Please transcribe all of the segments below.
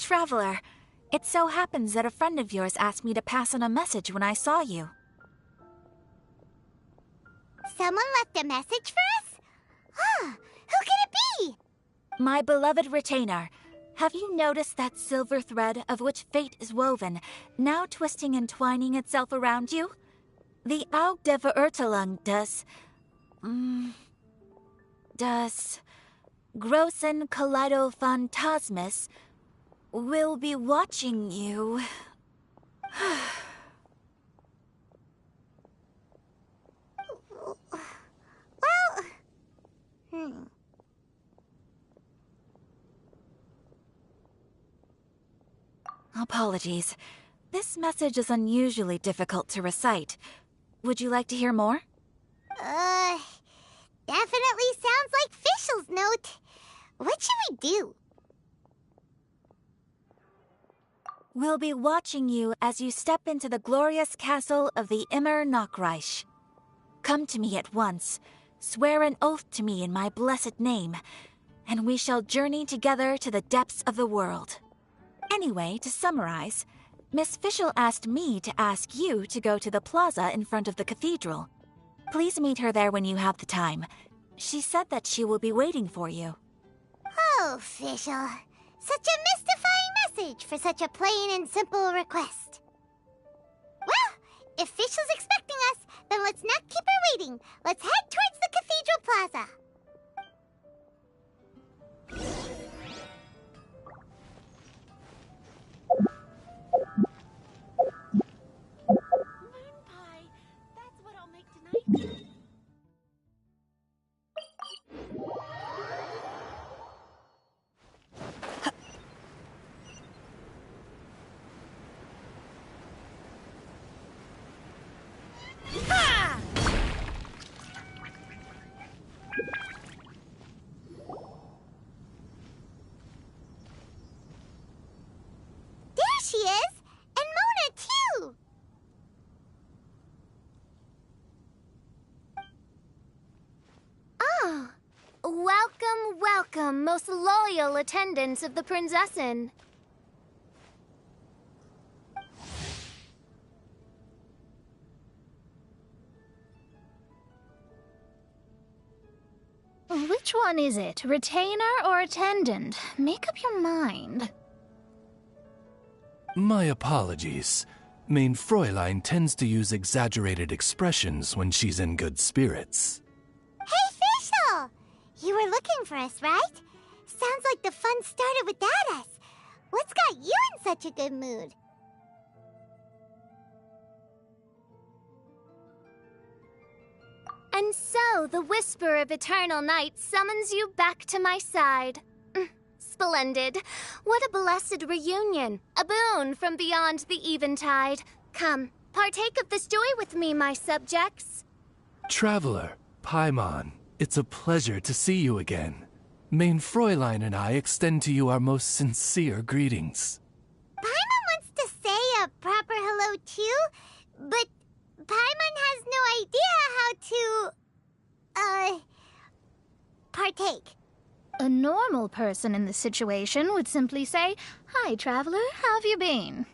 Traveler. It so happens that a friend of yours asked me to pass on a message when I saw you. Someone left a message for us? Huh, who could it be? My beloved retainer. Have you noticed that silver thread of which fate is woven, now twisting and twining itself around you? The Aug der Verurteilung does Großen Kaleido Phantasmus will be watching you. Well... Apologies. This message is unusually difficult to recite. Would you like to hear more? Definitely sounds like Fischl's note. What should we do? We'll be watching you as you step into the glorious castle of the Immer Nachreich. Come to me at once, swear an oath to me in my blessed name, and we shall journey together to the depths of the world. Anyway, to summarize, Miss Fischl asked me to ask you to go to the plaza in front of the cathedral. Please meet her there when you have the time. She said that she will be waiting for you. Oh, Fischl. Such a mystifying message for such a plain and simple request. Well, if Fischl's expecting us, then let's not keep her waiting. Let's head towards the cathedral plaza. Moon pie. That's what I'll make tonight. There she is! And Mona, too! Ah, welcome, welcome, most loyal attendants of the Prinzessin. Which one is it, retainer or attendant? Make up your mind. My apologies. Mein Fräulein tends to use exaggerated expressions when she's in good spirits. Hey, Fischl! You were looking for us, right? Sounds like the fun started without us. What's got you in such a good mood? And so the whisper of eternal night summons you back to my side. Splendid. What a blessed reunion. A boon from beyond the eventide. Come, partake of this joy with me, my subjects. Traveler, Paimon, it's a pleasure to see you again. Mein Fräulein and I extend to you our most sincere greetings. Paimon wants to say a proper hello too, but Paimon has no idea how to, partake. A normal person in this situation would simply say, "Hi, traveler, how have you been?"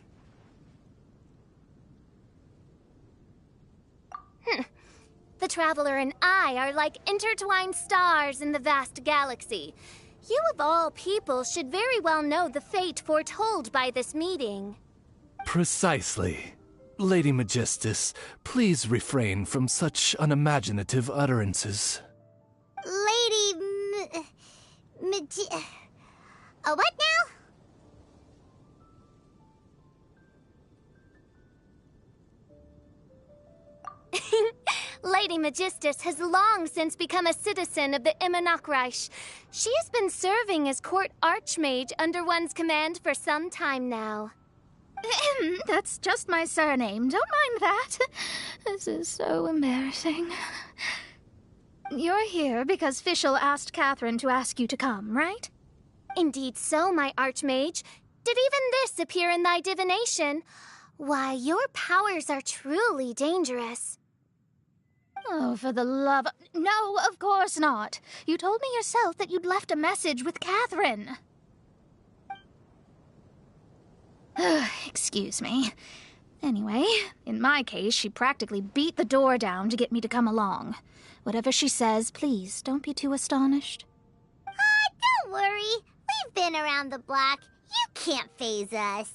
The Traveler and I are like intertwined stars in the vast galaxy. You of all people should very well know the fate foretold by this meeting. Precisely. Lady Magistus, please refrain from such unimaginative utterances. Lady what now? Lady Magistus has long since become a citizen of the Immer Nachreich. She has been serving as court archmage under one's command for some time now. That's just my surname. Don't mind that. This is so embarrassing. You're here because Fischl asked Catherine to ask you to come, right? Indeed so, my archmage. Did even this appear in thy divination? Why, your powers are truly dangerous. Oh, for the love of... No, of course not. You told me yourself that you'd left a message with Catherine. Excuse me. Anyway, in my case, she practically beat the door down to get me to come along. Whatever she says, please don't be too astonished. Don't worry. We've been around the block. You can't faze us.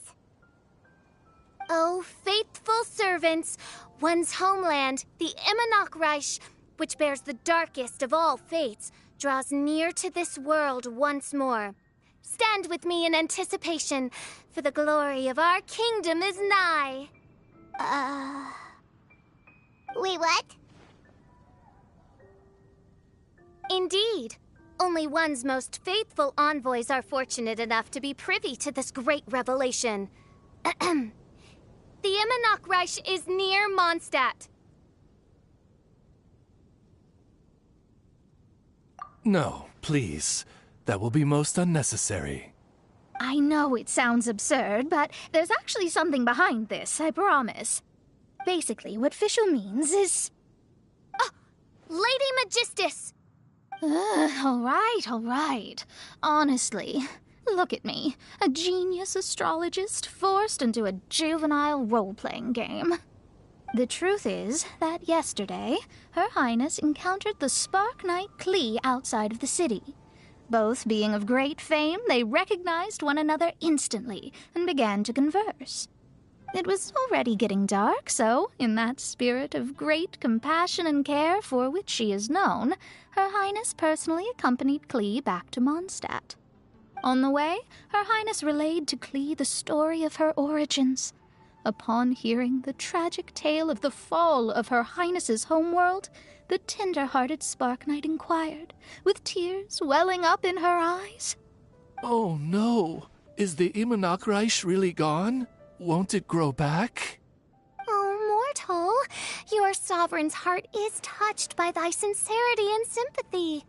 Oh, faithful servants, one's homeland, the Immernochreich, which bears the darkest of all fates, draws near to this world once more. Stand with me in anticipation, for the glory of our kingdom is nigh. Wait, what? Indeed. Only one's most faithful envoys are fortunate enough to be privy to this great revelation. The Immernochreich is near Mondstadt. No, please. That will be most unnecessary. I know it sounds absurd, but there's actually something behind this, I promise. Basically, what Fischl means is... Lady Magistus! All right. Honestly, look at me. A genius astrologist forced into a juvenile role-playing game. The truth is that yesterday, Her Highness encountered the Spark Knight Klee outside of the city. Both being of great fame, they recognized one another instantly and began to converse. It was already getting dark, so, in that spirit of great compassion and care for which she is known, Her Highness personally accompanied Klee back to Mondstadt. On the way, Her Highness relayed to Klee the story of her origins. Upon hearing the tragic tale of the fall of Her Highness's homeworld, the tender-hearted Spark Knight inquired, with tears welling up in her eyes. Oh no! Is the Immernochreich really gone? Won't it grow back? Oh, mortal, your sovereign's heart is touched by thy sincerity and sympathy.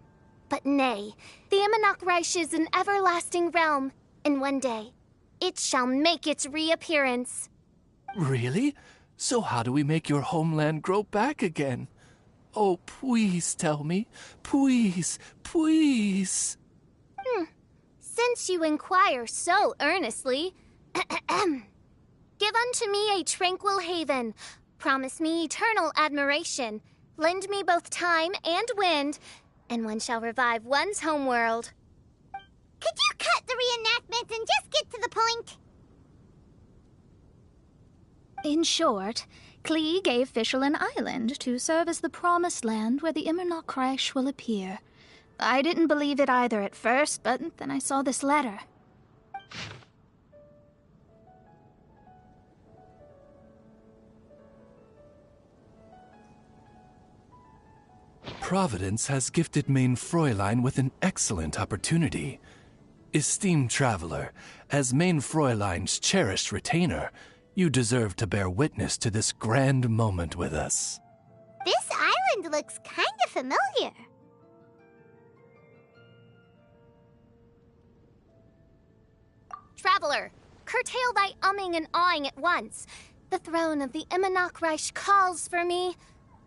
But nay, the Immernochreich is an everlasting realm, and one day it shall make its reappearance. Really? So how do we make your homeland grow back again? Oh, please tell me. Please, please. Since you inquire so earnestly, give unto me a tranquil haven. Promise me eternal admiration. Lend me both time and wind, and one shall revive one's homeworld. Could you cut the reenactment and just get to the point? In short, Klee gave Fischl an island to serve as the promised land where the Immernochreich will appear. I didn't believe it either at first, but then I saw this letter. Providence has gifted Main Fräulein with an excellent opportunity. Esteemed traveler, as Main Fräulein's cherished retainer, you deserve to bear witness to this grand moment with us. This island looks kind of familiar. Traveler, curtail thy umming and awing at once. The throne of the Immernochreich calls for me.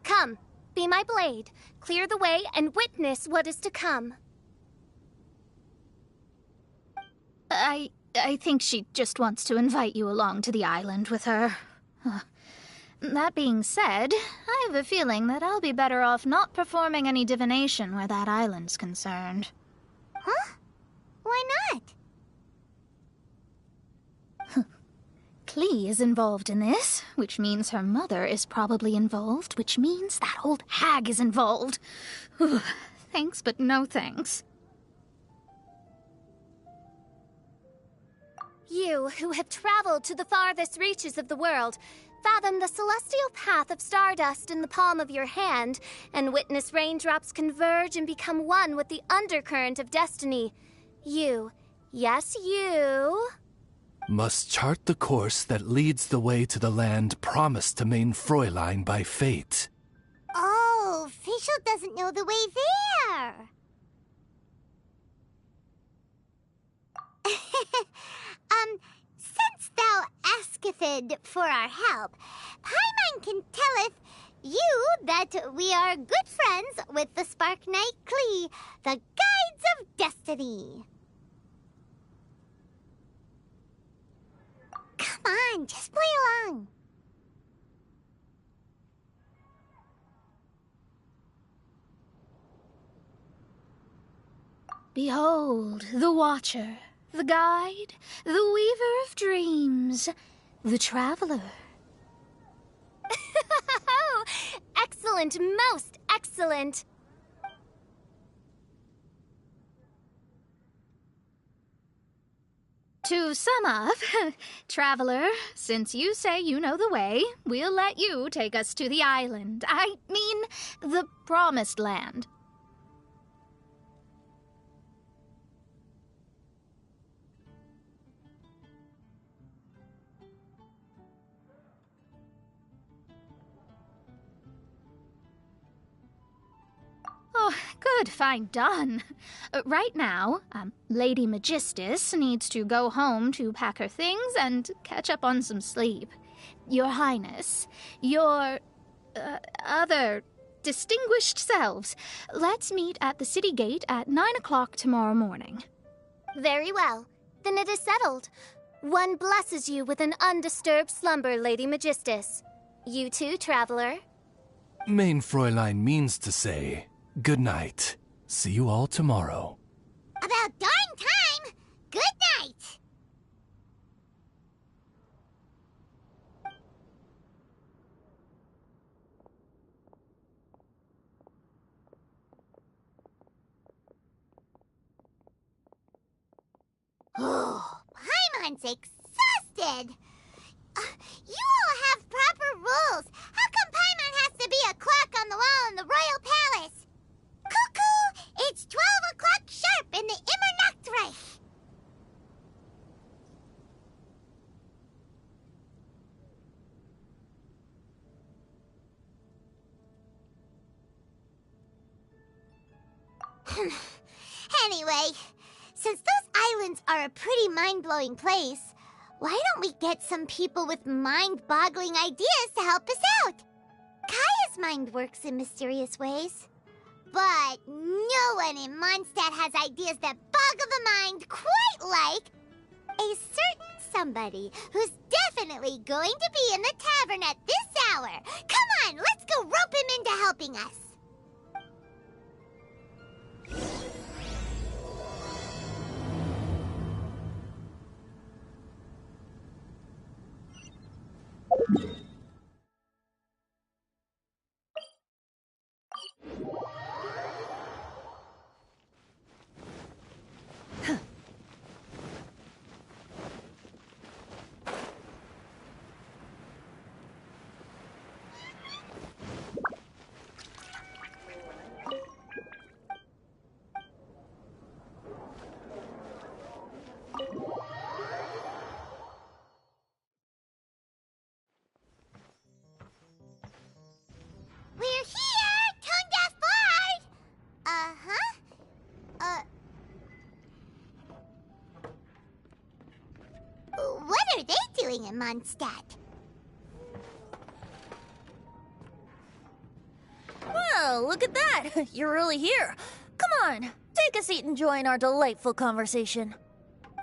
Come, be my blade, clear the way, and witness what is to come. I think she just wants to invite you along to the island with her. That being said, I have a feeling that I'll be better off not performing any divination where that island's concerned. Huh? Why not? Klee is involved in this, which means her mother is probably involved, which means that old hag is involved. Thanks, but no thanks. You, who have traveled to the farthest reaches of the world, fathom the celestial path of stardust in the palm of your hand, and witness raindrops converge and become one with the undercurrent of destiny. You, yes, you... must chart the course that leads the way to the land promised to Main Fräulein by fate. Oh, Fischl doesn't know the way there. Since thou asketh for our help, Paimon can telleth you that we are good friends with the Spark Knight Klee, the Guides of Destiny. Come on, just play along. Behold, the Watcher, the Guide, the Weaver of Dreams, the Traveler. Excellent, most excellent. To sum up, Traveler, since you say you know the way, we'll let you take us to the island. I mean, the Promised Land. Oh, good, fine, done. Right now, Lady Magistus needs to go home to pack her things and catch up on some sleep. Your Highness, your other distinguished selves, let's meet at the city gate at 9 o'clock tomorrow morning. Very well. Then it is settled. One blesses you with an undisturbed slumber, Lady Magistus. You too, Traveler. Main Fräulein means to say, good night. See you all tomorrow. About darn time! Good night! Oh, Paimon's exhausted! You all have proper rules. How come Paimon has to be a clock on the wall in the royal palace? Cuckoo! It's 12 o'clock sharp in the Immernachtreich! Anyway, since those islands are a pretty mind-blowing place, why don't we get some people with mind-boggling ideas to help us out? Kaya's mind works in mysterious ways. But no one in Mondstadt has ideas that boggle the mind quite like a certain somebody who's definitely going to be in the tavern at this hour. Come on, let's go rope him into helping us. We're here, Tone-Deaf Bard! What are they doing in Mondstadt? Well, look at that! You're really here. Come on, take a seat and join our delightful conversation.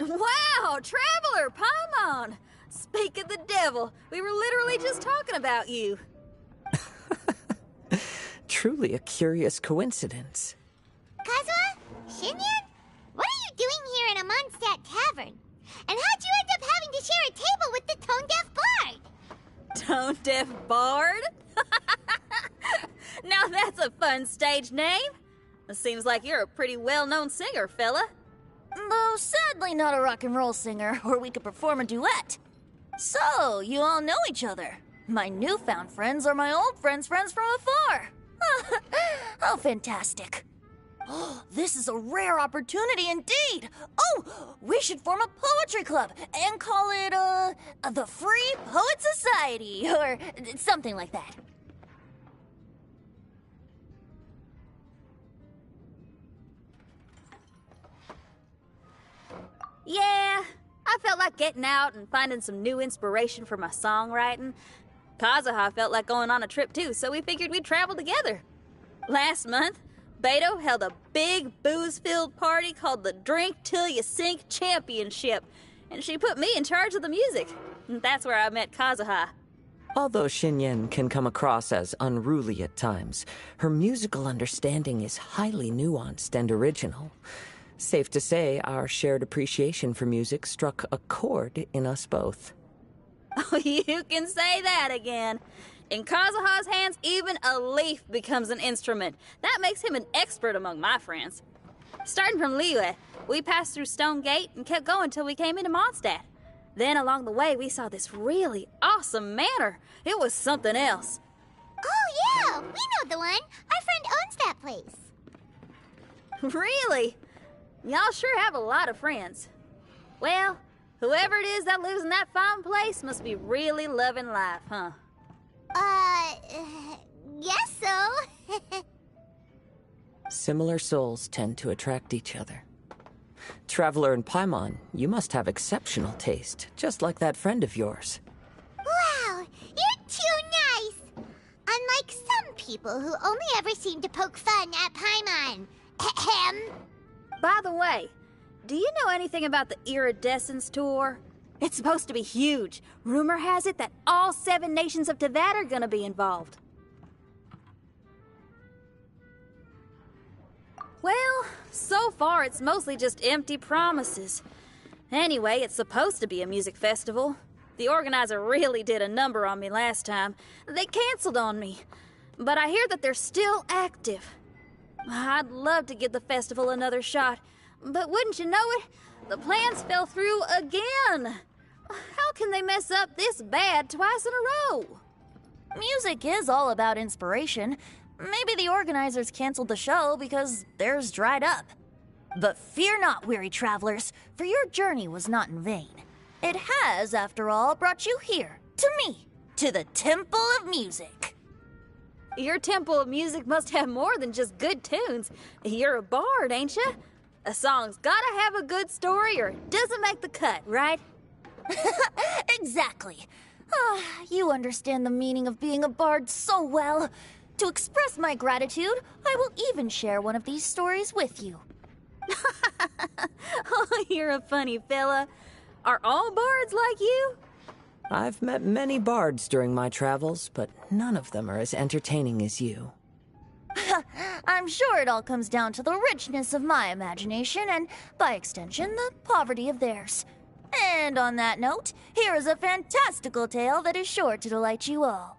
Wow, Traveler, Paimon! Speak of the devil, we were literally just talking about you. Truly a curious coincidence. Kazuha? Shinyan? What are you doing here in a Mondstadt tavern? And how'd you end up having to share a table with the Tone-Deaf Bard? Tone-Deaf Bard? Now that's a fun stage name. It seems like you're a pretty well-known singer, fella. Though sadly not a rock and roll singer, or we could perform a duet. So, you all know each other. My newfound friends are my old friends' friends from afar. How fantastic. This is a rare opportunity indeed. Oh, we should form a poetry club and call it, the Free Poet Society, or something like that. Yeah, I felt like getting out and finding some new inspiration for my songwriting. Kazuha felt like going on a trip too, so we figured we'd travel together. Last month, Beto held a big booze-filled party called the Drink Till You Sink Championship, and she put me in charge of the music. That's where I met Kazuha. Although Xinyan can come across as unruly at times, her musical understanding is highly nuanced and original. Safe to say, our shared appreciation for music struck a chord in us both. Oh, you can say that again. In Kazuha's hands, even a leaf becomes an instrument. That makes him an expert among my friends. Starting from Liyue, we passed through Stone Gate and kept going till we came into Mondstadt. Then along the way, we saw this really awesome manor. It was something else. Oh, yeah, we know the one. Our friend owns that place. Really? Y'all sure have a lot of friends. Well, whoever it is that lives in that fine place must be really loving life, huh? Guess so. Similar souls tend to attract each other. Traveler in Paimon, you must have exceptional taste, just like that friend of yours. Wow, you're too nice. Unlike some people who only ever seem to poke fun at Paimon. Ahem. By the way, do you know anything about the Iridescence Tour? It's supposed to be huge. Rumor has it that all 7 nations of Teyvat are gonna be involved. Well, so far it's mostly just empty promises. Anyway, it's supposed to be a music festival. The organizer really did a number on me last time. They canceled on me. But I hear that they're still active. I'd love to give the festival another shot. But wouldn't you know it, the plans fell through again. How can they mess up this bad twice in a row? Music is all about inspiration. Maybe the organizers canceled the show because theirs dried up. But fear not, weary travelers, for your journey was not in vain. It has, after all, brought you here, to me, to the Temple of Music. Your Temple of Music must have more than just good tunes. You're a bard, ain't you? A song's gotta have a good story or it doesn't make the cut, right? Exactly. You understand the meaning of being a bard so well. To express my gratitude, I will even share one of these stories with you. Oh, you're a funny fella. Are all bards like you? I've met many bards during my travels, but none of them are as entertaining as you. I'm sure it all comes down to the richness of my imagination and, by extension, the poverty of theirs. And on that note, here is a fantastical tale that is sure to delight you all.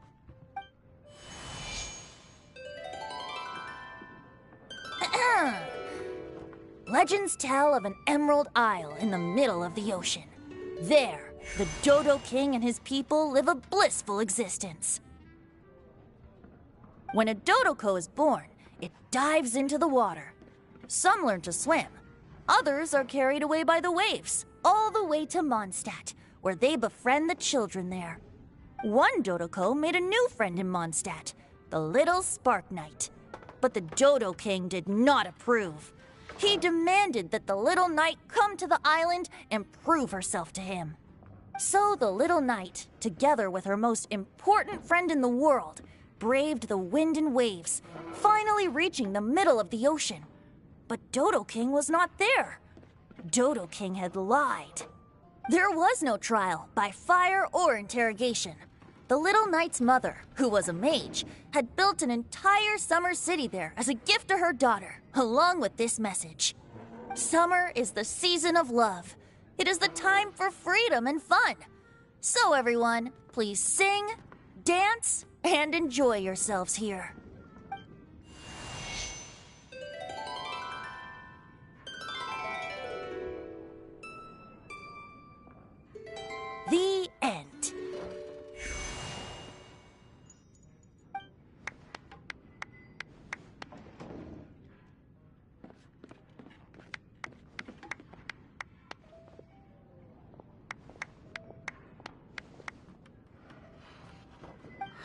Legends tell of an emerald isle in the middle of the ocean. There, the Dodo King and his people live a blissful existence. When a Dodoko is born, it dives into the water. Some learn to swim. Others are carried away by the waves, all the way to Mondstadt, where they befriend the children there. One Dodoko made a new friend in Mondstadt, the little Spark Knight. But the Dodo King did not approve. He demanded that the little knight come to the island and prove herself to him. So the little knight, together with her most important friend in the world, braved the wind and waves, finally reaching the middle of the ocean. But Dodo King was not there. Dodo King had lied. There was no trial by fire or interrogation. The little knight's mother, who was a mage, had built an entire summer city there as a gift to her daughter, along with this message. Summer is the season of love. It is the time for freedom and fun. So everyone, please sing, dance, and enjoy yourselves here. The end.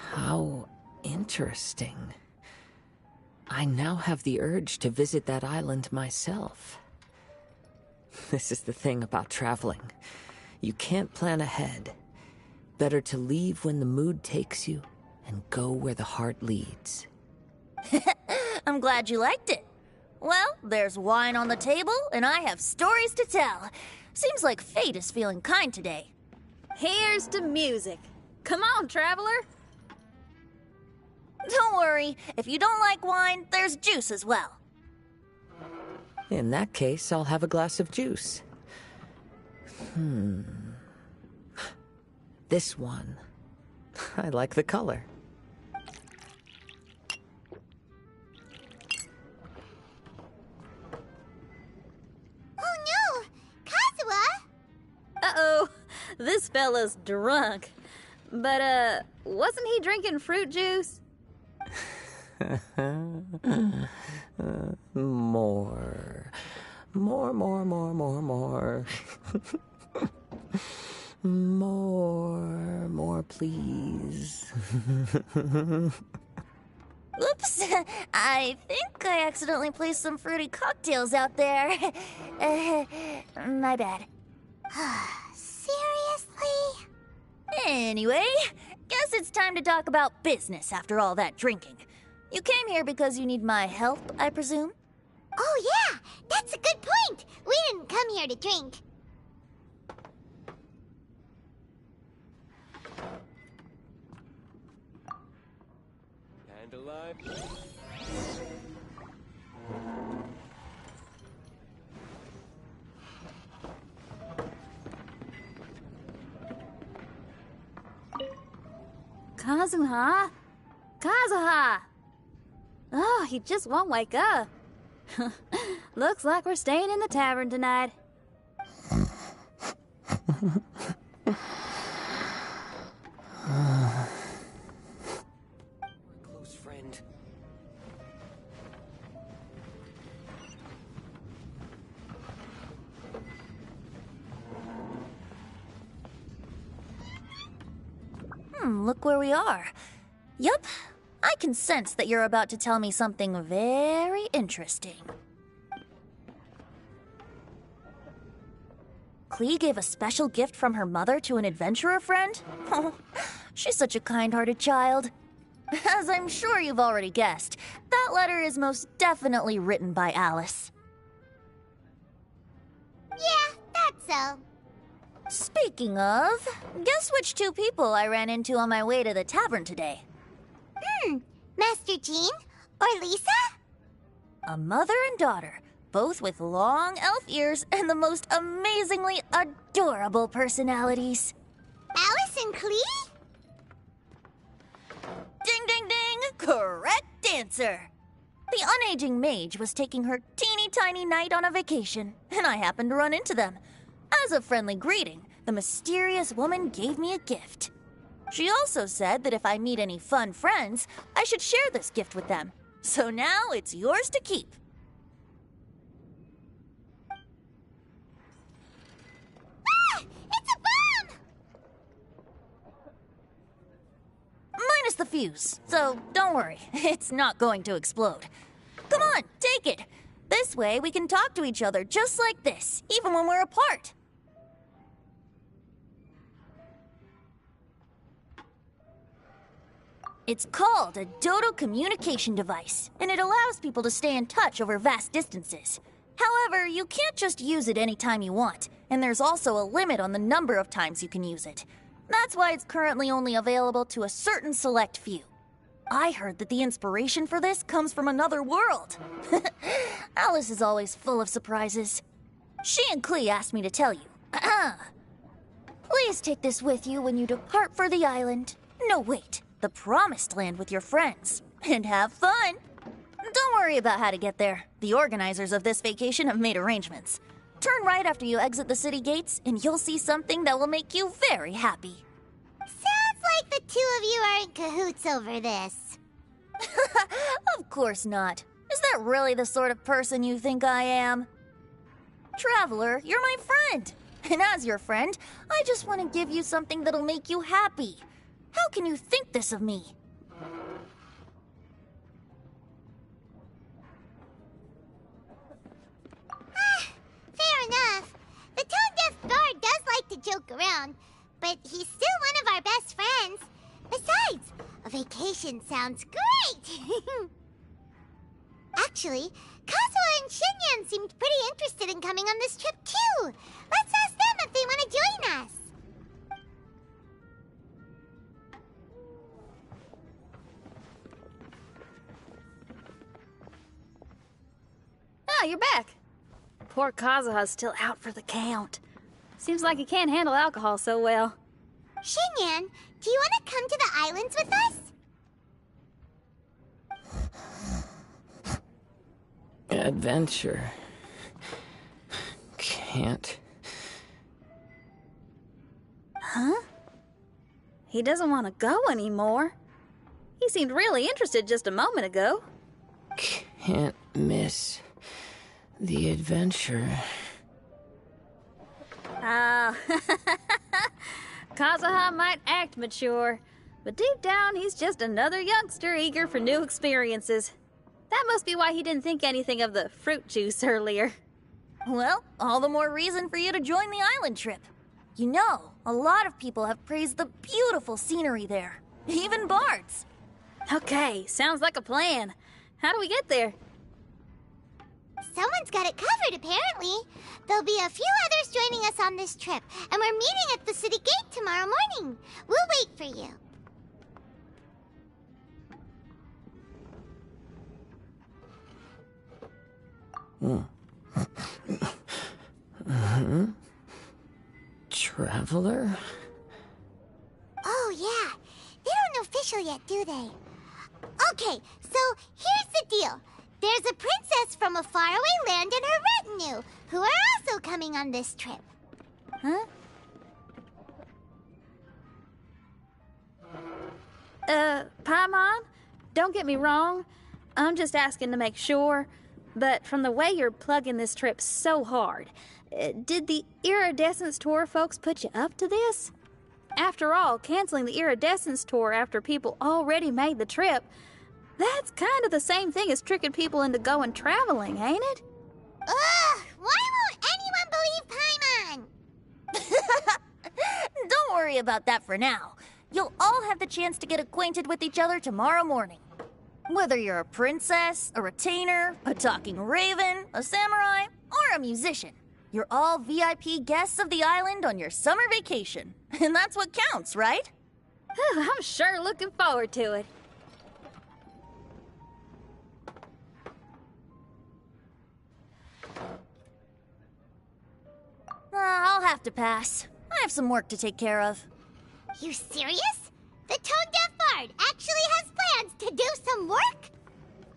How interesting. I now have the urge to visit that island myself. This is the thing about traveling. You can't plan ahead. Better to leave when the mood takes you and go where the heart leads. I'm glad you liked it. Well, there's wine on the table, and I have stories to tell. Seems like fate is feeling kind today. Here's to music. Come on, traveler. Don't worry, if you don't like wine, there's juice as well. In that case, I'll have a glass of juice. This one. I like the color. Oh no! Kazuha! Uh-oh, this fella's drunk. But, wasn't he drinking fruit juice? More. More, please. Oops, I think I accidentally placed some fruity cocktails out there. My bad. Seriously? Anyway, guess it's time to talk about business after all that drinking. You came here because you need my help, I presume? Oh yeah, that's a good point. We didn't come here to drink. And alive. Kazuha? Kazuha! Oh, he just won't wake up. Looks like we're staying in the tavern tonight. Close friend. Look where we are. Yup, I can sense that you're about to tell me something very interesting. Klee gave a special gift from her mother to an adventurer friend? Oh, she's such a kind-hearted child. As I'm sure you've already guessed, that letter is most definitely written by Alice. Yeah, that's so. Speaking of, guess which two people I ran into on my way to the tavern today? Master Jean? Or Lisa? A mother and daughter, both with long elf ears and the most amazingly adorable personalities. Alice and Klee? Ding, ding, ding! Correct answer! The unaging mage was taking her teeny tiny knight on a vacation, and I happened to run into them. As a friendly greeting, the mysterious woman gave me a gift. She also said that if I meet any fun friends, I should share this gift with them. So now it's yours to keep. Ah! It's a bomb! Minus the fuse, so don't worry, it's not going to explode. Come on, take it. This way we can talk to each other just like this, even when we're apart. It's called a Dodo communication device, and it allows people to stay in touch over vast distances. However, you can't just use it anytime you want, and there's also a limit on the number of times you can use it. That's why it's currently only available to a certain select few. I heard that the inspiration for this comes from another world. Alice is always full of surprises. She and Klee asked me to tell you. Please take this with you when you depart for the island. No, wait. The Promised Land with your friends. And have fun. Don't worry about how to get there. The organizers of this vacation have made arrangements. Turn right after you exit the city gates, and you'll see something that will make you very happy. Sounds like the two of you are in cahoots over this. Of course not. Is that really the sort of person you think I am? Traveler, you're my friend. And as your friend, I just want to give you something that'll make you happy. How can you think this of me? Fair enough. The tone-deaf guard does like to joke around, but he's still one of our best friends. Besides, a vacation sounds great! Actually, Kazuha and Shinyan seemed pretty interested in coming on this trip too. Let's ask them if they want to join us. Ah, you're back. Poor Kazuha's still out for the count. Seems like he can't handle alcohol so well. Shinyan, do you want to come to the islands with us? Adventure. Can't. Huh? He doesn't want to go anymore. He seemed really interested just a moment ago. Can't miss the adventure. Ah, Kazuha might act mature, but deep down he's just another youngster eager for new experiences. That must be why he didn't think anything of the fruit juice earlier. Well, all the more reason for you to join the island trip. You know, a lot of people have praised the beautiful scenery there. Even bards. Okay, sounds like a plan. How do we get there? Someone's got it covered, apparently. There'll be a few others joining us on this trip, and we're meeting at the city gate tomorrow morning. We'll wait for you. Traveler? Oh, yeah. They don't know official yet, do they? Okay, so here's the deal. There's a princess from a faraway land and her retinue, who are also coming on this trip. Huh? Paimon, don't get me wrong. I'm just asking to make sure. But from the way you're plugging this trip so hard, did the Iridescence Tour folks put you up to this? After all, canceling the Iridescence Tour after people already made the trip, that's kind of the same thing as tricking people into going traveling, ain't it? Ugh! Why won't anyone believe Paimon? Don't worry about that for now. You'll all have the chance to get acquainted with each other tomorrow morning. Whether you're a princess, a retainer, a talking raven, a samurai, or a musician, you're all VIP guests of the island on your summer vacation. And that's what counts, right? I'm sure looking forward to it. I'll have to pass. I have some work to take care of. You serious? The tone-deaf bard actually has plans to do some work?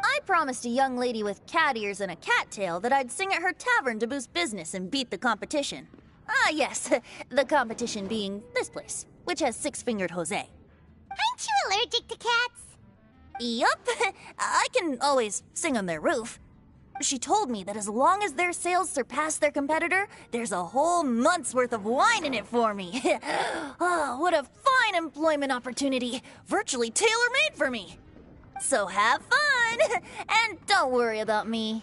I promised a young lady with cat ears and a cattail that I'd sing at her tavern to boost business and beat the competition. Ah, yes, the competition being this place, which has six-fingered Jose. Aren't you allergic to cats? Yup, I can always sing on their roof. She told me that as long as their sales surpass their competitor, there's a whole month's worth of wine in it for me. Oh, what a fine employment opportunity, virtually tailor-made for me. So have fun, and don't worry about me.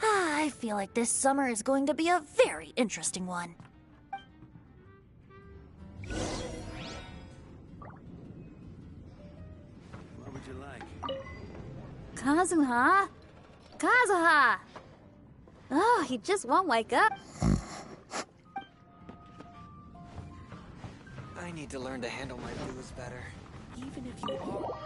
I feel like this summer is going to be a very interesting one. What would you like? Kazuha? Kazuha! Oh, he just won't wake up. I need to learn to handle my booze better. Even if you are...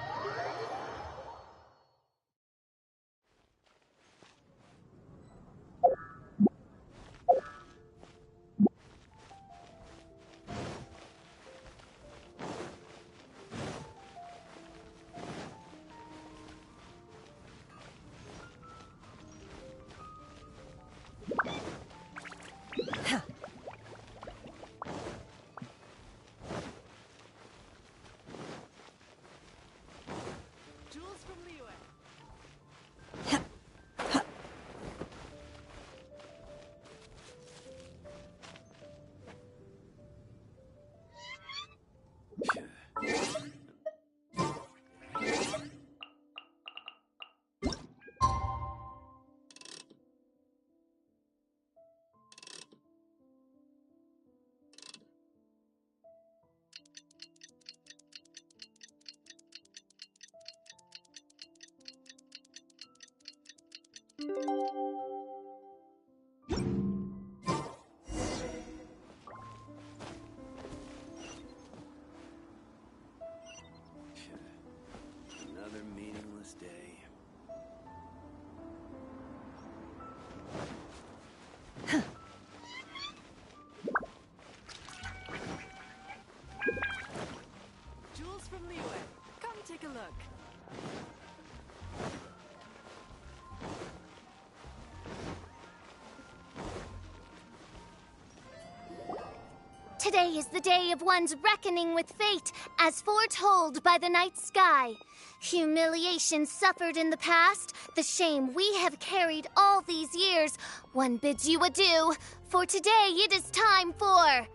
Today is the day of one's reckoning with fate, as foretold by the night sky. Humiliation suffered in the past, the shame we have carried all these years. One bids you adieu, for today it is time for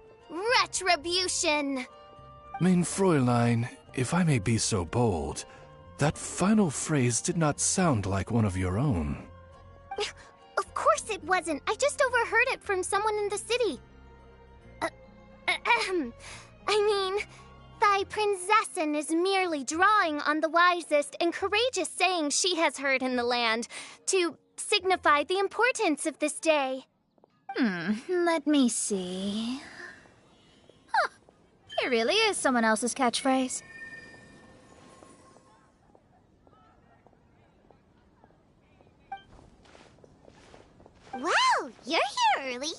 retribution. Mein Fräulein, if I may be so bold, that final phrase did not sound like one of your own. Of course it wasn't. I just overheard it from someone in the city. I mean, thy prinzessin is merely drawing on the wisest and courageous sayings she has heard in the land to signify the importance of this day. Let me see. Huh, it really is someone else's catchphrase. Wow, you're here early.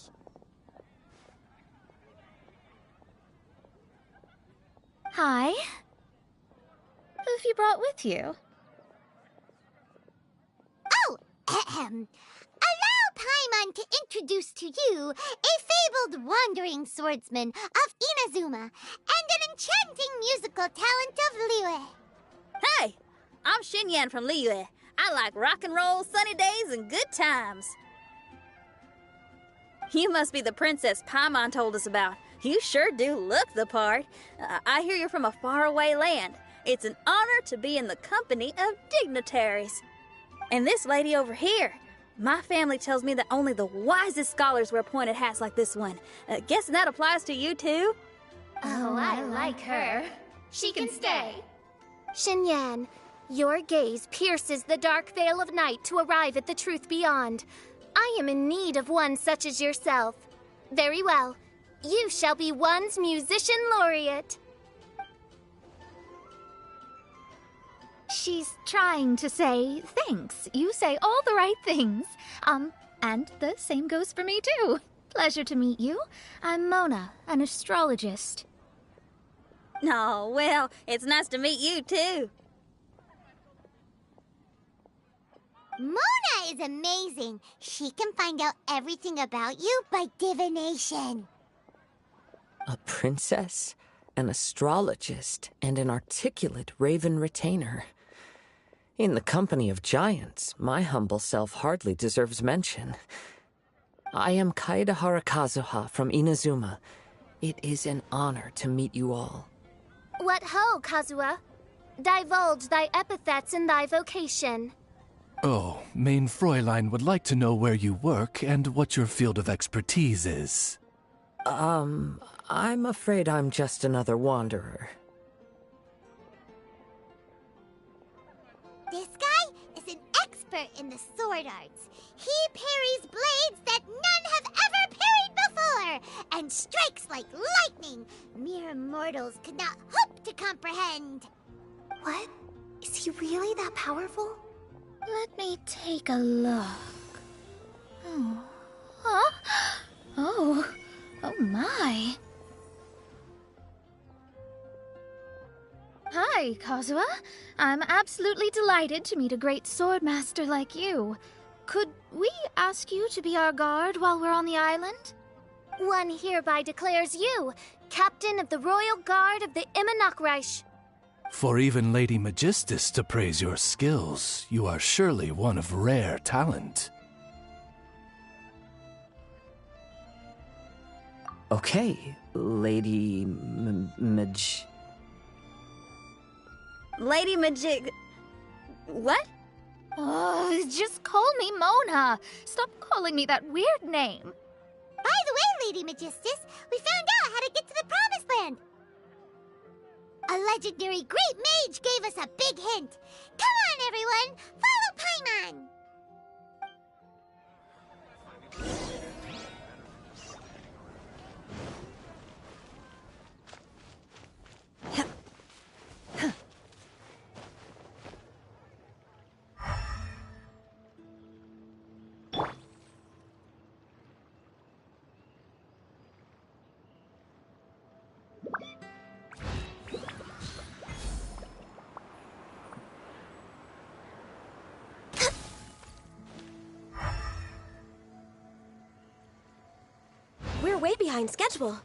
Hi. Who have you brought with you? Oh, ahem. Allow Paimon to introduce to you a fabled wandering swordsman of Inazuma and an enchanting musical talent of Liyue. Hey, I'm Xinyan from Liyue. I like rock and roll, sunny days, and good times. You must be the princess Paimon told us about. You sure do look the part. I hear you're from a faraway land. It's an honor to be in the company of dignitaries. And this lady over here, my family tells me that only the wisest scholars wear pointed hats like this one. Guessing that applies to you too? Oh, I like her. She can stay. Xinyan, your gaze pierces the dark veil of night to arrive at the truth beyond. I am in need of one such as yourself. Very well. You shall be one's musician laureate. She's trying to say thanks. You say all the right things. And the same goes for me too. Pleasure to meet you. I'm Mona, an astrologist. Oh, well, it's nice to meet you too. Mona is amazing. She can find out everything about you by divination. A princess, an astrologist, and an articulate raven retainer. In the company of giants, my humble self hardly deserves mention. I am Kaeda Harakazuha from Inazuma. It is an honor to meet you all. What ho, Kazuha? Divulge thy epithets and thy vocation. Oh, Mein Fräulein would like to know where you work and what your field of expertise is. I'm afraid I'm just another wanderer. This guy is an expert in the sword arts. He parries blades that none have ever parried before, and strikes like lightning mere mortals could not hope to comprehend. What? Is he really that powerful? Let me take a look. Oh. Huh? Oh my. Hi, Kazuha. I'm absolutely delighted to meet a great swordmaster like you. Could we ask you to be our guard while we're on the island? One hereby declares you captain of the Royal Guard of the Immernachtreich. For even Lady Magistus to praise your skills, you are surely one of rare talent. Okay, Lady Lady Majig... What? Oh, just call me Mona. Stop calling me that weird name. By the way, Lady Magistus, we found out how to get to the Promised Land. A legendary great mage gave us a big hint. Come on, everyone! Follow Paimon! We're way behind schedule.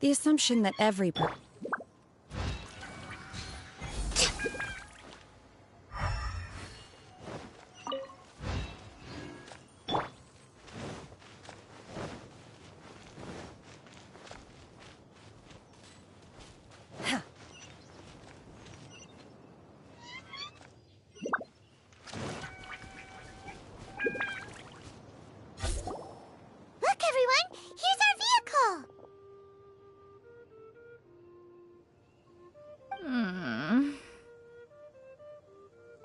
The assumption that every Look, everyone! Here's our vehicle!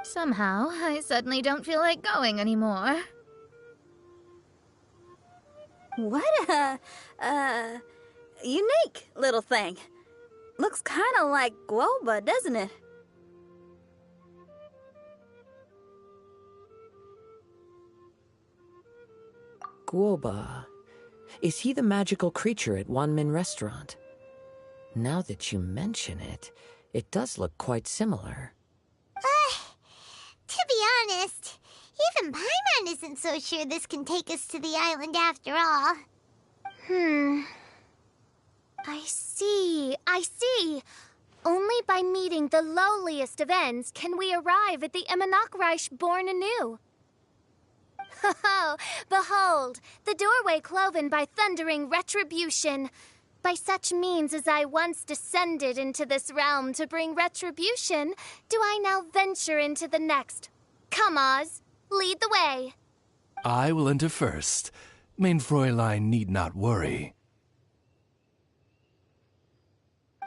Somehow, I suddenly don't feel like going anymore. What a, unique little thing. Looks kind of like guoba, doesn't it? Guoba. Is he the magical creature at Wanmin Restaurant? Now that you mention it, it does look quite similar. To be honest, even Paimon isn't so sure this can take us to the island after all. I see. Only by meeting the lowliest of ends can we arrive at the Imanakreich born anew. Ho, behold, the doorway cloven by thundering retribution. By such means as I once descended into this realm to bring retribution, do I now venture into the next. Come, Oz, lead the way. I will enter first. Main Fräulein need not worry.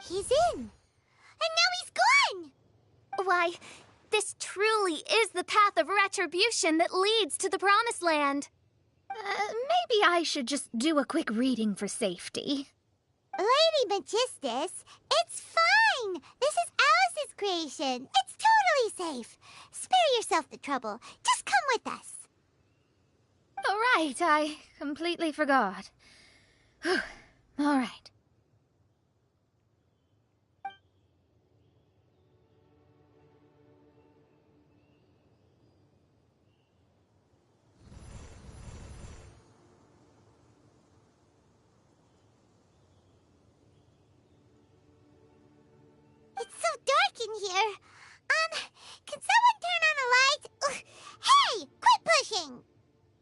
He's in! And now he's gone! Why, this truly is the path of retribution that leads to the Promised Land. Maybe I should just do a quick reading for safety. Lady Magistus, it's fine! This is Alice's creation. It's totally safe. Spare yourself the trouble. Just come with us. Oh, right, I completely forgot. All right. It's so dark in here. Can someone turn on a light? Ugh. Hey, quit pushing!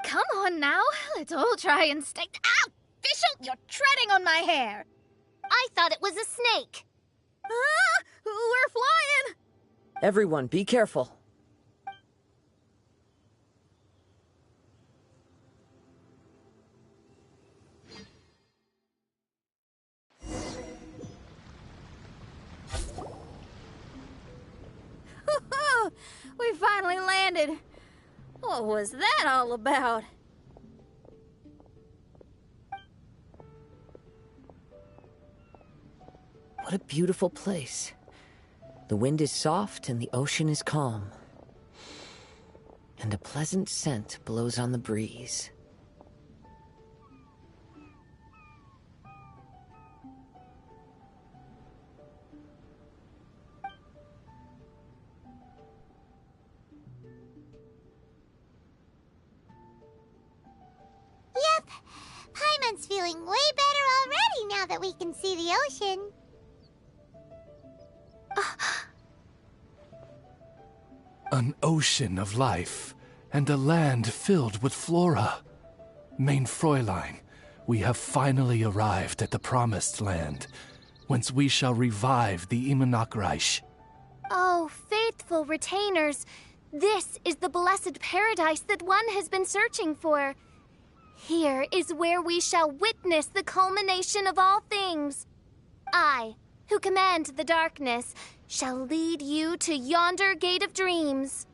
Come on now, let's all try and stay. Ow! Fischl, you're treading on my hair! I thought it was a snake. Ah, we're flying! Everyone, be careful. We finally landed. What was that all about? What a beautiful place. The wind is soft and the ocean is calm. And a pleasant scent blows on the breeze. Yep. Paimon's feeling way better already now that we can see the ocean. An ocean of life, and a land filled with flora. Main Fräulein, we have finally arrived at the Promised Land, whence we shall revive the Imanakreich. Oh, faithful retainers, this is the blessed paradise that one has been searching for. Here is where we shall witness the culmination of all things. I, who command the darkness, shall lead you to yonder gate of dreams.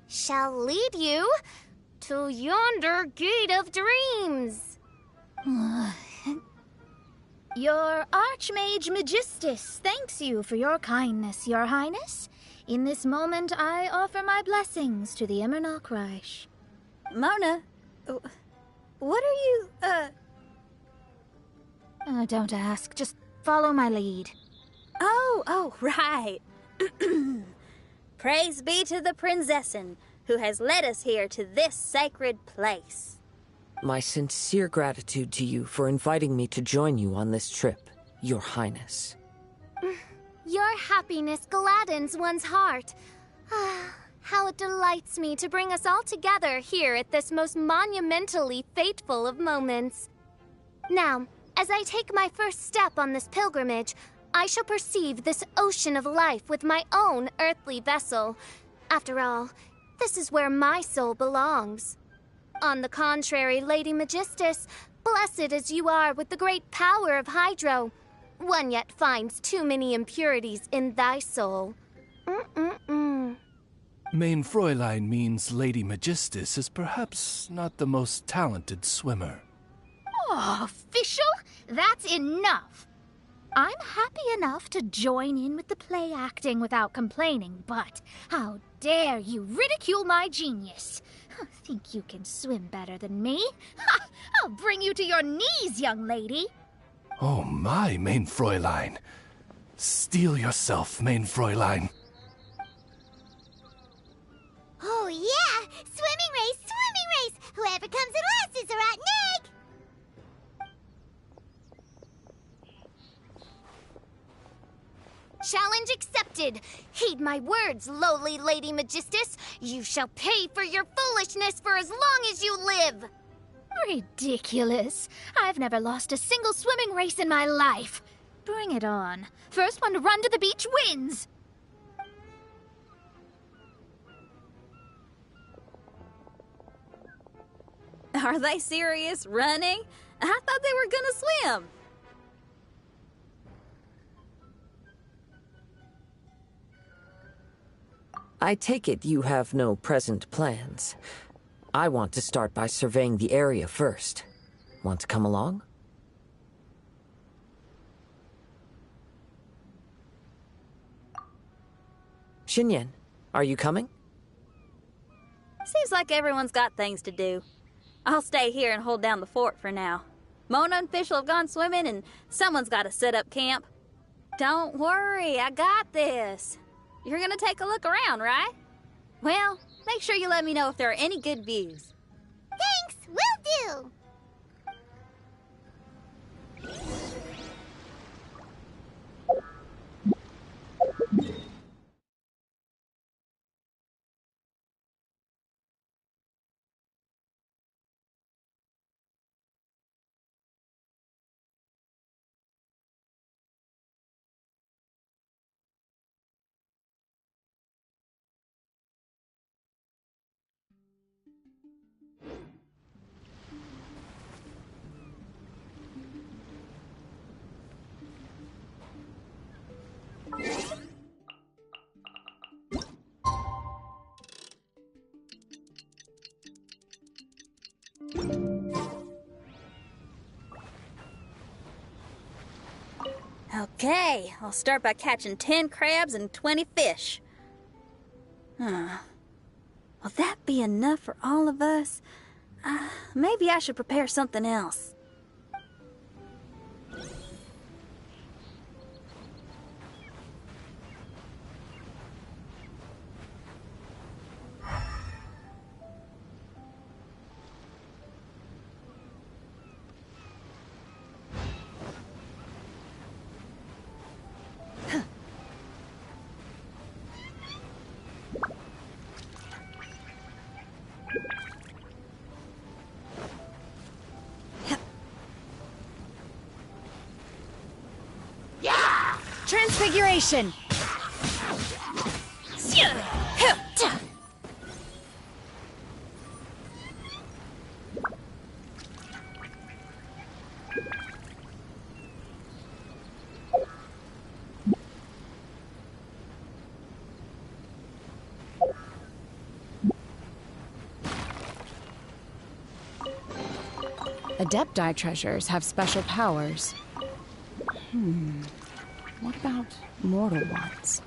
Shall lead you to yonder gate of dreams. Your Archmage Magistus thanks you for your kindness, Your Highness. In this moment, I offer my blessings to the Imanakreich. Mona, what are you, Don't ask, just follow my lead. Oh, right. Praise be to the Prinzessin, who has led us here to this sacred place. My sincere gratitude to you for inviting me to join you on this trip, Your Highness. Your happiness gladdens one's heart. How it delights me to bring us all together here at this most monumentally fateful of moments. Now, as I take my first step on this pilgrimage, I shall perceive this ocean of life with my own earthly vessel. After all, this is where my soul belongs. On the contrary, Lady Magistus, blessed as you are with the great power of Hydro, one yet finds too many impurities in thy soul. Main Fräulein means Lady Magistus is perhaps not the most talented swimmer. Oh, Fischl, that's enough. I'm happy enough to join in with the play acting without complaining, but how dare you ridicule my genius? Think you can swim better than me? Ha! I'll bring you to your knees, young lady. Oh my, Main Fräulein. Steel yourself, Main Fräulein. Oh yeah! Swimming race! Swimming race! Whoever comes in last is a rotten egg! Challenge accepted. Heed my words, lowly Lady Magistus. You shall pay for your foolishness for as long as you live. Ridiculous. I've never lost a single swimming race in my life. Bring it on. First one to run to the beach wins. Are they serious? Running? I thought they were gonna swim. I take it you have no present plans. I want to start by surveying the area first. Want to come along? Xinyan, are you coming? Seems like everyone's got things to do. I'll stay here and hold down the fort for now. Mona and Fischl have gone swimming, and someone's got to set up camp. Don't worry, I got this. You're gonna take a look around, right? Well, make sure you let me know if there are any good views. Thanks, will do! Okay, I'll start by catching 10 crabs and 20 fish. Will that be enough for all of us? Maybe I should prepare something else. Transfiguration! Adepti treasures have special powers. What about mortal ones?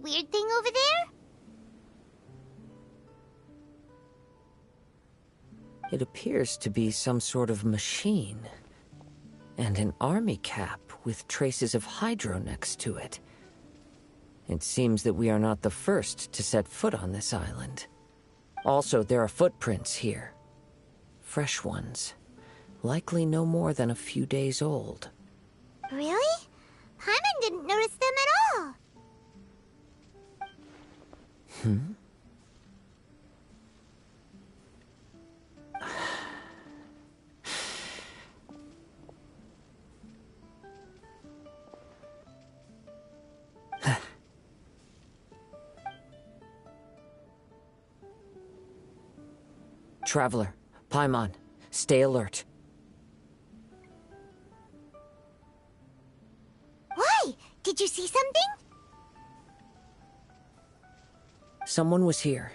weird thing over there? It appears to be some sort of machine. And an army cap with traces of hydro next to it. It seems that we are not the first to set foot on this island. Also, there are footprints here. Fresh ones. Likely no more than a few days old. Really? Paimon didn't notice them at all. Traveler, Paimon, stay alert. Why? Did you see something? Someone was here,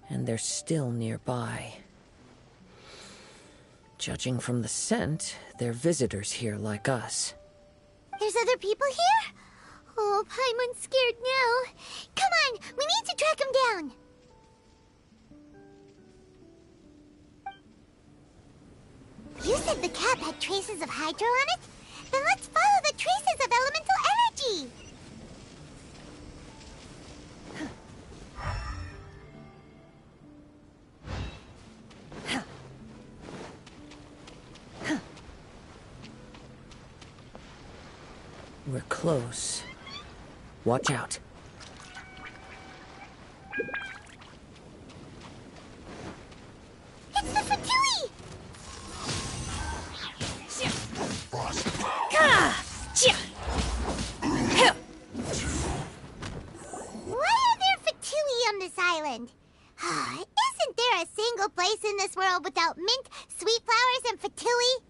and they're still nearby. Judging from the scent, they're visitors here like us. There's other people here? Oh, Paimon's scared now. Come on, we need to track him down. You said the cap had traces of hydro on it? Then let's follow the traces of elemental energy! We're close. Watch out. It's the Fatui! Why are there Fatui on this island? Isn't there a single place in this world without mint, sweet flowers, and Fatui?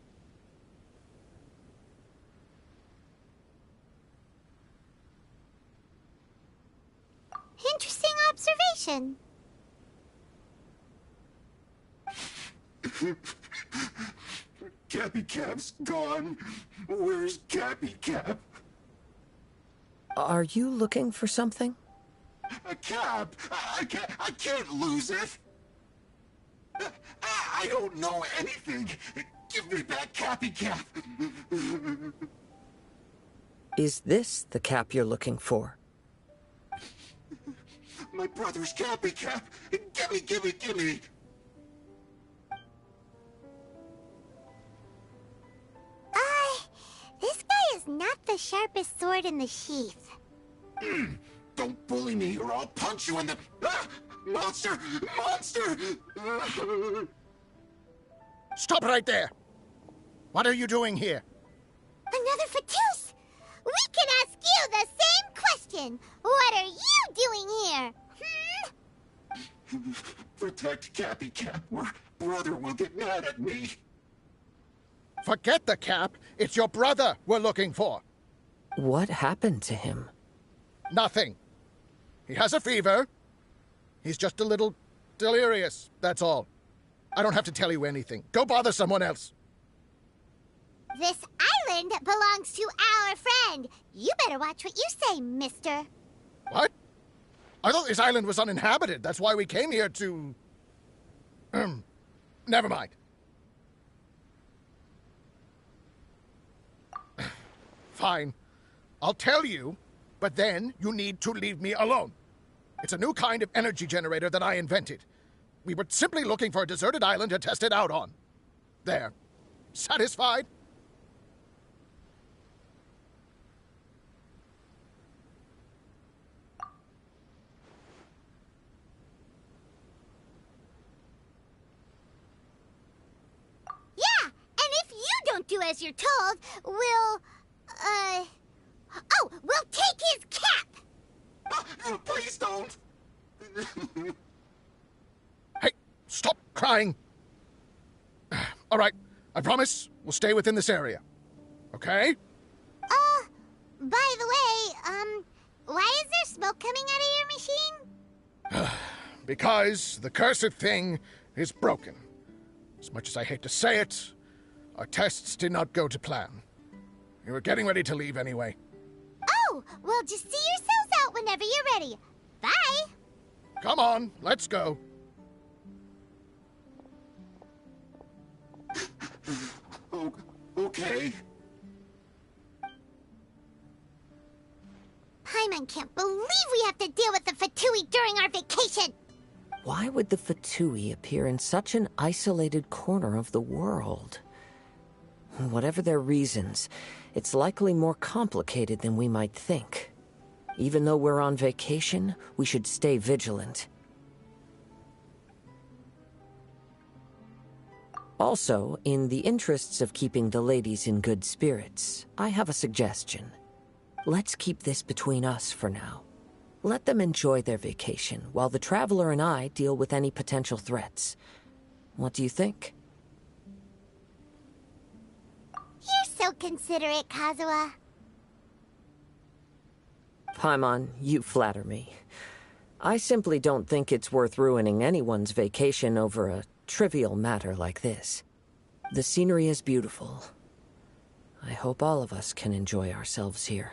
Interesting observation. Cappy Cap's gone. Where's Cappy Cap? Are you looking for something? A cap? I can't lose it. I don't know anything. Give me back Cappy Cap. Is this the cap you're looking for? My brother's Cappy Cap. Give me. This guy is not the sharpest sword in the sheath. Don't bully me or I'll punch you in the... Monster! Stop right there! What are you doing here? Another Fatus! We can ask you the same question! What are you doing here? Protect Cappy Cap or brother will get mad at me. Forget the cap. It's your brother we're looking for. What happened to him? Nothing. He has a fever. He's just a little delirious, that's all. I don't have to tell you anything. Go bother someone else. This island belongs to our friend. You better watch what you say, mister. What? I thought this island was uninhabited. That's why we came here to... Never mind. Fine. I'll tell you, but then you need to leave me alone. It's a new kind of energy generator that I invented. We were simply looking for a deserted island to test it out on. There. Satisfied? Yeah, and if you don't do as you're told, we'll take his cap! Please don't! Hey, stop crying! All right, I promise we'll stay within this area. Okay? By the way, why is there smoke coming out of your machine? Because the cursed thing is broken. As much as I hate to say it, our tests did not go to plan. We were getting ready to leave anyway. Oh, well, just see yourselves out when whenever you're ready. Bye! Come on, let's go. Okay. Paimon can't believe we have to deal with the Fatui during our vacation! Why would the Fatui appear in such an isolated corner of the world? Whatever their reasons, it's likely more complicated than we might think. Even though we're on vacation, we should stay vigilant. Also, in the interests of keeping the ladies in good spirits, I have a suggestion. Let's keep this between us for now. Let them enjoy their vacation, while the Traveler and I deal with any potential threats. What do you think? You're so considerate, Kazuha. Paimon, you flatter me. I simply don't think it's worth ruining anyone's vacation over a trivial matter like this. The scenery is beautiful. I hope all of us can enjoy ourselves here.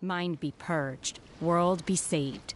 Mind be purged, world be saved.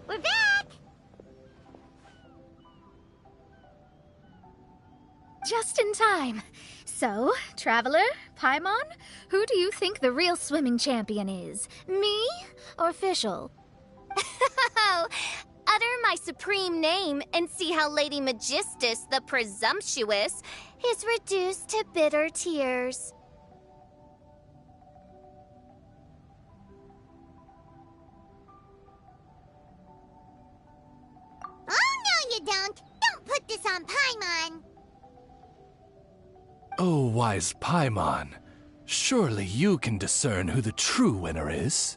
We're back! Just in time. So, Traveler, Paimon, who do you think the real swimming champion is? Me or Fischl? Utter my supreme name and see how Lady Magistus the Presumptuous is reduced to bitter tears. Oh, no you don't! Don't put this on Paimon! Oh, wise Paimon. Surely you can discern who the true winner is.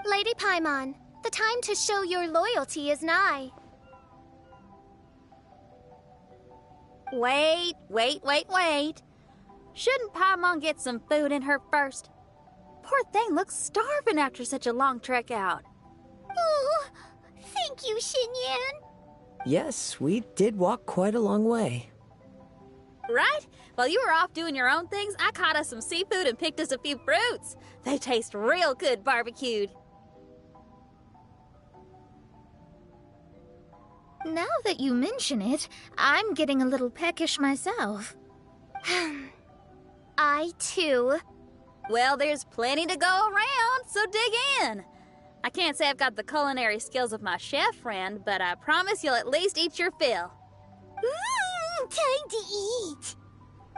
Lady Paimon, the time to show your loyalty is nigh. Wait. Shouldn't Paimon get some food in her first? Poor thing looks starving after such a long trek out. Oh, Thank you, Xinyan. Yes, we did walk quite a long way. Right? While you were off doing your own things, I caught us some seafood and picked us a few fruits. They taste real good barbecued. Now that you mention it, I'm getting a little peckish myself. I, too. Well, there's plenty to go around, so dig in. I can't say I've got the culinary skills of my chef friend, but I promise you'll at least eat your fill. Time to eat.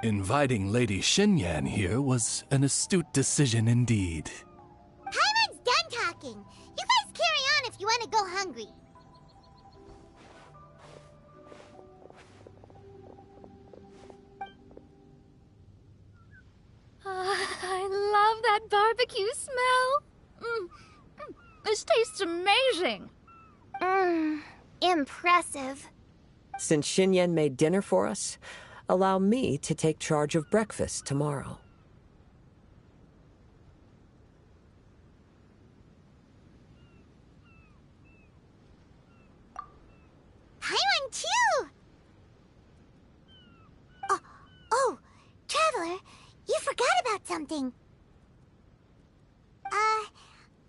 Inviting Lady Xinyan here was an astute decision indeed. Paimon's done talking. You guys carry on if you want to go hungry. I love that barbecue smell. This tastes amazing. Impressive. Since Xinyan made dinner for us, allow me to take charge of breakfast tomorrow. Paimon, too. Oh, Traveler, you forgot about something.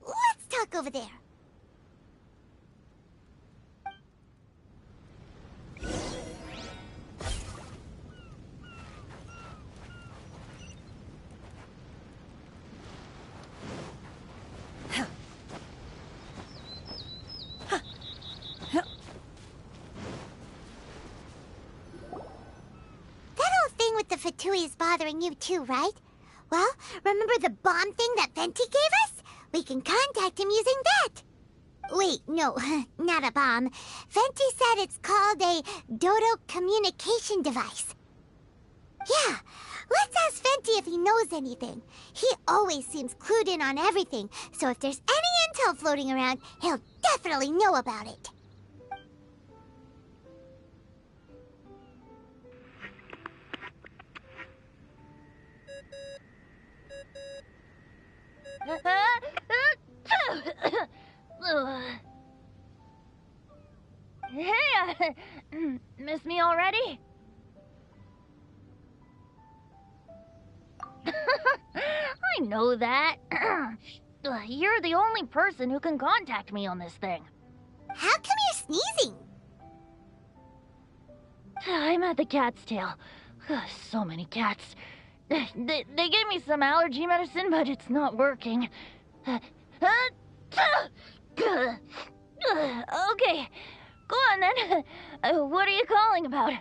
Let's talk over there. That old thing with the Fatui is bothering you too, right? Well, remember the bomb thing that Venti gave us? We can contact him using that. Wait, no, not a bomb. Venti said it's called a Dodo communication device. Yeah, let's ask Venti if he knows anything. He always seems clued in on everything, so if there's any intel floating around, he'll definitely know about it. Hey, miss me already? I know that. You're the only person who can contact me on this thing. How come you're sneezing? I'm at the cat's tail. So many cats. They gave me some allergy medicine, but it's not working. Okay, go on then. What are you calling about?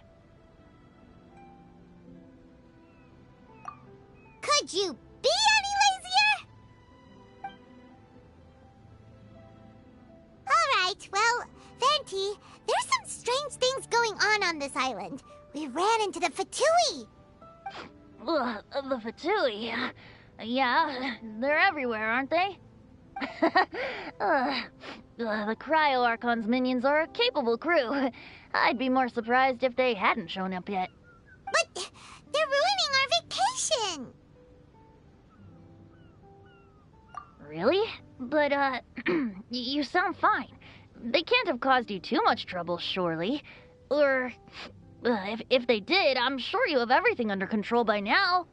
Could you be any lazier? Alright, well, Venti, there's some strange things going on this island. We ran into the Fatui. The Fatui? Yeah, they're everywhere, aren't they? The Cryo Archon's minions are a capable crew. I'd be more surprised if they hadn't shown up yet. But they're ruining our vacation. Really? But, you sound fine. They can't have caused you too much trouble, surely. Or, if they did, I'm sure you have everything under control by now.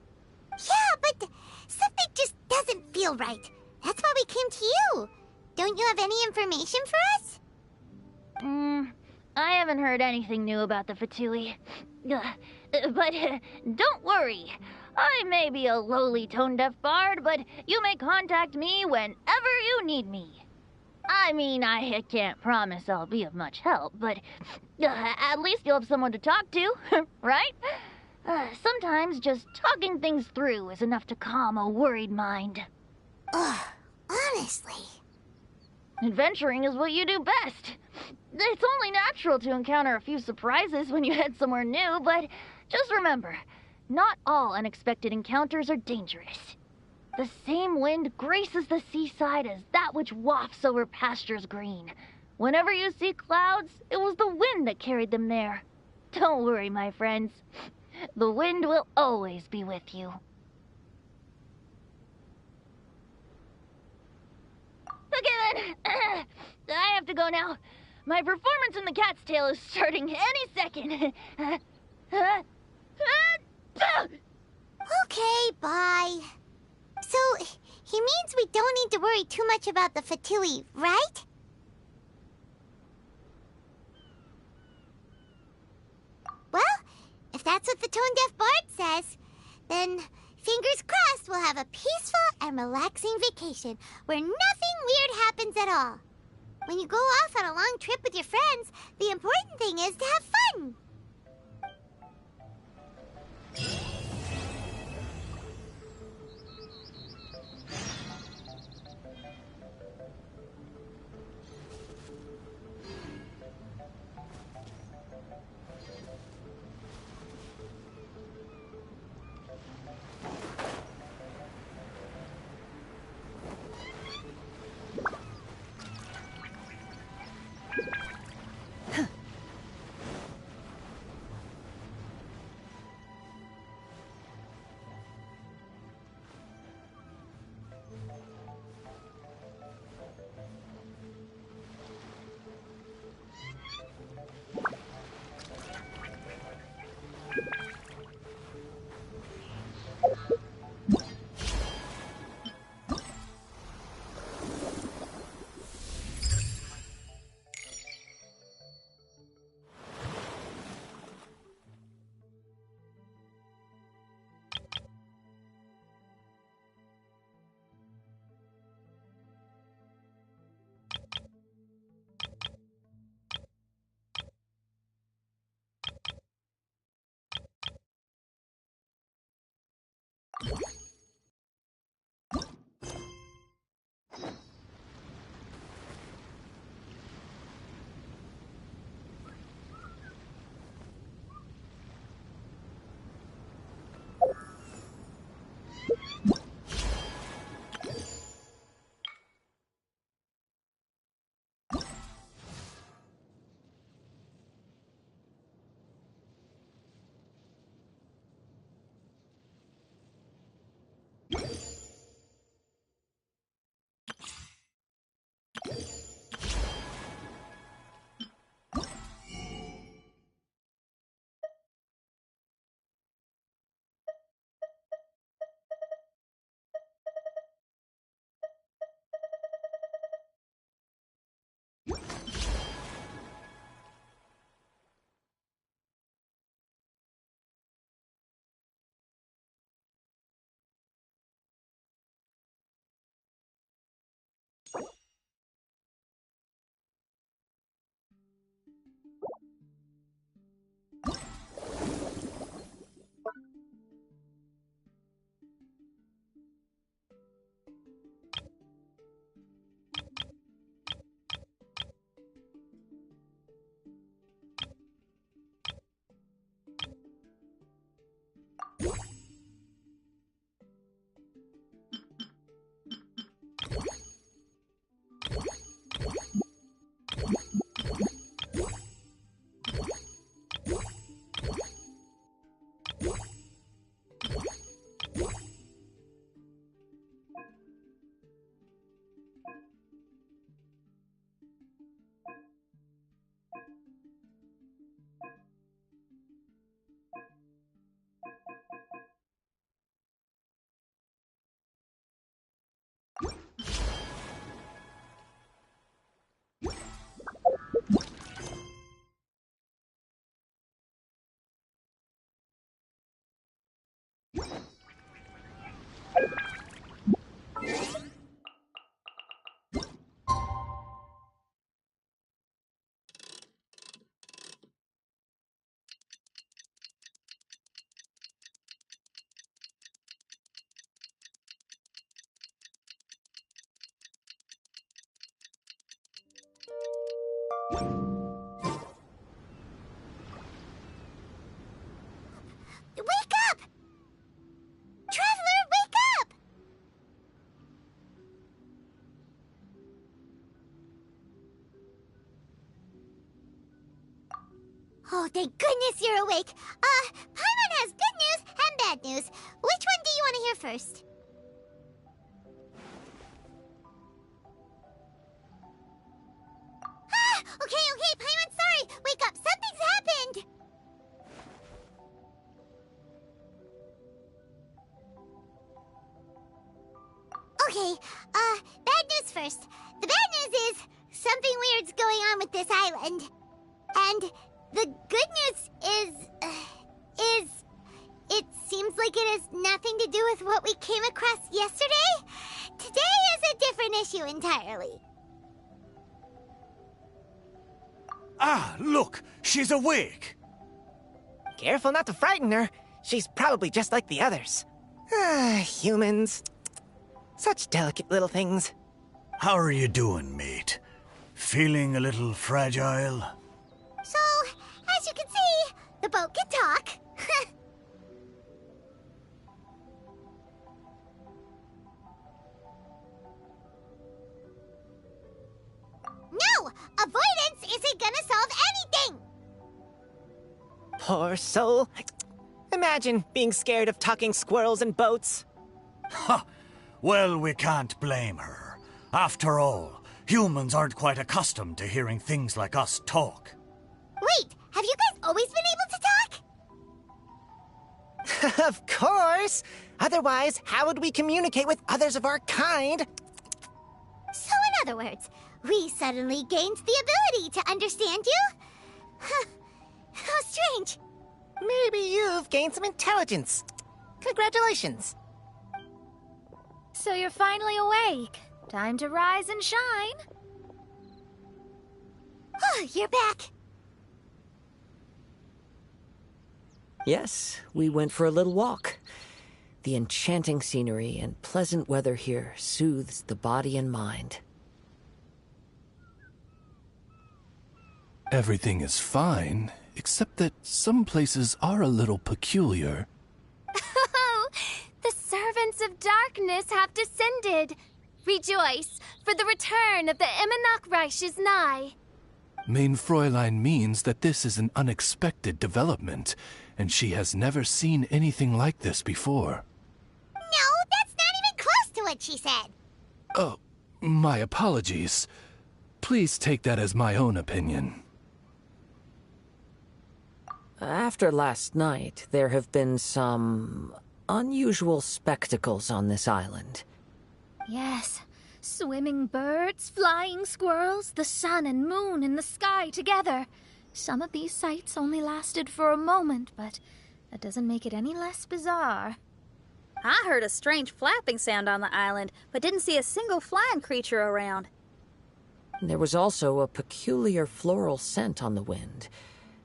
Yeah, but something just doesn't feel right. That's why we came to you. Don't you have any information for us? I haven't heard anything new about the Fatui. But don't worry. I may be a lowly tone-deaf bard, but you may contact me whenever you need me. I mean, I can't promise I'll be of much help, but at least you'll have someone to talk to, right? Sometimes just talking things through is enough to calm a worried mind. Ugh, honestly. Adventuring is what you do best. It's only natural to encounter a few surprises when you head somewhere new, but just remember, not all unexpected encounters are dangerous. The same wind graces the seaside as that which wafts over pastures green. Whenever you see clouds, it was the wind that carried them there. Don't worry, my friends. The wind will always be with you. Okay then. I have to go now. My performance in the cat's tail is starting any second. Okay, bye. So, he means we don't need to worry too much about the Fatui, right? Well, if that's what the tone-deaf bard says, then fingers crossed we'll have a peaceful and relaxing vacation where nothing weird happens at all. When you go off on a long trip with your friends, the important thing is to have fun. Wake up! Traveler, wake up! Oh, thank goodness you're awake. Paimon has good news and bad news. Which one do you want to hear first? Okay, Okay, bad news first. The bad news is something weird's going on with this island. And the good news is it seems like it has nothing to do with what we came across yesterday. Today is a different issue entirely. Ah, look! She's awake! Careful not to frighten her. She's probably just like the others. Ah, humans. Such delicate little things. How are you doing, mate? Feeling a little fragile? So, as you can see, the boat can talk. No! Avoidance isn't gonna solve anything! Poor soul. Imagine being scared of talking squirrels and boats. Ha! Well, we can't blame her. After all, humans aren't quite accustomed to hearing things like us talk. Wait, have you guys always been able to talk? Of course! Otherwise, how would we communicate with others of our kind? So in other words, we suddenly gained the ability to understand you? Huh. How strange. Maybe you've gained some intelligence. Congratulations. So you're finally awake. Time to rise and shine. Oh, you're back. Yes, we went for a little walk. The enchanting scenery and pleasant weather here soothes the body and mind. Everything is fine, except that some places are a little peculiar. Oh, the servants of darkness have descended. Rejoice, for the return of the Immernachtreich is nigh. Mein Fräulein means that this is an unexpected development, and she has never seen anything like this before. No, that's not even close to what she said. Oh, my apologies. Please take that as my own opinion. After last night, there have been some unusual spectacles on this island. Yes, swimming birds, flying squirrels, the sun and moon in the sky together. Some of these sights only lasted for a moment, but that doesn't make it any less bizarre. I heard a strange flapping sound on the island, but didn't see a single flying creature around. There was also a peculiar floral scent on the wind.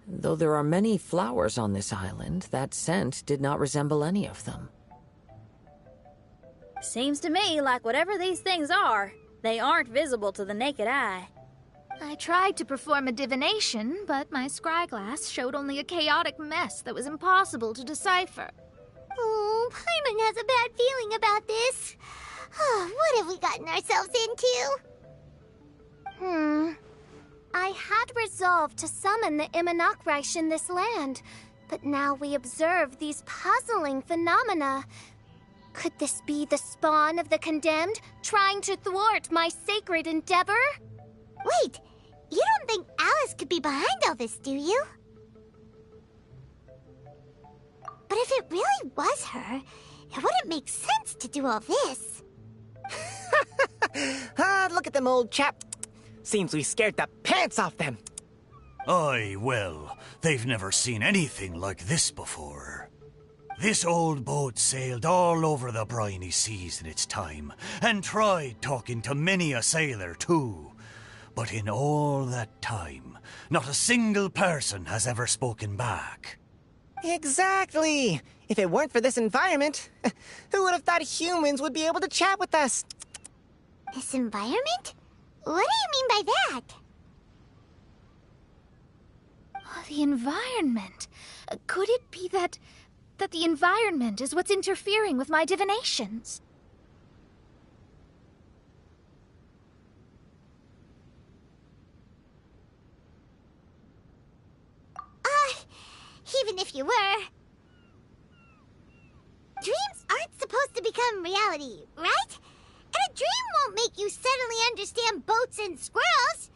Though there are many flowers on this island, that scent did not resemble any of them. Seems to me like whatever these things are, they aren't visible to the naked eye. I tried to perform a divination, but my scryglass showed only a chaotic mess that was impossible to decipher. Oh, Paimon has a bad feeling about this. What have we gotten ourselves into? I had resolved to summon the Immernachtreich in this land, but now we observe these puzzling phenomena. Could this be the spawn of the condemned, trying to thwart my sacred endeavor? Wait, you don't think Alice could be behind all this, do you? But if it really was her, it wouldn't make sense to do all this. Look at them, old chap. Seems we scared the pants off them. Aye, well, they've never seen anything like this before. This old boat sailed all over the briny seas in its time, and tried talking to many a sailor too. But in all that time, not a single person has ever spoken back. Exactly. If it weren't for this environment, who would have thought humans would be able to chat with us? This environment? What do you mean by that? Oh, the environment. Could it be that the environment is what's interfering with my divinations? Even if you were... Dreams aren't supposed to become reality, right? And a dream won't make you suddenly understand boats and squirrels.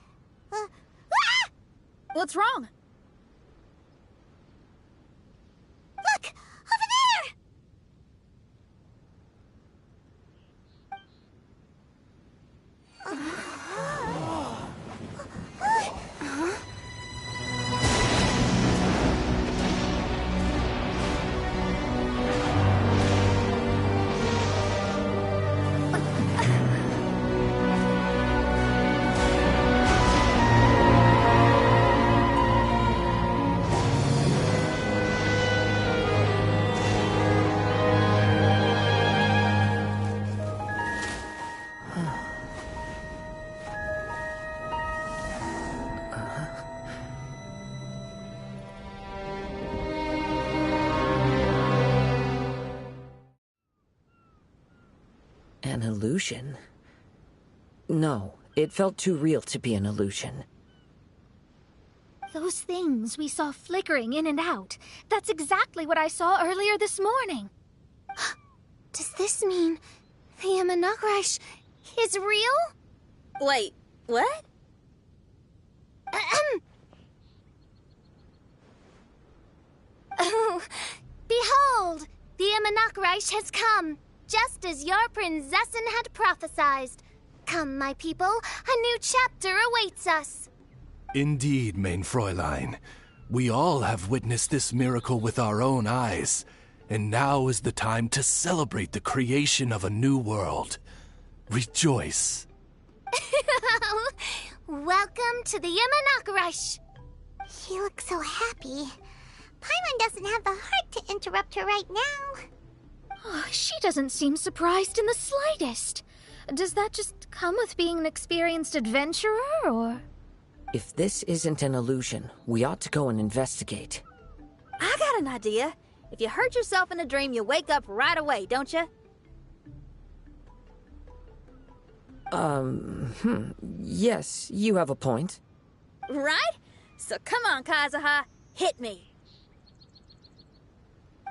What's wrong? Look! Over there! An illusion? No, it felt too real to be an illusion. Those things we saw flickering in and out. That's exactly what I saw earlier this morning. Does this mean the Imanakrish is real? Wait, what? Oh, behold! The Imanakrish has come, just as your Prinzessin had prophesied. Come, my people, a new chapter awaits us. Indeed, Main Fräulein. We all have witnessed this miracle with our own eyes, and now is the time to celebrate the creation of a new world. Rejoice. Welcome to the Imanakrish. She looks so happy. Paimon doesn't have the heart to interrupt her right now. Oh, she doesn't seem surprised in the slightest. Does that just come with being an experienced adventurer, or...? If this isn't an illusion, we ought to go and investigate. I got an idea. If you hurt yourself in a dream, you wake up right away, don't you? Yes, you have a point. Right? So come on, Kazuha, hit me.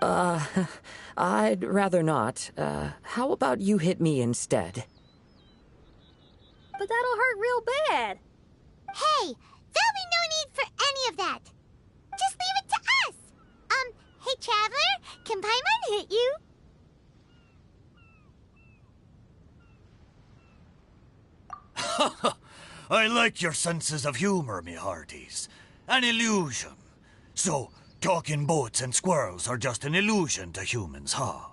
I'd rather not. How about you hit me instead? But that'll hurt real bad. Hey, there'll be no need for any of that. Just leave it to us. Hey, Traveler, can Paimon hit you? I like your senses of humor, me hearties. An illusion. So, talking boats and squirrels are just an illusion to humans, huh?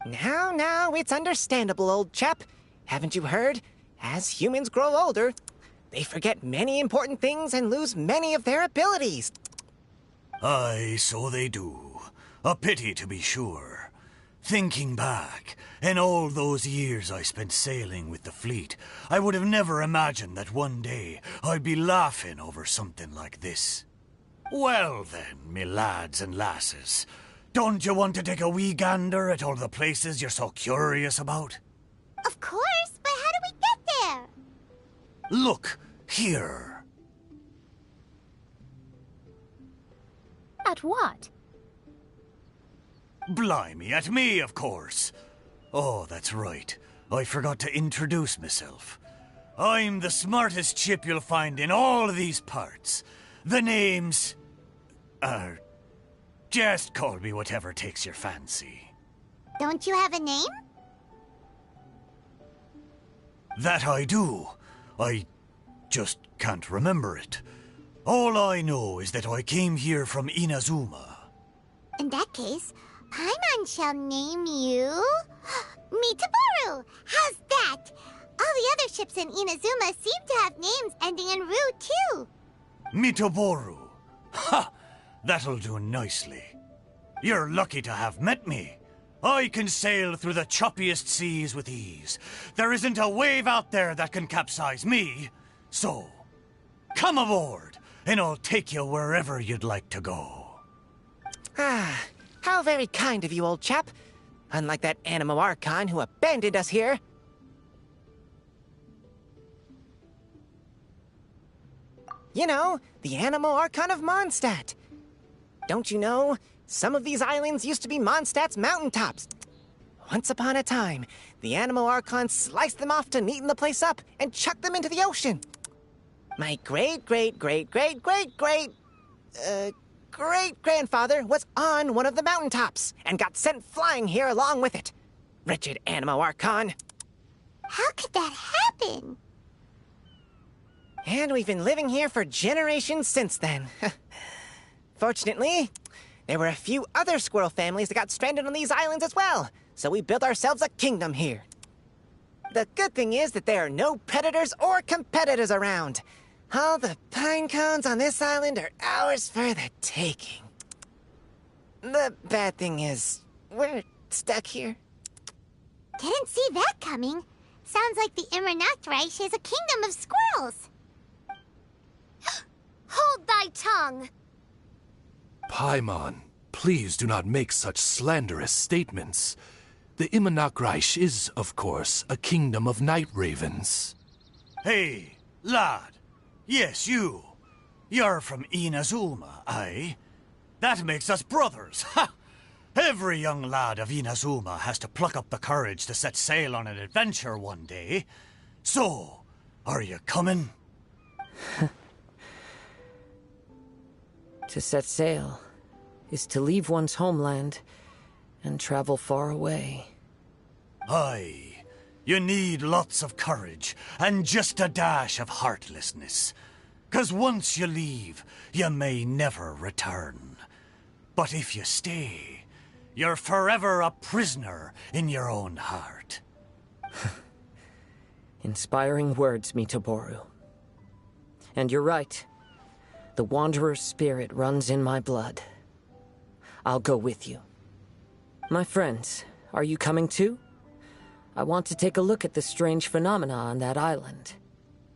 Now, it's understandable, old chap. Haven't you heard? As humans grow older, they forget many important things and lose many of their abilities. Aye, so they do. A pity, to be sure. Thinking back, in all those years I spent sailing with the fleet, I would have never imagined that one day I'd be laughing over something like this. Well then, me lads and lasses, don't you want to take a wee gander at all the places you're so curious about? Of course, but how do we get there? Look, here. At what? Blimey, at me, of course. Oh, that's right. I forgot to introduce myself. I'm the smartest chip you'll find in all of these parts. The name's... just call me whatever takes your fancy. Don't you have a name? That I do. I just can't remember it. All I know is that I came here from Inazuma. In that case, Paimon shall name you... Mitaboru! How's that? All the other ships in Inazuma seem to have names ending in Ru, too. Mitaboru. Ha! That'll do nicely. You're lucky to have met me. I can sail through the choppiest seas with ease. There isn't a wave out there that can capsize me. So, come aboard, and I'll take you wherever you'd like to go. Ah, how very kind of you, old chap. Unlike that Animo Archon who abandoned us here. You know, the Animo Archon of Mondstadt. Don't you know, some of these islands used to be Mondstadt's mountaintops. Once upon a time, the Animo Archon sliced them off to neaten the place up and chucked them into the ocean. My great-grandfather was on one of the mountaintops and got sent flying here along with it. Wretched Animo Archon. How could that happen? And we've been living here for generations since then. Fortunately, there were a few other squirrel families that got stranded on these islands as well, so we built ourselves a kingdom here. The good thing is that there are no predators or competitors around. All the pine cones on this island are ours for the taking. The bad thing is, we're stuck here. Didn't see that coming. Sounds like the Immernachreich is a kingdom of squirrels. Hold thy tongue! Paimon, please do not make such slanderous statements. The Immernachtreich is, of course, a kingdom of night ravens. Hey, lad. Yes, you. You're from Inazuma, aye? That makes us brothers, ha! Every young lad of Inazuma has to pluck up the courage to set sail on an adventure one day. So, are you coming? To set sail is to leave one's homeland and travel far away. Aye. You need lots of courage and just a dash of heartlessness. 'Cause once you leave, you may never return. But if you stay, you're forever a prisoner in your own heart. Inspiring words, Mitoboru. And you're right. The Wanderer's spirit runs in my blood. I'll go with you. My friends, are you coming too? I want to take a look at the strange phenomena on that island.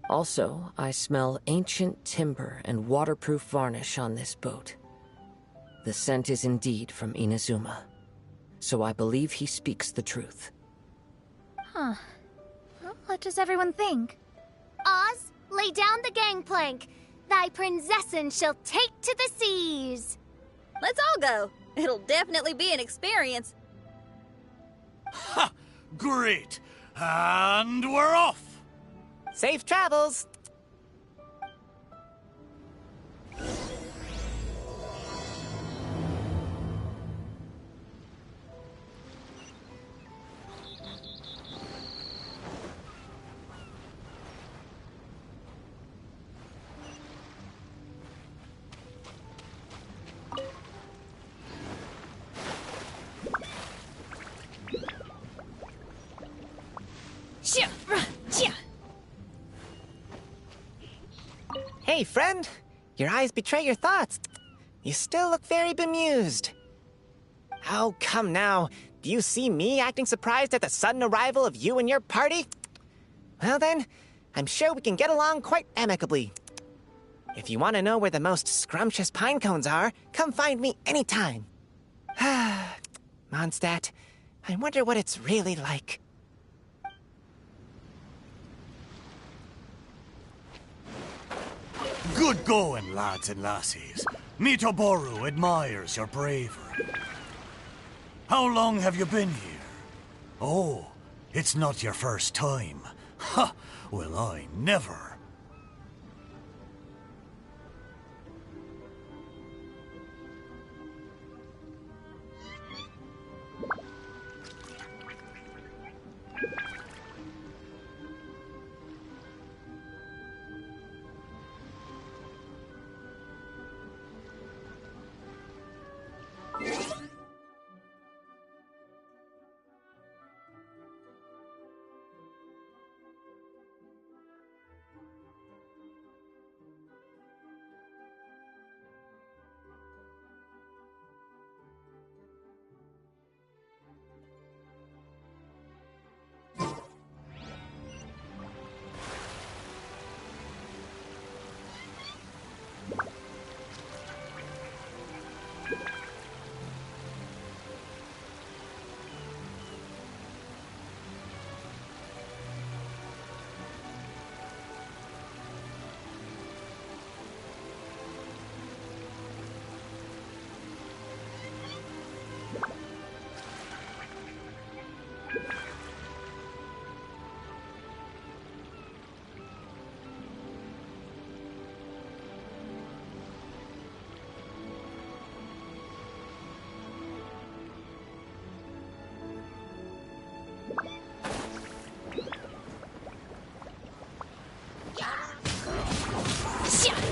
Also, I smell ancient timber and waterproof varnish on this boat. The scent is indeed from Inazuma, so I believe he speaks the truth. Huh. Well, what does everyone think? Oz, lay down the gangplank. Thy princessin shall take to the seas. Let's all go. It'll definitely be an experience. Ha! Great! And we're off! Safe travels! Hey, friend. Your eyes betray your thoughts. You still look very bemused. Oh, come now. Do you see me acting surprised at the sudden arrival of you and your party? Well then, I'm sure we can get along quite amicably. If you want to know where the most scrumptious pine cones are, come find me anytime. Mondstadt, I wonder what it's really like. Good going, lads and lassies. Mitoboru admires your bravery. How long have you been here? Oh, it's not your first time. Ha! Well, I never.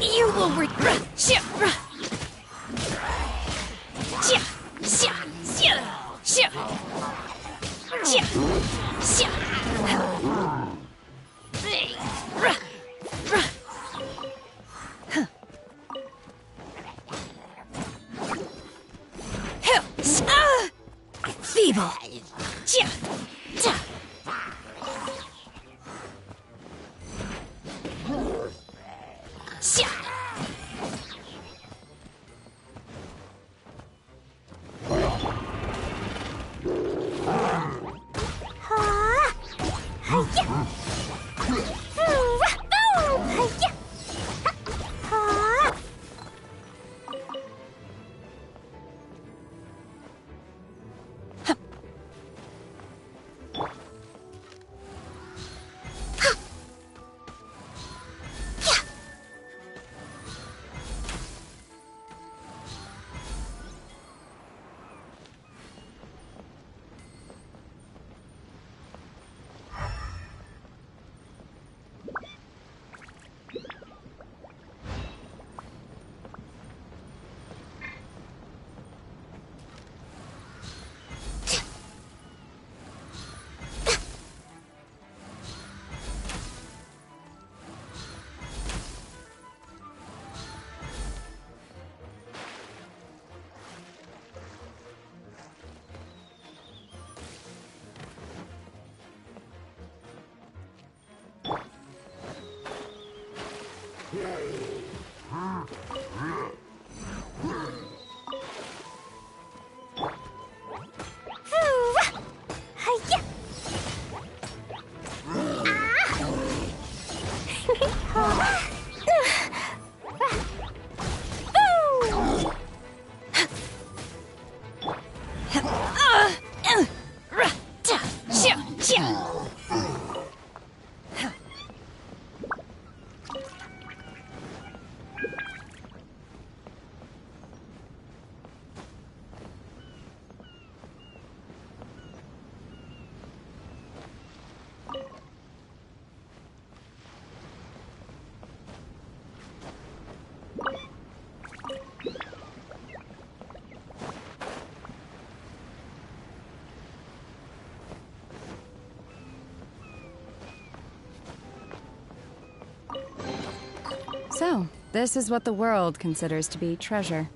You will regret. Feeble. So, this is what the world considers to be treasure.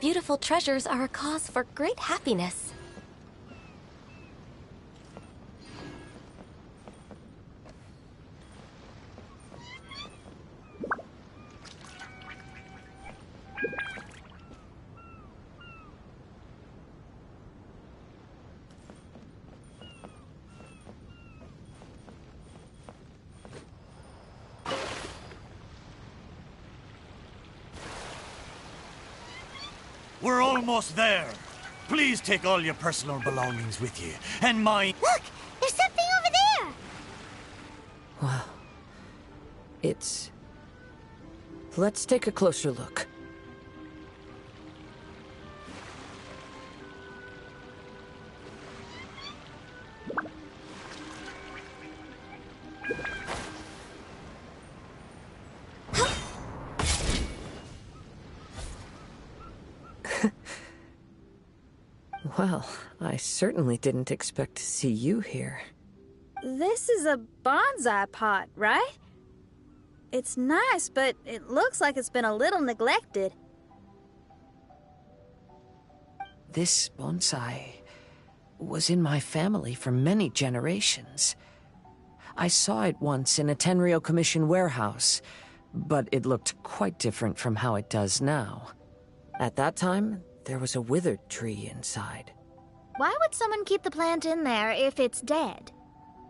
Beautiful treasures are a cause for great happiness. We're almost there. Please take all your personal belongings with you. And my... Look! There's something over there! Wow. It's... Let's take a closer look. Well, I certainly didn't expect to see you here. This is a bonsai pot, right? It's nice, but it looks like it's been a little neglected. This bonsai was in my family for many generations. I saw it once in a Tenryo Commission warehouse, but it looked quite different from how it does now. At that time, there was a withered tree inside. Why would someone keep the plant in there if it's dead?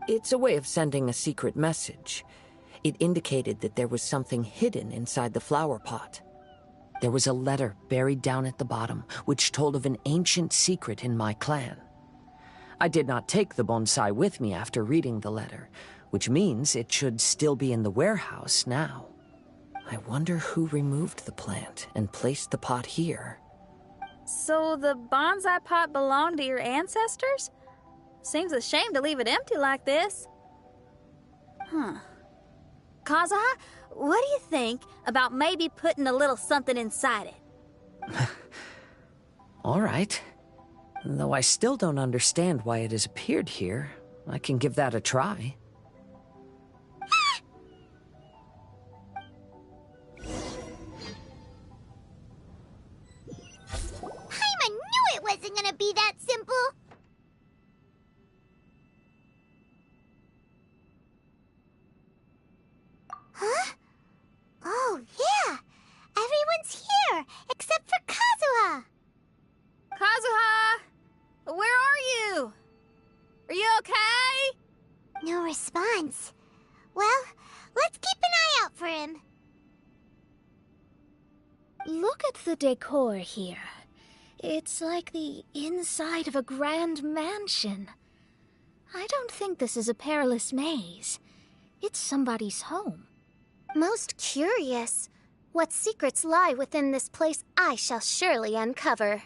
It's a way of sending a secret message. It indicated that there was something hidden inside the flower pot. There was a letter buried down at the bottom, which told of an ancient secret in my clan. I did not take the bonsai with me after reading the letter, which means it should still be in the warehouse now. I wonder who removed the plant and placed the pot here. So the bonsai pot belonged to your ancestors? Seems a shame to leave it empty like this. Kazuha, what do you think about maybe putting a little something inside it? All right. Though I still don't understand why it has appeared here, I can give that a try. Paimon knew it wasn't gonna be that simple! Huh? Oh, yeah! Everyone's here, except for Kazuha! Kazuha! Where are you? Are you okay? No response. Well, let's keep an eye out for him. Look at the decor here. It's like the inside of a grand mansion. I don't think this is a perilous maze. It's somebody's home. Most curious. What secrets lie within this place I shall surely uncover.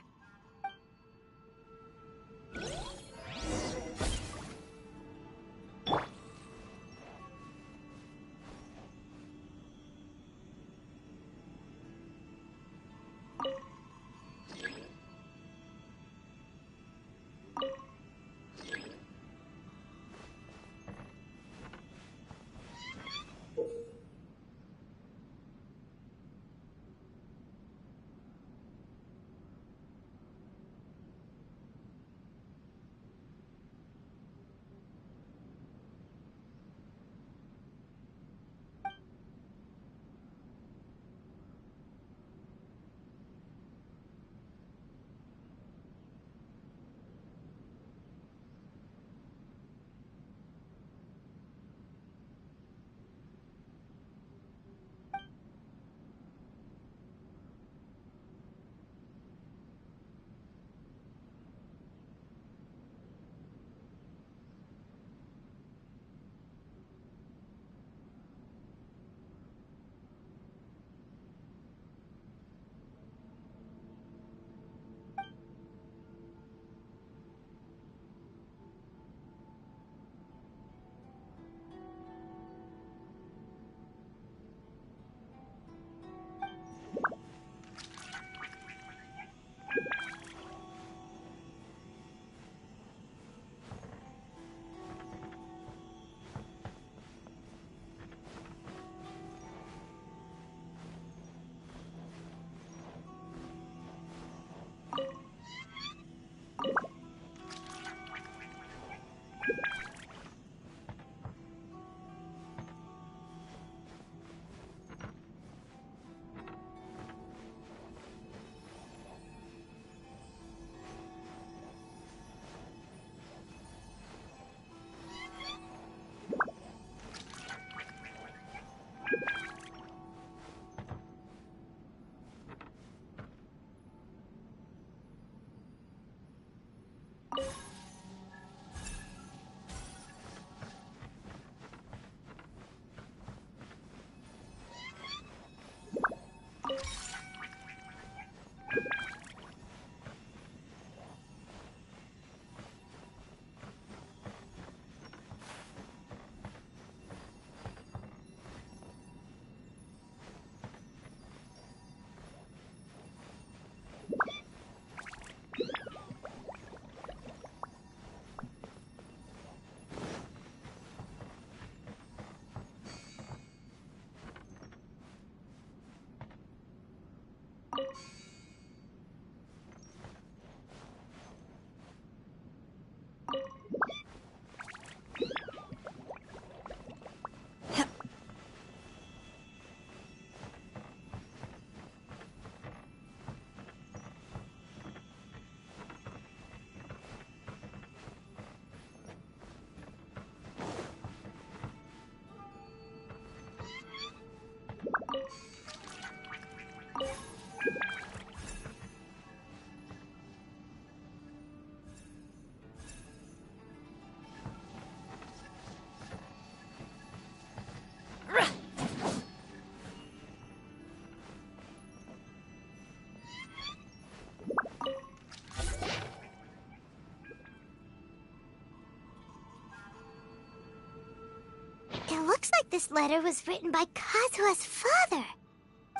this letter was written by Kazuha's father.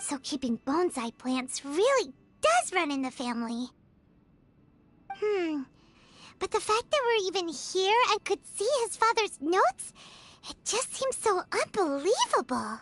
So keeping bonsai plants really does run in the family. But the fact that we're even here and could see his father's notes, it just seems so unbelievable.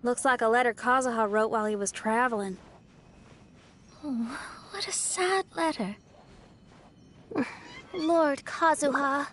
Looks like a letter Kazuha wrote while he was traveling. Oh, what a sad letter. Lord Kazuha.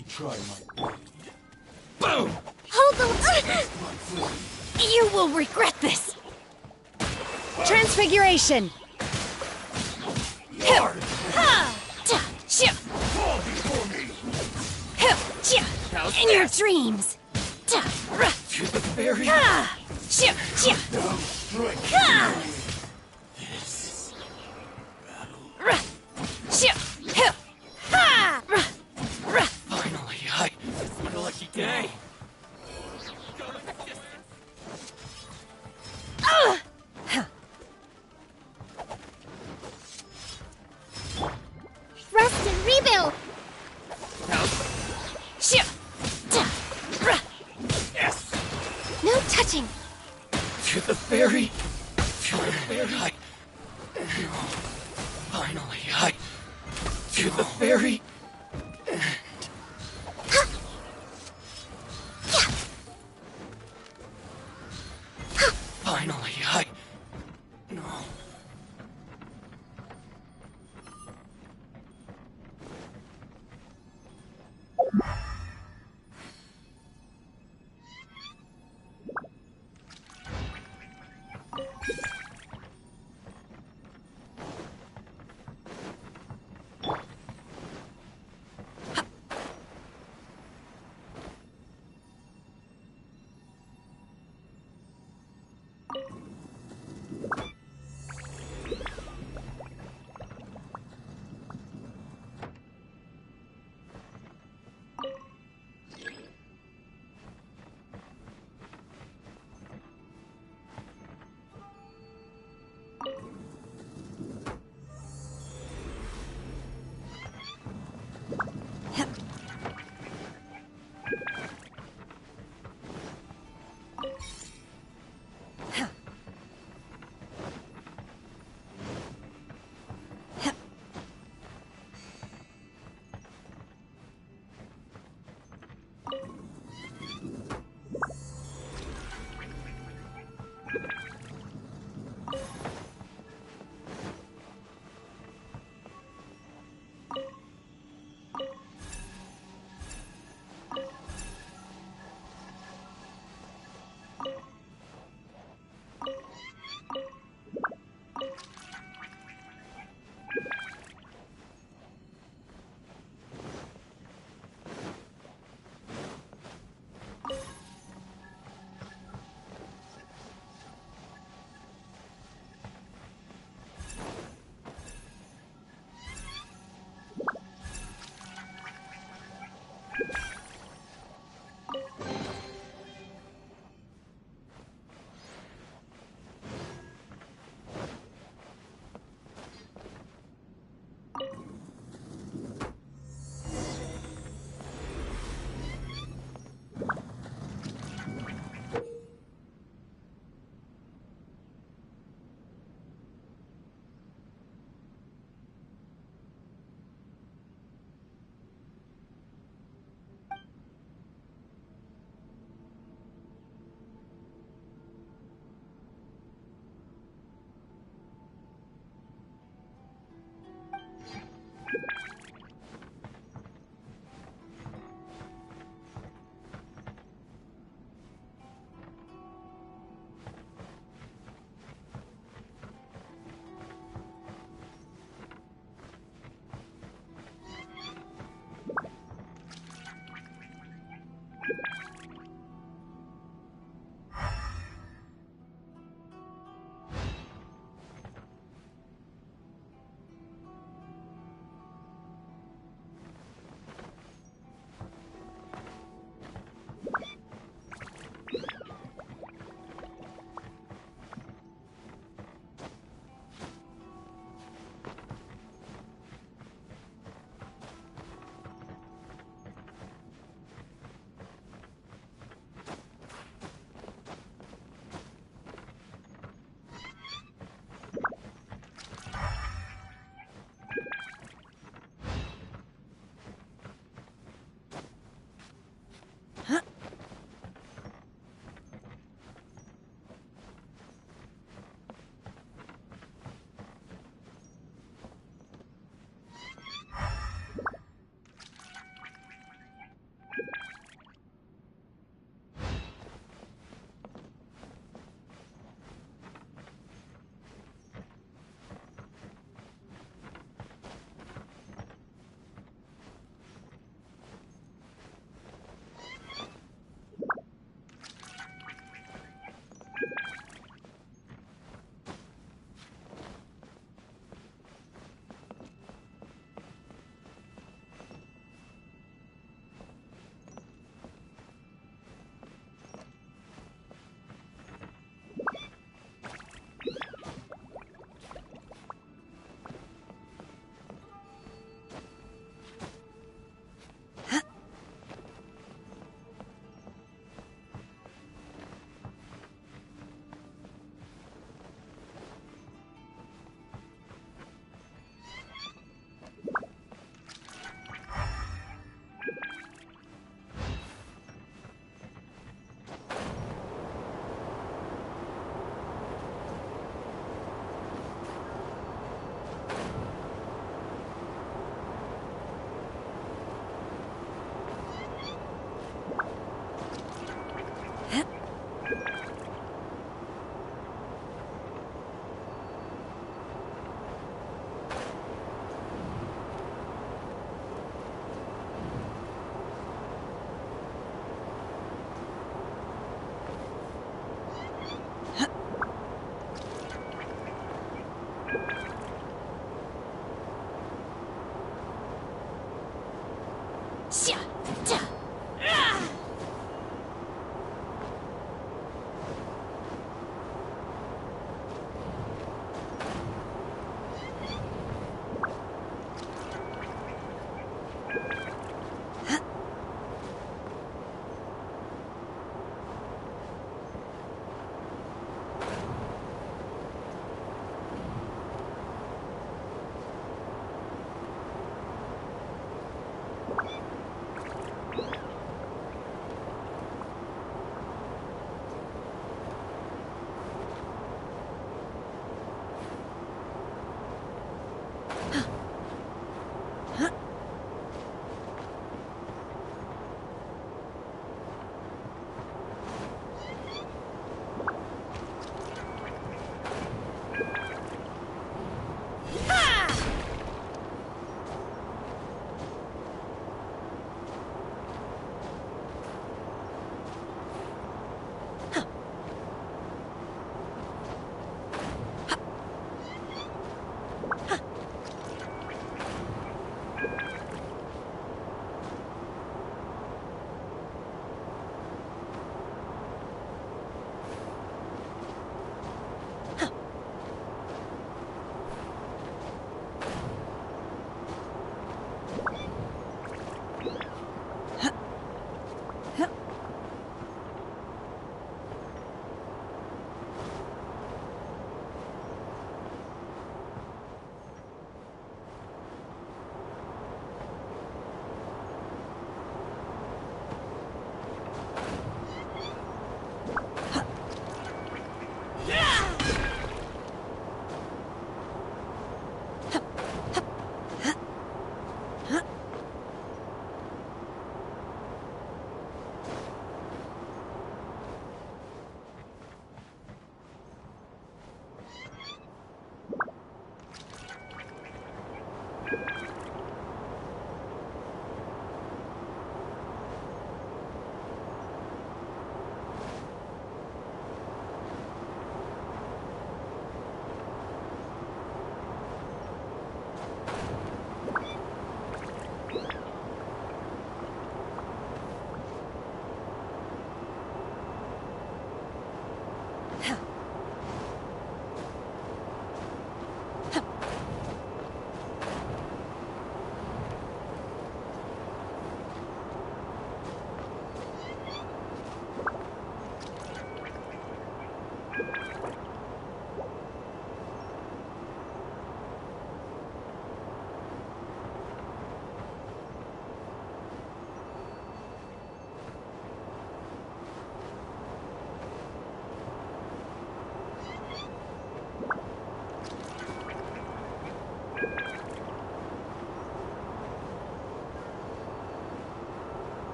me try my blade. Boom! Hold the... You will regret this! Transfiguration! Lord! Fall before me! In your dreams! To the very... Now strike this Finally, it's my lucky day. Rest and rebuild! Yes! No touching! To the very... Finally, to the very... Finally, No.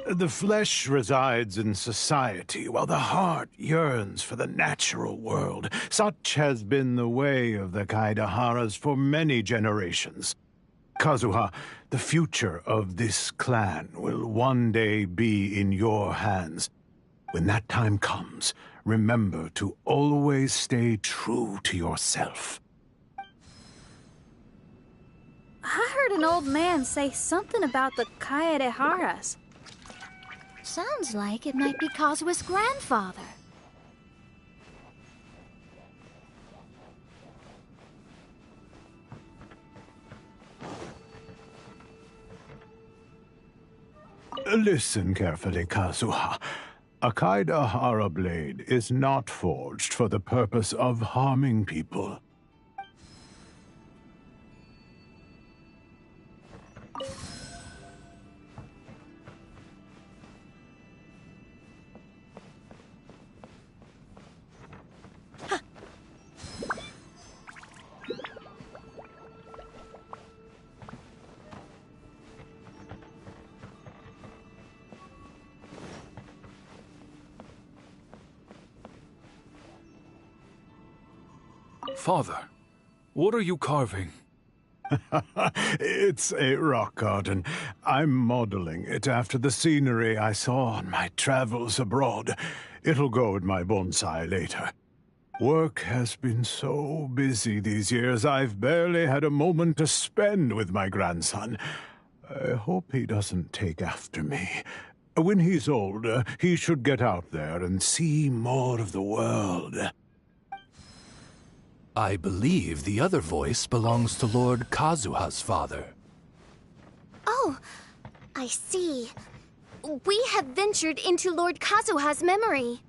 The flesh resides in society, while the heart yearns for the natural world. Such has been the way of the Kaidaharas for many generations. Kazuha, the future of this clan will one day be in your hands. When that time comes, remember to always stay true to yourself. I heard an old man say something about the Kaidaharas. Sounds like it might be Kazuha's grandfather. Listen carefully, Kazuha. A Kaidahara blade is not forged for the purpose of harming people. Father, what are you carving? It's a rock garden. I'm modeling it after the scenery I saw on my travels abroad. It'll go in my bonsai later. Work has been so busy these years, I've barely had a moment to spend with my grandson. I hope he doesn't take after me. When he's older, he should get out there and see more of the world. I believe the other voice belongs to Lord Kazuha's father. Oh, I see. We have ventured into Lord Kazuha's memory.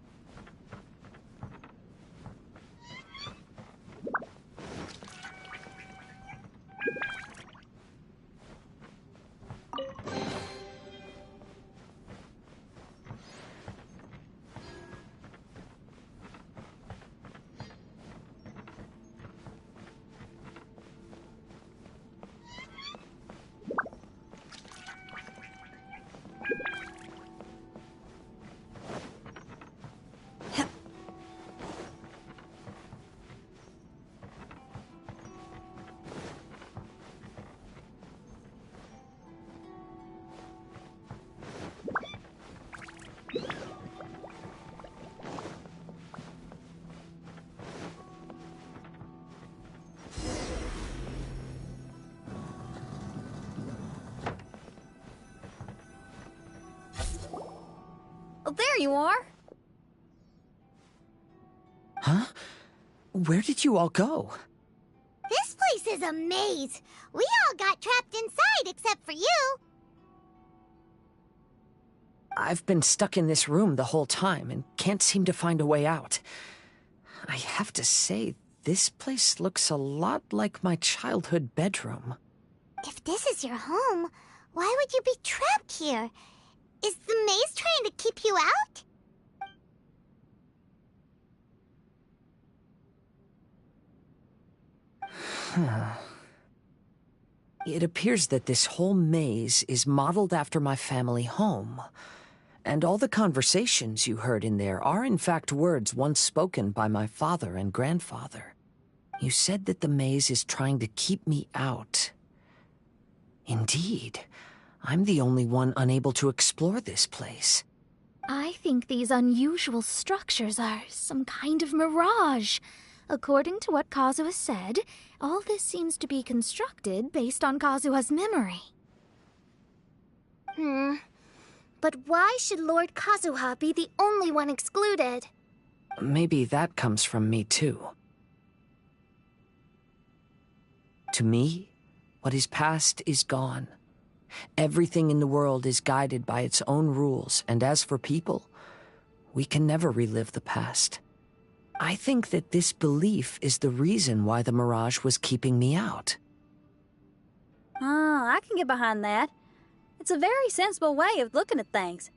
Oh, there you are. Huh? Where did you all go? This place is a maze. We all got trapped inside except for you. I've been stuck in this room the whole time and can't seem to find a way out. I have to say, this place looks a lot like my childhood bedroom. If this is your home, why would you be trapped here? Is the maze trying to keep you out? It appears that this whole maze is modeled after my family home. And all the conversations you heard in there are in fact words once spoken by my father and grandfather. You said that the maze is trying to keep me out. Indeed, I'm the only one unable to explore this place. I think these unusual structures are some kind of mirage. According to what Kazuha said, all this seems to be constructed based on Kazuha's memory. But why should Lord Kazuha be the only one excluded? Maybe that comes from me too. To me, what is past is gone. Everything in the world is guided by its own rules, and as for people, we can never relive the past. I think that this belief is the reason why the mirage was keeping me out. Oh, I can get behind that. It's a very sensible way of looking at things.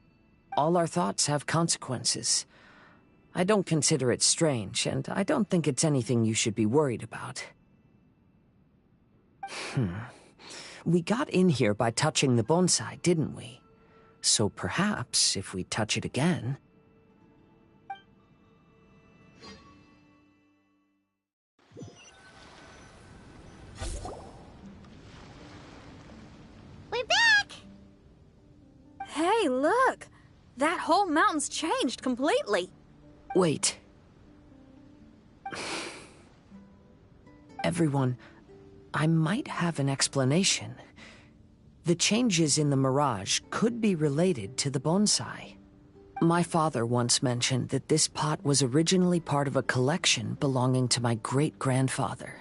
All our thoughts have consequences. I don't consider it strange, and I don't think it's anything you should be worried about. We got in here by touching the bonsai, didn't we? So perhaps if we touch it again... We're back! Hey, look! That whole mountain's changed completely. Wait. Everyone, I might have an explanation. The changes in the mirage could be related to the bonsai. My father once mentioned that this pot was originally part of a collection belonging to my great-grandfather.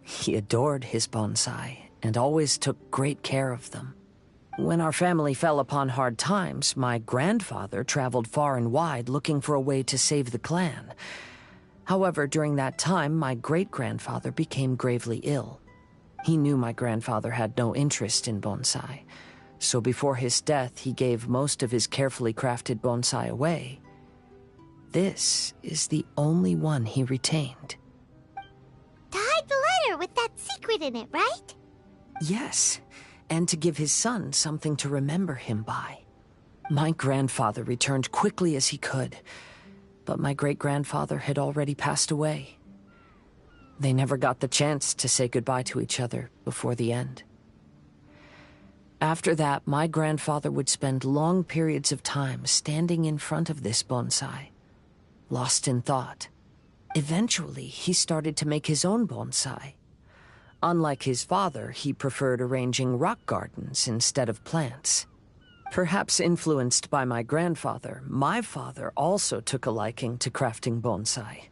He adored his bonsai and always took great care of them. When our family fell upon hard times, my grandfather traveled far and wide looking for a way to save the clan. However, during that time, my great-grandfather became gravely ill. He knew my grandfather had no interest in bonsai, so before his death, he gave most of his carefully crafted bonsai away. This is the only one he retained. To hide the letter with that secret in it, right? Yes, and to give his son something to remember him by. My grandfather returned quickly as he could, but my great-grandfather had already passed away. They never got the chance to say goodbye to each other before the end. After that, my grandfather would spend long periods of time standing in front of this bonsai, lost in thought. Eventually, he started to make his own bonsai. Unlike his father, he preferred arranging rock gardens instead of plants. Perhaps influenced by my grandfather, my father also took a liking to crafting bonsai.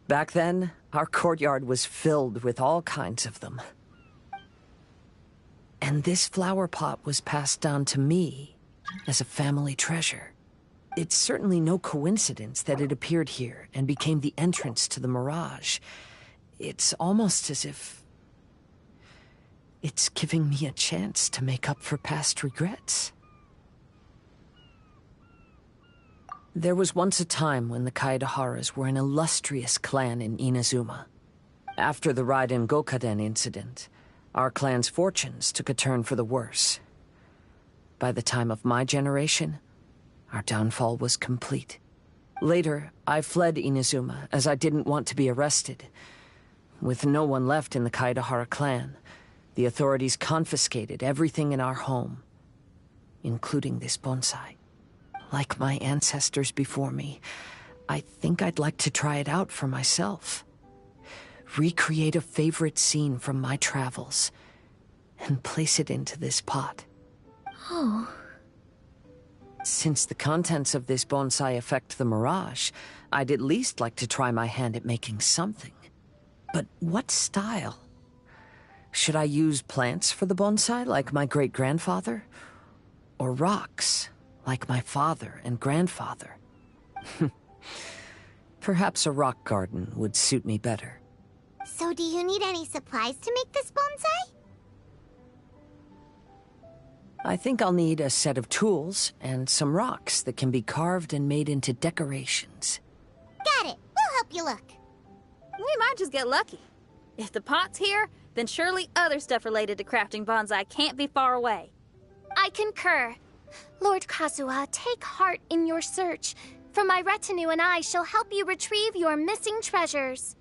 Back then, our courtyard was filled with all kinds of them. And this flower pot was passed down to me as a family treasure. It's certainly no coincidence that it appeared here and became the entrance to the mirage. It's almost as if it's giving me a chance to make up for past regrets. There was once a time when the Kaidaharas were an illustrious clan in Inazuma. After the Raiden Gokaden incident, our clan's fortunes took a turn for the worse. By the time of my generation, our downfall was complete. Later, I fled Inazuma as I didn't want to be arrested. With no one left in the Kaidahara clan, the authorities confiscated everything in our home, including this bonsai. Like my ancestors before me, I think I'd like to try it out for myself. Recreate a favorite scene from my travels, and place it into this pot. Oh. Since the contents of this bonsai affect the mirage, I'd at least like to try my hand at making something. But what style? Should I use plants for the bonsai, like my great-grandfather? Or rocks, like my father and grandfather? Perhaps a rock garden would suit me better. So do you need any supplies to make this bonsai? I think I'll need a set of tools and some rocks that can be carved and made into decorations. Got it. We'll help you look. We might just get lucky. If the pot's here, then surely other stuff related to crafting bonsai can't be far away. I concur. Lord Kazuha, take heart in your search, for my retinue and I shall help you retrieve your missing treasures.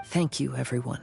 Thank you, everyone.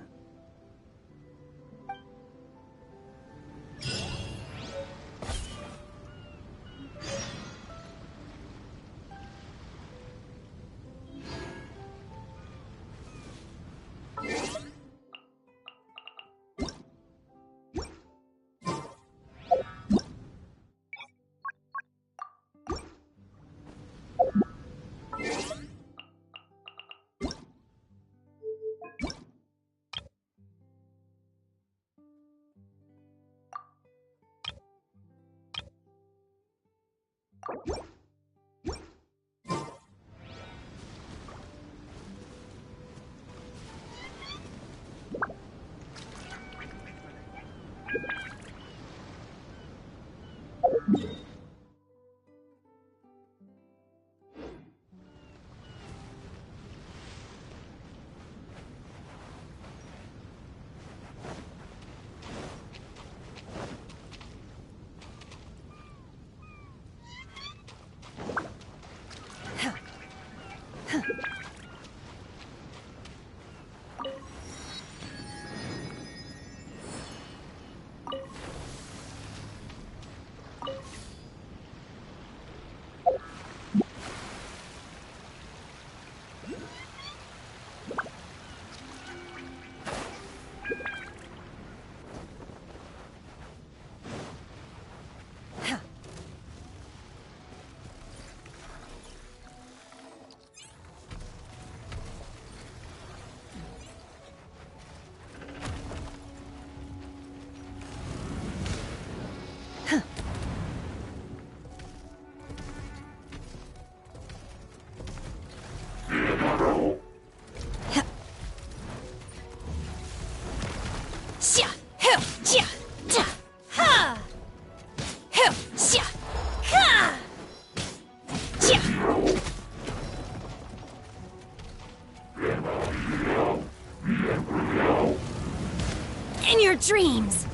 In your dreams!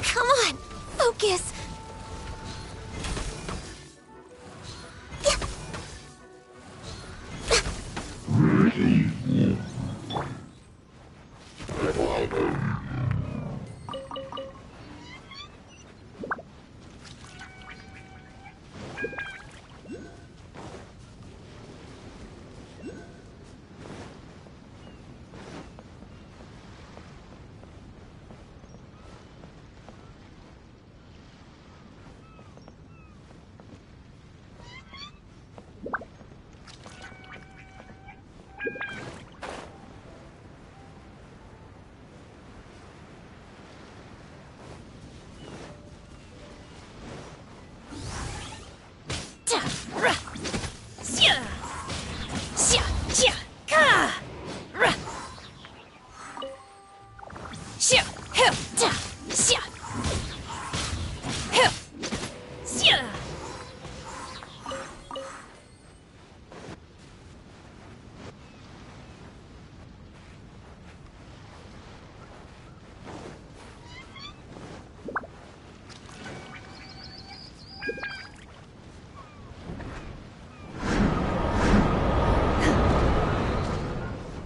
Come on, focus.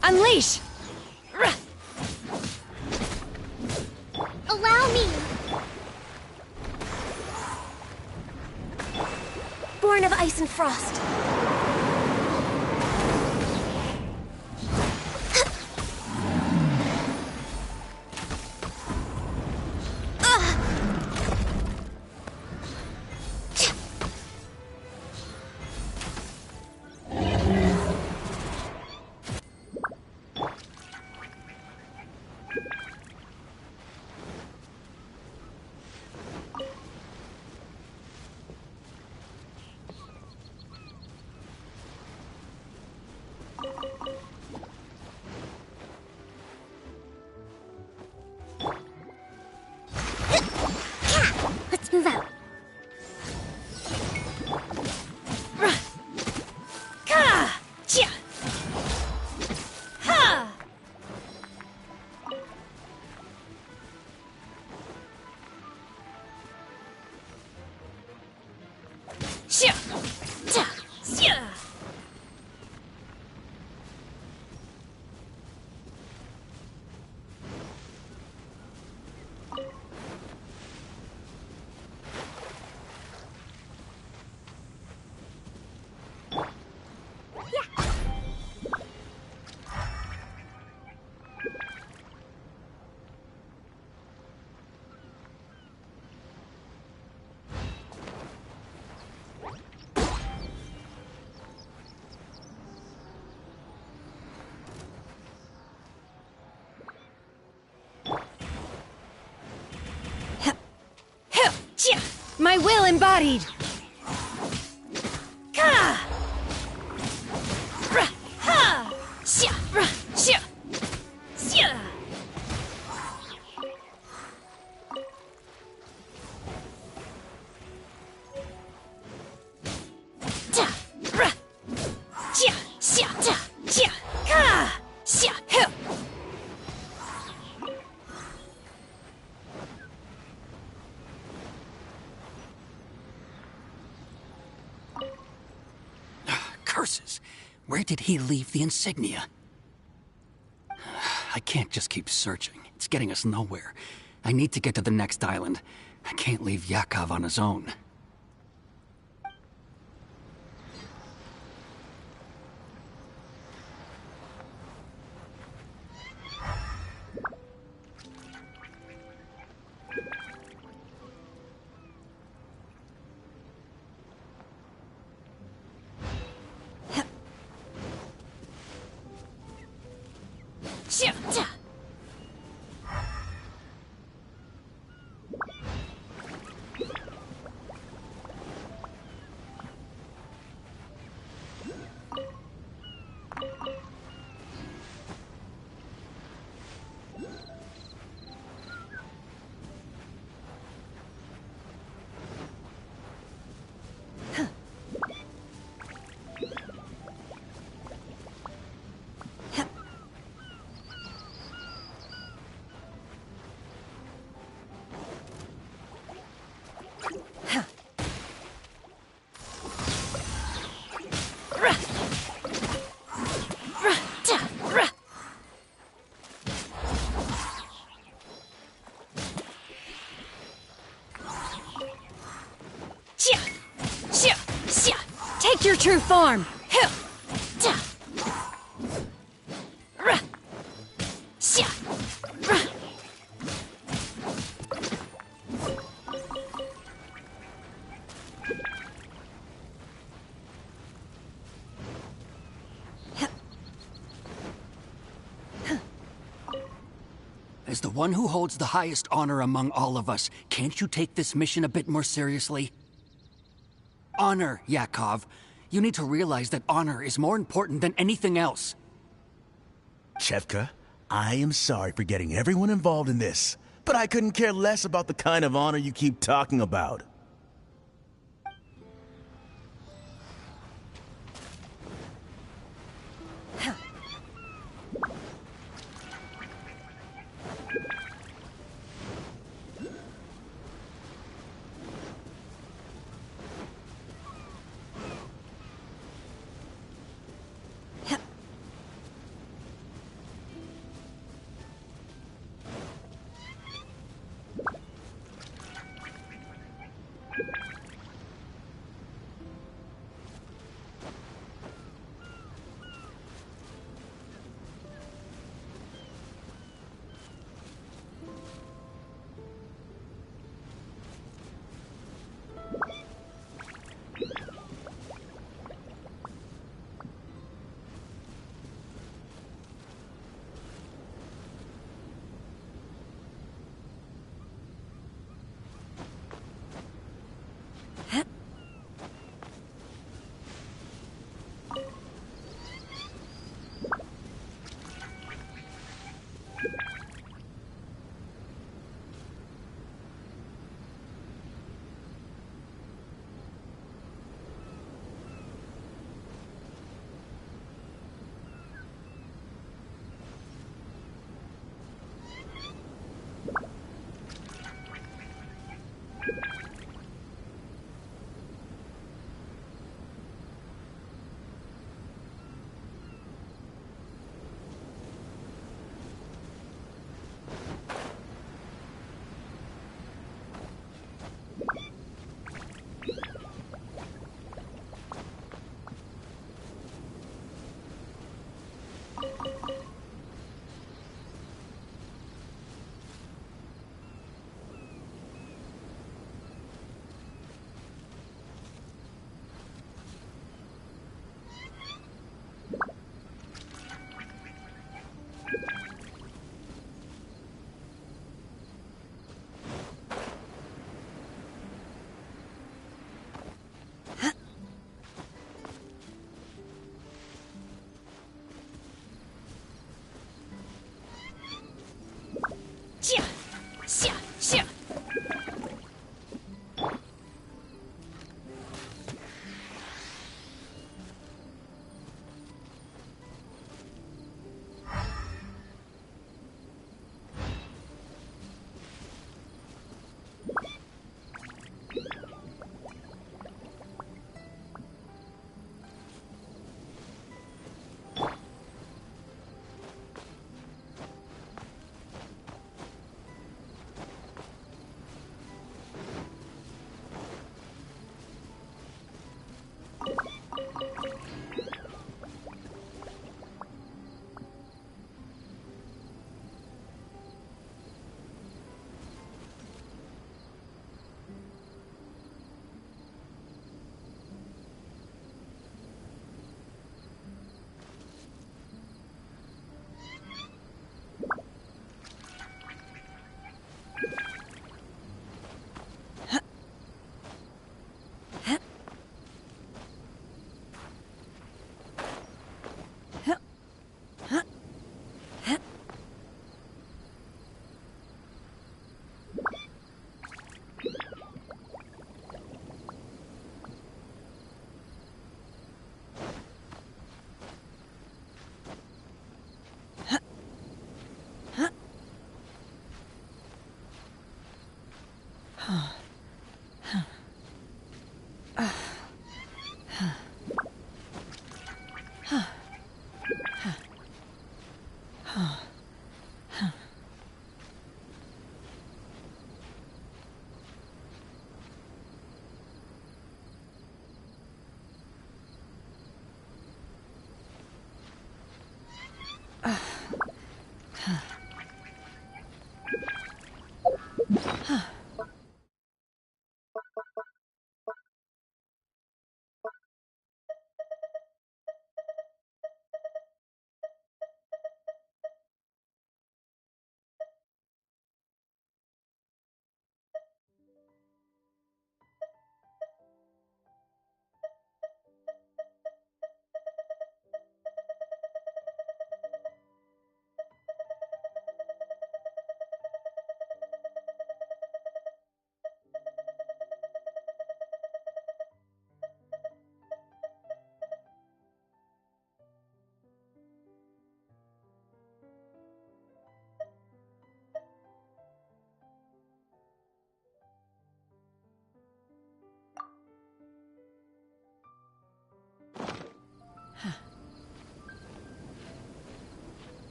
Unleash! Allow me. Born of ice and frost. Let's move out. My will embodied! Curses! Where did he leave the insignia? I can't just keep searching. It's getting us nowhere. I need to get to the next island. I can't leave Yakov on his own. Take your true form! As the one who holds the highest honor among all of us, can't you take this mission a bit more seriously? Honor, Yakov. You need to realize that honor is more important than anything else. Chevka, I am sorry for getting everyone involved in this, but I couldn't care less about the kind of honor you keep talking about.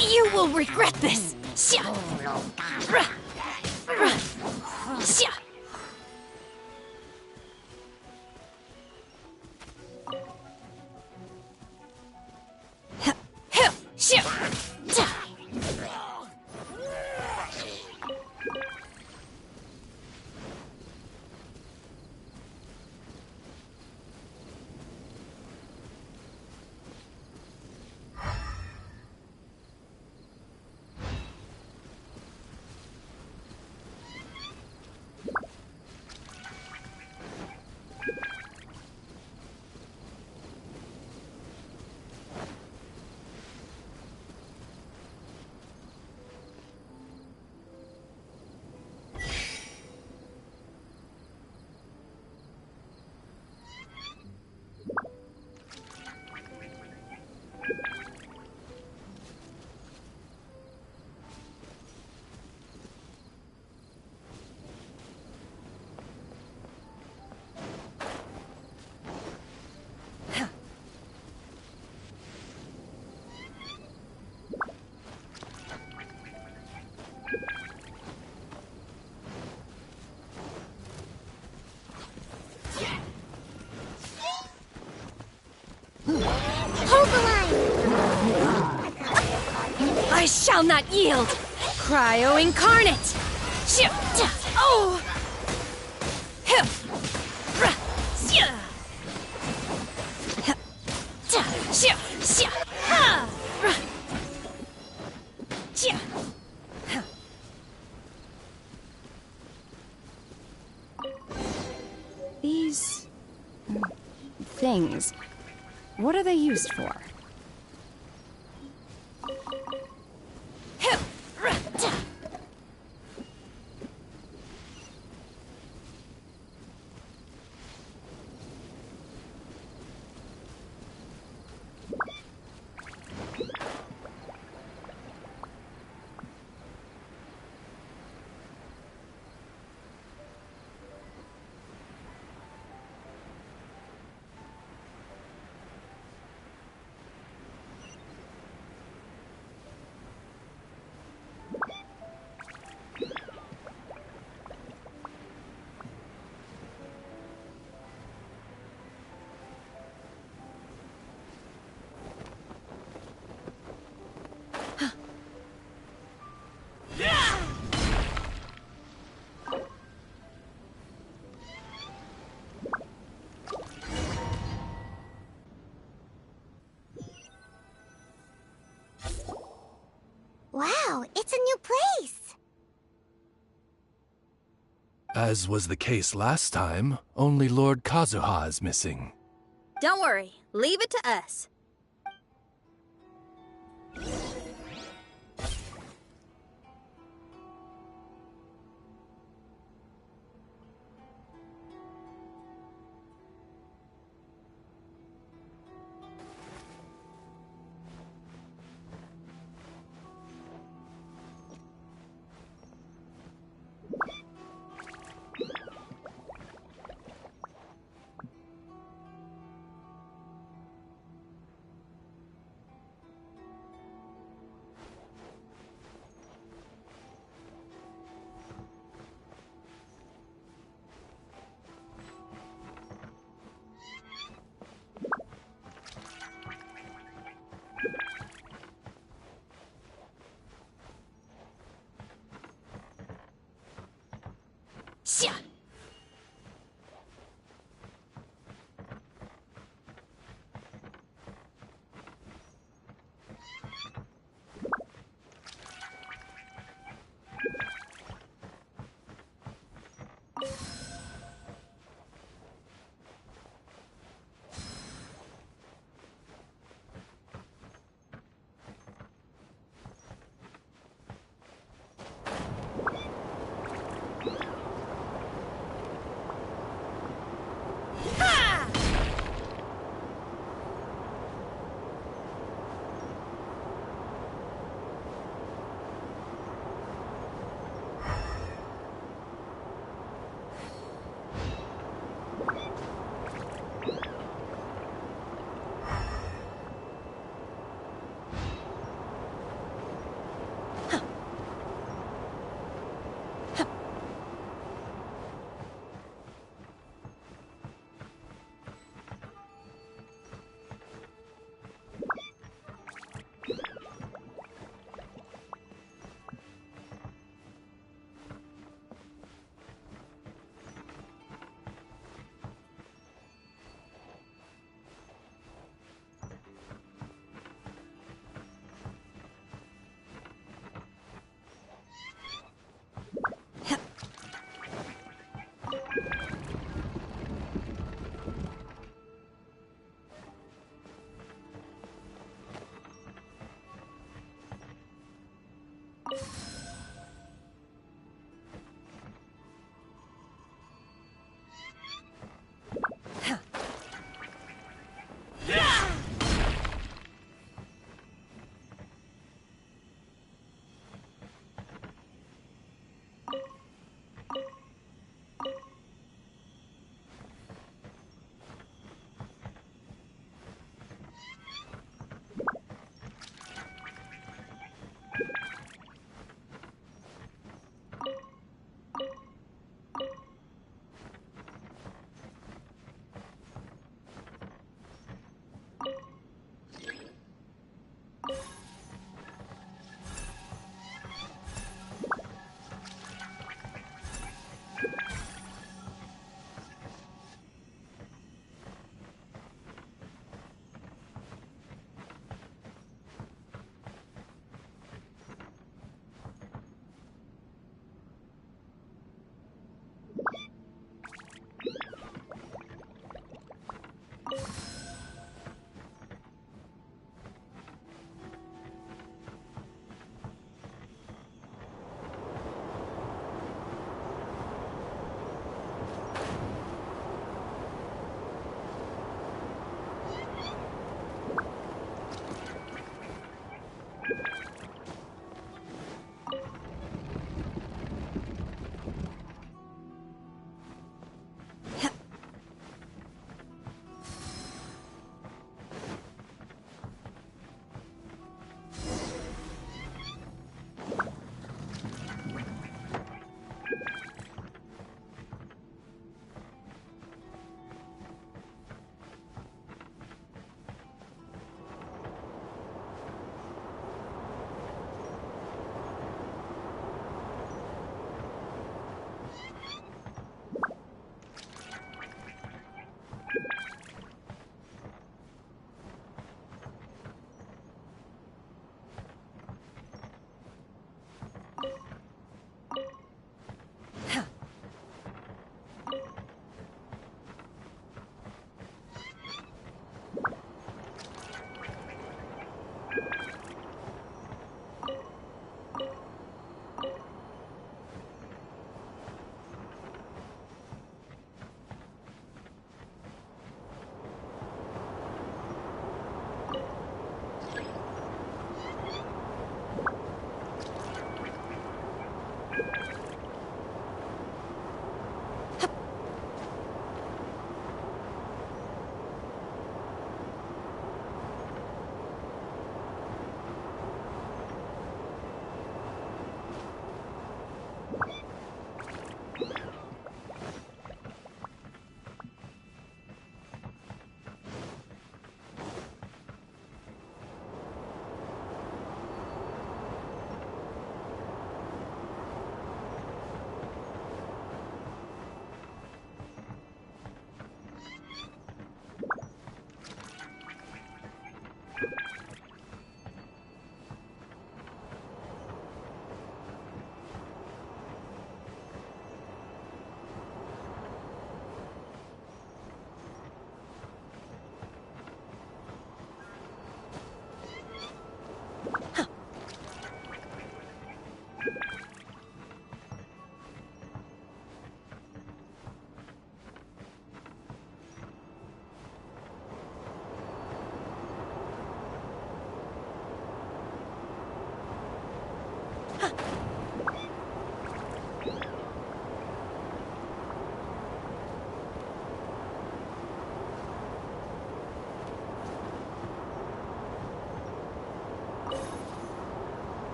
You will regret this! Hold the line! I shall not yield! Cryo incarnate! Oh! These things, what are they used for? Wow, it's a new place! As was the case last time, only Lord Kazuha is missing. Don't worry, leave it to us.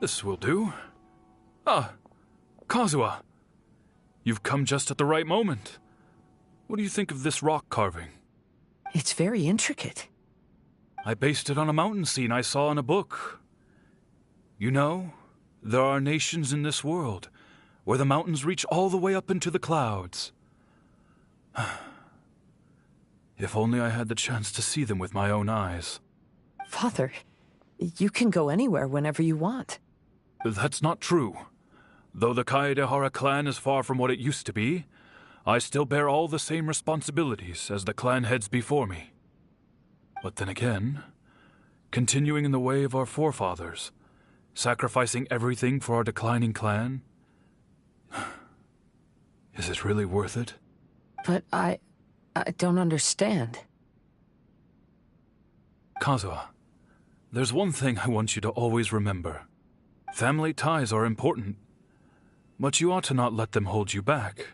This will do. Ah, Kazuha. You've come just at the right moment. What do you think of this rock carving? It's very intricate. I based it on a mountain scene I saw in a book. You know, there are nations in this world where the mountains reach all the way up into the clouds. If only I had the chance to see them with my own eyes. Father, you can go anywhere whenever you want. That's not true. Though the Kaedehara clan is far from what it used to be, I still bear all the same responsibilities as the clan heads before me. But then again, continuing in the way of our forefathers, sacrificing everything for our declining clan, is it really worth it? But I don't understand. Kazuha, there's one thing I want you to always remember. Family ties are important, but you ought to not let them hold you back.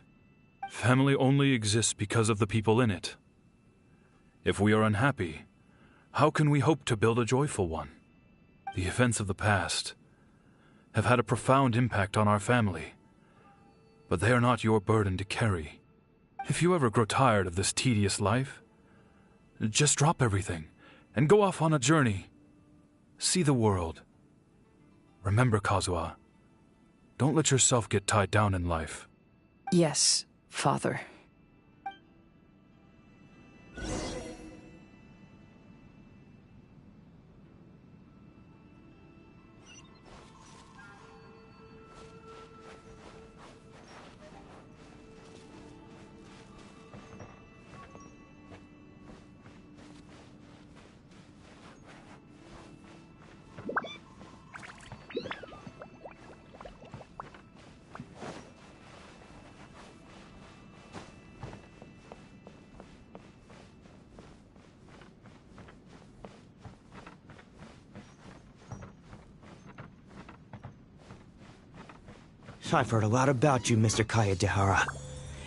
Family only exists because of the people in it. If we are unhappy, how can we hope to build a joyful one? The events of the past have had a profound impact on our family, but they are not your burden to carry. If you ever grow tired of this tedious life, just drop everything and go off on a journey. See the world. Remember, Kazuha, don't let yourself get tied down in life. Yes, Father. I've heard a lot about you, Mr. Kaedehara.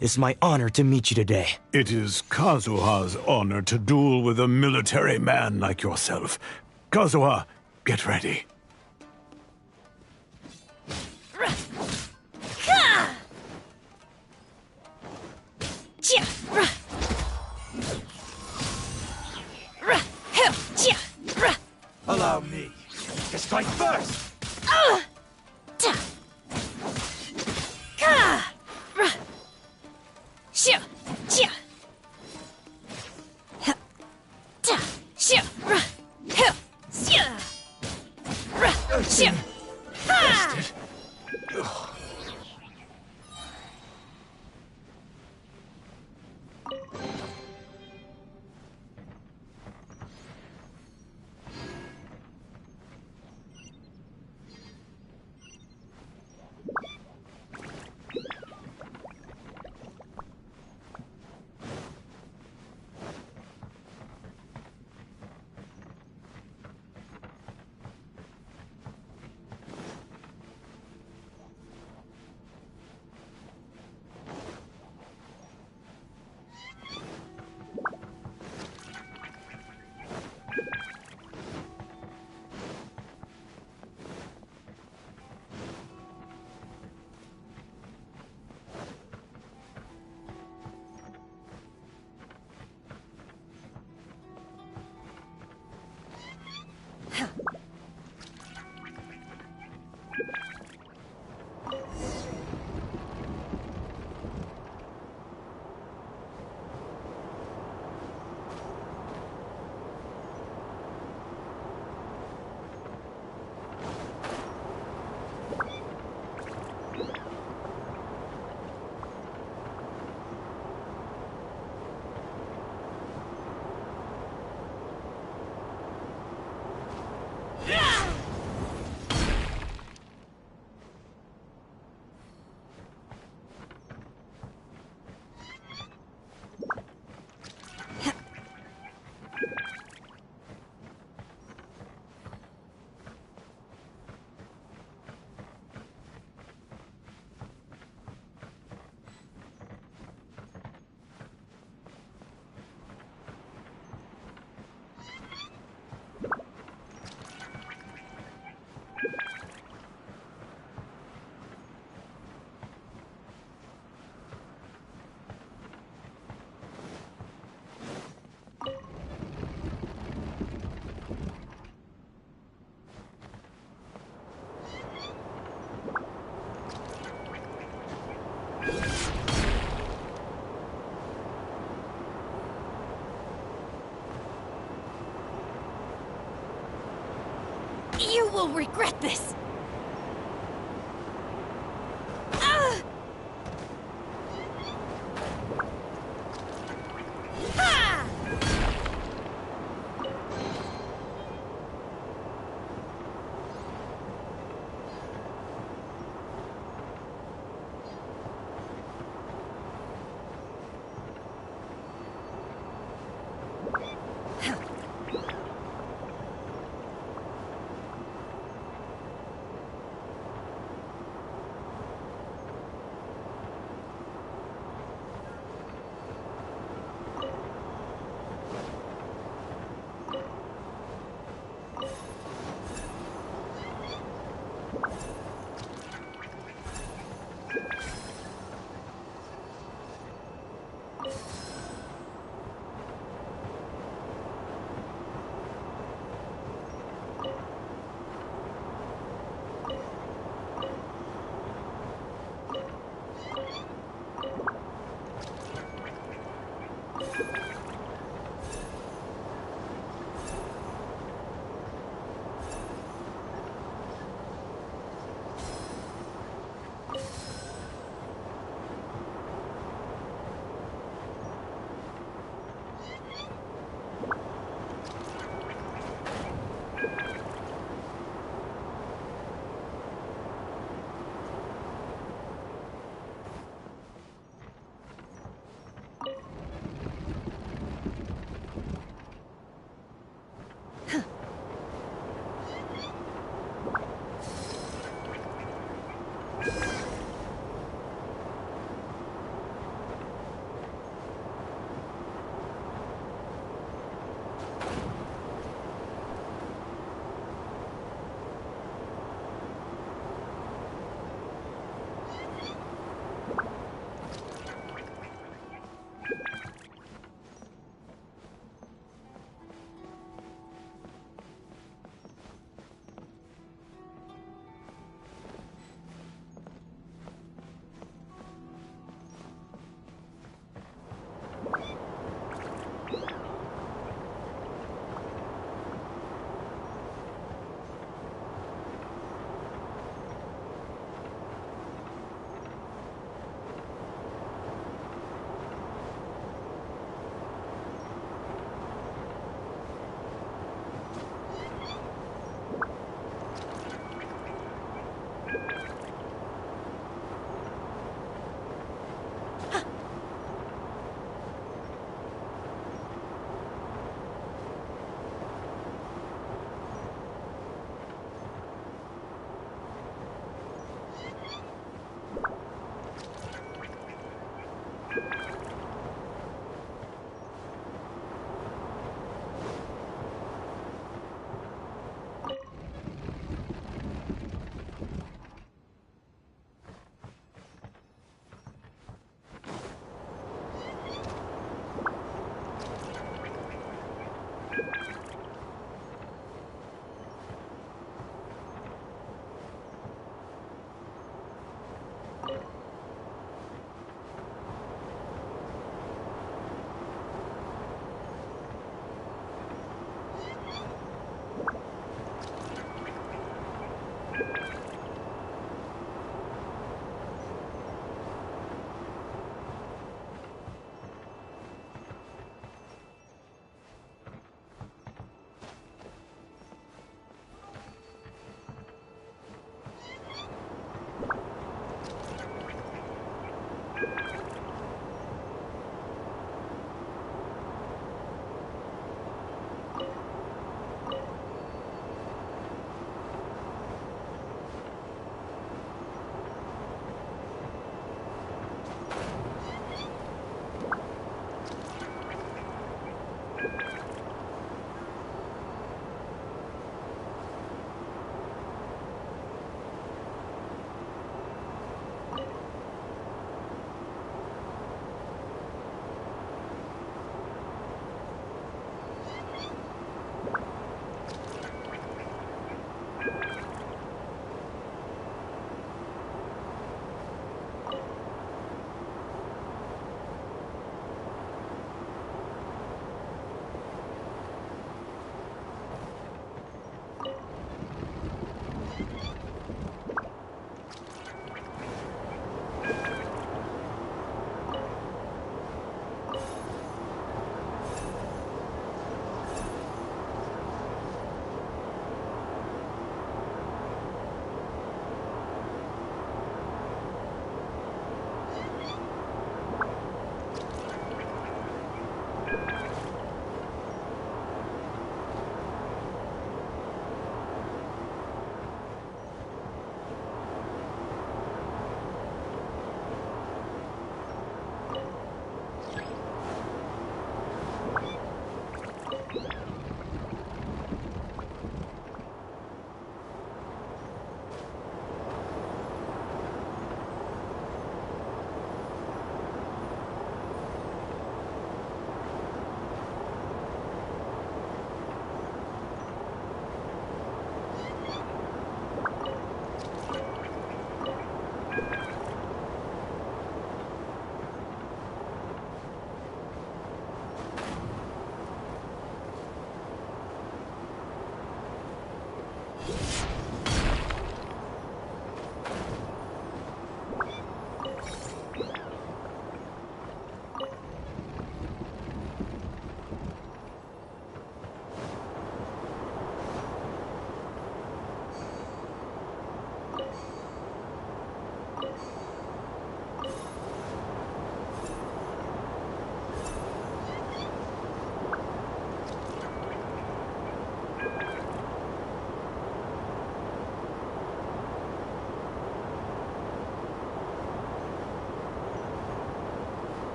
It's my honor to meet you today. It is Kazuha's honor to duel with a military man like yourself. Kazuha, get ready. Allow me. To strike first! You will regret this!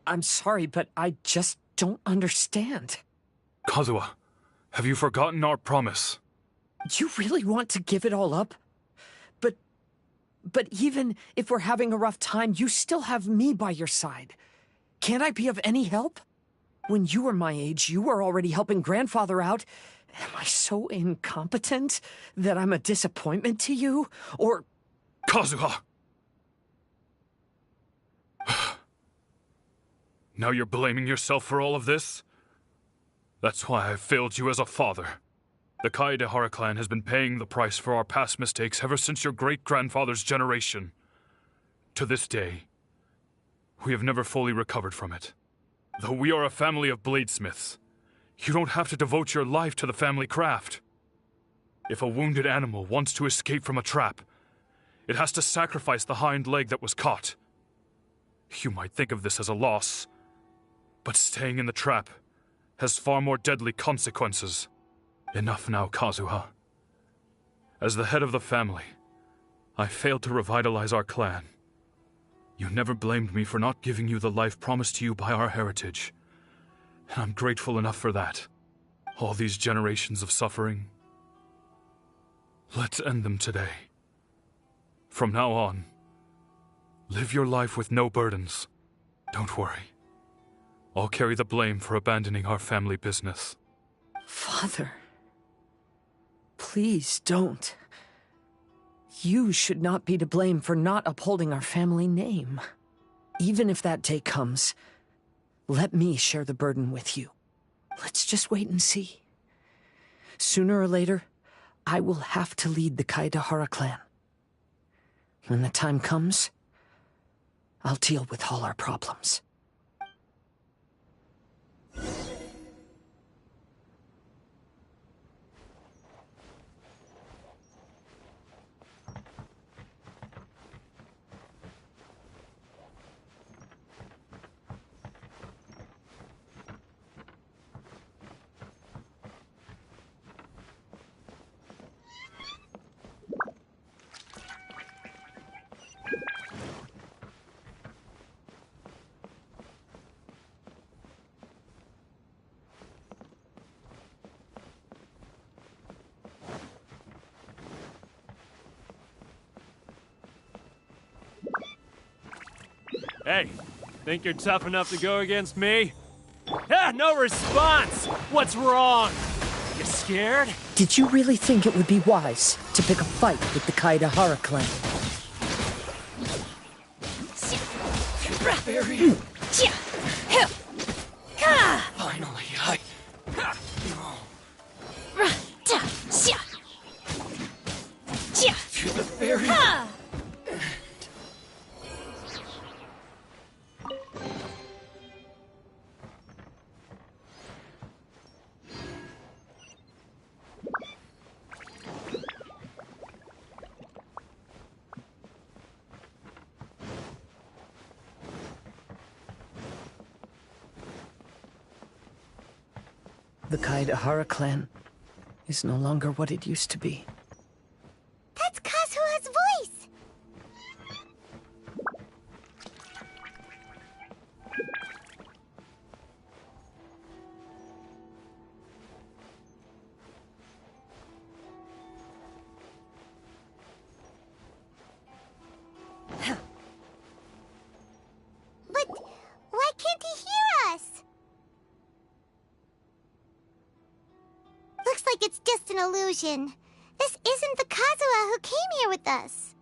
I'm sorry, but I just don't understand. Kazuha, have you forgotten our promise? You really want to give it all up? But even if we're having a rough time, you still have me by your side. Can't I be of any help? When you were my age, you were already helping grandfather out. Am I so incompetent that I'm a disappointment to you? Or... Kazuha! Now you're blaming yourself for all of this? That's why I failed you as a father. The Kaedehara clan has been paying the price for our past mistakes ever since your great-grandfather's generation. To this day, we have never fully recovered from it. Though we are a family of bladesmiths, you don't have to devote your life to the family craft. If a wounded animal wants to escape from a trap, it has to sacrifice the hind leg that was caught. You might think of this as a loss, but staying in the trap has far more deadly consequences. Enough now, Kazuha. As the head of the family, I failed to revitalize our clan. You never blamed me for not giving you the life promised to you by our heritage, and I'm grateful enough for that. All these generations of suffering, let's end them today. From now on, live your life with no burdens. Don't worry. I'll carry the blame for abandoning our family business. Father, please don't. You should not be to blame for not upholding our family name. Even if that day comes, let me share the burden with you. Let's just wait and see. Sooner or later, I will have to lead the Kaedehara clan. When the time comes, I'll deal with all our problems. Hey, think you're tough enough to go against me? Ah, no response! What's wrong? You scared? Did you really think it would be wise to pick a fight with the Kaedehara clan? Finally, to the ferry. The Kaedehara clan is no longer what it used to be. That's Kazuha's voice! But why can't he hear us? Looks like it's just an illusion. This isn't the Kazuha who came here with us.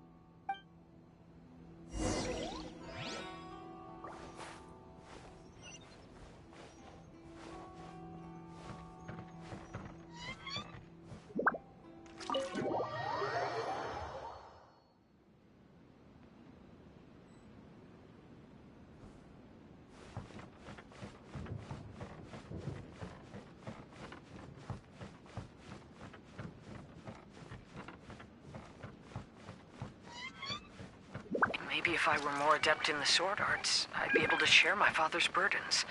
Maybe if I were more adept in the sword arts, I'd be able to share my father's burdens.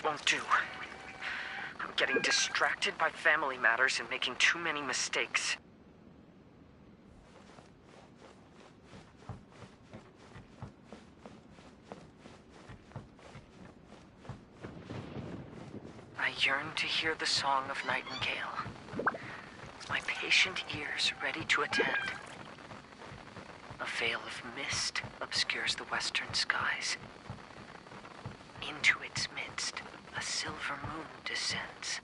won't do. I'm getting distracted by family matters and making too many mistakes. I yearn to hear the song of Nightingale. My patient ears ready to attend. A veil of mist obscures the western skies. Into its midst, a silver moon descends.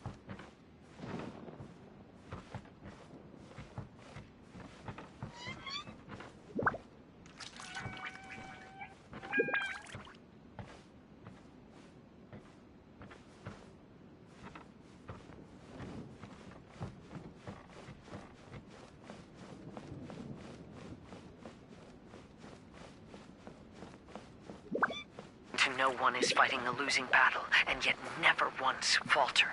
To know one is fighting a losing battle, and yet never once falter.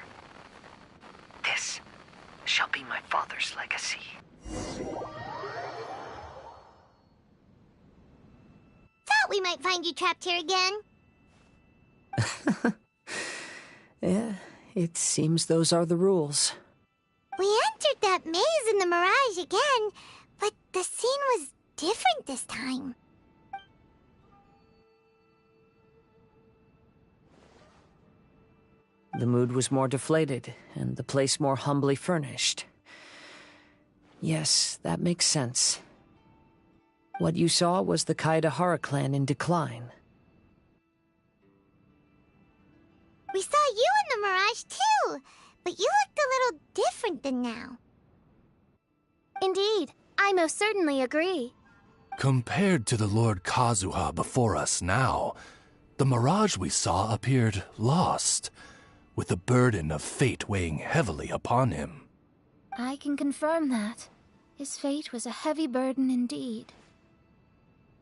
This shall be my father's legacy. Thought we might find you trapped here again. Yeah, it seems those are the rules. We entered that maze in the Mirage again, but the scene was different this time. The mood was more deflated, and the place more humbly furnished. Yes, that makes sense. What you saw was the Kaedahara clan in decline. We saw you in the Mirage too, but you looked a little different than now. Indeed, I most certainly agree. Compared to the Lord Kazuha before us now, the mirage we saw appeared lost, with the burden of fate weighing heavily upon him. I can confirm that. His fate was a heavy burden indeed.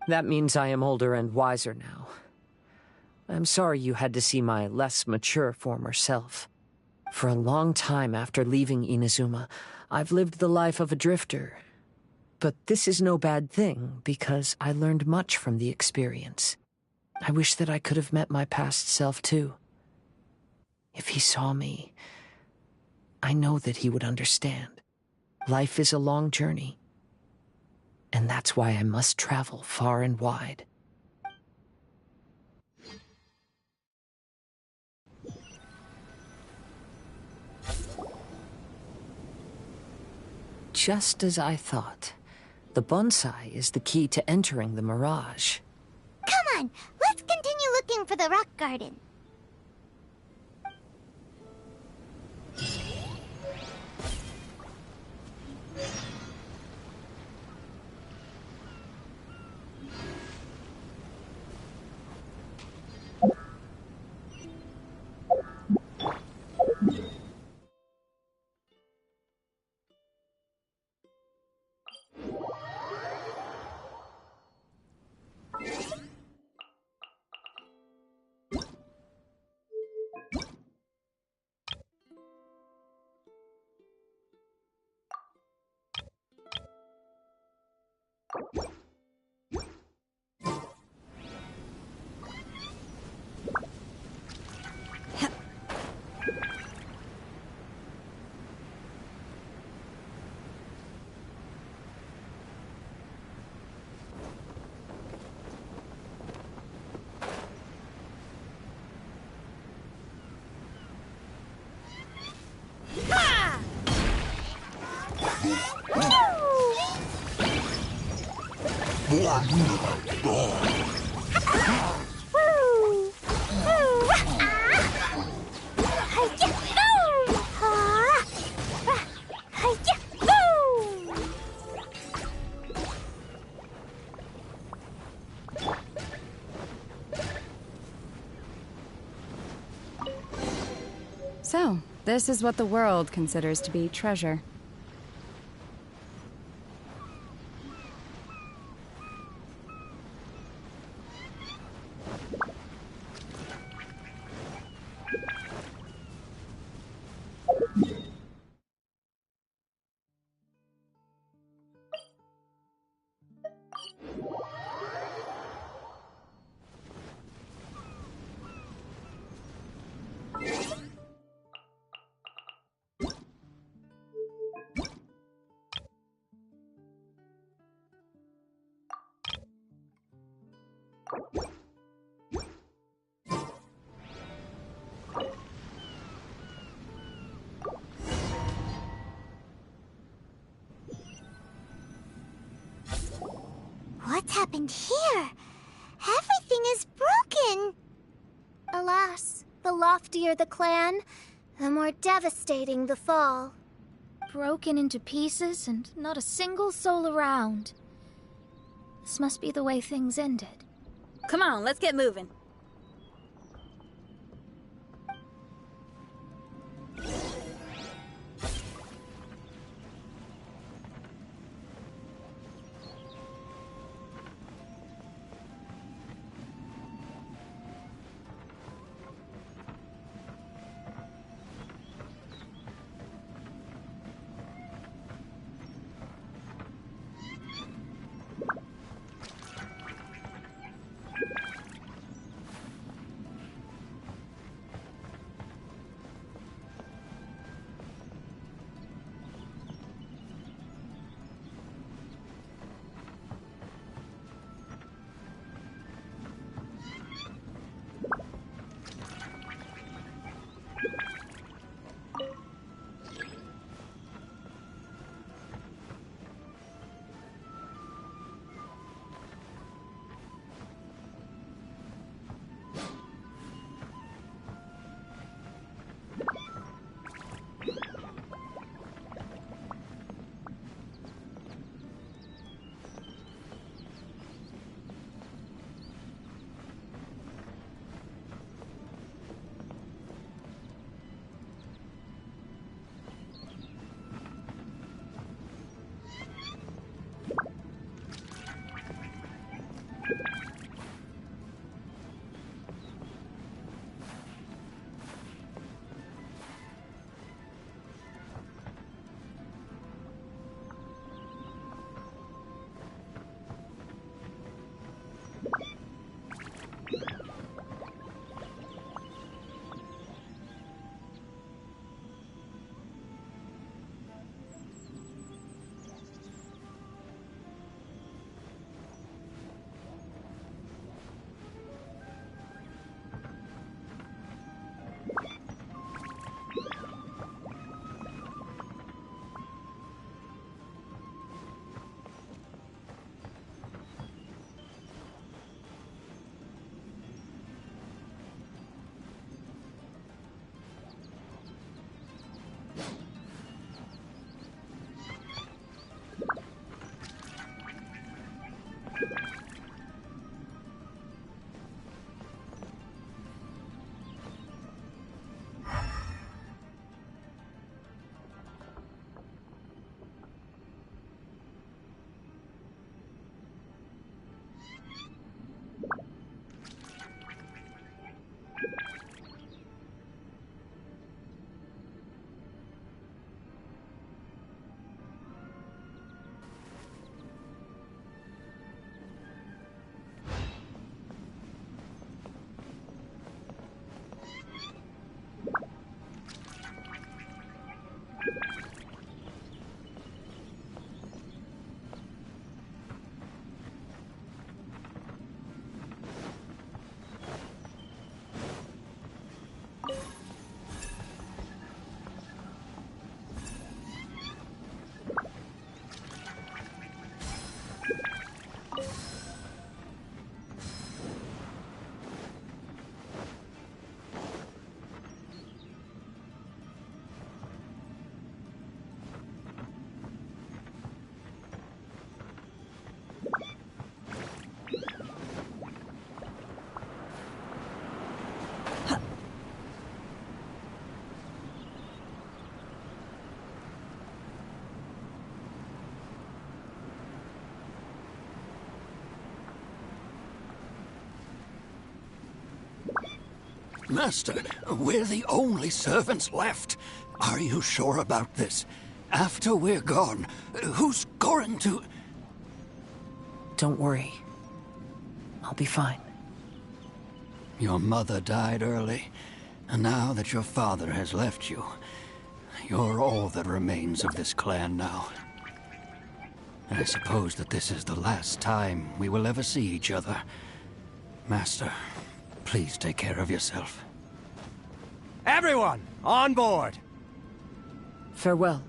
That means I am older and wiser now. I'm sorry you had to see my less mature former self. For a long time after leaving Inazuma, I've lived the life of a drifter. But this is no bad thing, because I learned much from the experience. I wish that I could have met my past self too. If he saw me, I know that he would understand. Life is a long journey, and that's why I must travel far and wide. Just as I thought. The bonsai is the key to entering the mirage. Come on, let's continue looking for the rock garden. So, this is what the world considers to be treasure. What's happened here? Everything is broken! Alas, the loftier the clan, the more devastating the fall. Broken into pieces and not a single soul around. This must be the way things ended. Come on, let's get moving. Master, we're the only servants left. Are you sure about this? After we're gone, who's going to... Don't worry. I'll be fine. Your mother died early, and now that your father has left you, you're all that remains of this clan now. I suppose that this is the last time we will ever see each other. Master, please take care of yourself. Everyone, on board! Farewell.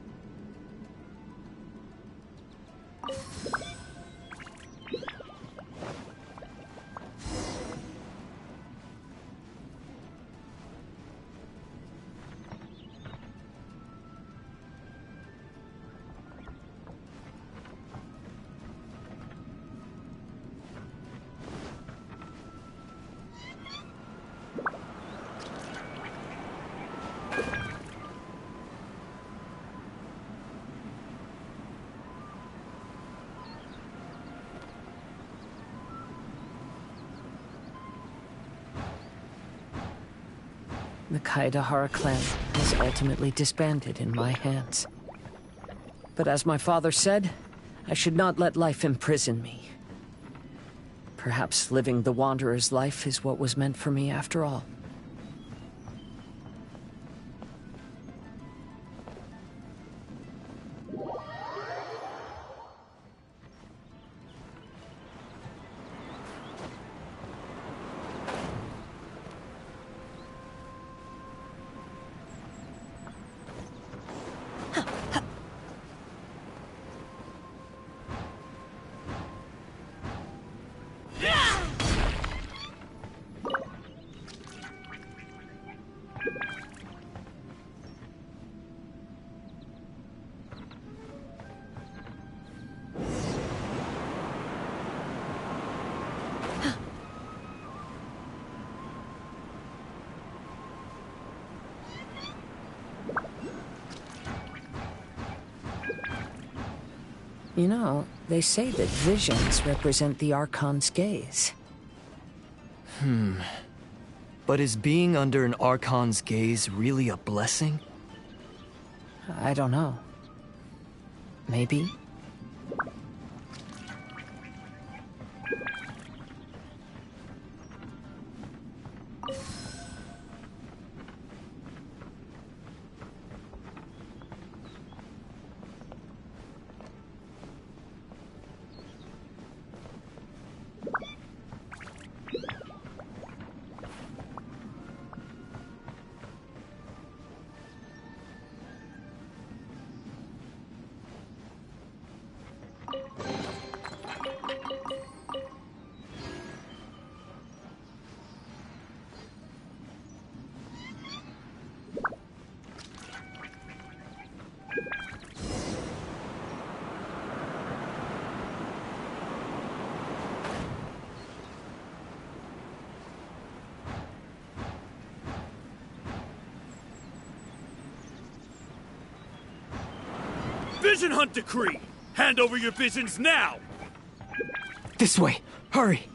The Kaedahara clan was ultimately disbanded in my hands. But as my father said, I should not let life imprison me. Perhaps living the Wanderer's life is what was meant for me after all. You know, they say that visions represent the Archon's gaze. But is being under an Archon's gaze really a blessing? I don't know. Maybe? Vision Hunt Decree! Hand over your visions now! This way! Hurry!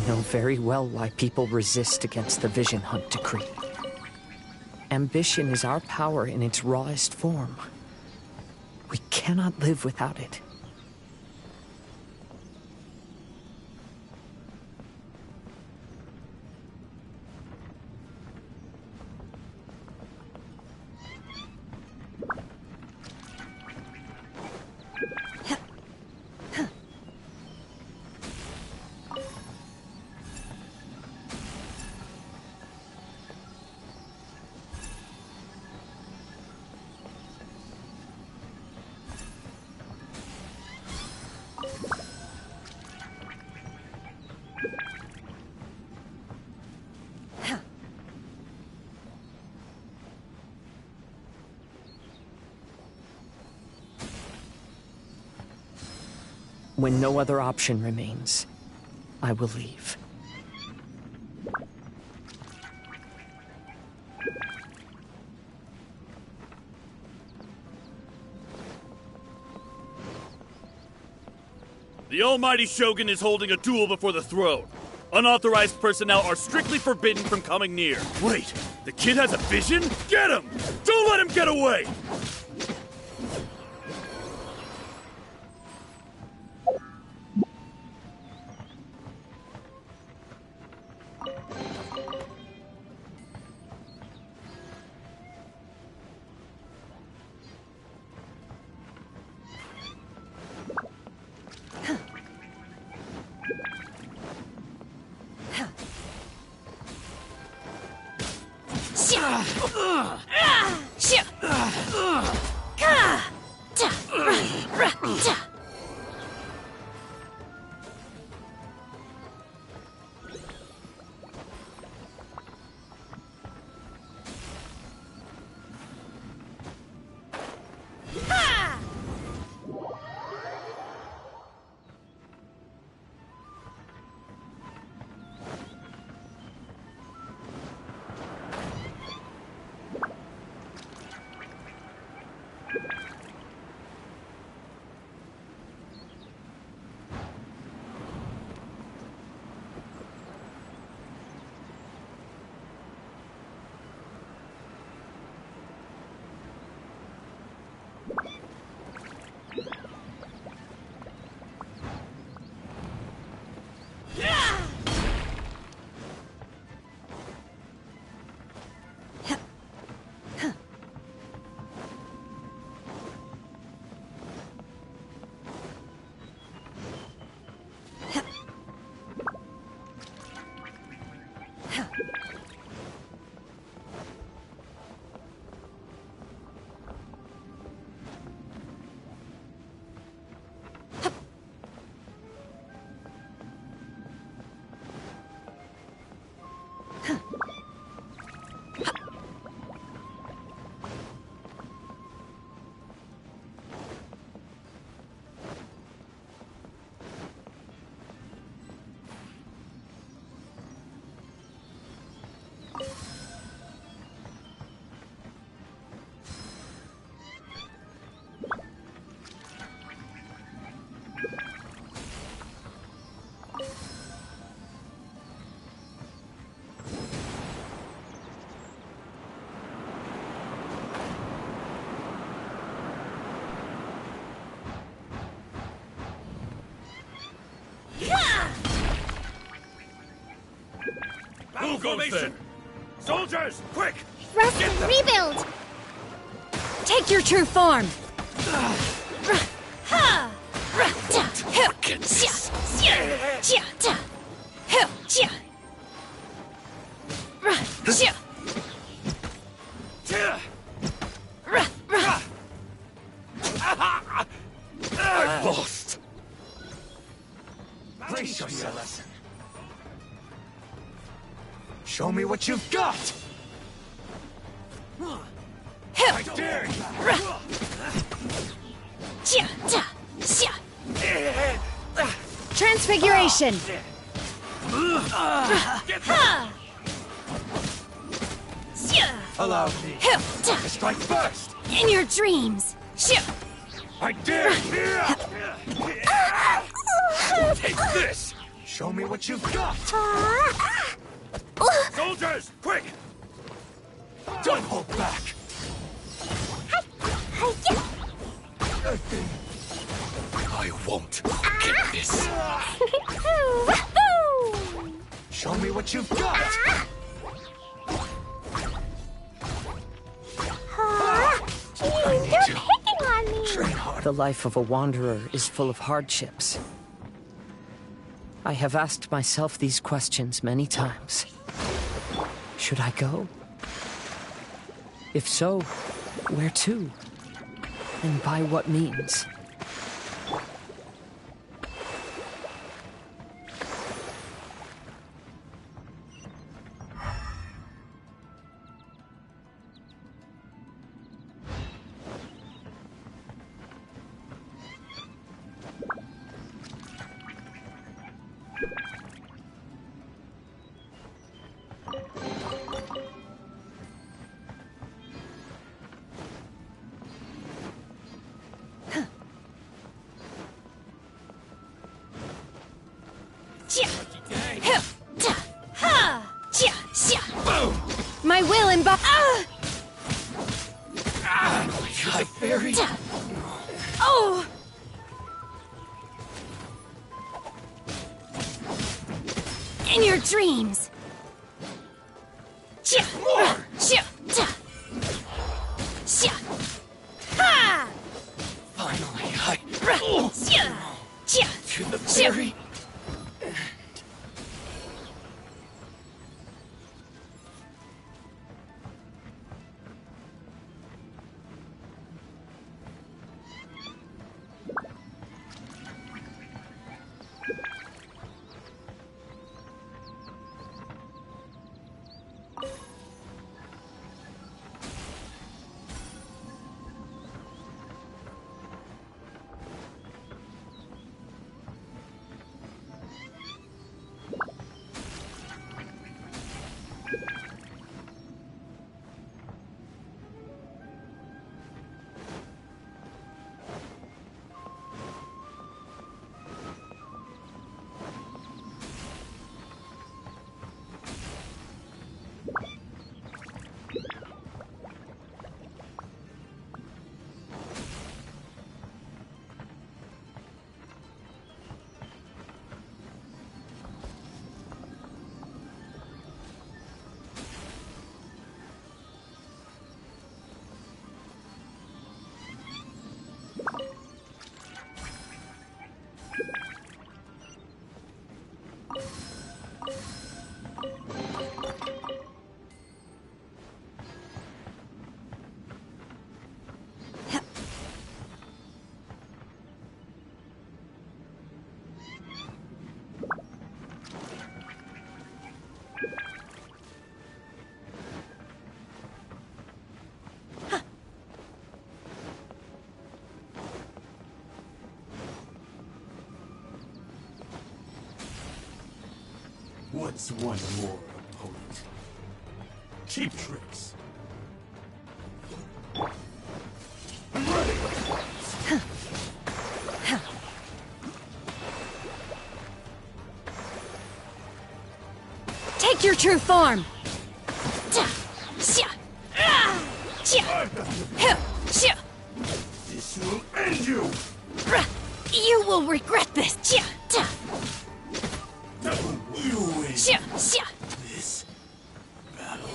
know very well why people resist against the Vision Hunt decree. Ambition is our power in its rawest form. We cannot live without it. When no other option remains, I will leave. The Almighty Shogun is holding a duel before the throne. Unauthorized personnel are strictly forbidden from coming near. Wait, the kid has a vision? Get him! Don't let him get away! Who goes there? Soldiers, quick! Rest and rebuild! Take your true form! I've lost. Brace yourself. Show me what you've got! I dare you! Transfiguration! Allow me to strike first! In your dreams! I dare you! Take this! Show me what you've got! Soldiers, quick! Don't hold back! I won't get this. Show me what you've got! You're picking on me! The life of a wanderer is full of hardships. I have asked myself these questions many times. Should I go? If so, where to? And by what means? My will embody. The fairy. Oh! In your dreams. More! Finally, to the fairy. What's one more opponent? Cheap tricks. I'm ready. Take your true form. This will end you. You will regret this. Don't you win this battle.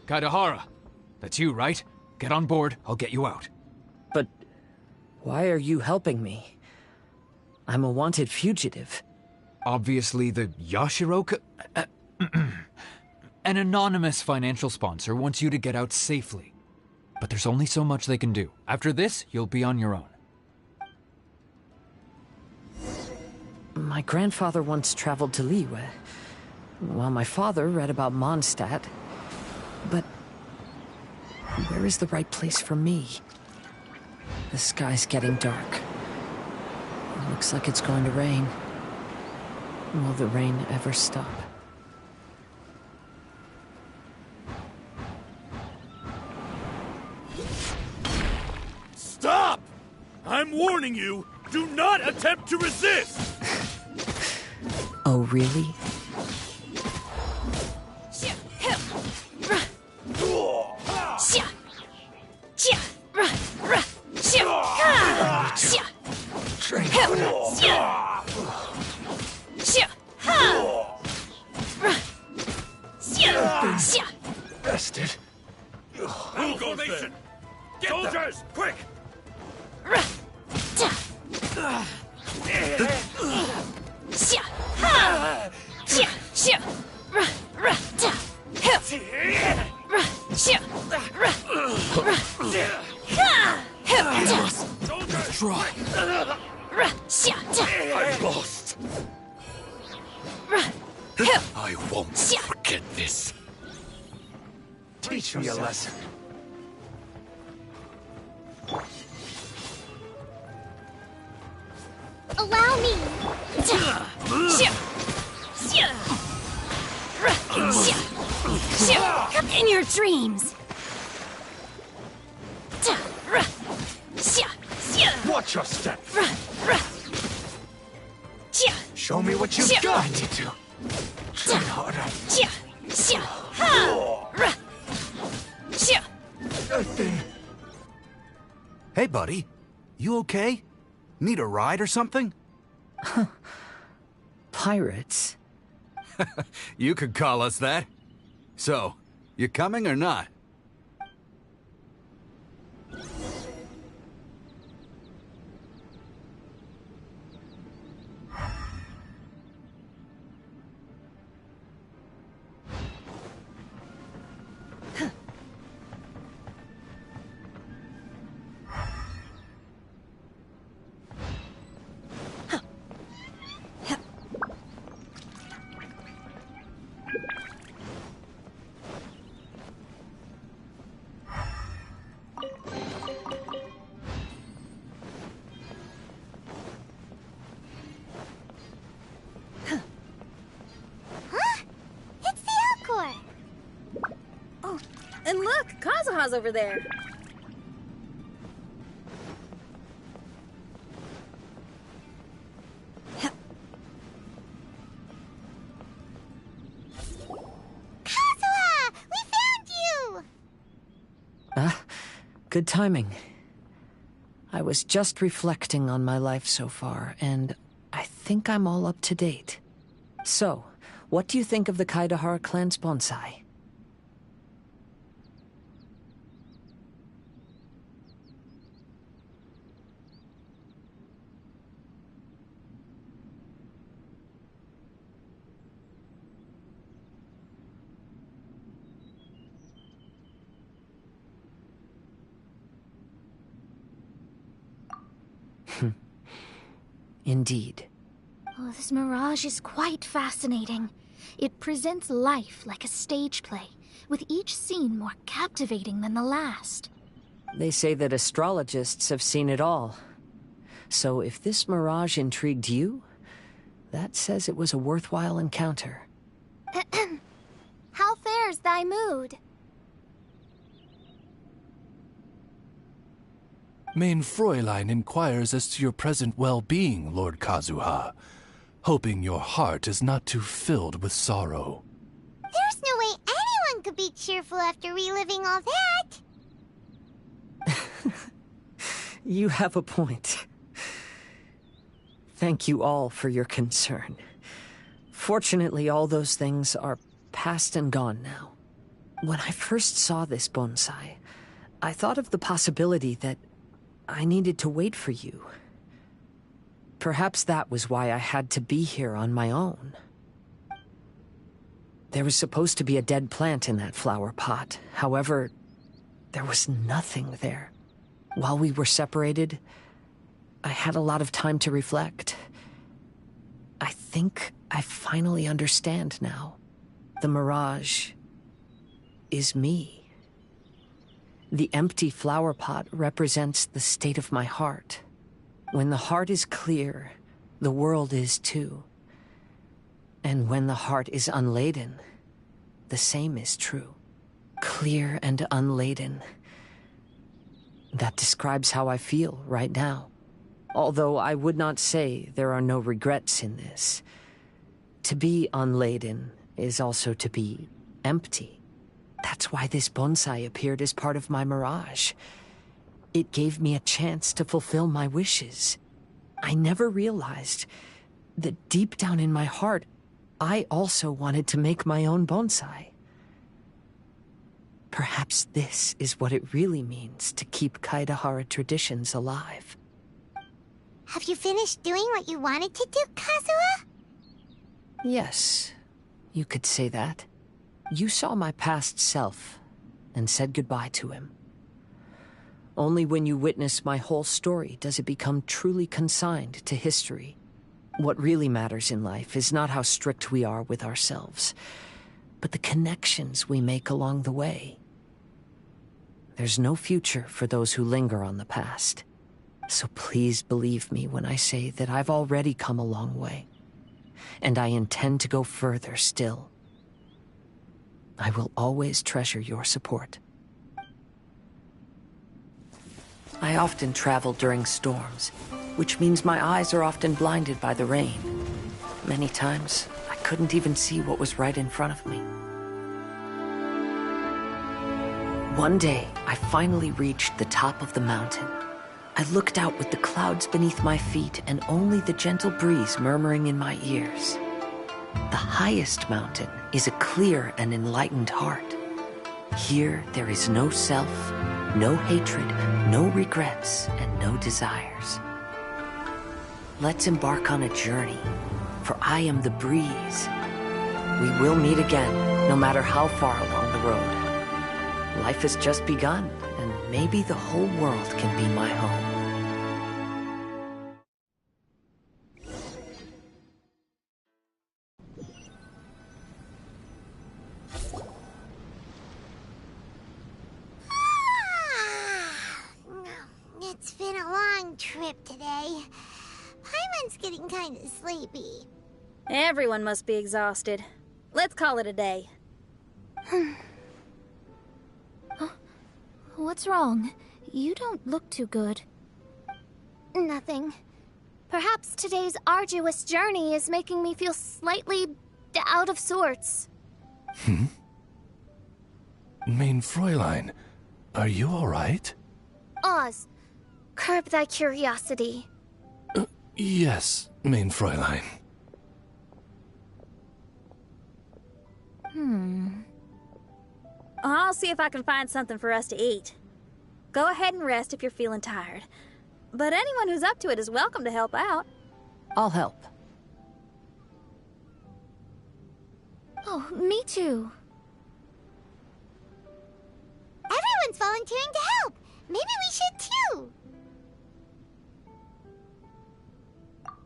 Kaidahara, that's you, right? Get on board, I'll get you out. But why are you helping me? I'm a wanted fugitive. Obviously the Yashiroka... An anonymous financial sponsor wants you to get out safely. But there's only so much they can do. After this, you'll be on your own. My grandfather once traveled to Liyue, while my father read about Mondstadt. But where is the right place for me? The sky's getting dark. It looks like it's going to rain. Will the rain ever stop? Stop! I'm warning you, do not attempt to resist! Oh, really? Bested. Move formation! Get soldiers, quick! Try. I'm lost. I won't forget this. Teach me a lesson. Allow me. In your dreams. Watch your step. Show me what you've got. I need to try harder. Nothing. Hey, buddy. You okay? Need a ride or something? Pirates? You could call us that. So, you coming or not? And look, Kazuha's over there. Kazuha! We found you! Good timing. I was just reflecting on my life so far, and I think I'm all up to date. So, what do you think of the Kaidahara clan's bonsai? Indeed. Oh, this mirage is quite fascinating. It presents life like a stage play, with each scene more captivating than the last. They say that astrologists have seen it all. So if this mirage intrigued you, that says it was a worthwhile encounter. How fares thy mood? Main Fräulein inquires as to your present well-being, Lord Kazuha, hoping your heart is not too filled with sorrow. There's no way anyone could be cheerful after reliving all that. You have a point. Thank you all for your concern. Fortunately, all those things are past and gone now. When I first saw this bonsai, I thought of the possibility that I needed to wait for you. Perhaps that was why I had to be here on my own. There was supposed to be a dead plant in that flower pot. However, there was nothing there. While we were separated, I had a lot of time to reflect. I think I finally understand now. The mirage is me. The empty flower pot represents the state of my heart. When the heart is clear, the world is too. And when the heart is unladen, the same is true. Clear and unladen. That describes how I feel right now. Although I would not say there are no regrets in this. To be unladen is also to be empty. That's why this bonsai appeared as part of my mirage. It gave me a chance to fulfill my wishes. I never realized that deep down in my heart, I also wanted to make my own bonsai. Perhaps this is what it really means to keep Kaedahara traditions alive. Have you finished doing what you wanted to do, Kazuha? Yes, you could say that. You saw my past self and said goodbye to him. Only when you witness my whole story does it become truly consigned to history. What really matters in life is not how strict we are with ourselves, but the connections we make along the way. There's no future for those who linger on the past. So please believe me when I say that I've already come a long way. And I intend to go further still. I will always treasure your support. I often travel during storms, which means my eyes are often blinded by the rain. Many times, I couldn't even see what was right in front of me. One day, I finally reached the top of the mountain. I looked out with the clouds beneath my feet and only the gentle breeze murmuring in my ears. The highest mountain is a clear and enlightened heart. Here, there is no self, no hatred, no regrets, and no desires. Let's embark on a journey, for I am the breeze. We will meet again, no matter how far along the road. Life has just begun, and maybe the whole world can be my home. It's been a long trip today. Paimon's getting kind of sleepy. Everyone must be exhausted. Let's call it a day. What's wrong? You don't look too good. Nothing. Perhaps today's arduous journey is making me feel slightly out of sorts. Main Fräulein, are you all right? Oz, curb thy curiosity. Yes, Main Fräulein. I'll see if I can find something for us to eat. Go ahead and rest if you're feeling tired. But anyone who's up to it is welcome to help out. I'll help. Oh, me too. Everyone's volunteering to help. Maybe we should too.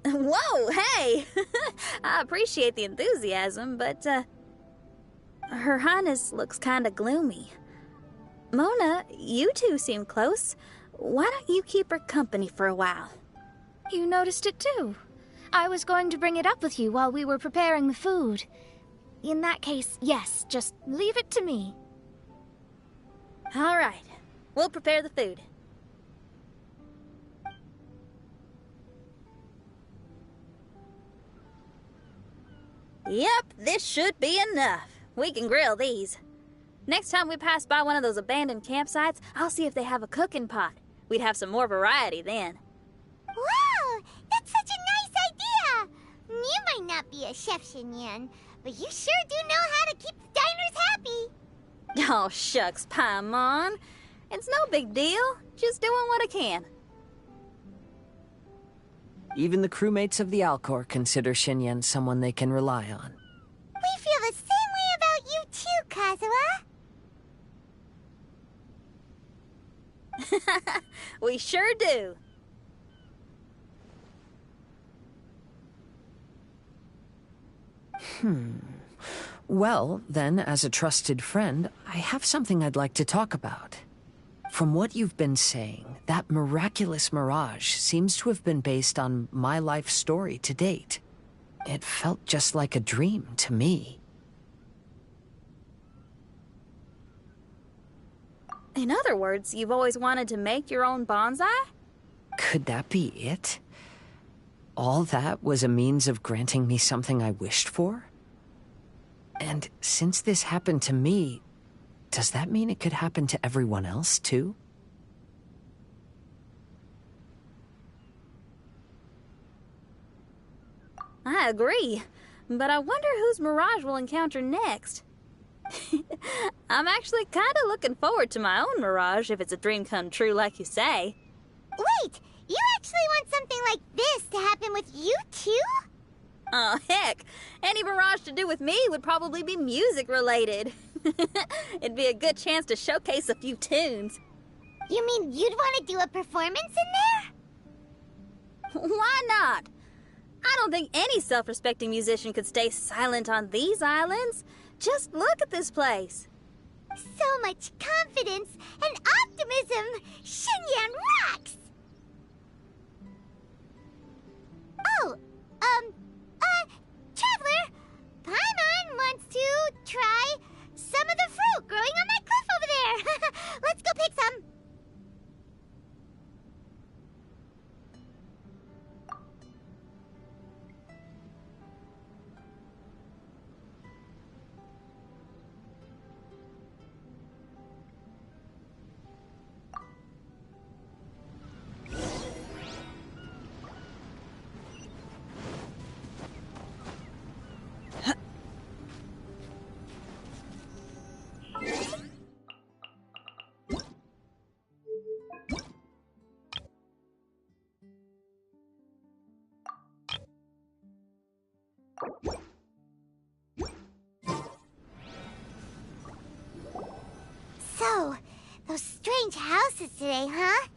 Whoa, hey! I appreciate the enthusiasm, but, Her Highness looks kinda gloomy. Mona, you two seem close. Why don't you keep her company for a while? You noticed it too. I was going to bring it up with you while we were preparing the food. In that case, yes, just leave it to me. All right, we'll prepare the food. Yep, this should be enough. We can grill these. Next time we pass by one of those abandoned campsites, I'll see if they have a cooking pot. We'd have some more variety then. Wow, that's such a nice idea! You might not be a chef, Xinyan, but you sure do know how to keep the diners happy. Oh, shucks, Paimon. It's no big deal. Just doing what I can. Even the crewmates of the Alcor consider Xinyan someone they can rely on. We feel the same way about you too, Kazuha. We sure do. Well, then, as a trusted friend, I have something I'd like to talk about. From what you've been saying, that miraculous mirage seems to have been based on my life story to date. It felt just like a dream to me. In other words, you've always wanted to make your own bonsai? Could that be it? All that was a means of granting me something I wished for? And since this happened to me, does that mean it could happen to everyone else, too? I agree, but I wonder whose mirage we'll encounter next. I'm actually kind of looking forward to my own mirage if it's a dream come true like you say. Wait, you actually want something like this to happen with you too? Oh, heck. Any mirage to do with me would probably be music related. It'd be a good chance to showcase a few tunes. You mean you'd want to do a performance in there? Why not? I don't think any self-respecting musician could stay silent on these islands. Just look at this place. So much confidence and optimism. Xinyan rocks! Oh, Traveler, Paimon wants to try some of the fruit growing on that cliff over there. Let's go pick some. So, those strange houses today, huh?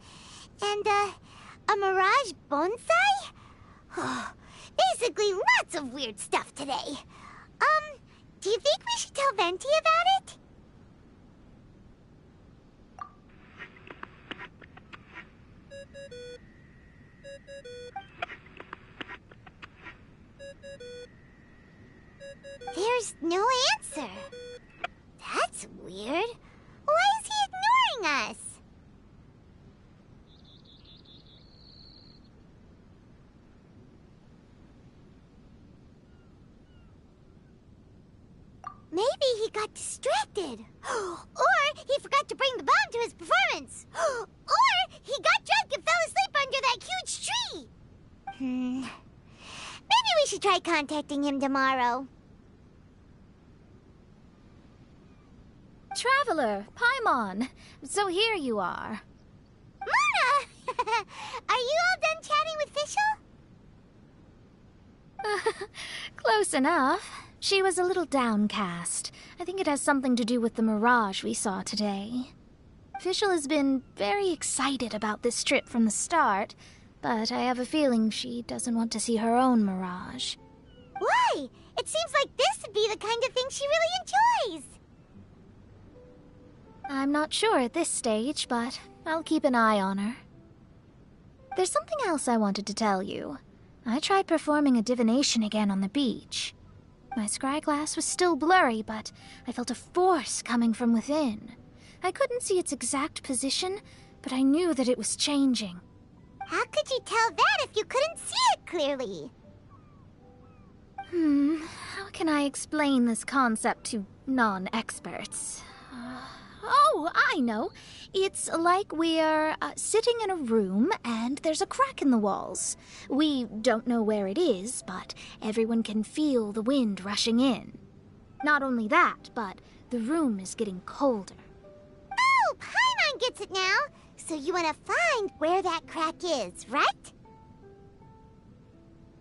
And, a mirage bonsai? Oh, basically lots of weird stuff today. Do you think we should tell Venti about it? There's no answer. That's weird. Why is he ignoring us? Maybe he got distracted. Or he forgot to bring the bomb to his performance. Or he got drunk and fell asleep under that huge tree. Maybe we should try contacting him tomorrow. Traveler, Paimon. So here you are. Mona! Are you all done chatting with Fischl? Close enough. She was a little downcast. I think it has something to do with the mirage we saw today. Fischl has been very excited about this trip from the start, but I have a feeling she doesn't want to see her own mirage. Why? It seems like this would be the kind of thing she really enjoys. I'm not sure at this stage, but I'll keep an eye on her. There's something else I wanted to tell you. I tried performing a divination again on the beach. My scryglass was still blurry, but I felt a force coming from within. I couldn't see its exact position, but I knew that it was changing. How could you tell that if you couldn't see it clearly? How can I explain this concept to non-experts? Oh, I know. It's like we're sitting in a room and there's a crack in the walls. We don't know where it is, but everyone can feel the wind rushing in. Not only that, but the room is getting colder. Oh, Paimon gets it now. So you want to find where that crack is, right?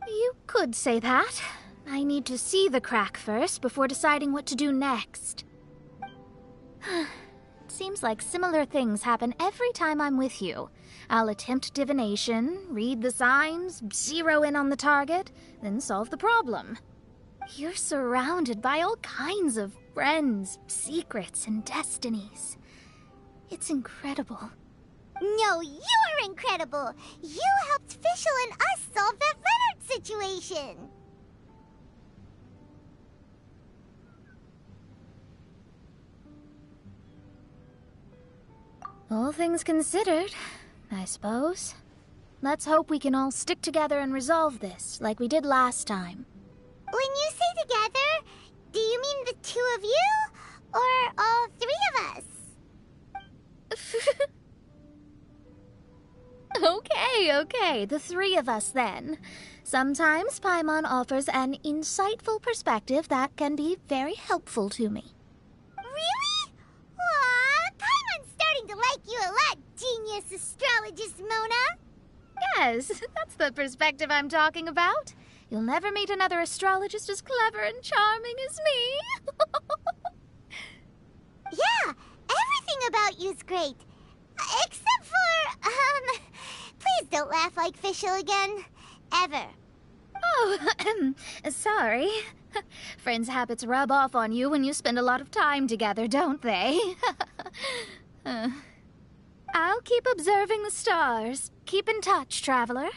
You could say that. I need to see the crack first before deciding what to do next. Seems like similar things happen every time I'm with you. I'll attempt divination, read the signs, zero in on the target, then solve the problem. You're surrounded by all kinds of friends, secrets, and destinies. It's incredible. No, you're incredible! You helped Fischl and us solve that Leonard situation! All things considered, I suppose. Let's hope we can all stick together and resolve this, like we did last time. When you say together, do you mean the two of you? Or all three of us? Okay, the three of us then. Sometimes Paimon offers an insightful perspective that can be very helpful to me. Really? Aw, Paimon's starting to like you a lot, genius astrologist Mona. Yes, that's the perspective I'm talking about. You'll never meet another astrologist as clever and charming as me. Yeah, everything about you's great. Except for, please don't laugh like Fischl again. Ever. Oh, sorry. Friends' habits rub off on you when you spend a lot of time together, don't they? I'll keep observing the stars. Keep in touch, traveler.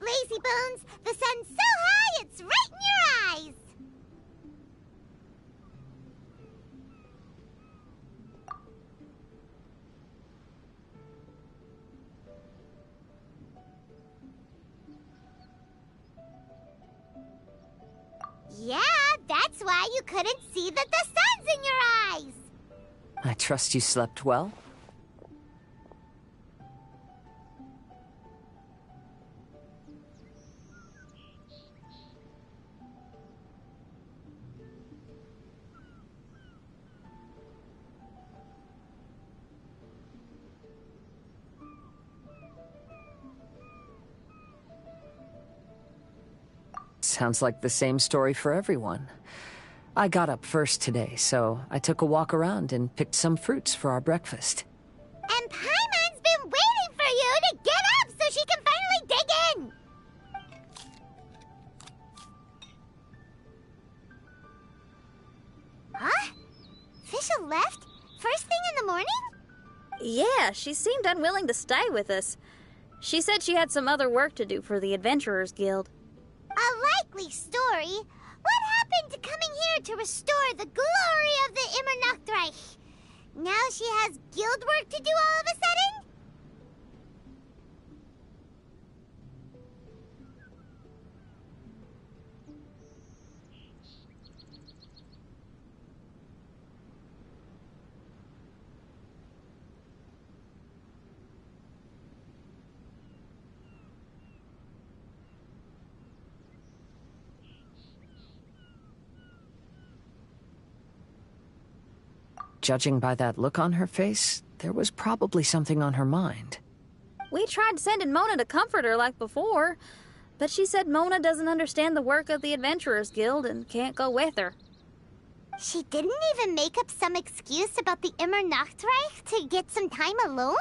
Lazy bones! The sun's so high, it's right in your eyes! Yeah, that's why you couldn't see that the sun's in your eyes! I trust you slept well? Sounds like the same story for everyone. I got up first today, so I took a walk around and picked some fruits for our breakfast. And Paimon's been waiting for you to get up so she can finally dig in! Huh? Fischl left? First thing in the morning? Yeah, she seemed unwilling to stay with us. She said she had some other work to do for the Adventurers Guild. A likely story. What happened to coming here to restore the glory of the Immernachtreich? Now she has guild work to do all of a sudden? Judging by that look on her face, there was probably something on her mind. We tried sending Mona to comfort her like before, but she said Mona doesn't understand the work of the Adventurers Guild and can't go with her. She didn't even make up some excuse about the Immernachtreich to get some time alone?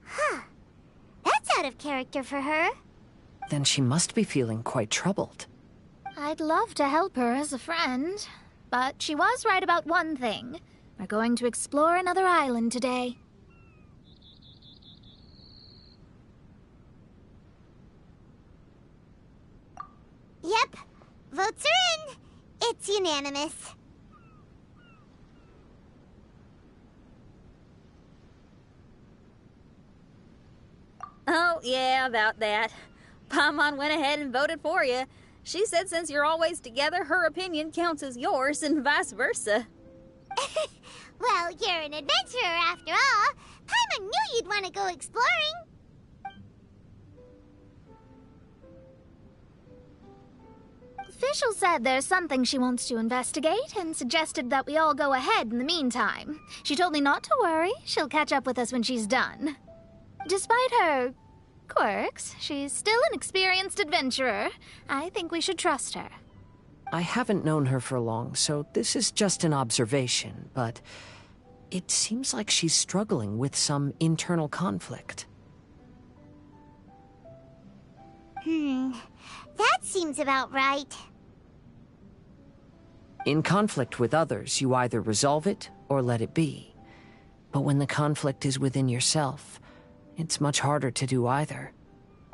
Huh. That's out of character for her. Then she must be feeling quite troubled. I'd love to help her as a friend, but she was right about one thing. We're going to explore another island today. Yep. Votes are in. It's unanimous. Oh, yeah, about that. Paimon went ahead and voted for you. She said since you're always together, her opinion counts as yours and vice versa. Well, you're an adventurer after all. Paimon knew you'd want to go exploring. Fischl said there's something she wants to investigate and suggested that we all go ahead in the meantime. She told me not to worry. She'll catch up with us when she's done. Despite her quirks, she's still an experienced adventurer. I think we should trust her. I haven't known her for long, so this is just an observation, but it seems like she's struggling with some internal conflict. That seems about right. In conflict with others, you either resolve it or let it be. But when the conflict is within yourself, it's much harder to do either.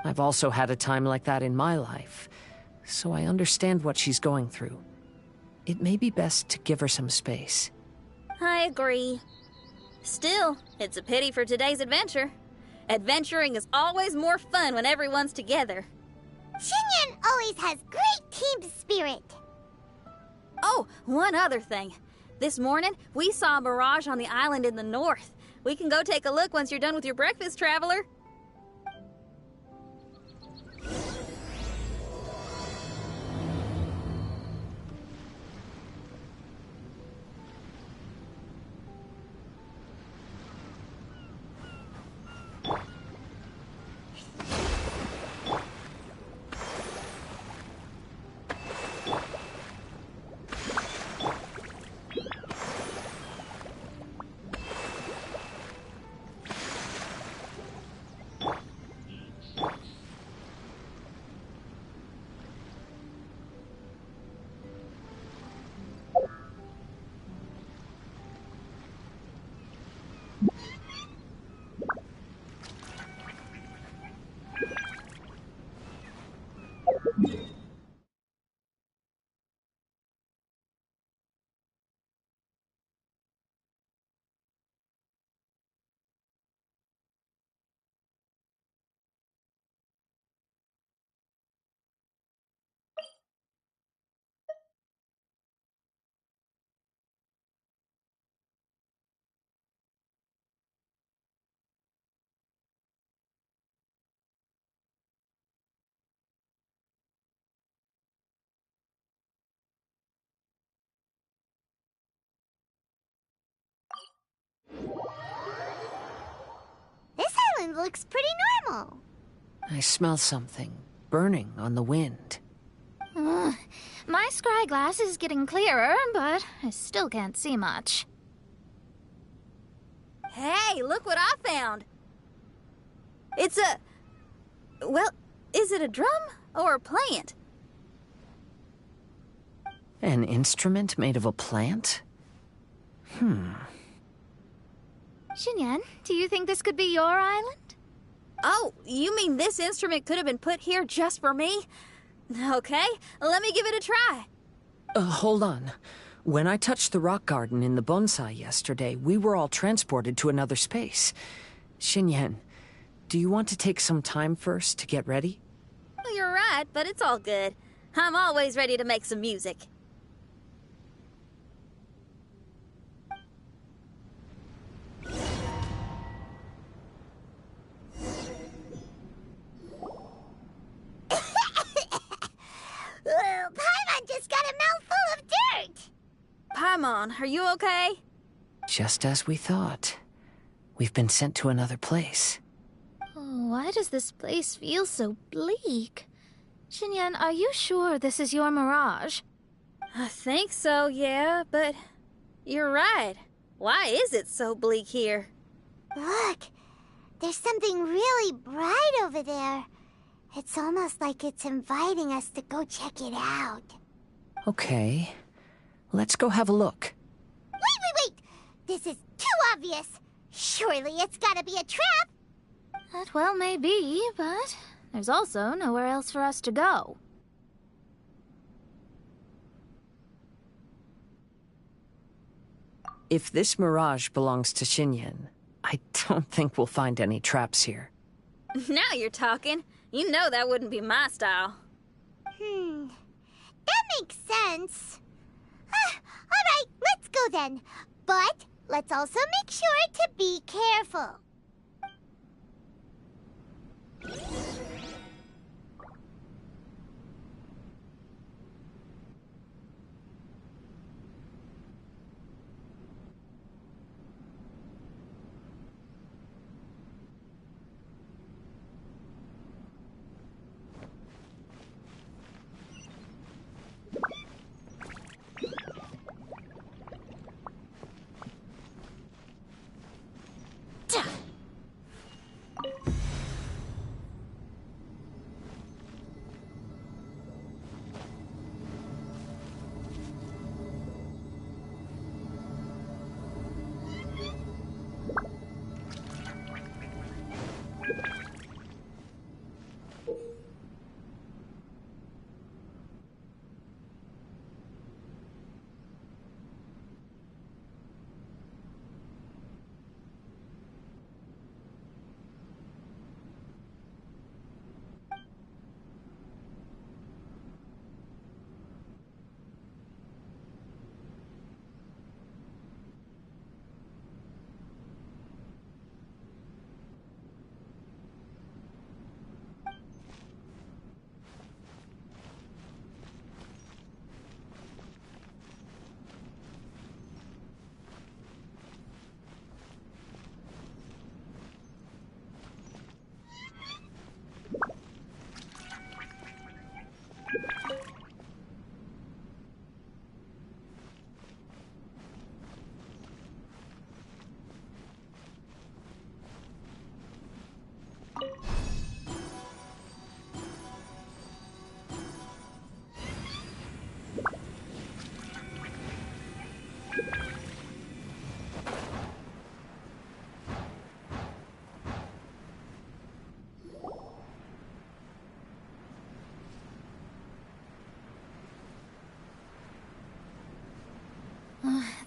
I've also had a time like that in my life, so I understand what she's going through. It may be best to give her some space. I agree. Still, it's a pity for today's adventure. Adventuring is always more fun when everyone's together. Xinyan always has great team spirit. Oh, one other thing. This morning, we saw a mirage on the island in the north. We can go take a look once you're done with your breakfast, traveler. This island looks pretty normal. I smell something burning on the wind. My scry glass is getting clearer, but I still can't see much. Hey, look what I found! It's a... Well, is it a drum or a plant? An instrument made of a plant? Xinyan, do you think this could be your island? Oh, you mean this instrument could have been put here just for me? Okay, let me give it a try. Hold on. When I touched the rock garden in the bonsai yesterday, we were all transported to another space. Xinyan, do you want to take some time first to get ready? Well, you're right, but it's all good. I'm always ready to make some music. Paimon just got a mouthful of dirt! Paimon, are you okay? Just as we thought. We've been sent to another place. Oh, why does this place feel so bleak? Xinyan, are you sure this is your mirage? I think so, yeah, but you're right. Why is it so bleak here? Look, there's something really bright over there. It's almost like it's inviting us to go check it out. Okay. Let's go have a look. Wait! This is too obvious. Surely it's gotta be a trap. That well may be, but there's also nowhere else for us to go. If this mirage belongs to Xinyan, I don't think we'll find any traps here. Now you're talking. You know that wouldn't be my style. That makes sense. Alright, let's go then. But let's also make sure to be careful.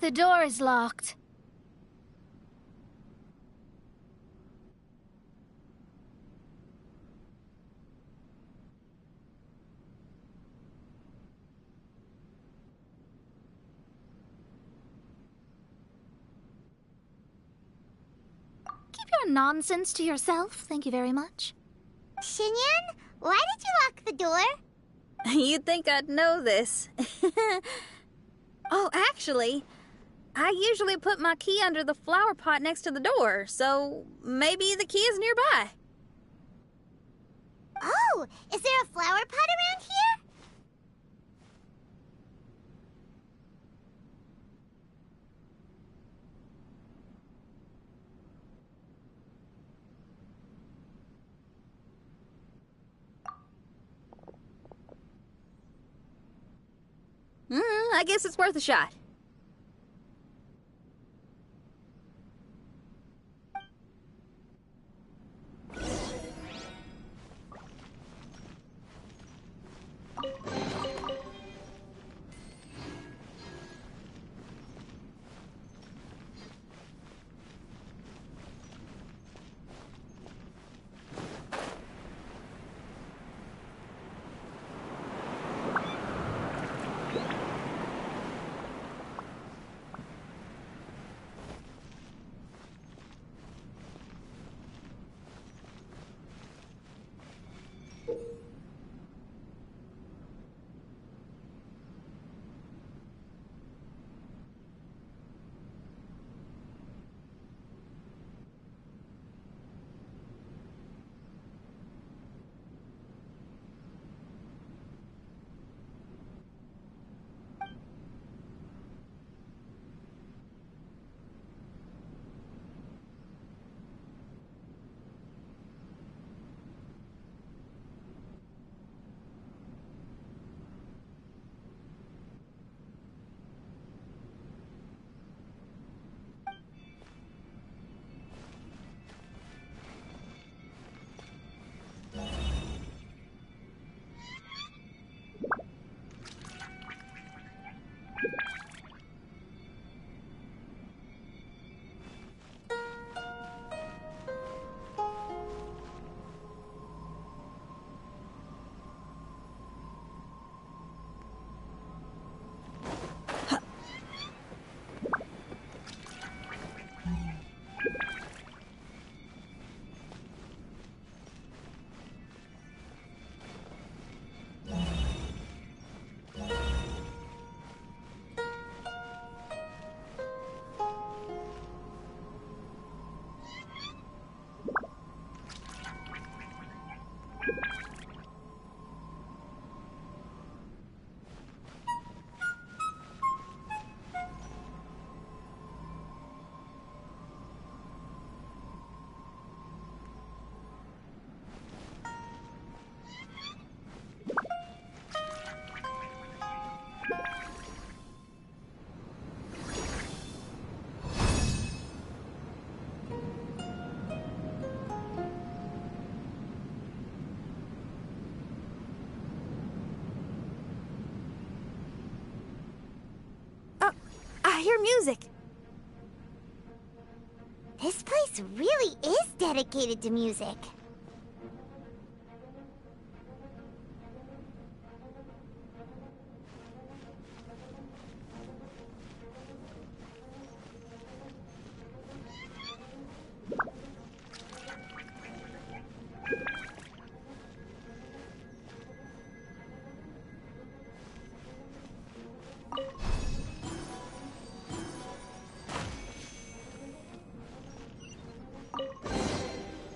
The door is locked. Keep your nonsense to yourself, thank you very much. Xinyan, why did you lock the door? You'd think I'd know this. Oh, actually, I usually put my key under the flower pot next to the door, so maybe the key is nearby. Oh, is there a flower pot around here? I guess it's worth a shot. I hear music. This place really is dedicated to music.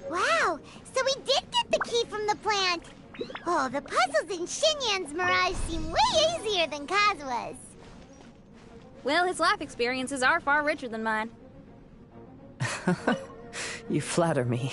Wow, so we did get the key from the plant. Oh, the puzzles in Shinyan's Mirage seem way easier than Kazua's. Well, his life experiences are far richer than mine. You flatter me.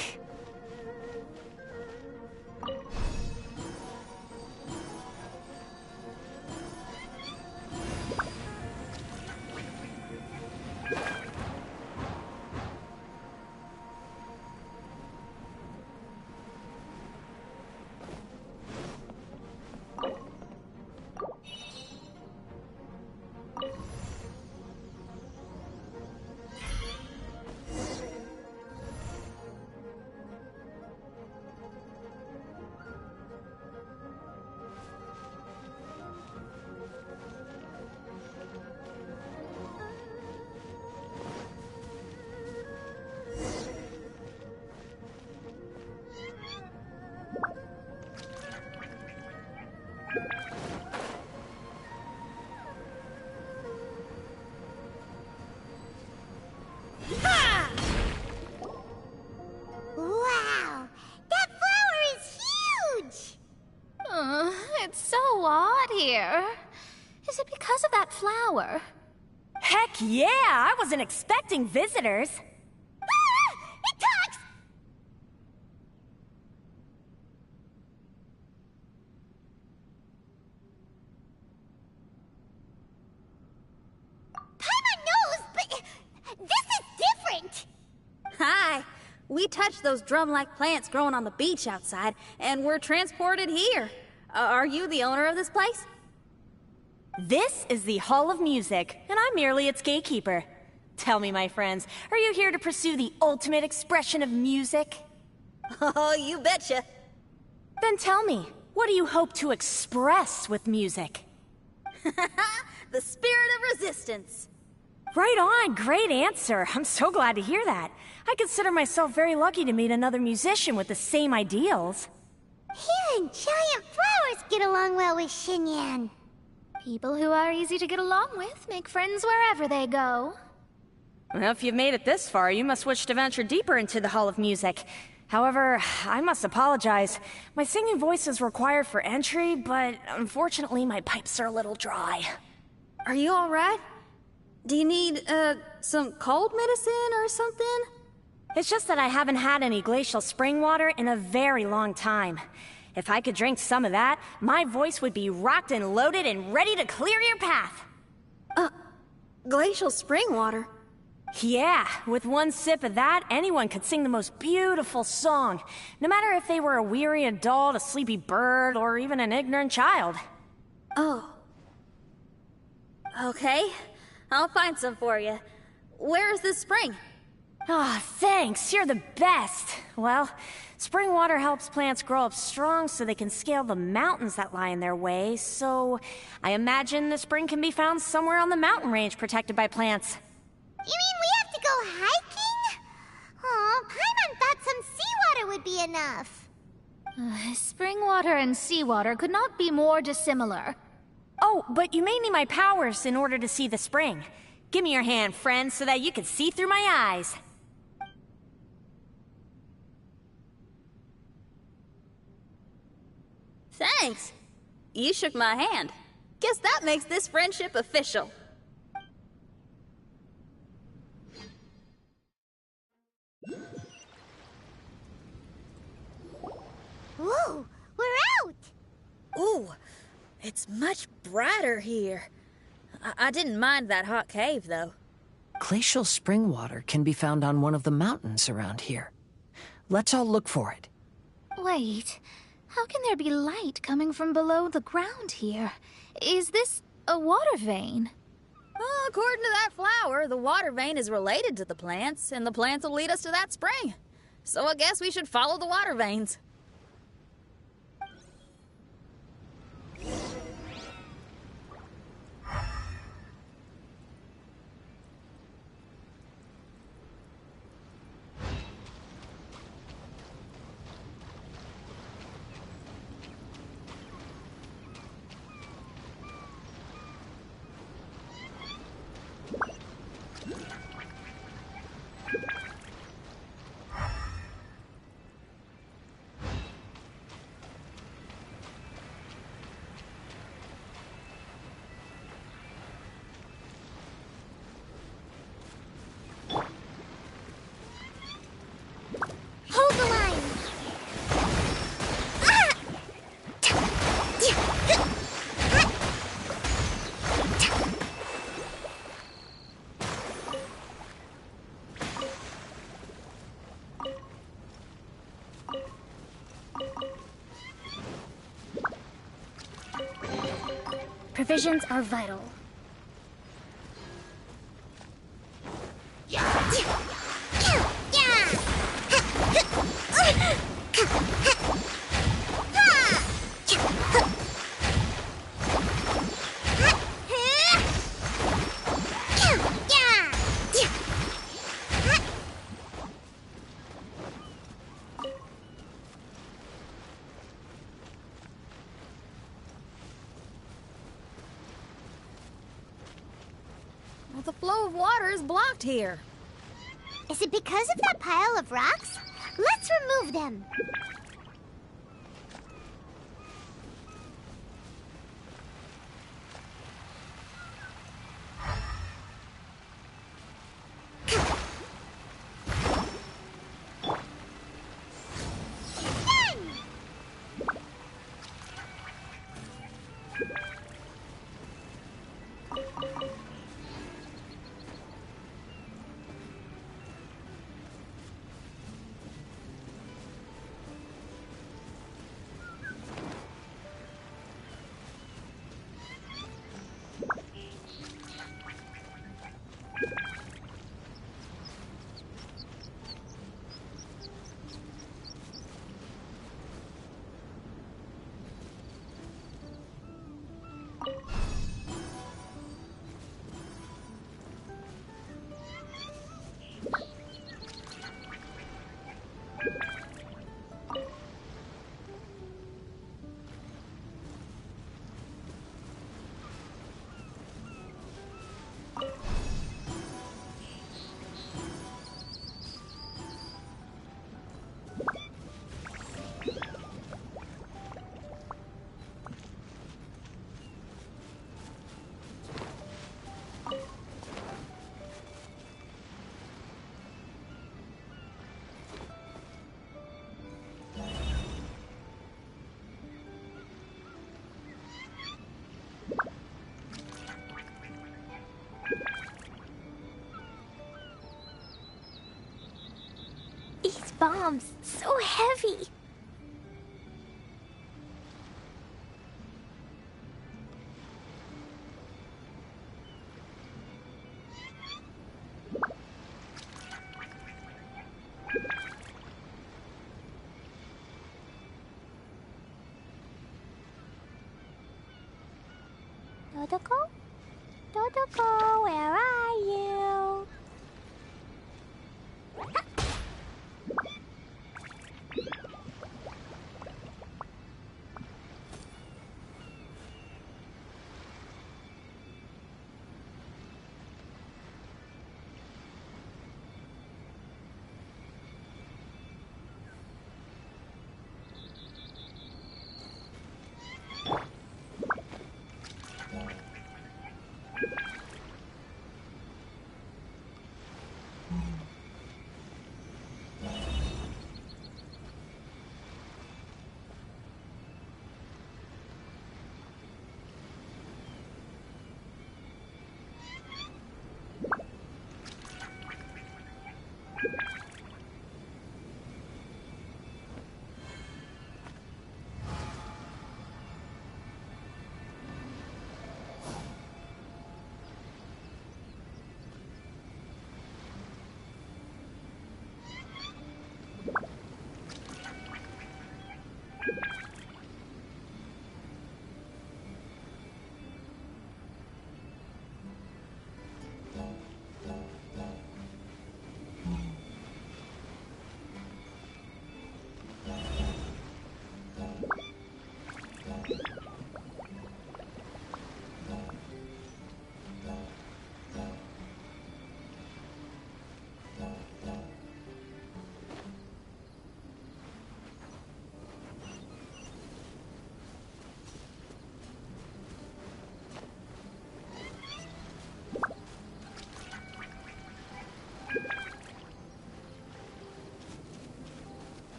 Wow, that flower is huge! It's so odd here. Is it because of that flower? Heck yeah! I wasn't expecting visitors. It talks! We touched those drum-like plants growing on the beach outside, and we're transported here. Are you the owner of this place? This is the Hall of Music, and I'm merely its gatekeeper. Tell me, my friends, are you here to pursue the ultimate expression of music? Oh, you betcha. Then tell me, what do you hope to express with music? The spirit of resistance. Right on, great answer. I'm so glad to hear that. I consider myself very lucky to meet another musician with the same ideals. Even giant flowers get along well with Xinyan. People who are easy to get along with make friends wherever they go. Well, if you've made it this far, you must wish to venture deeper into the Hall of Music. However, I must apologize. My singing voice is required for entry, but unfortunately my pipes are a little dry. Are you alright? Do you need, some cold medicine or something? It's just that I haven't had any glacial spring water in a very long time. If I could drink some of that, my voice would be rocked and loaded and ready to clear your path. Glacial spring water? Yeah, with one sip of that, anyone could sing the most beautiful song, no matter if they were a weary adult, a sleepy bird, or even an ignorant child. Oh. Okay, I'll find some for you. Where is this spring? Ah, thanks, you're the best. Well, spring water helps plants grow up strong so they can scale the mountains that lie in their way, so I imagine the spring can be found somewhere on the mountain range protected by plants. You mean we have to go hiking? Oh, Paimon thought some seawater would be enough. Spring water and seawater could not be more dissimilar. Oh, but you may need my powers in order to see the spring. Give me your hand, friend, so that you can see through my eyes. Thanks. You shook my hand. Guess that makes this friendship official. Whoa, we're out! Ooh, it's much brighter here. I didn't mind that hot cave, though. Glacial spring water can be found on one of the mountains around here. Let's all look for it. Wait, how can there be light coming from below the ground here? Is this a water vein? Well, according to that flower, the water vein is related to the plants, and the plants will lead us to that spring. So I guess we should follow the water veins. Hold the line! Ah! Provisions are vital. Well, the flow of water is blocked here. Is it because of that pile of rocks? Let's remove them. bombs. So heavy. Dodoko? Dodoko, where are you?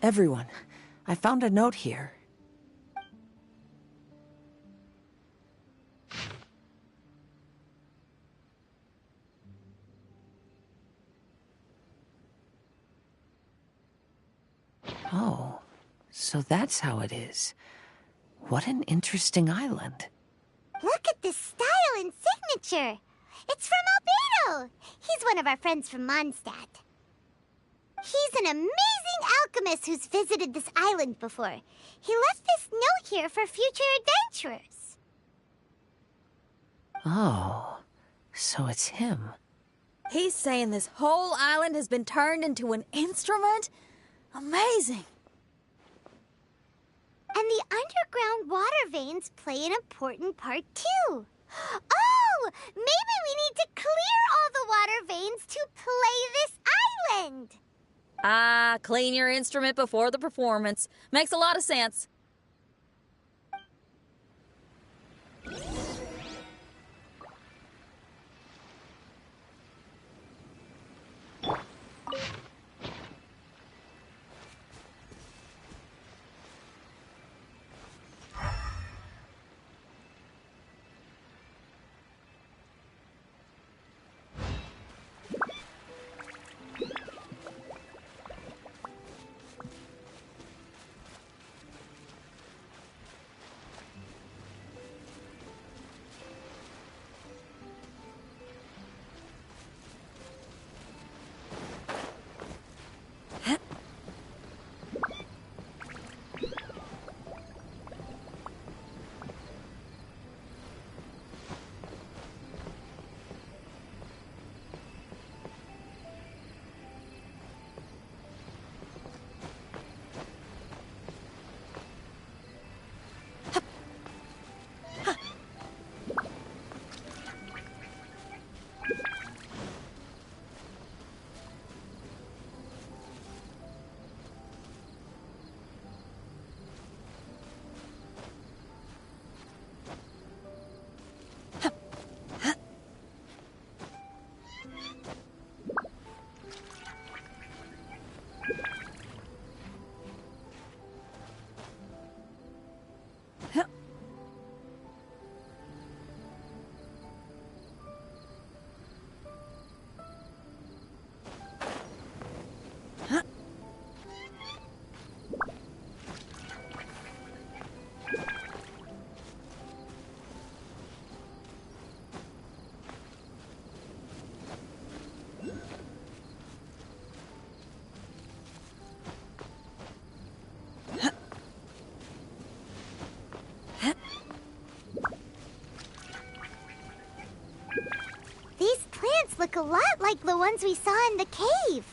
Everyone, I found a note here. Oh, so that's how it is. What an interesting island. Look at this style and signature. It's from Albedo. He's one of our friends from Mondstadt. He's an amazing alchemist who's visited this island before. He left this note here for future adventurers. Oh, so it's him. He's saying this whole island has been turned into an instrument? Amazing. And the underground water veins play an important part too. Oh, maybe we need to clear all the water veins to play this island. Ah, clean your instrument before the performance. Makes a lot of sense. a lot like the ones we saw in the cave.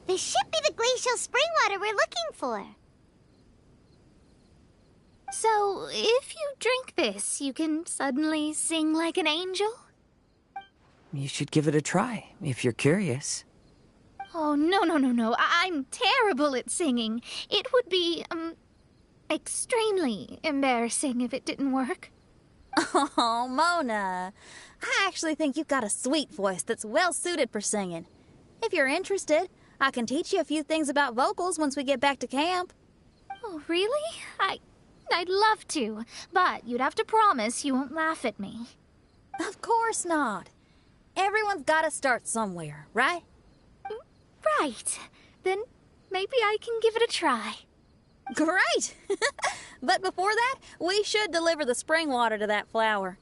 This should be the glacial spring water we're looking for. So, if you drink this, you can suddenly sing like an angel? You should give it a try, if you're curious. Oh, no. I'm terrible at singing. It would be, extremely embarrassing if it didn't work. Oh, Mona. I actually think you've got a sweet voice that's well suited for singing. If you're interested, I can teach you a few things about vocals once we get back to camp. Oh, really? I'd love to, but you'd have to promise you won't laugh at me. Of course not. Everyone's got to start somewhere, right? Right. Then maybe I can give it a try. Great! But before that, we should deliver the spring water to that flower.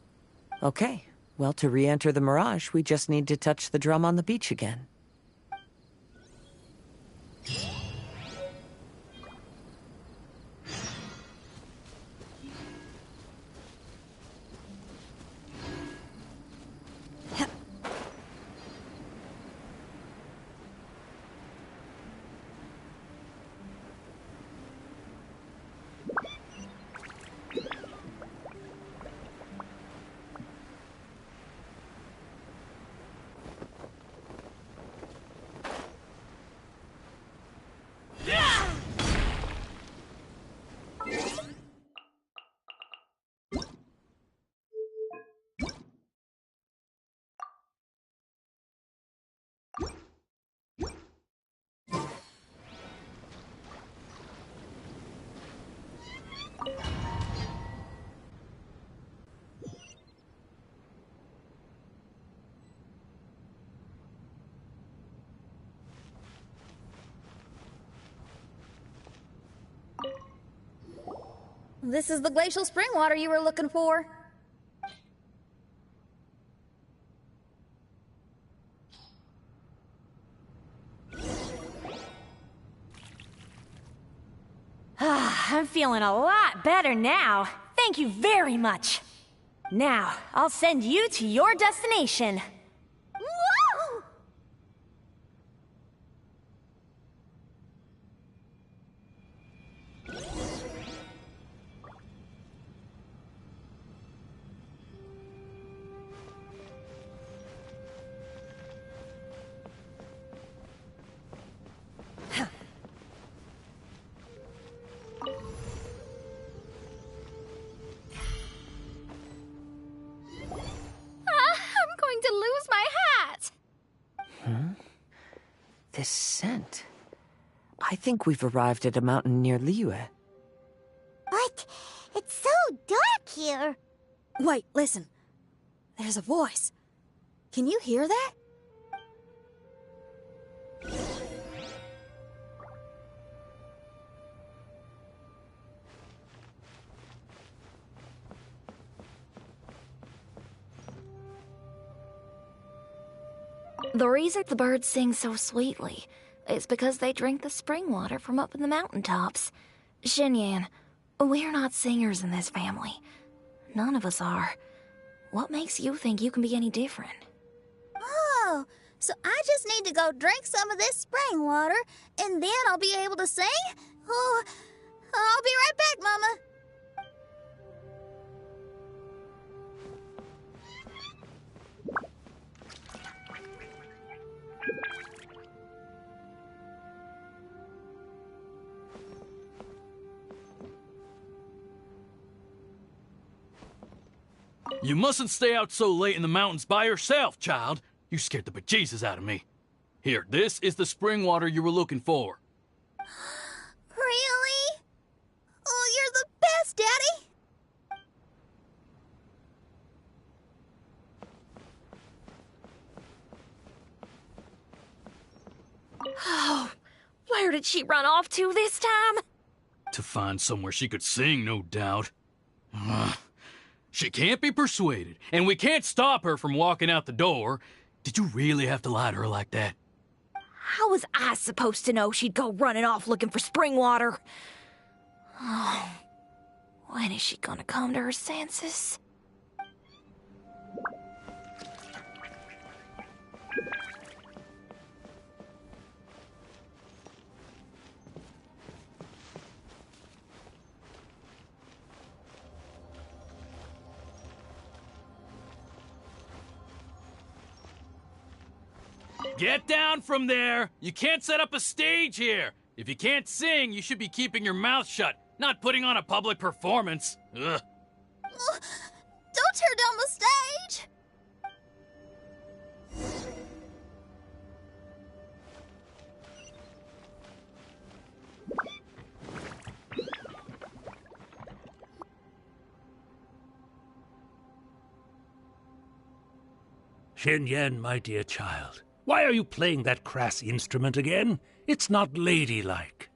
Okay. Well, to re-enter the Mirage, we just need to touch the drum on the beach again. This is the glacial spring water you were looking for. I'm feeling a lot better now. Thank you very much. Now, I'll send you to your destination. Woo! I'm going to lose my hat! This scent. I think we've arrived at a mountain near Liyue. But it's so dark here. Wait, listen. There's a voice. Can you hear that? The reason the birds sing so sweetly is because they drink the spring water from up in the mountaintops. Xinyan, we're not singers in this family. None of us are. What makes you think you can be any different? Oh, so I just need to go drink some of this spring water, and then I'll be able to sing? Oh, I'll be right back, Mama. You mustn't stay out so late in the mountains by yourself, child. You scared the bejesus out of me. Here, this is the spring water you were looking for. Really? Oh, you're the best, Daddy! Oh, where did she run off to this time? To find somewhere she could sing, no doubt. Ugh. She can't be persuaded, and we can't stop her from walking out the door. Did you really have to lie to her like that? How was I supposed to know she'd go running off looking for spring water? Oh, when is she gonna come to her senses? Get down from there! You can't set up a stage here! If you can't sing, you should be keeping your mouth shut, not putting on a public performance. Ugh. Don't tear down the stage! Xinyan, my dear child, why are you playing that crass instrument again? It's not ladylike.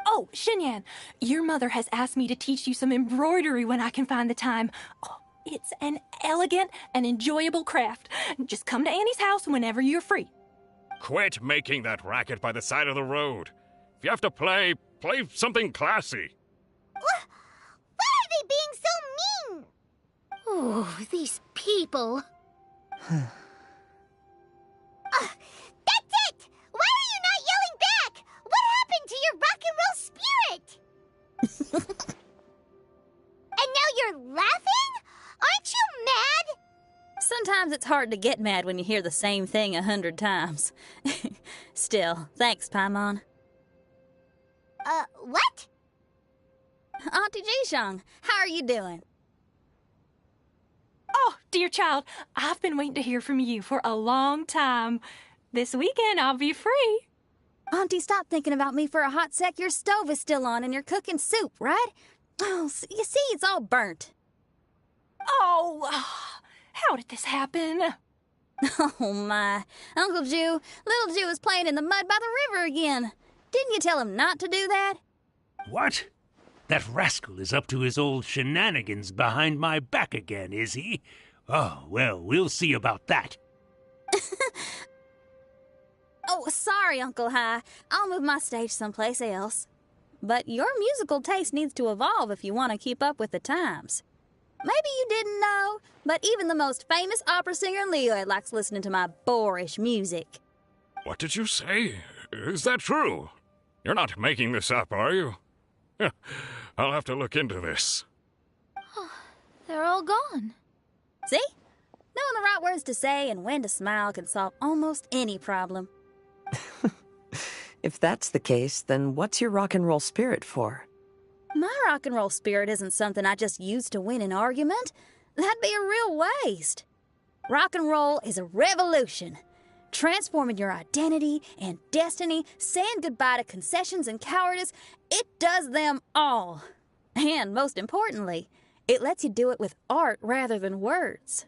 Oh, Xinyan, your mother has asked me to teach you some embroidery when I can find the time. Oh, it's an elegant and enjoyable craft. Just come to Annie's house whenever you're free. Quit making that racket by the side of the road. If you have to play something classy. Why are they being so mean? Oh, these people. That's it! Why are you not yelling back? What happened to your rock and roll spirit? And now you're laughing? Aren't you mad? Sometimes it's hard to get mad when you hear the same thing 100 times. Still, thanks, Paimon. What? Auntie Jishang, how are you doing? Oh, dear child, I've been waiting to hear from you for a long time. This weekend, I'll be free. Auntie, stop thinking about me for a hot sec. Your stove is still on and you're cooking soup, right? Oh, you see, it's all burnt. Oh, how did this happen? Oh, my. Uncle Jew, little Jew is playing in the mud by the river again. Didn't you tell him not to do that? What? That rascal is up to his old shenanigans behind my back again, is he? Oh, well, we'll see about that. Oh, sorry, Uncle High. I'll move my stage someplace else. But your musical taste needs to evolve if you want to keep up with the times. Maybe you didn't know, but even the most famous opera singer Leo likes listening to my boorish music. What did you say? Is that true? You're not making this up, are you? I'll have to look into this. They're all gone. See? Knowing the right words to say and when to smile can solve almost any problem. If that's the case, then what's your rock and roll spirit for? My rock and roll spirit isn't something I just use to win an argument. That'd be a real waste. Rock and roll is a revolution. Transforming your identity and destiny, saying goodbye to concessions and cowardice, it does them all. And most importantly, it lets you do it with art rather than words.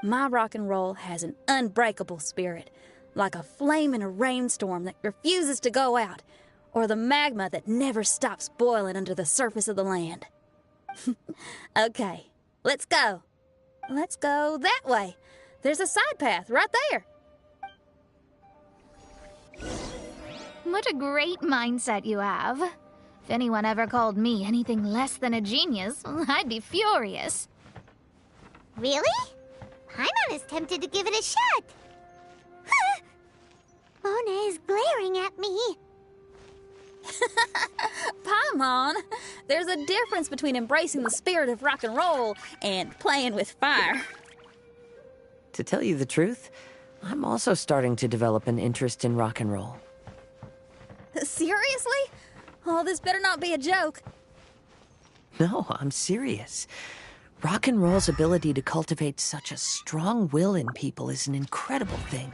My rock and roll has an unbreakable spirit, like a flame in a rainstorm that refuses to go out, or the magma that never stops boiling under the surface of the land. Okay, let's go. Let's go that way. There's a side path right there. What a great mindset you have. If anyone ever called me anything less than a genius, I'd be furious. Really? I'm as tempted to give it a shot. Mona is glaring at me. Paimon, there's a difference between embracing the spirit of rock and roll and playing with fire. To tell you the truth, I'm also starting to develop an interest in rock and roll. Seriously? Oh, this better not be a joke. No, I'm serious. Rock and roll's ability to cultivate such a strong will in people is an incredible thing.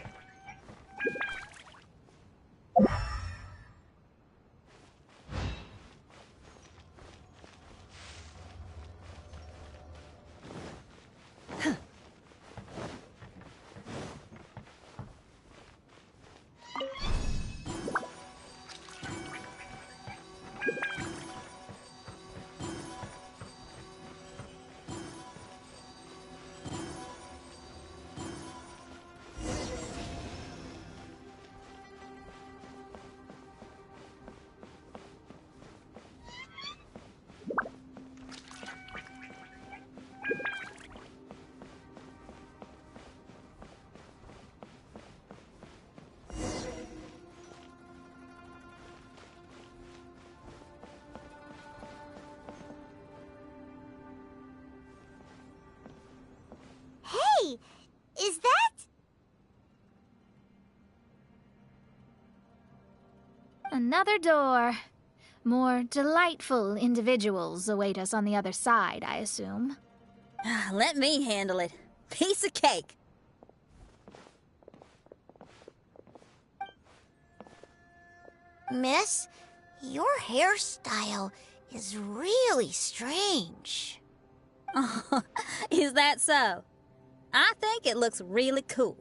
Hey, is that... Another door. More delightful individuals await us on the other side, I assume. Let me handle it. Piece of cake. Miss, your hairstyle is really strange. Oh, is that so? I think it looks really cool.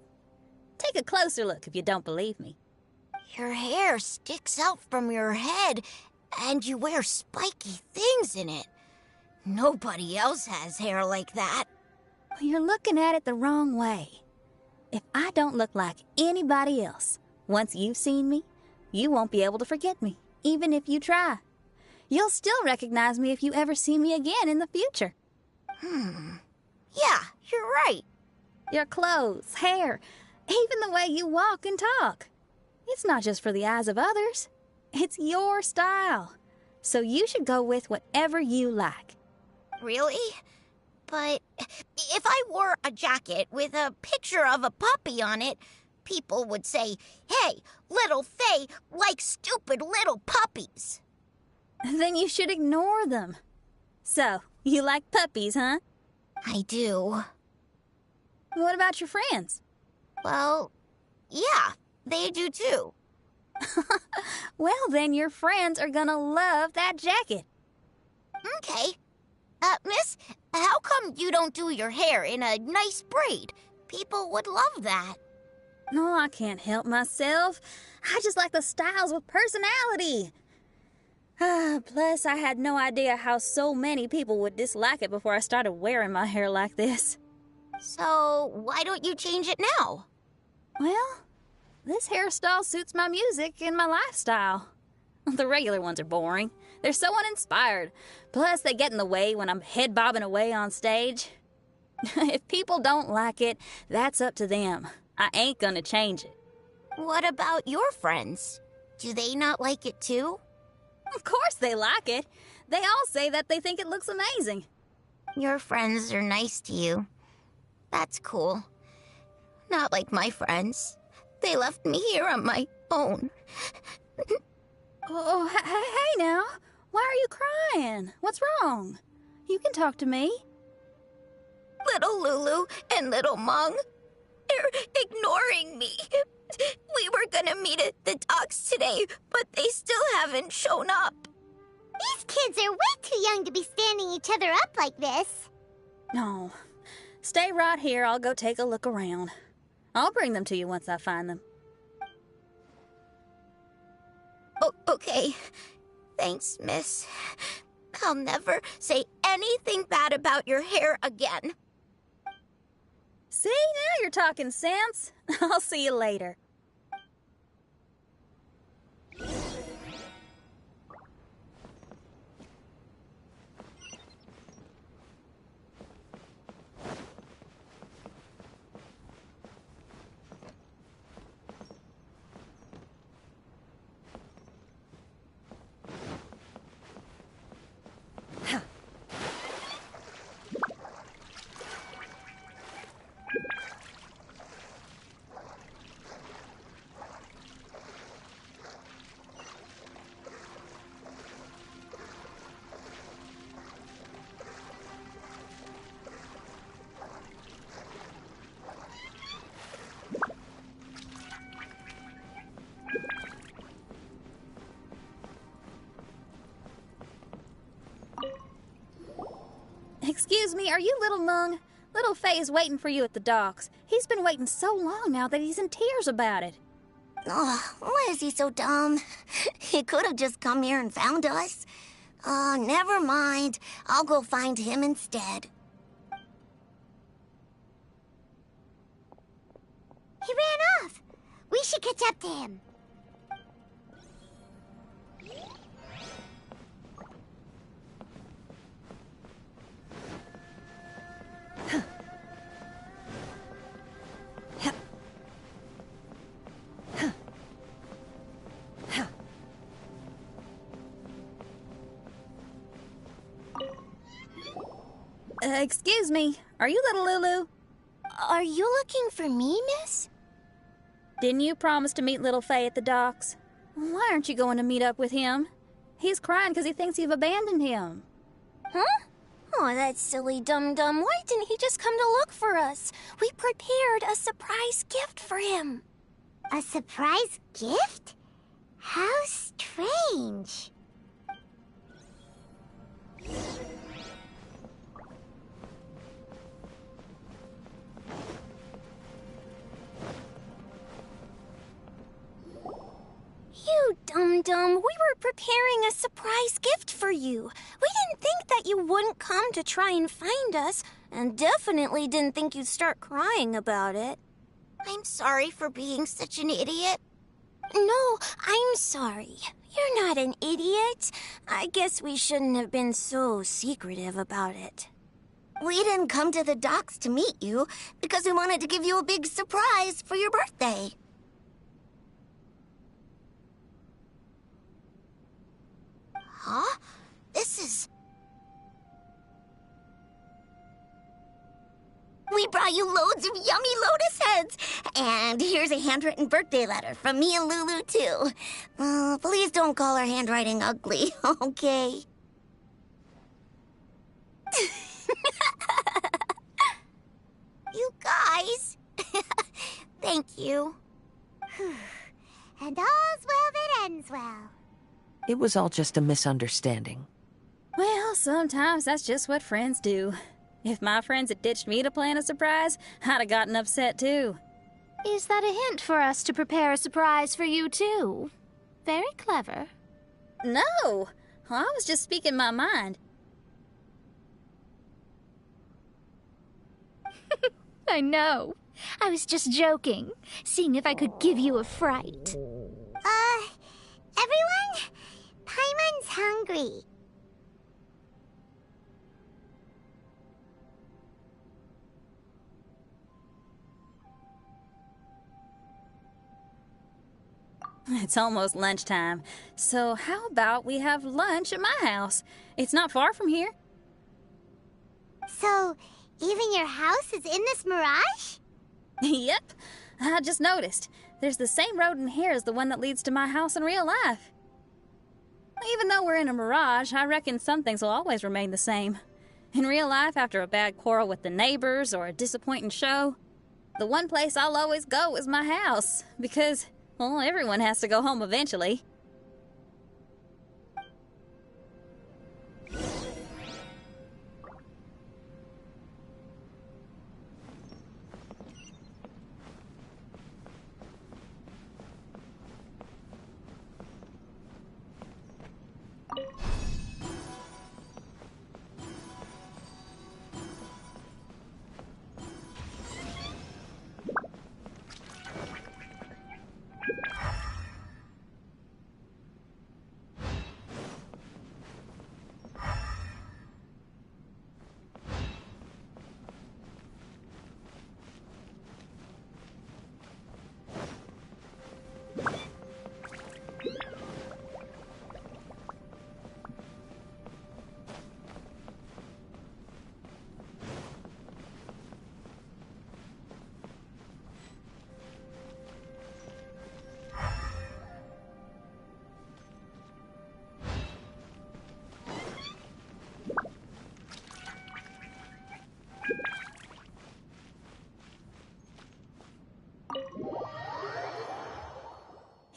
Take a closer look if you don't believe me. Your hair sticks out from your head, and you wear spiky things in it. Nobody else has hair like that. You're looking at it the wrong way. If I don't look like anybody else, once you've seen me, you won't be able to forget me, even if you try. You'll still recognize me if you ever see me again in the future. Yeah, you're right. Your clothes, hair, even the way you walk and talk. It's not just for the eyes of others. It's your style. So you should go with whatever you like. Really? But if I wore a jacket with a picture of a puppy on it, people would say, "Hey, little Faye likes stupid little puppies." Then you should ignore them. So, you like puppies, huh? I do. What about your friends? Well, yeah, they do too. Well, then your friends are gonna love that jacket. Okay. Miss, how come you don't do your hair in a nice braid? People would love that. No, I can't help myself. I just like the styles with personality. Plus, I had no idea how so many people would dislike it before I started wearing my hair like this. So, why don't you change it now? Well, this hairstyle suits my music and my lifestyle. The regular ones are boring. They're so uninspired. Plus, they get in the way when I'm head bobbing away on stage. If people don't like it, that's up to them. I ain't gonna change it. What about your friends? Do they not like it too? Of course they like it. They all say that they think it looks amazing. Your friends are nice to you. That's cool. Not like my friends. They left me here on my own. Oh, hey now. Why are you crying? What's wrong? You can talk to me. Little Lulu and little Mung, they're ignoring me. We were gonna meet at the docks today, but they still haven't shown up. These kids are way too young to be standing each other up like this. No. Stay right here. I'll go take a look around. I'll bring them to you once I find them. Oh, okay. Thanks, miss. I'll never say anything bad about your hair again. See, now you're talking sense. I'll see you later. Excuse me, are you Little Mung? Little Faye is waiting for you at the docks. He's been waiting so long now that he's in tears about it. Oh, why is he so dumb? He could have just come here and found us. Oh, never mind. I'll go find him instead. He ran off. We should catch up to him. Excuse me, are you Little Lulu? Are you looking for me, miss? Didn't you promise to meet Little Faye at the docks? Why aren't you going to meet up with him? He's crying because he thinks you've abandoned him. Huh? Oh, that silly dum-dum. Why didn't he just come to look for us? We prepared a surprise gift for him. A surprise gift? How strange. You dum-dum, we were preparing a surprise gift for you. We didn't think that you wouldn't come to try and find us, and definitely didn't think you'd start crying about it. I'm sorry for being such an idiot. No, I'm sorry. You're not an idiot. I guess we shouldn't have been so secretive about it. We didn't come to the docks to meet you because we wanted to give you a big surprise for your birthday. Huh? This is... We brought you loads of yummy lotus heads. And here's a handwritten birthday letter from me and Lulu, too. Please don't call our handwriting ugly, okay? You guys. Thank you. And all's well that ends well. It was all just a misunderstanding. Well, sometimes that's just what friends do. If my friends had ditched me to plan a surprise, I'd have gotten upset too. Is that a hint for us to prepare a surprise for you too? Very clever. No! I was just speaking my mind. I know. I was just joking, seeing if I could give you a fright. Everyone? Paimon's hungry. free. It's almost lunchtime, so how about we have lunch at my house? It's not far from here. So, even your house is in this mirage? Yep, I just noticed. There's the same road in here as the one that leads to my house in real life. Even though we're in a mirage, I reckon some things will always remain the same. In real life, after a bad quarrel with the neighbors or a disappointing show, the one place I'll always go is my house, because, well, everyone has to go home eventually.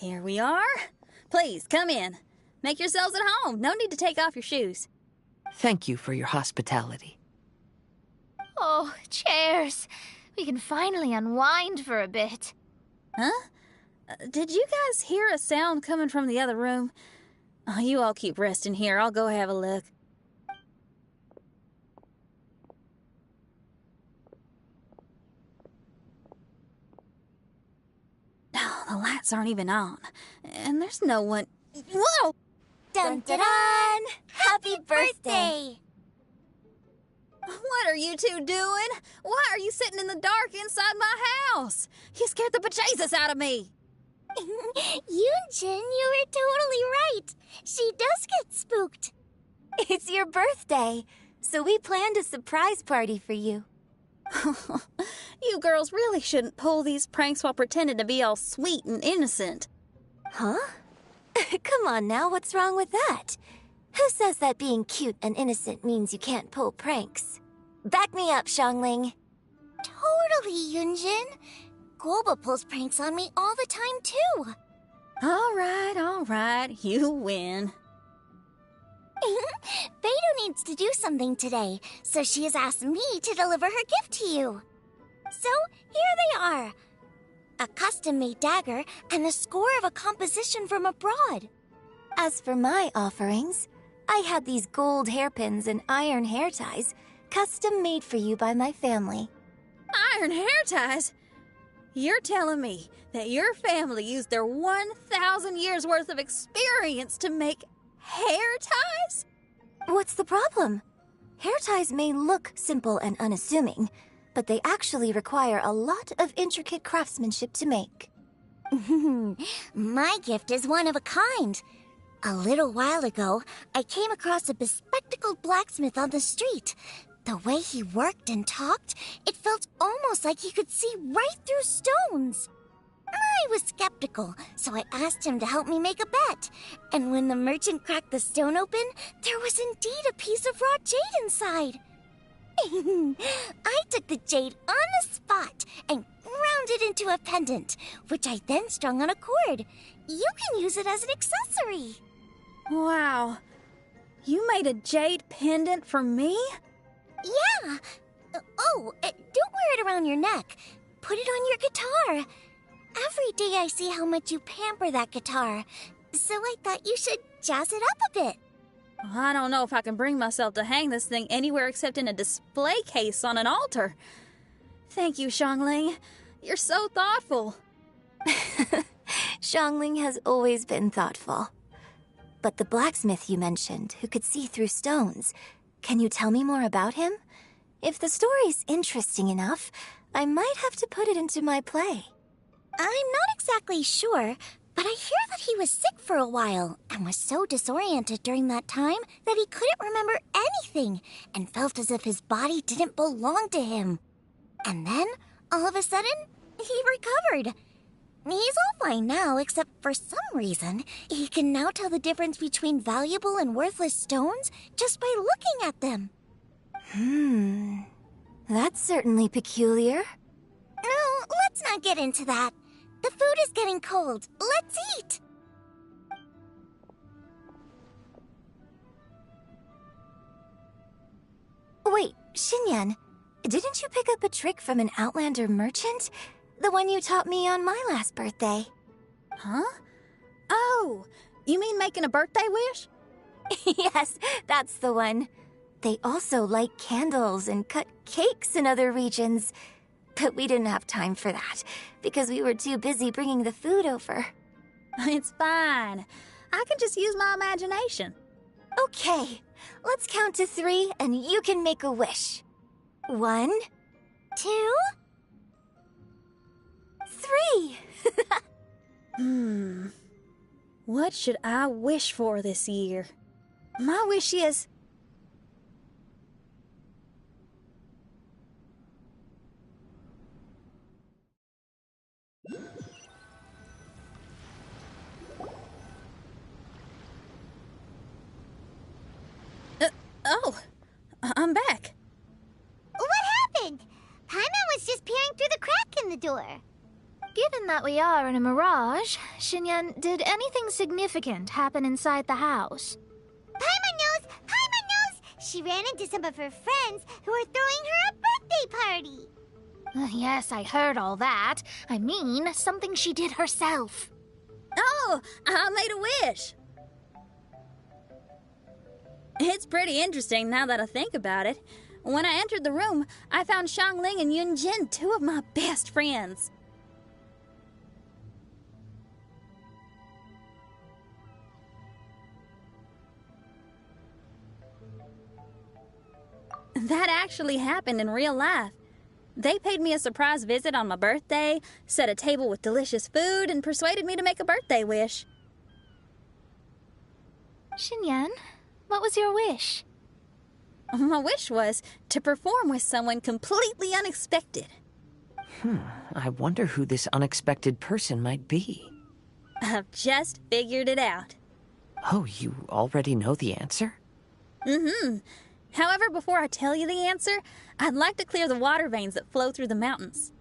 Here we are. Please, come in. Make yourselves at home. No need to take off your shoes. Thank you for your hospitality. Oh, chairs. We can finally unwind for a bit. Huh? Did you guys hear a sound coming from the other room? Oh, you all keep resting here. I'll go have a look. Oh, the lights aren't even on. And there's no one... Whoa! Dun dun dun! Happy birthday! What are you two doing? Why are you sitting in the dark inside my house? You scared the bejesus out of me. Yoonjin, you were totally right. She does get spooked. It's your birthday, so we planned a surprise party for you. You girls really shouldn't pull these pranks while pretending to be all sweet and innocent. Huh? Come on now, what's wrong with that? Who says that being cute and innocent means you can't pull pranks? Back me up, Xiangling. Totally, Yoonjin. Guoba pulls pranks on me all the time, too. All right, you win. Beidou needs to do something today, so she has asked me to deliver her gift to you. So, here they are. A custom-made dagger and the score of a composition from abroad. As for my offerings, I had these gold hairpins and iron hair ties, custom made for you by my family. Iron hair ties? You're telling me that your family used their 1,000 years worth of experience to make hair ties? What's the problem? Hair ties may look simple and unassuming, but they actually require a lot of intricate craftsmanship to make. My gift is one of a kind. A little while ago, I came across a bespectacled blacksmith on the street. The way he worked and talked, it felt almost like he could see right through stones. I was skeptical, so I asked him to help me make a bet. And when the merchant cracked the stone open, there was indeed a piece of raw jade inside. I took the jade on the spot and ground it into a pendant, which I then strung on a cord. You can use it as an accessory. Wow. You made a jade pendant for me? Yeah. Don't wear it around your neck. Put it on your guitar. Every day I see how much you pamper that guitar, so I thought you should jazz it up a bit. I don't know if I can bring myself to hang this thing anywhere except in a display case on an altar. Thank you, Xiangling. You're so thoughtful. Xiangling has always been thoughtful. But the blacksmith you mentioned, who could see through stones, can you tell me more about him? If the story's interesting enough, I might have to put it into my play. I'm not exactly sure, but I hear that he was sick for a while and was so disoriented during that time that he couldn't remember anything and felt as if his body didn't belong to him. And then, all of a sudden, he recovered. He's all fine now, except for some reason, he can now tell the difference between valuable and worthless stones just by looking at them. That's certainly peculiar. No, let's not get into that. The food is getting cold. Let's eat! Wait, Xinyan, didn't you pick up a trick from an Outlander merchant? The one you taught me on my last birthday. Huh? Oh, you mean making a birthday wish? Yes, that's the one. They also light candles and cut cakes in other regions. But we didn't have time for that, because we were too busy bringing the food over. It's fine. I can just use my imagination. Okay, let's count to 3 and you can make a wish. 1, 2, 3. What should I wish for this year? My wish is... I'm back. What happened? Paimon was just peering through the crack in the door. Given that we are in a mirage, Xinyan, did anything significant happen inside the house? Paimon knows! Paimon knows! She ran into some of her friends who were throwing her a birthday party. Yes, I heard all that. I mean, something she did herself. Oh, I made a wish. It's pretty interesting now that I think about it. When I entered the room, I found Xiangling and Yunjin, 2 of my best friends. That actually happened in real life. They paid me a surprise visit on my birthday, set a table with delicious food, and persuaded me to make a birthday wish. Xinyan, what was your wish? My wish was to perform with someone completely unexpected. I wonder who this unexpected person might be. I've just figured it out. Oh, you already know the answer? However, before I tell you the answer, I'd like to clear the water veins that flow through the mountains.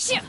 Shoo!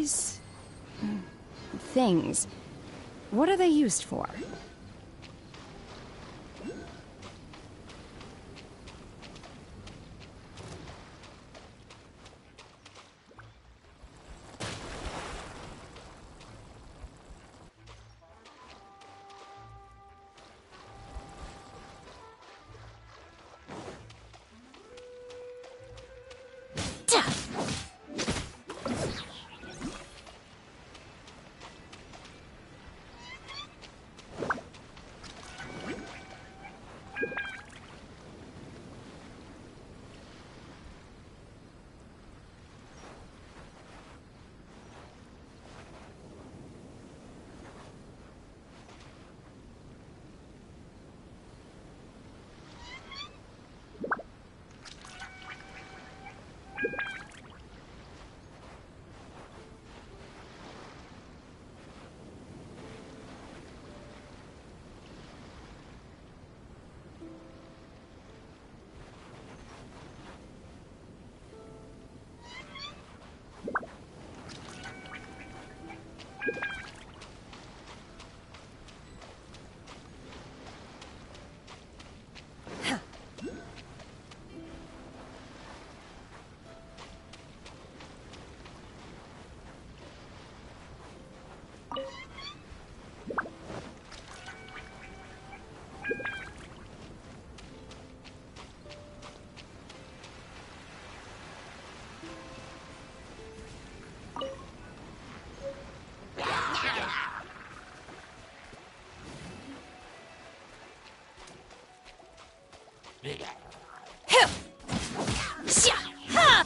These... things... what are they used for?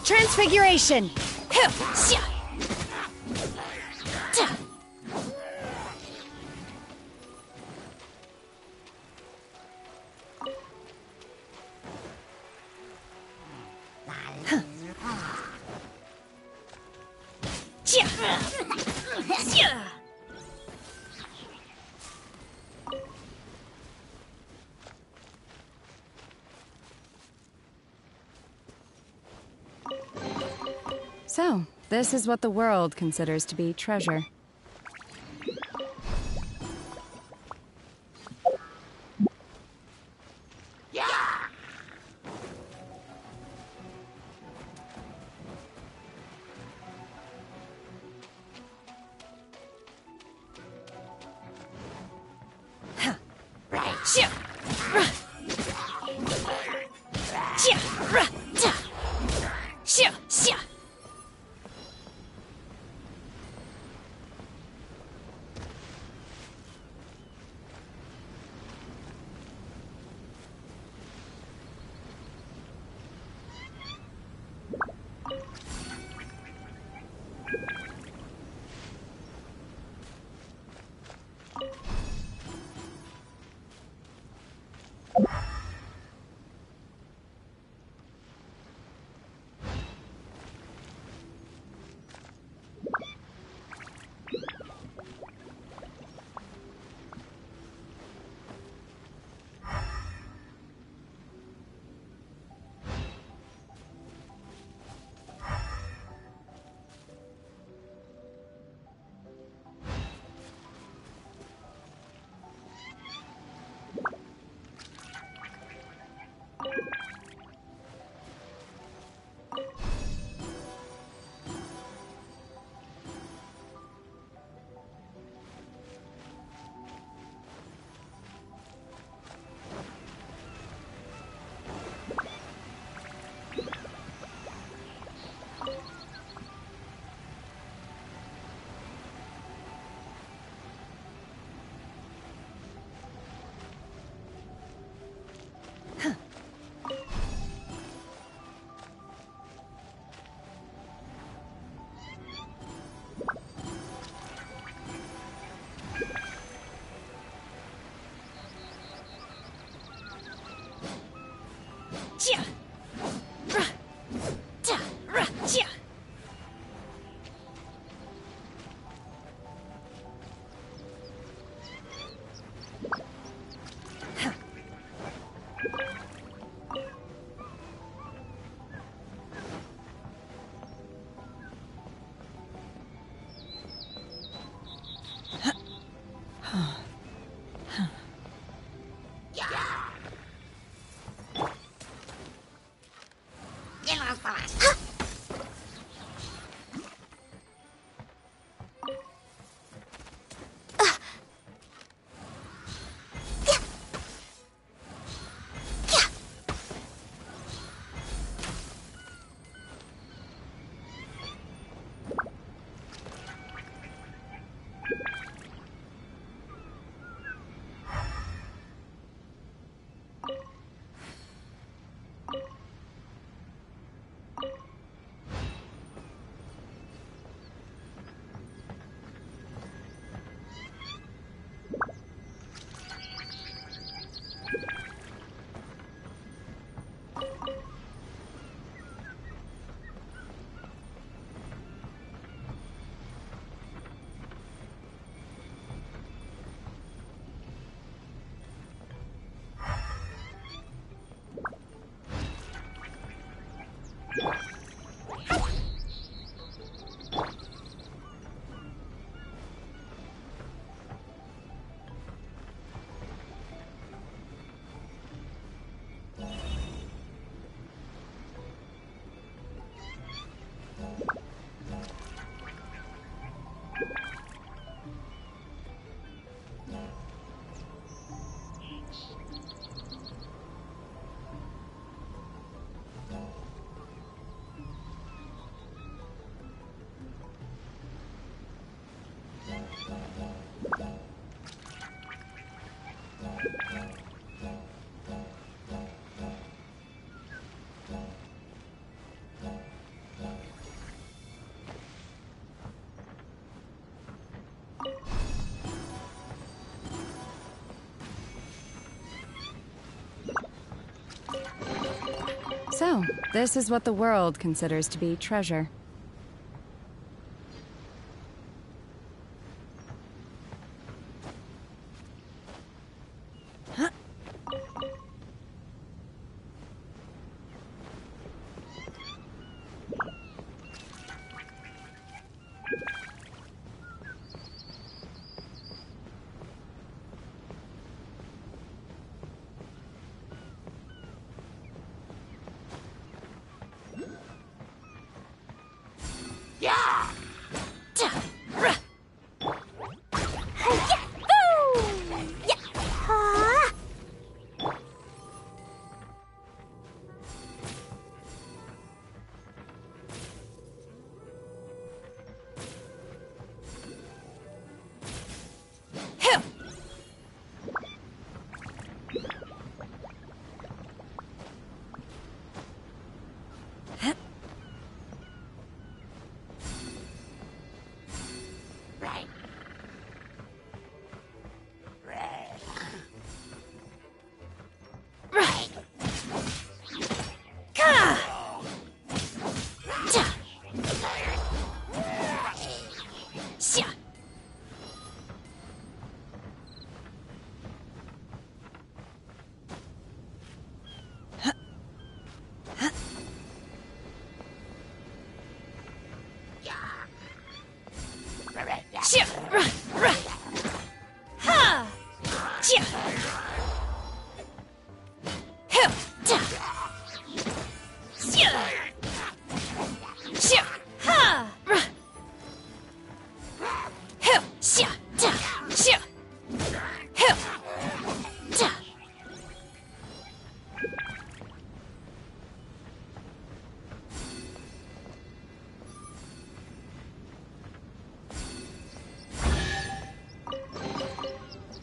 Transfiguration! So, this is what the world considers to be treasure. So, this is what the world considers to be treasure.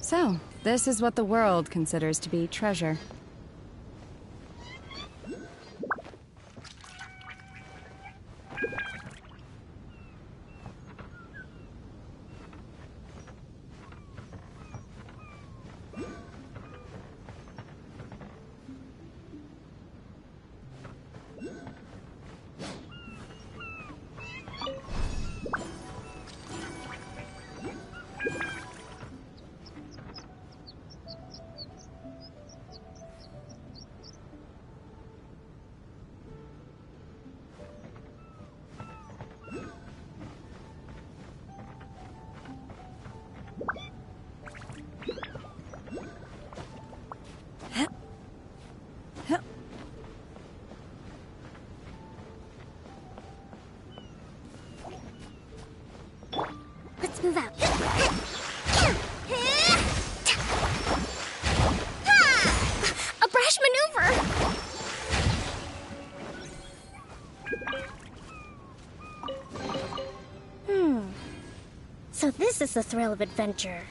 So, this is what the world considers to be treasure. Let's move out. A brash maneuver! So this is the thrill of adventure.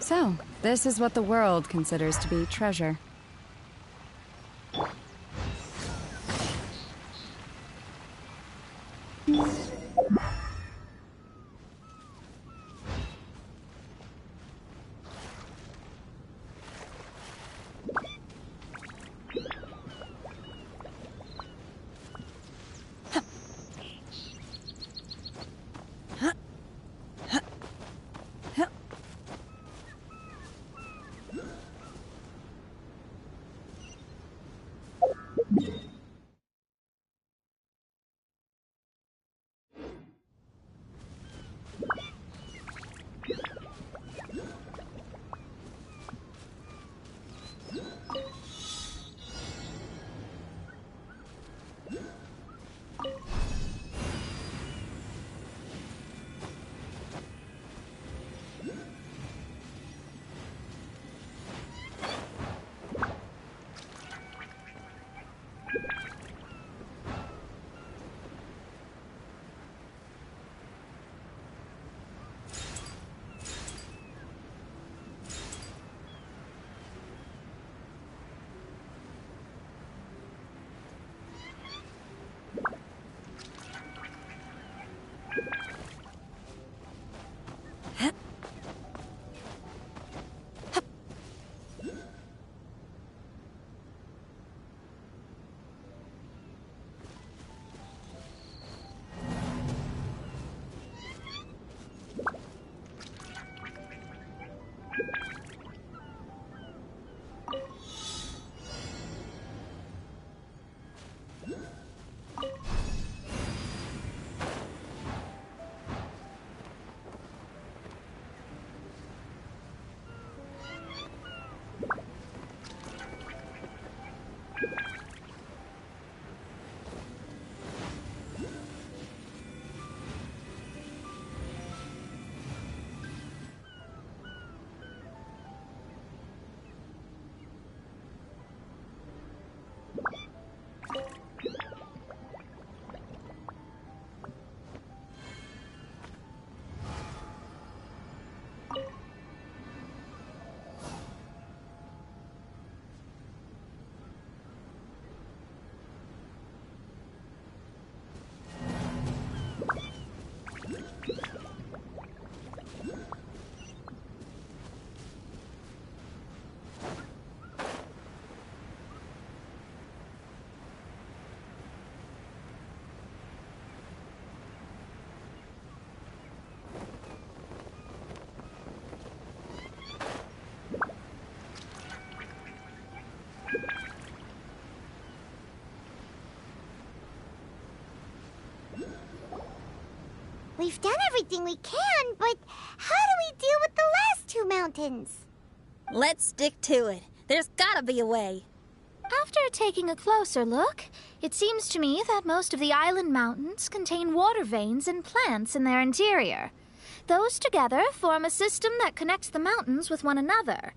So, this is what the world considers to be treasure. We've done everything we can, but how do we deal with the last two mountains? Let's stick to it. There's gotta be a way. After taking a closer look, it seems to me that most of the island mountains contain water veins and plants in their interior. Those together form a system that connects the mountains with one another.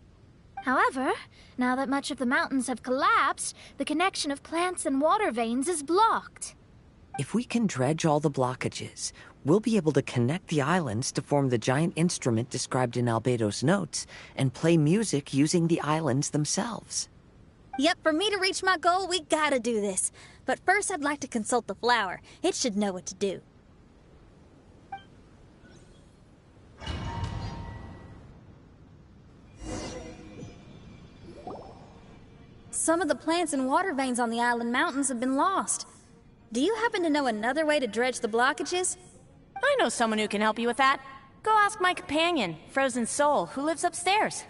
However, now that much of the mountains have collapsed, the connection of plants and water veins is blocked. If we can dredge all the blockages, we'll be able to connect the islands to form the giant instrument described in Albedo's notes and play music using the islands themselves. Yep, for me to reach my goal, we gotta do this. But first, I'd like to consult the flower. It should know what to do. Some of the plants and water veins on the island mountains have been lost. Do you happen to know another way to dredge the blockages? I know someone who can help you with that. Go ask my companion, Frozen Soul, who lives upstairs.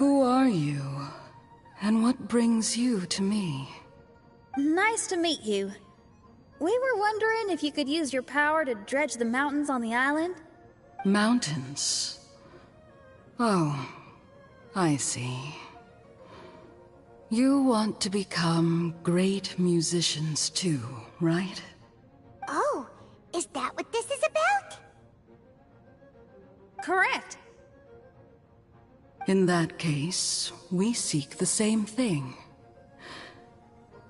Who are you? And what brings you to me? Nice to meet you. We were wondering if you could use your power to dredge the mountains on the island? Mountains? Oh, I see. You want to become great musicians too, right? Oh, is that what this is about? Correct. In that case, we seek the same thing.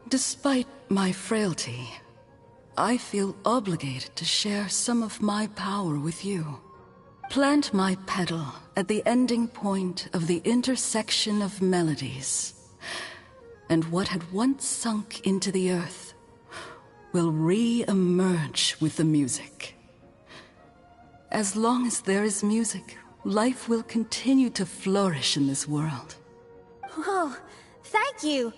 Despite my frailty, I feel obligated to share some of my power with you. Plant my petal at the ending point of the intersection of melodies, and what had once sunk into the earth will re-emerge with the music. As long as there is music, life will continue to flourish in this world. Oh, thank you.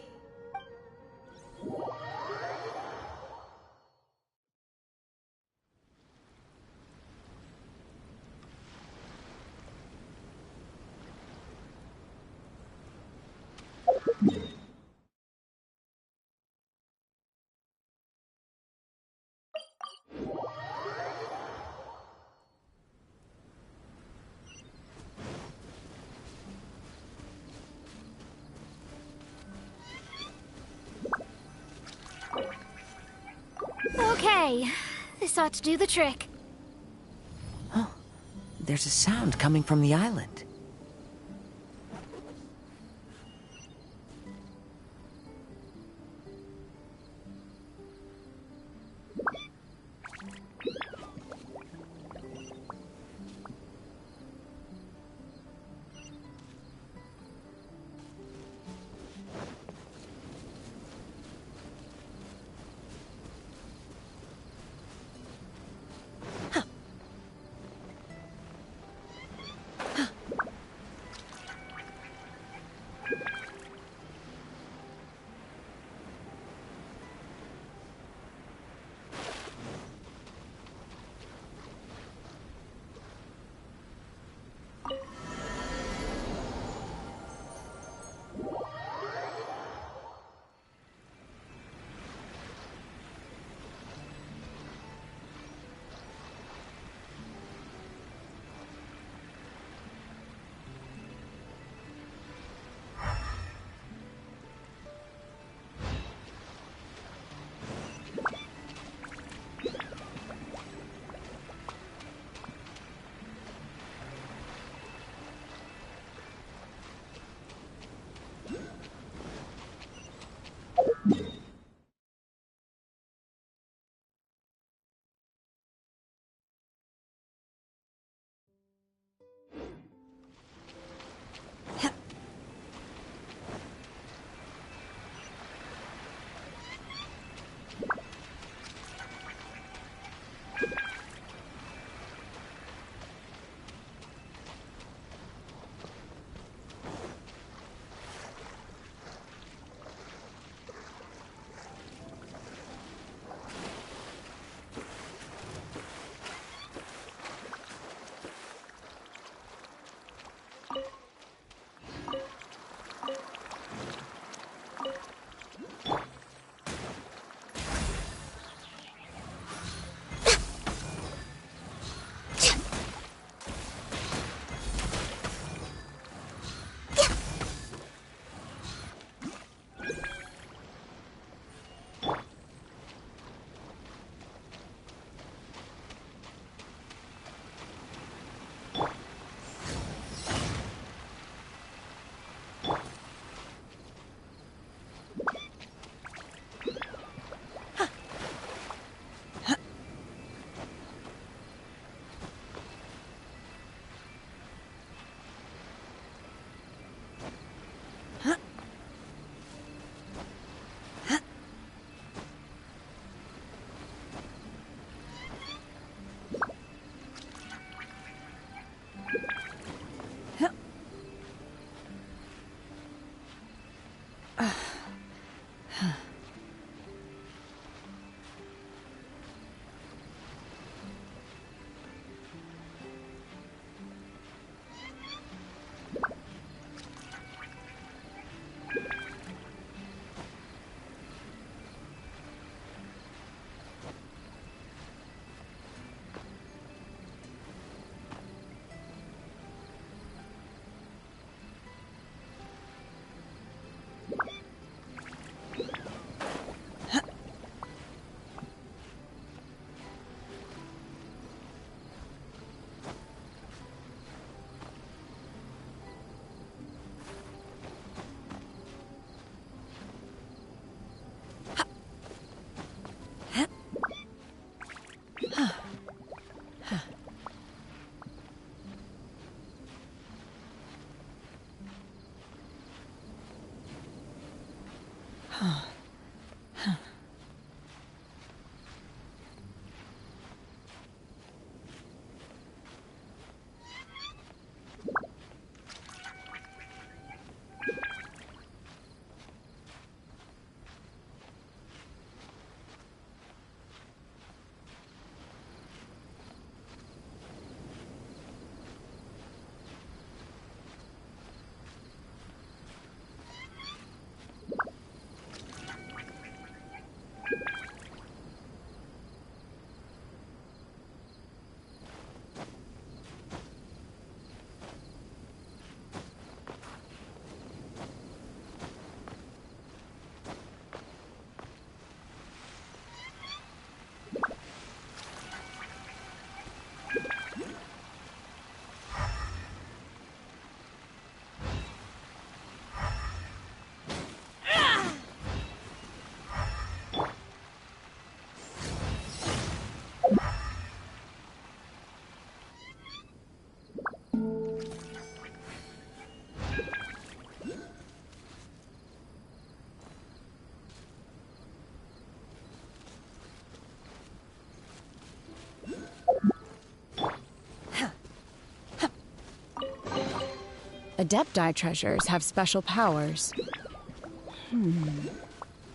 Okay, this ought to do the trick. Oh, there's a sound coming from the island. Adepti treasures have special powers.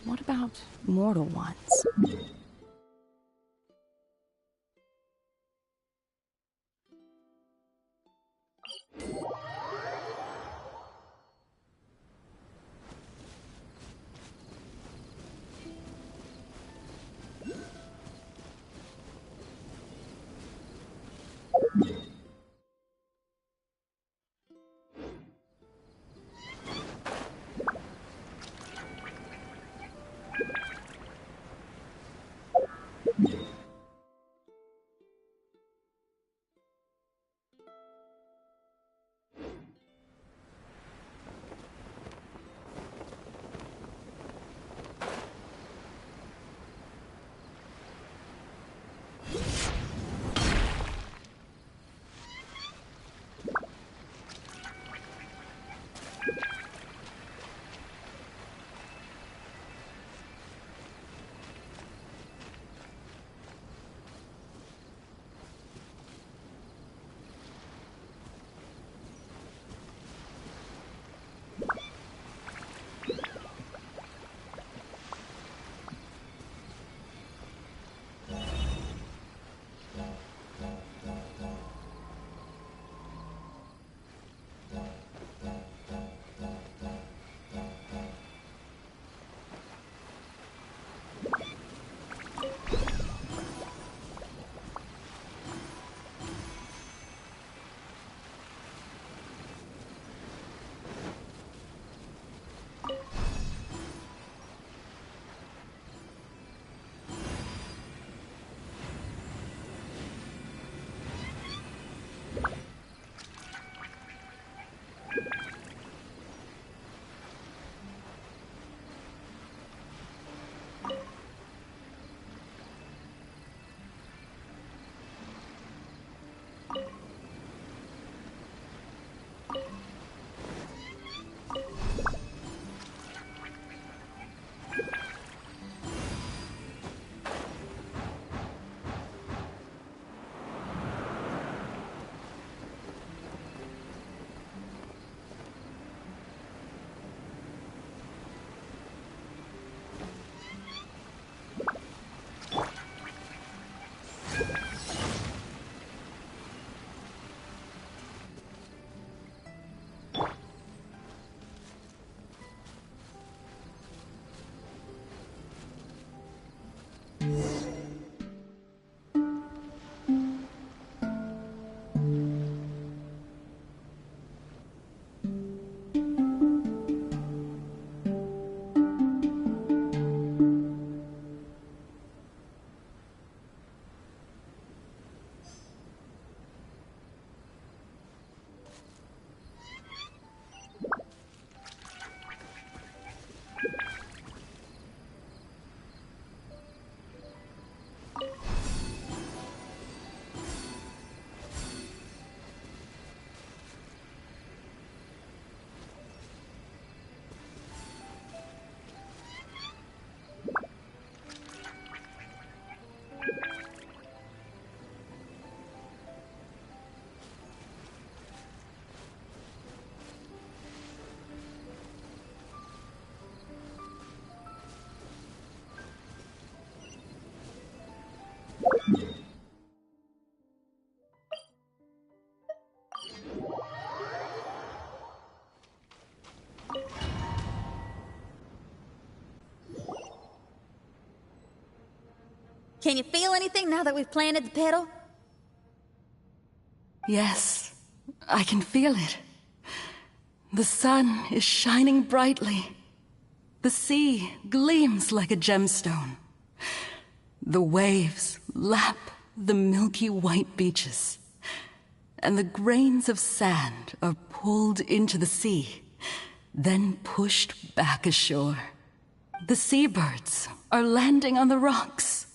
What about mortal ones? Can you feel anything now that we've planted the petal? Yes, I can feel it. The sun is shining brightly. The sea gleams like a gemstone. The waves lap the milky white beaches. And the grains of sand are pulled into the sea, then pushed back ashore. The seabirds are landing on the rocks,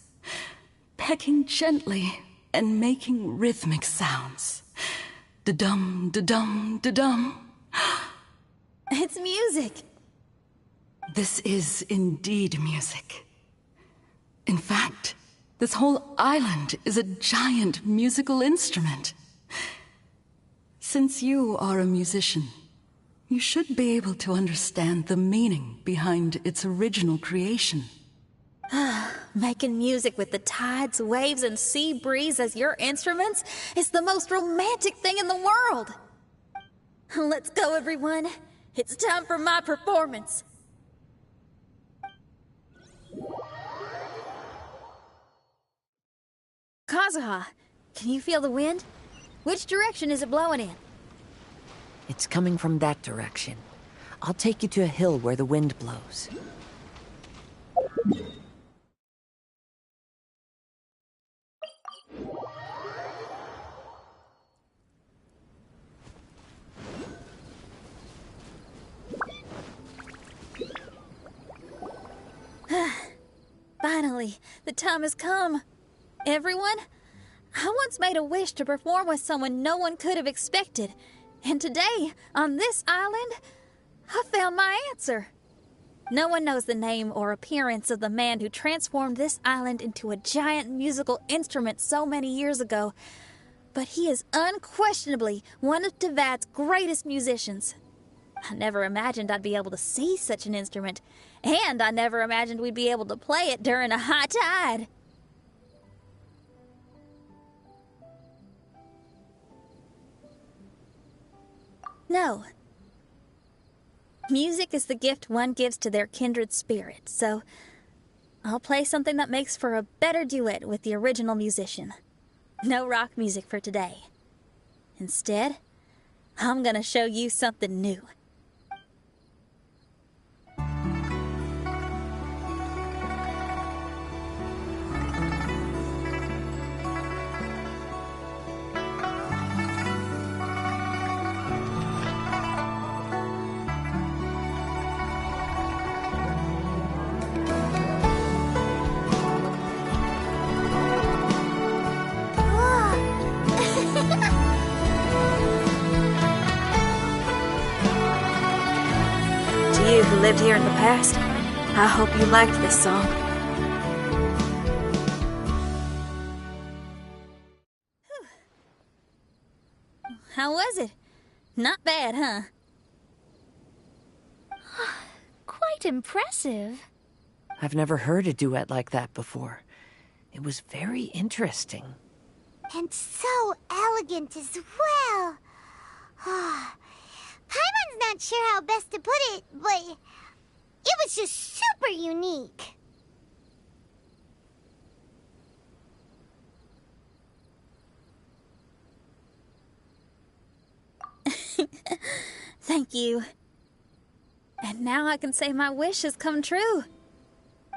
pecking gently and making rhythmic sounds. Da-dum, da-dum, da-dum. It's music. This is indeed music. In fact, this whole island is a giant musical instrument. Since you are a musician, you should be able to understand the meaning behind its original creation. Making music with the tides, waves, and sea breeze as your instruments is the most romantic thing in the world. Let's go, everyone. It's time for my performance. Kazuha, can you feel the wind? Which direction is it blowing in? It's coming from that direction. I'll take you to a hill where the wind blows. Finally, the time has come. Everyone, I once made a wish to perform with someone no one could have expected. And today, on this island, I found my answer. No one knows the name or appearance of the man who transformed this island into a giant musical instrument so many years ago, but he is unquestionably one of Teyvat's greatest musicians. I never imagined I'd be able to see such an instrument, and I never imagined we'd be able to play it during a high tide. No. Music is the gift one gives to their kindred spirit, so I'll play something that makes for a better duet with the original musician. No rock music for today. Instead, I'm gonna show you something new. To you who lived here in the past, I hope you liked this song. How was it? Not bad, huh? Quite impressive. I've never heard a duet like that before. It was very interesting. And so elegant as well. Paimon's not sure how best to put it, but it was just super unique. Thank you. And now I can say my wish has come true.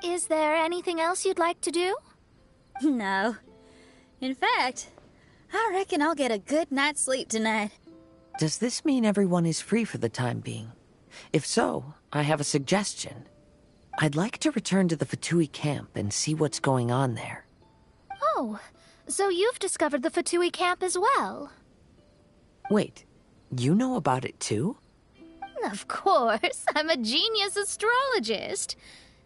Is there anything else you'd like to do? No. In fact, I reckon I'll get a good night's sleep tonight. Does this mean everyone is free for the time being? If so, I have a suggestion. I'd like to return to the Fatui camp and see what's going on there. Oh, so you've discovered the Fatui camp as well? Wait, you know about it too? Of course, I'm a genius astrologist.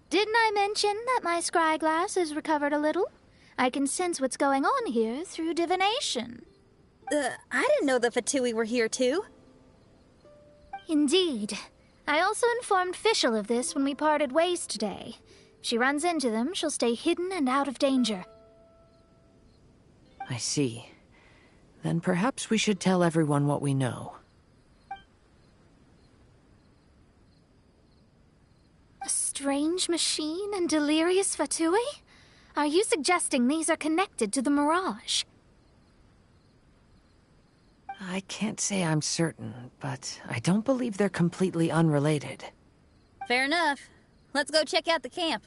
Didn't I mention that my scry glass has recovered a little? I can sense what's going on here through divination. I didn't know the Fatui were here too. Indeed. I also informed Fischl of this when we parted ways today. If she runs into them, she'll stay hidden and out of danger. I see. Then perhaps we should tell everyone what we know. A strange machine and delirious Fatui? Are you suggesting these are connected to the Mirage? I can't say I'm certain, but I don't believe they're completely unrelated. Fair enough. Let's go check out the camp.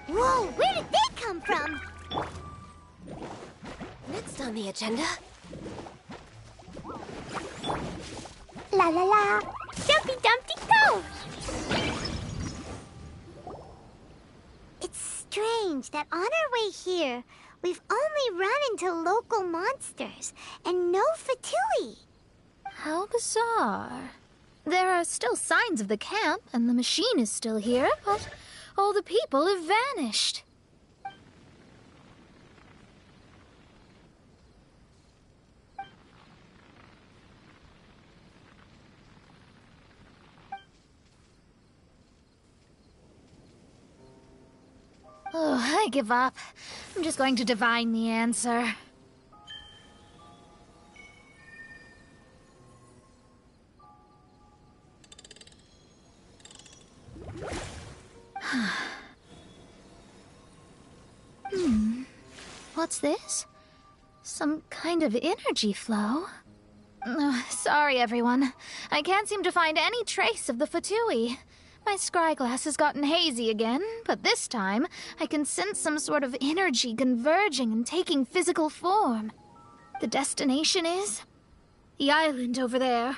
Whoa, where did they come from? Next on the agenda. La la la. Dumpty Dumpty go! It's strange that on our way here, we've only run into local monsters and no Fatui. How bizarre. There are still signs of the camp, and the machine is still here, but all the people have vanished. Oh, I give up. I'm just going to divine the answer. What's this? Some kind of energy flow? Sorry, everyone. I can't seem to find any trace of the Fatui. My scryglass has gotten hazy again, but this time I can sense some sort of energy converging and taking physical form. The destination is the island over there.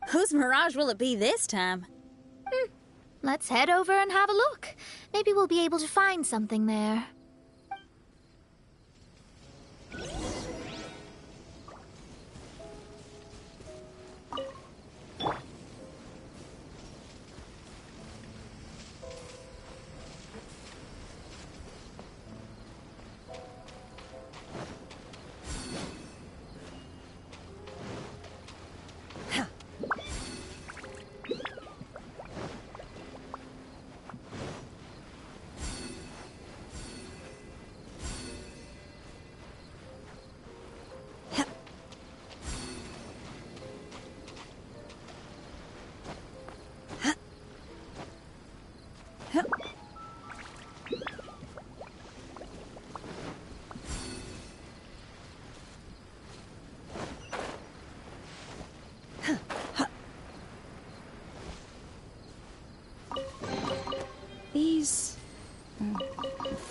Whose mirage will it be this time? Let's head over and have a look. Maybe we'll be able to find something there.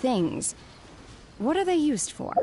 things. What are they used for?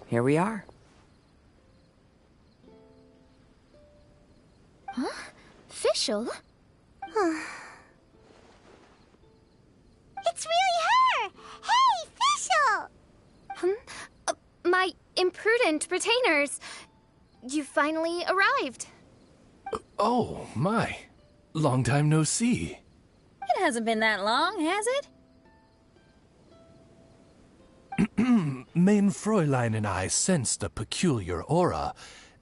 Here we are. Huh? Fischl? It's really her! Hey, Fischl! My imprudent retainers. You finally arrived. Oh, my. Long time no see. It hasn't been that long, has it? Main Fräulein and I sensed a peculiar aura,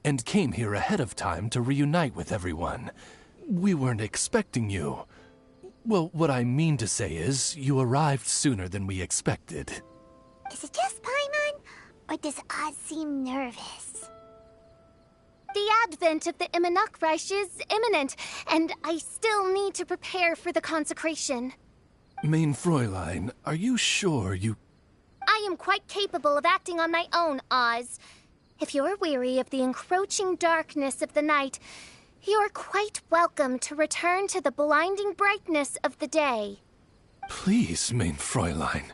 and came here ahead of time to reunite with everyone. We weren't expecting you. Well, what I mean to say is, you arrived sooner than we expected. Is it just Paimon? Or does Oz seem nervous? The advent of the Immunachreich is imminent, and I still need to prepare for the consecration. Main Fräulein, are you sure you... I am quite capable of acting on my own, Oz. If you're weary of the encroaching darkness of the night, you're quite welcome to return to the blinding brightness of the day. Please, Main Fräulein,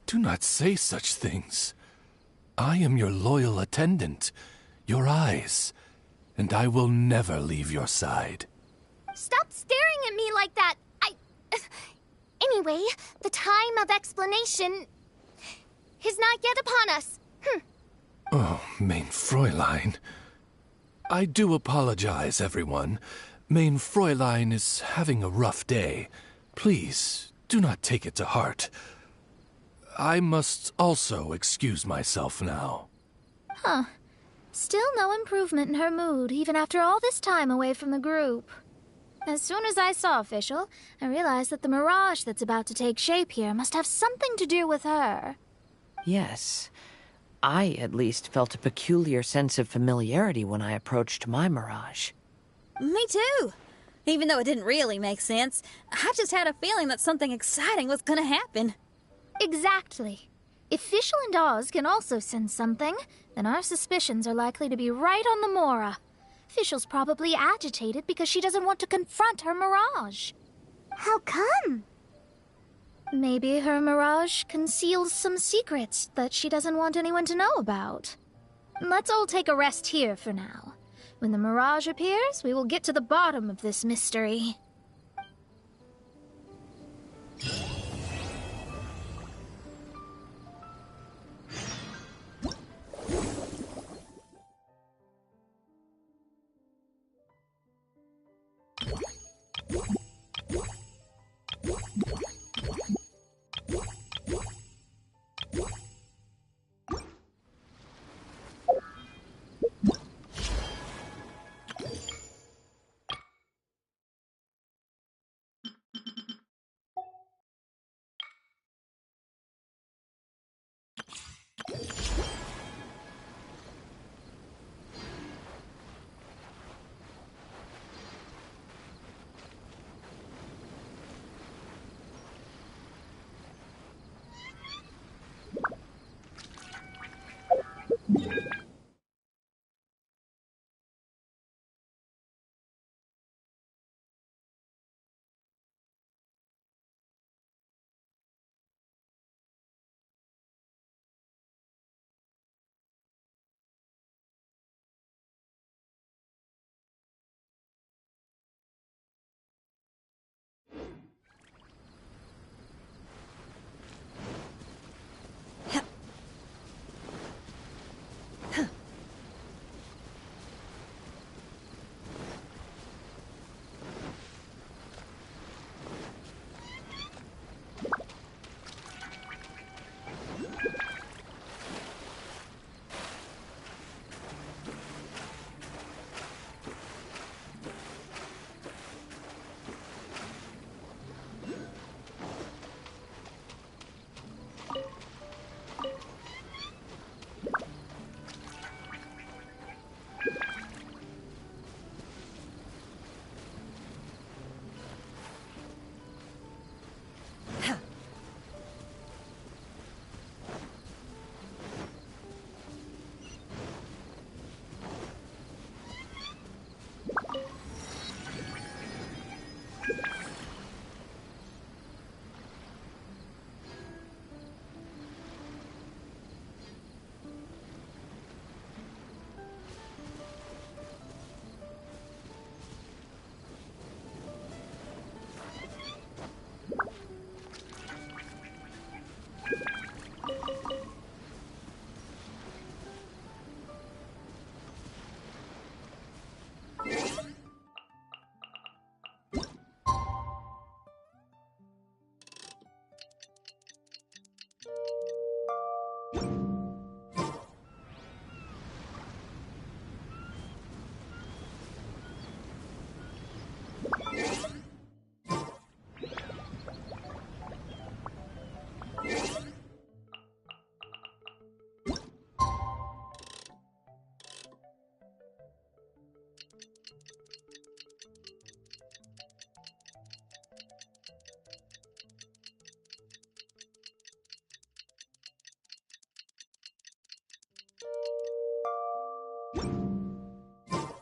do not say such things. I am your loyal attendant, your eyes, and I will never leave your side. Stop staring at me like that! Anyway, the time of explanation is not yet upon us. Oh, Main Fräulein. I do apologize, everyone. Main Fräulein is having a rough day. Please, do not take it to heart. I must also excuse myself now. Huh. Still no improvement in her mood, even after all this time away from the group. As soon as I saw Fischl, I realized that the mirage that's about to take shape here must have something to do with her. Yes. I, at least, felt a peculiar sense of familiarity when I approached my mirage. Me too. Even though it didn't really make sense, I just had a feeling that something exciting was gonna happen. Exactly. If Fischl and Oz can also sense something, then our suspicions are likely to be right on the Mora. Fischl's probably agitated because she doesn't want to confront her mirage. How come? Maybe her mirage conceals some secrets that she doesn't want anyone to know about. Let's all take a rest here for now. When the mirage appears, we will get to the bottom of this mystery.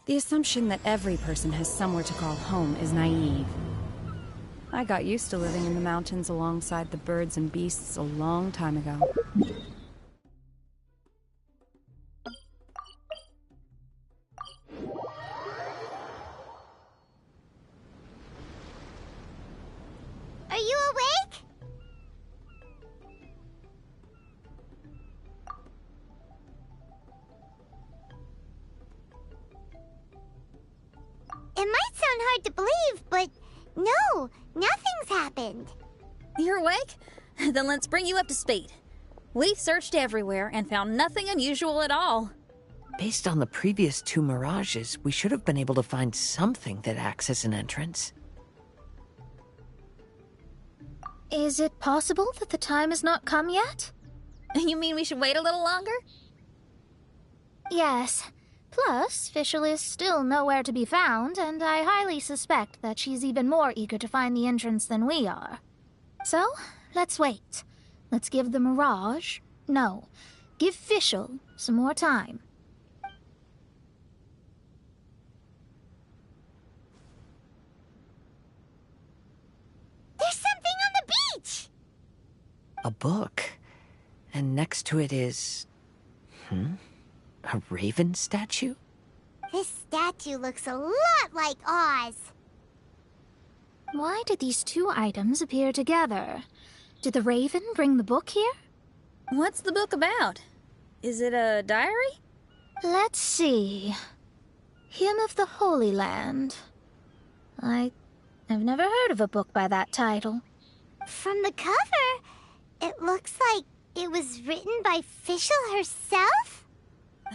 The assumption that every person has somewhere to call home is naive. I got used to living in the mountains alongside the birds and beasts a long time ago. Are you awake? It might sound hard to believe, but no, nothing's happened. You're awake? Then let's bring you up to speed. We've searched everywhere and found nothing unusual at all. Based on the previous 2 mirages, we should have been able to find something that acts as an entrance. Is it possible that the time has not come yet? You mean we should wait a little longer? Yes. Plus, Fischl is still nowhere to be found, and I highly suspect that she's even more eager to find the entrance than we are. So, let's wait. Let's give the Mirage... No, give Fischl some more time. There's something on the beach! A book. And next to it is... A raven statue? This statue looks a lot like Oz. Why did these 2 items appear together? Did the raven bring the book here? What's the book about? Is it a diary? Let's see. Hymn of the Holy Land. I've never heard of a book by that title. From the cover, it looks like it was written by Fischl herself?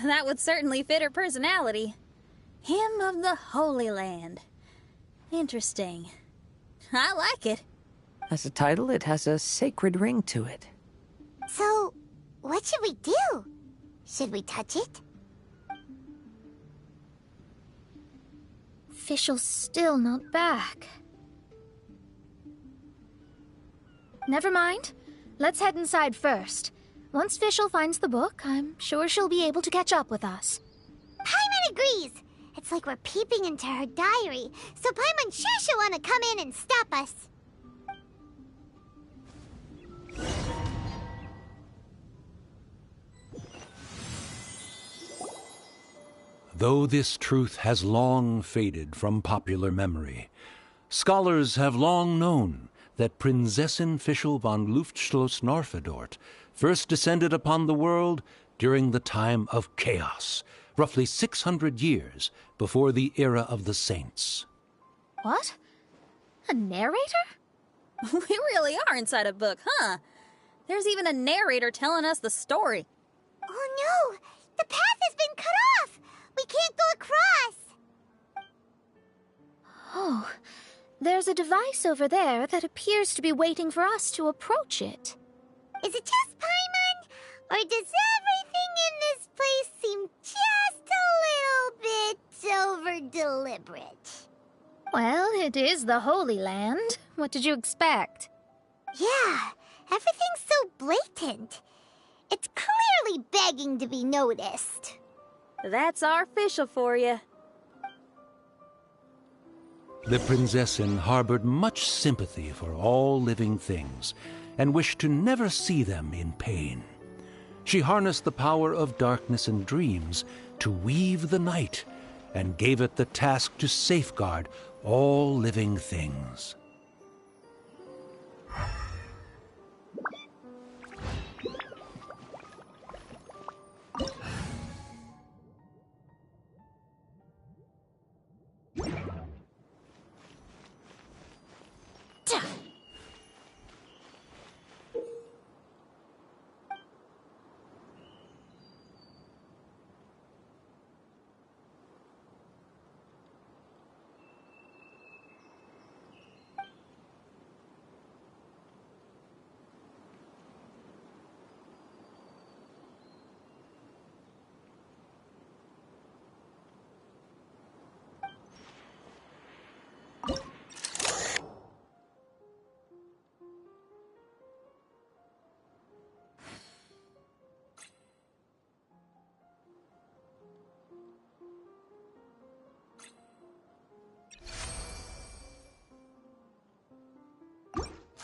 That would certainly fit her personality. Hymn of the Holy Land. Interesting. I like it. As a title, it has a sacred ring to it. So, what should we do? Should we touch it? Fischl's still not back. Never mind. Let's head inside first. Once Fischl finds the book, I'm sure she'll be able to catch up with us. Paimon agrees! It's like we're peeping into her diary, so Paimon's sure she'll want to come in and stop us. Though this truth has long faded from popular memory, scholars have long known that Prinzessin Fischl von Luftschloss Norfedort first descended upon the world during the time of chaos, roughly 600 years before the era of the saints. What? A narrator? We really are inside a book, huh? There's even a narrator telling us the story. Oh no! The path has been cut off! We can't go across! Oh, there's a device over there that appears to be waiting for us to approach it. Is it just Paimon? Or does everything in this place seem just a little bit over-deliberate? Well, it is the Holy Land. What did you expect? Yeah, everything's so blatant. It's clearly begging to be noticed. That's our Fischl for you. The Prinzessin harbored much sympathy for all living things and wished to never see them in pain. She harnessed the power of darkness and dreams to weave the night and gave it the task to safeguard all living things.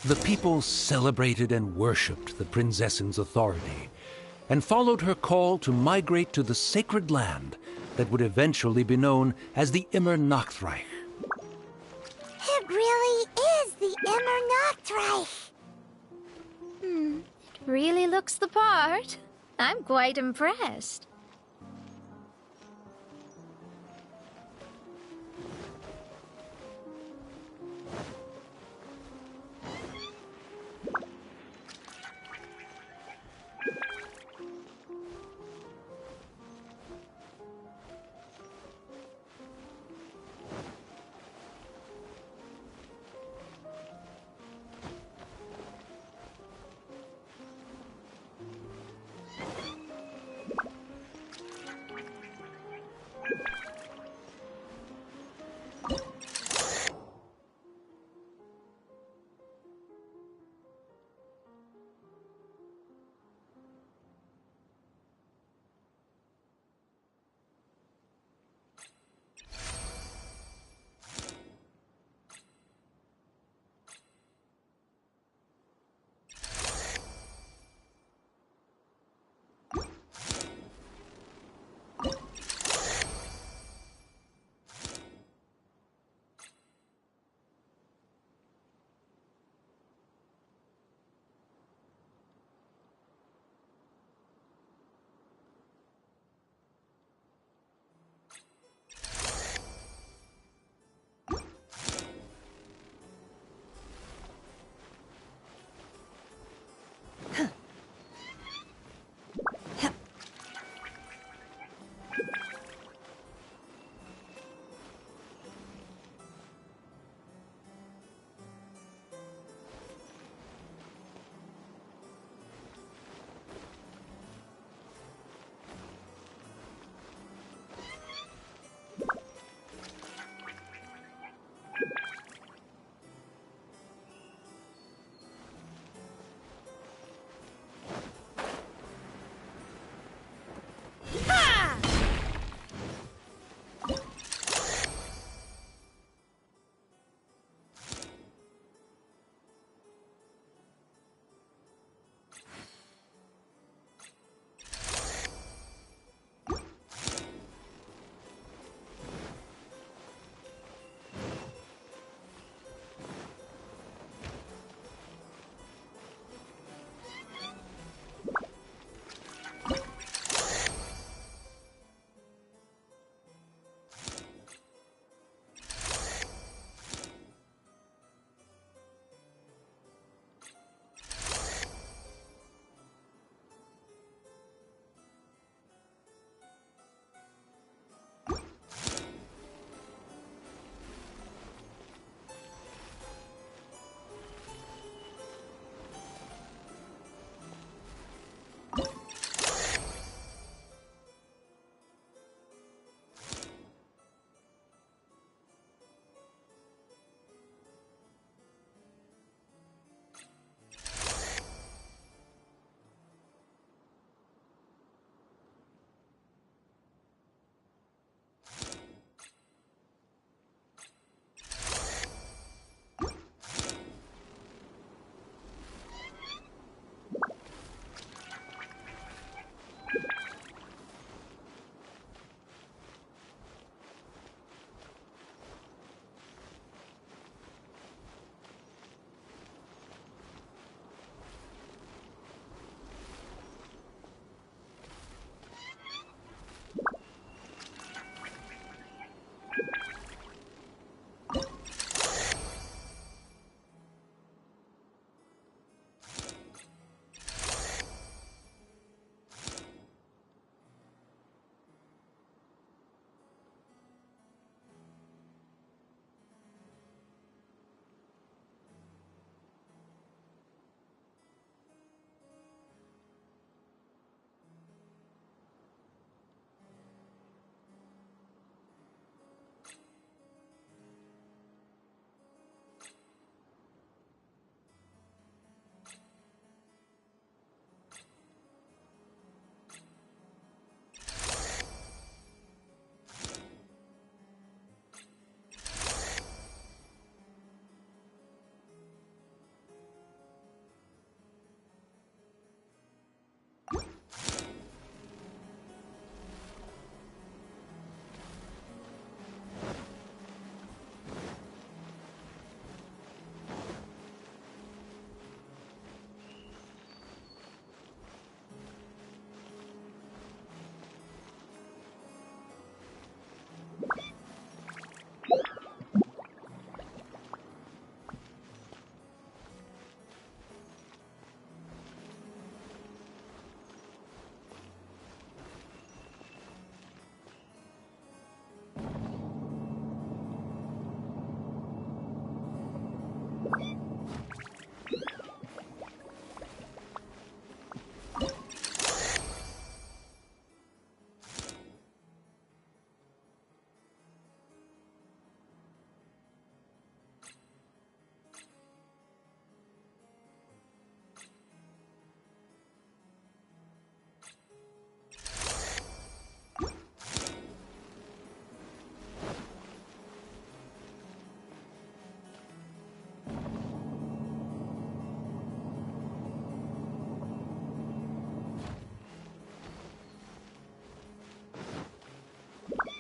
The people celebrated and worshipped the Prinzessin's authority, and followed her call to migrate to the sacred land that would eventually be known as the Immer Nachtreich. It really is the Immer Nachtreich. It really looks the part. I'm quite impressed.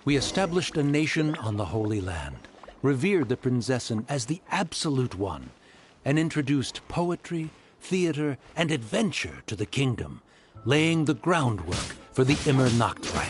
we established a nation on the Holy Land, revered the Prinzessin as the absolute one, and introduced poetry, theater, and adventure to the kingdom, laying the groundwork for the Immer Nachtreich.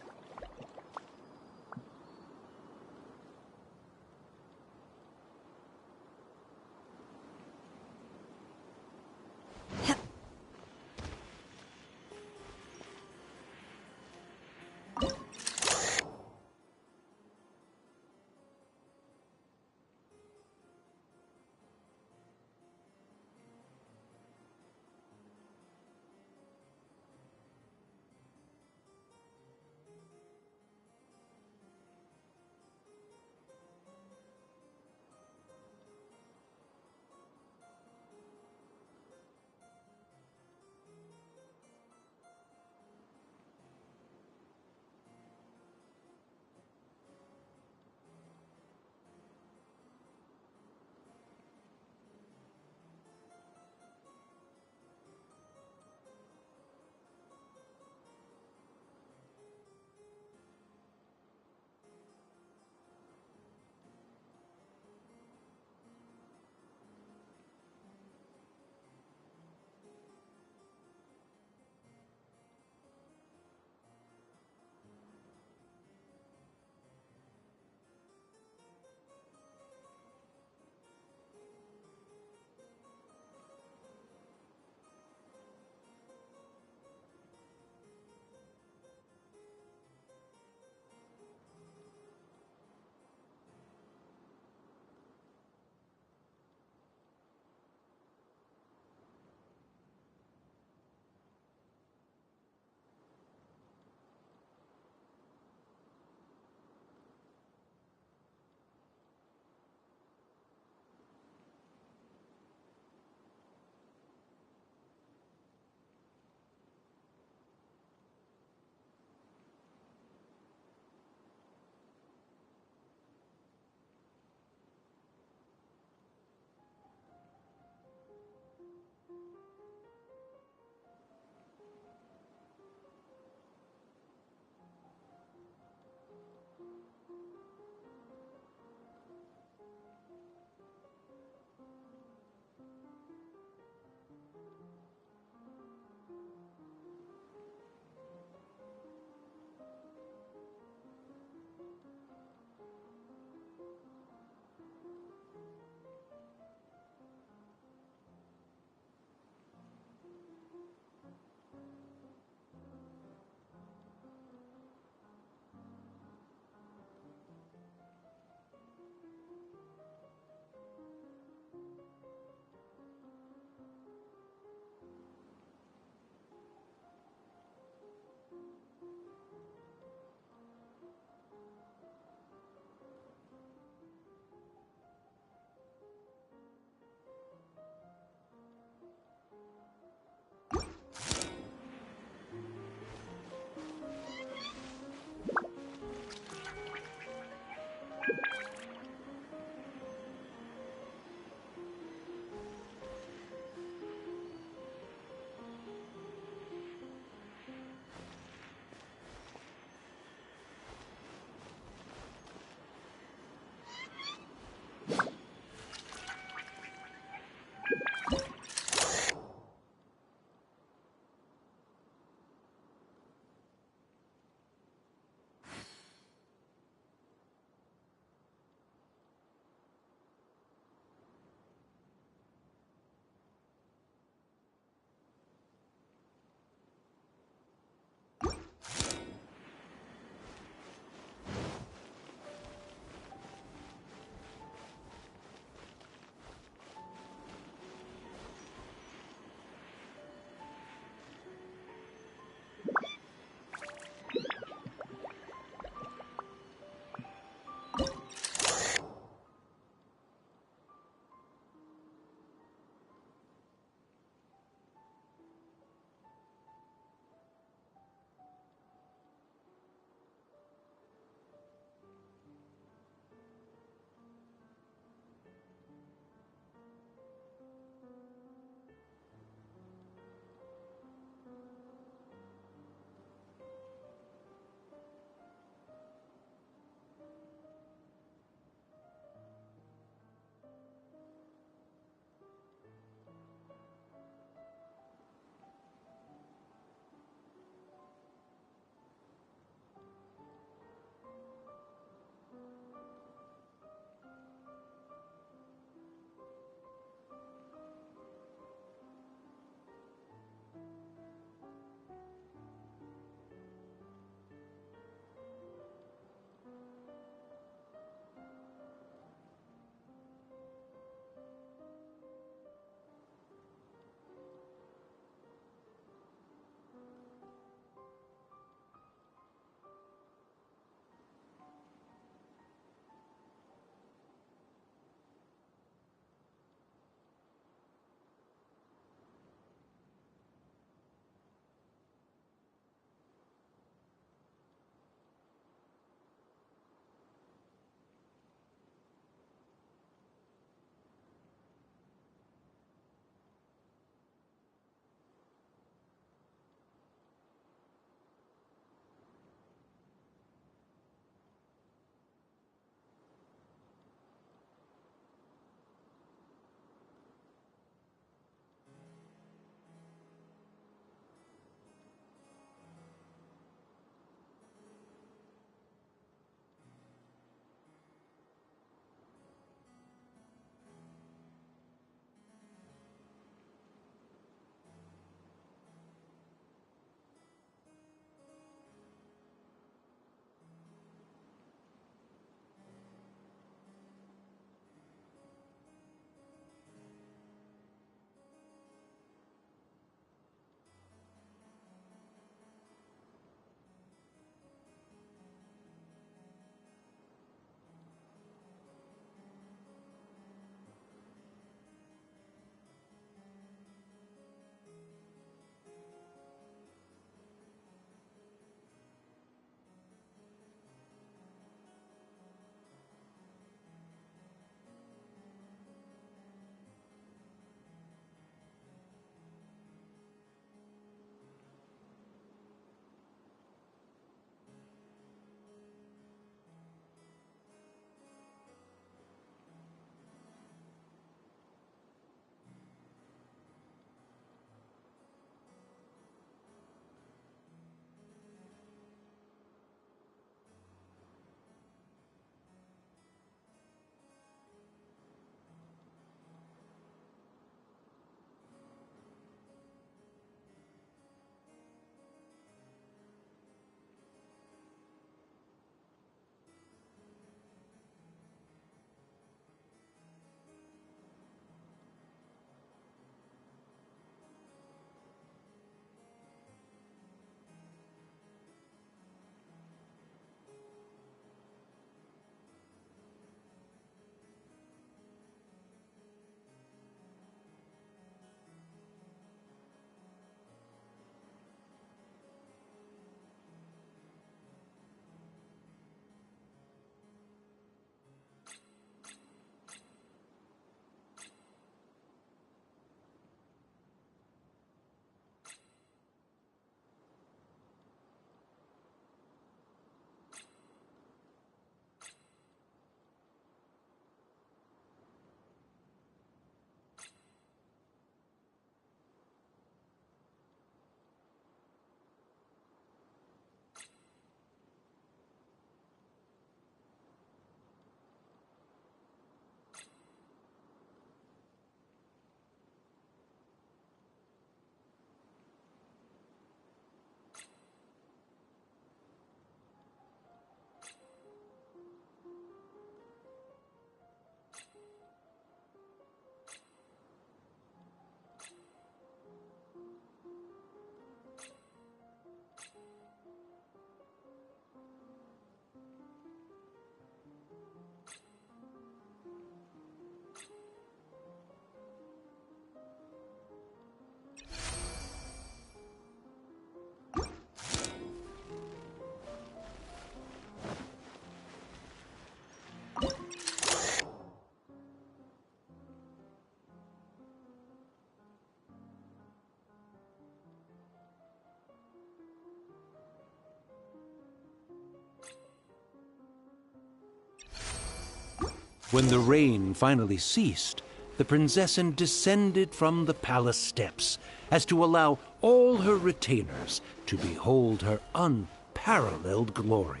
When the rain finally ceased, the Prinzessin descended from the palace steps as to allow all her retainers to behold her unparalleled glory.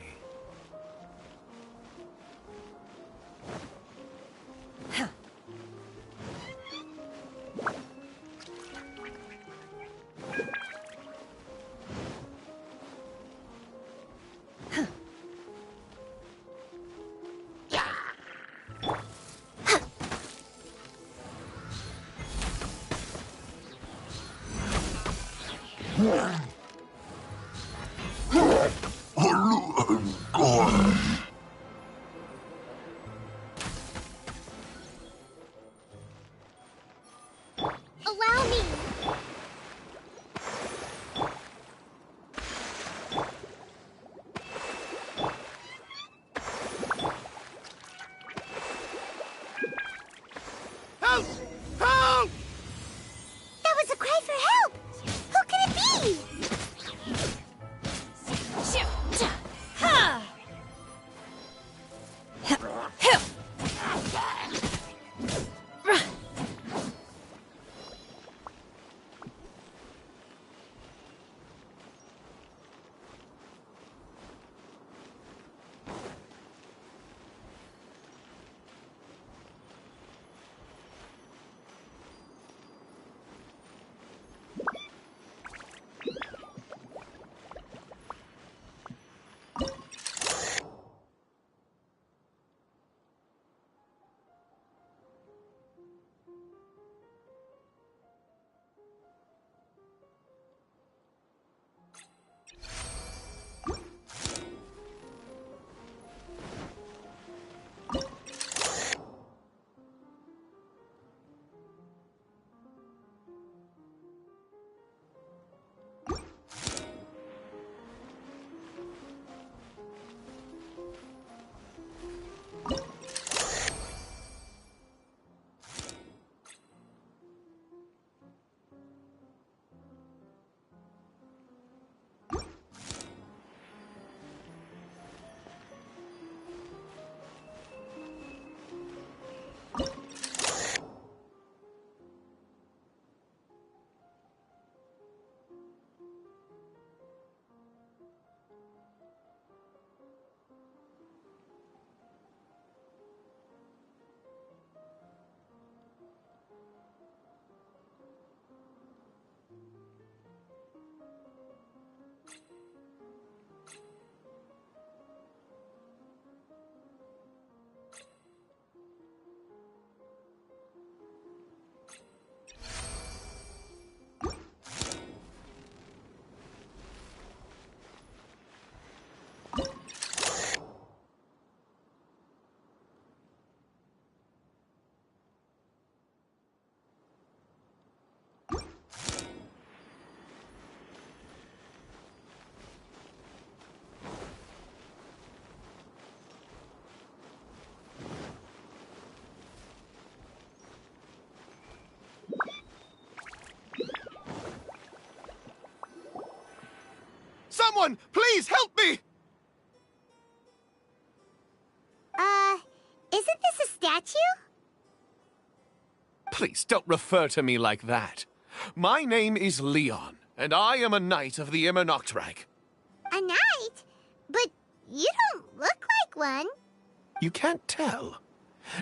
Allow me. Help! Help! That was a cry for help. Who could it be? Someone, please help me! Isn't this a statue? Please don't refer to me like that. My name is Leon, and I am a knight of the Immer Noctrag. A knight? But you don't look like one. You can't tell.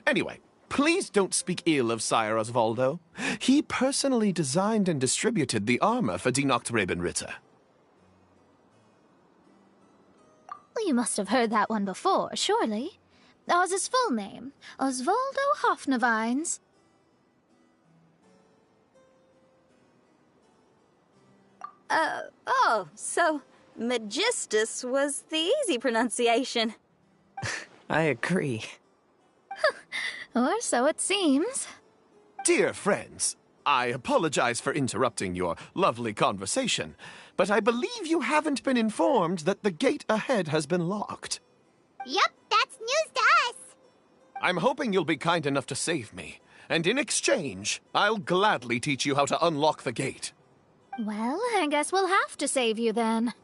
Anyway, please don't speak ill of Sire Osvaldo. He personally designed and distributed the armor for Die Nachtrebenritter. Well, you must have heard that one before, surely. That was his full name, Osvaldo Hofnevines. Oh, so Magistus was the easy pronunciation. I agree. Or so it seems. Dear friends, I apologize for interrupting your lovely conversation, but I believe you haven't been informed that the gate ahead has been locked. Yup, that's news to us. I'm hoping you'll be kind enough to save me, and in exchange, I'll gladly teach you how to unlock the gate. Well, I guess we'll have to save you then.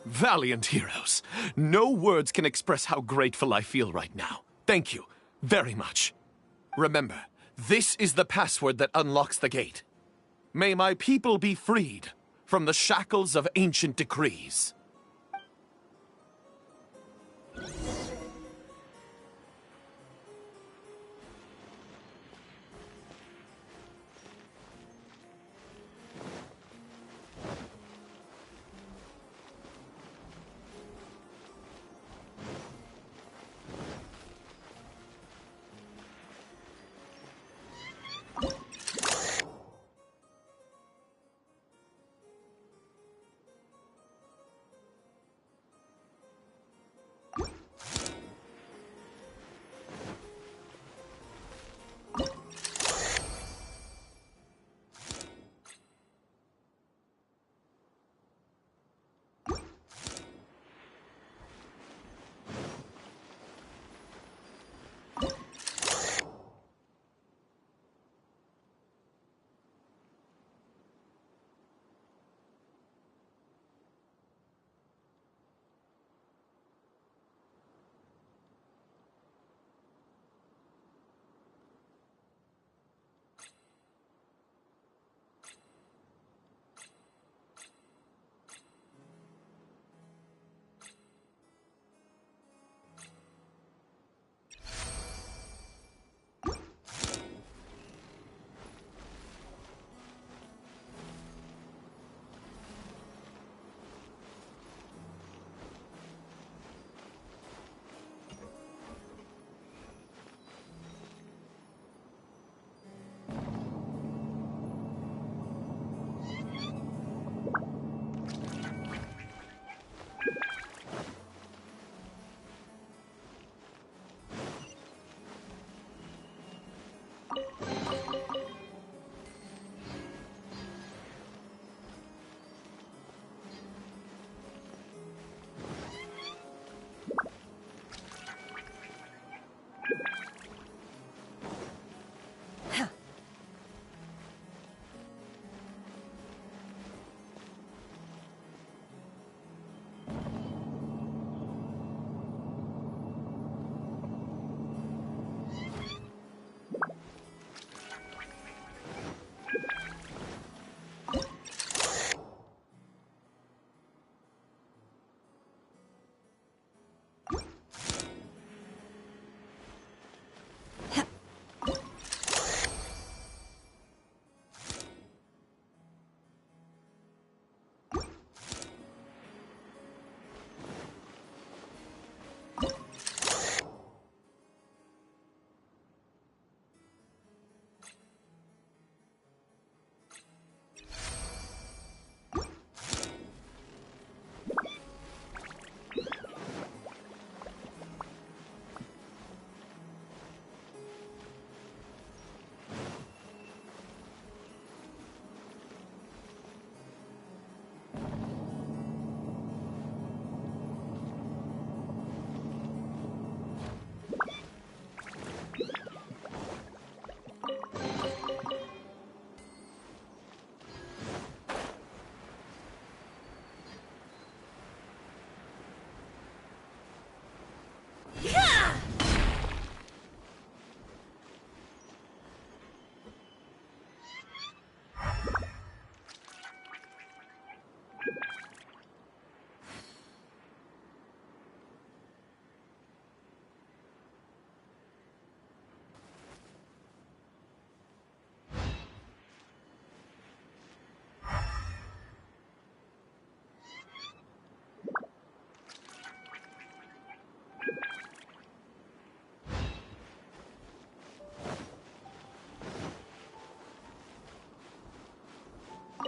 Valiant heroes. No words can express how grateful I feel right now. Thank you very much. Remember, this is the password that unlocks the gate. May my people be freed from the shackles of ancient decrees.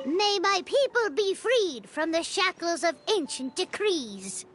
May my people be freed from the shackles of ancient decrees.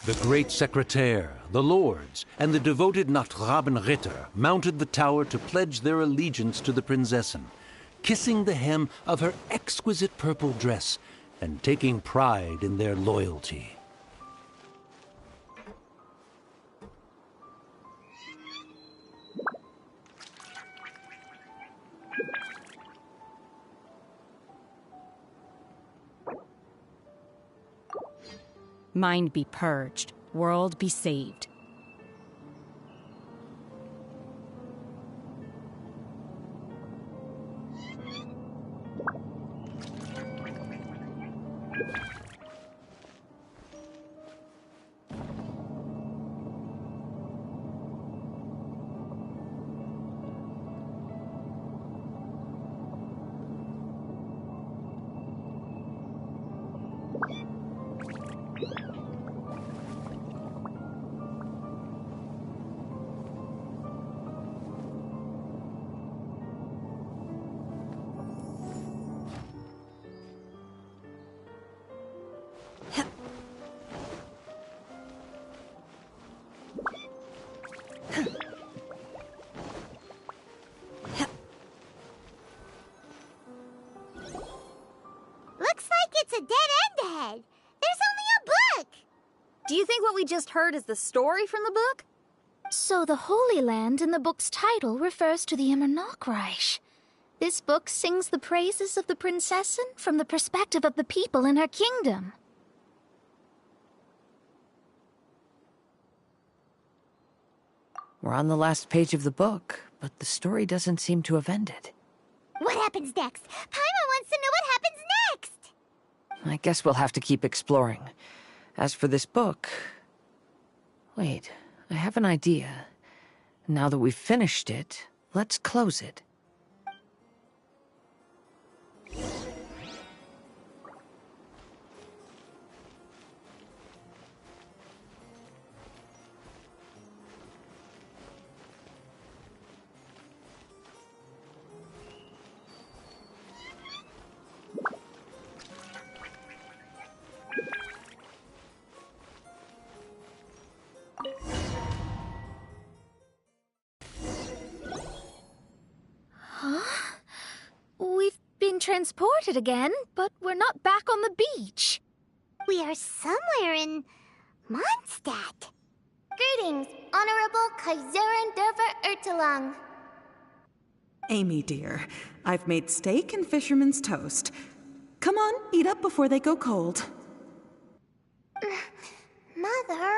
The great secretaire, the lords, and the devoted Nachtrabenritter mounted the tower to pledge their allegiance to the Prinzessin, kissing the hem of her exquisite purple dress and taking pride in their loyalty. Mind be purged, world be saved. Looks like it's a dead end ahead. There's only a book. Do you think what we just heard is the story from the book? So the Holy Land in the book's title refers to the Immernachtreich. This book sings the praises of the Prinzessin from the perspective of the people in her kingdom. We're on the last page of the book, but the story doesn't seem to have ended. What happens next? Paimon wants to know what happens next. I guess we'll have to keep exploring. As for this book... Wait, I have an idea. Now that we've finished it, let's close it. Huh? We've been transported again, but we're not back on the beach. We are somewhere in Mondstadt. Greetings, Honorable Kaiserin Derver Ertelang. Amy, dear, I've made steak and fisherman's toast. Come on, eat up before they go cold. Mother...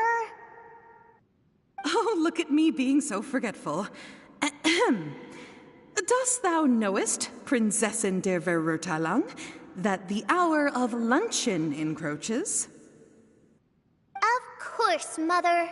Oh, look at me being so forgetful. Ahem. Dost thou knowest, Prinzessin der Verurteilung, that the hour of luncheon encroaches? Of course, Mother.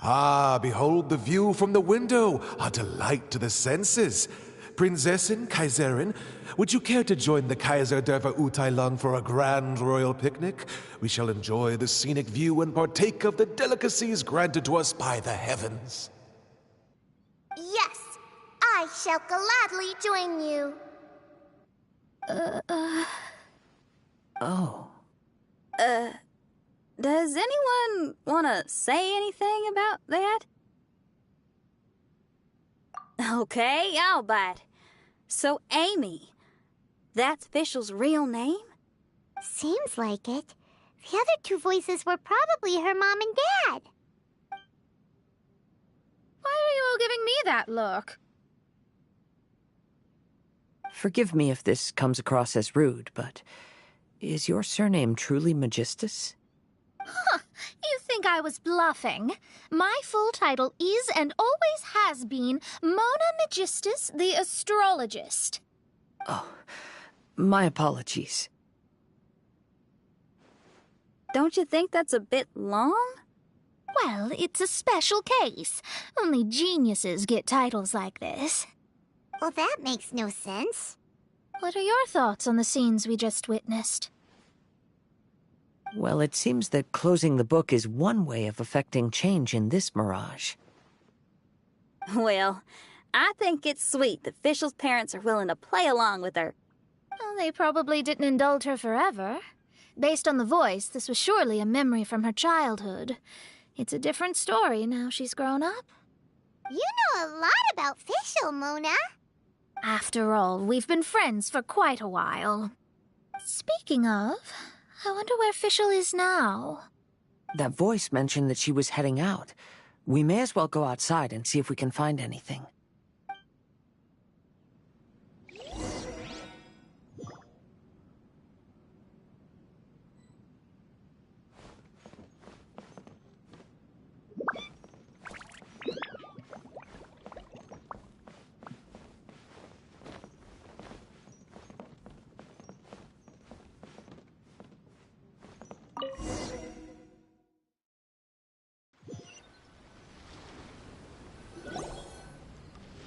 Ah, behold the view from the window, a delight to the senses. Prinzessin, Kaiserin, would you care to join the Kaiser der Verurteilung for a grand royal picnic? We shall enjoy the scenic view and partake of the delicacies granted to us by the heavens. Yes, I shall gladly join you. Oh. Does anyone want to say anything about that? Okay, I'll bite. So, Amy, that's Fischl's real name? Seems like it. The other two voices were probably her mom and dad. Why are you all giving me that look? Forgive me if this comes across as rude, but is your surname truly Magistus? Huh, you think I was bluffing? My full title is and always has been Mona Magistus the Astrologist. Oh, my apologies. Don't you think that's a bit long? Well, it's a special case. Only geniuses get titles like this. Well, that makes no sense. What are your thoughts on the scenes we just witnessed? Well, it seems that closing the book is one way of effecting change in this mirage. Well, I think it's sweet that Fischl's parents are willing to play along with her. Well, they probably didn't indulge her forever. Based on the voice, this was surely a memory from her childhood. It's a different story now she's grown up. You know a lot about Fischl, Mona. After all, we've been friends for quite a while. Speaking of, I wonder where Fischl is now. That voice mentioned that she was heading out. We may as well go outside and see if we can find anything.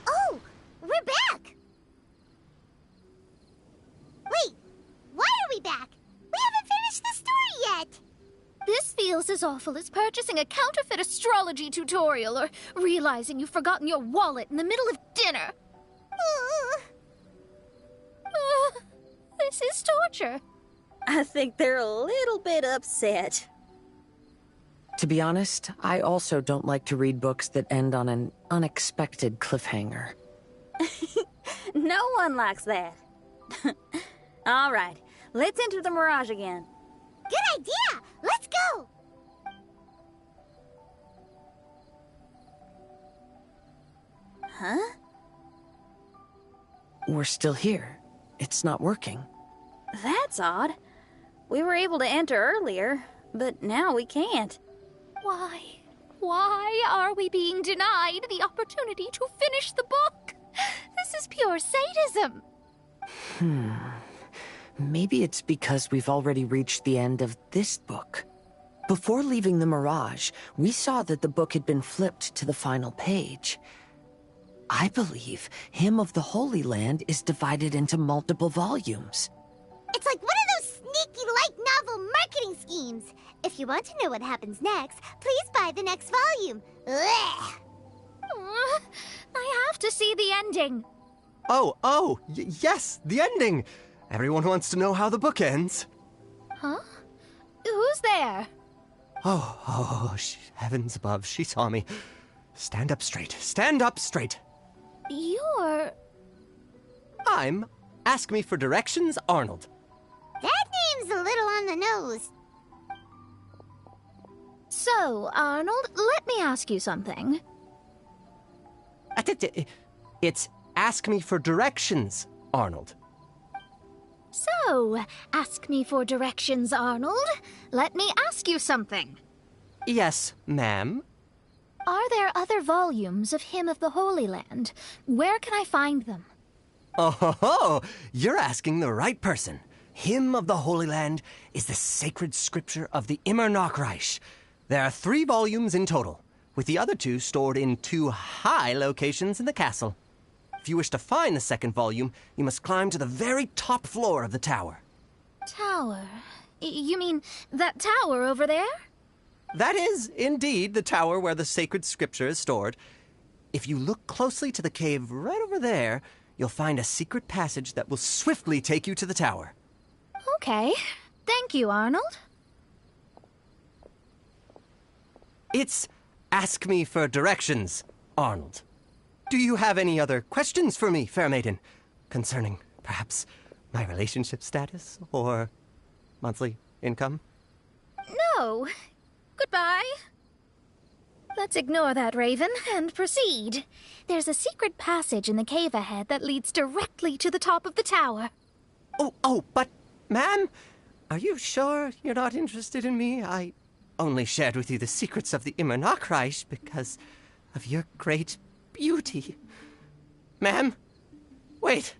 Oh, we're back! Wait, why are we back? We haven't finished the story yet! This feels as awful as purchasing a counterfeit astrology tutorial or realizing you've forgotten your wallet in the middle of dinner. This is torture. I think they're a little bit upset. To be honest, I also don't like to read books that end on an unexpected cliffhanger. No one likes that. All right, let's enter the mirage again. Good idea! Let's go! Huh? We're still here. It's not working. That's odd. We were able to enter earlier, but now we can't. Why? Why are we being denied the opportunity to finish the book? This is pure sadism. Maybe it's because we've already reached the end of this book. Before leaving the Mirage, we saw that the book had been flipped to the final page. I believe Hymn of the Holy Land is divided into multiple volumes. It's like one of those sneaky light novel marketing schemes. If you want to know what happens next, please buy the next volume. Ugh. I have to see the ending. Yes, the ending. Everyone wants to know how the book ends. Huh? Who's there? Heavens above, she saw me. Stand up straight. Stand up straight. You're... I'm Ask Me for Directions, Arnold. That name's a little on the nose. So, Arnold, let me ask you something. It's Ask Me for Directions, Arnold. So, ask me for directions, Arnold. Let me ask you something. Yes, ma'am. Are there other volumes of Hymn of the Holy Land? Where can I find them? Oh, you're asking the right person. Hymn of the Holy Land is the sacred scripture of the Immer Nachreich. There are 3 volumes in total, with the other 2 stored in 2 high locations in the castle. If you wish to find the second volume, you must climb to the very top floor of the tower. Tower? You mean that tower over there? That is, indeed, the tower where the sacred scripture is stored. If you look closely to the cave right over there, you'll find a secret passage that will swiftly take you to the tower. Okay. Thank you, Arnold. It's Ask Me for Directions, Arnold. Do you have any other questions for me, fair maiden? Concerning, perhaps, my relationship status or monthly income? No. Goodbye. Let's ignore that, Raven, and proceed. There's a secret passage in the cave ahead that leads directly to the top of the tower. But, ma'am, are you sure you're not interested in me? I only shared with you the secrets of the Immernachtreich because of your great beauty. Ma'am, wait.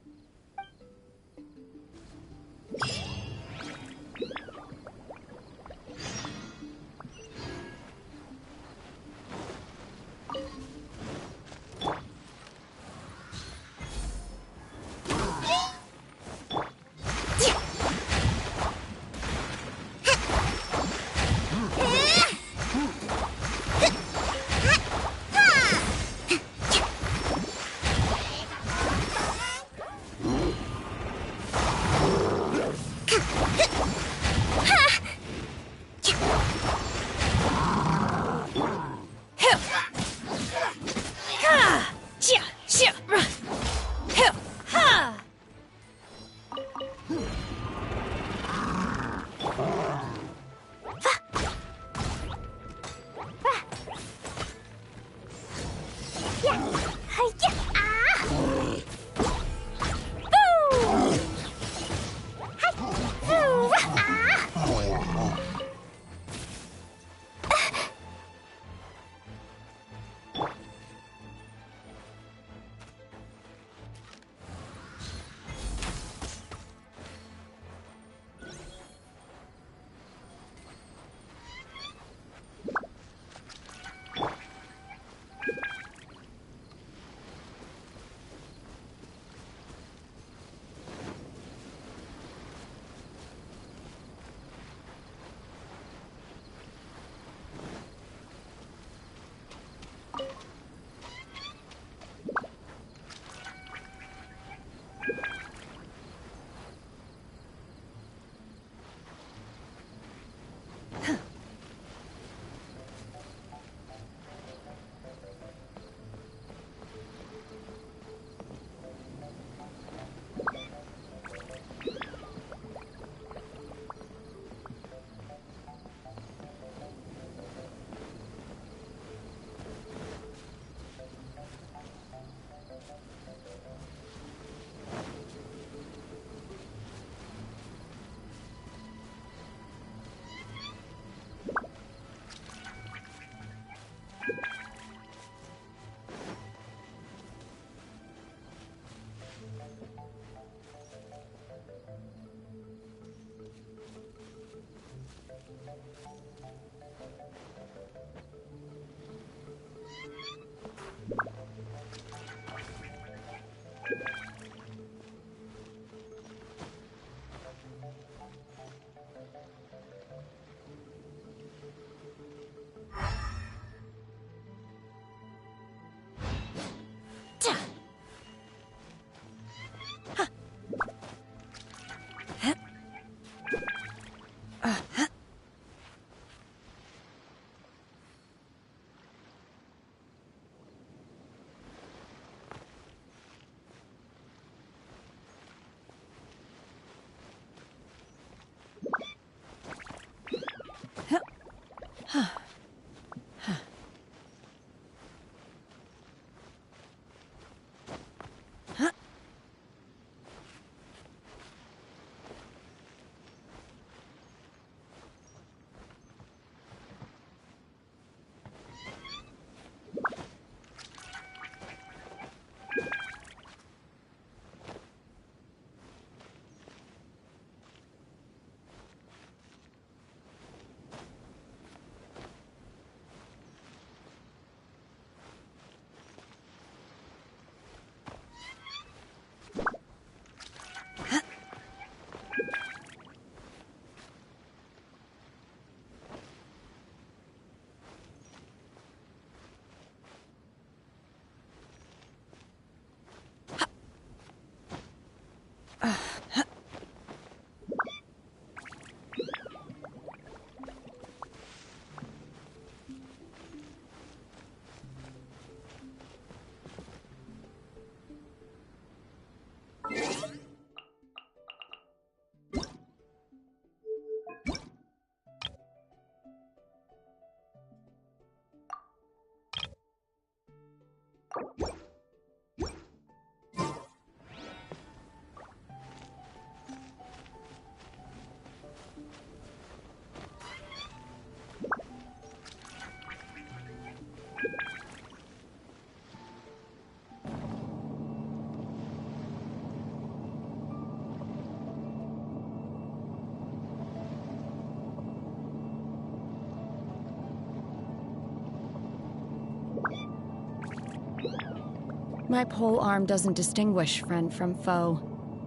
My pole arm doesn't distinguish friend from foe,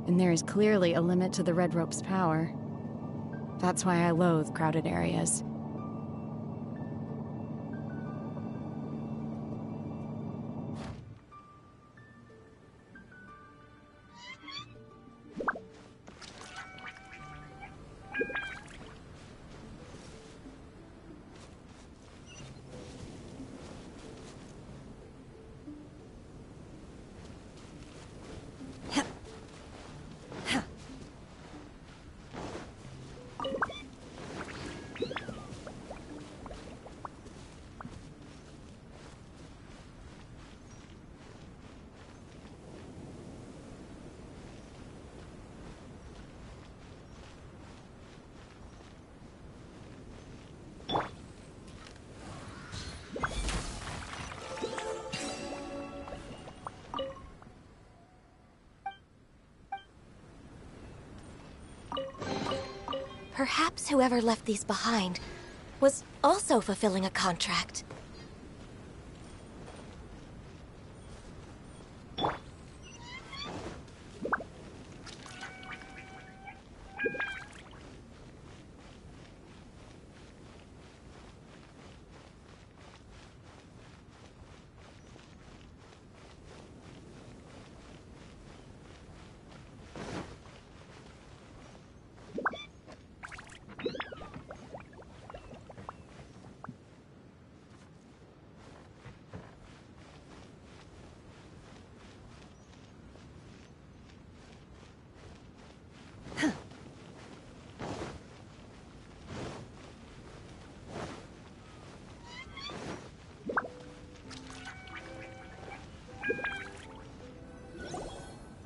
and there is clearly a limit to the red rope's power. That's why I loathe crowded areas. Perhaps whoever left these behind was also fulfilling a contract.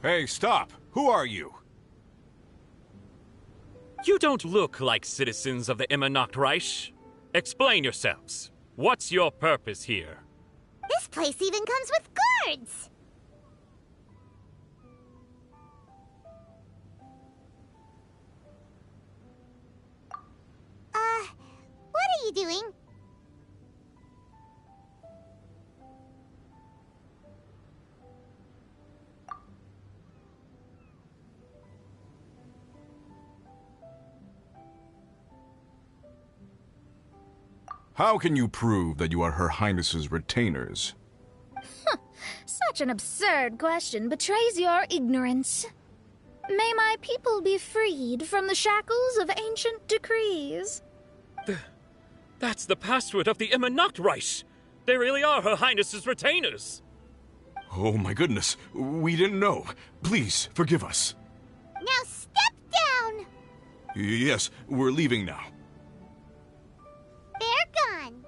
Hey, stop! Who are you? You don't look like citizens of the Immernachtreich. Explain yourselves. What's your purpose here? This place even comes with guards! What are you doing? How can you prove that you are Her Highness's retainers? Such an absurd question betrays your ignorance. May my people be freed from the shackles of ancient decrees. That's the password of the Immernachtreich! They really are Her Highness's retainers! Oh my goodness, we didn't know. Please, forgive us. Now step down! Yes, we're leaving now. They're gone.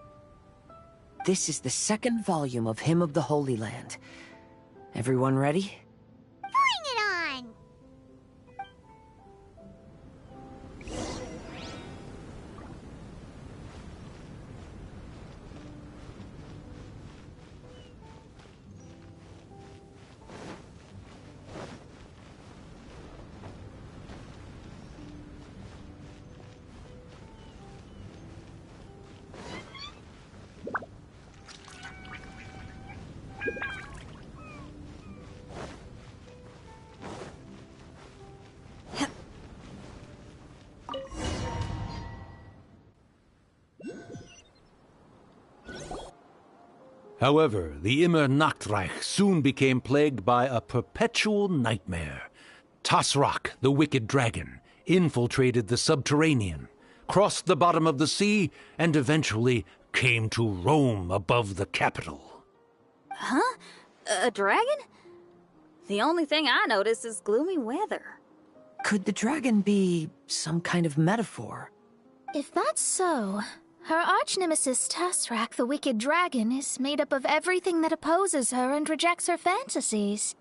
This is the second volume of Hymn of the Holy Land. Everyone ready? Bring it on! However, the Immernachtreich soon became plagued by a perpetual nightmare. Tasrak, the wicked dragon, infiltrated the subterranean, crossed the bottom of the sea, and eventually came to roam above the capital. Huh? A dragon? The only thing I notice is gloomy weather. Could the dragon be some kind of metaphor? If that's so, her arch-nemesis Tasrak, the wicked dragon, is made up of everything that opposes her and rejects her fantasies.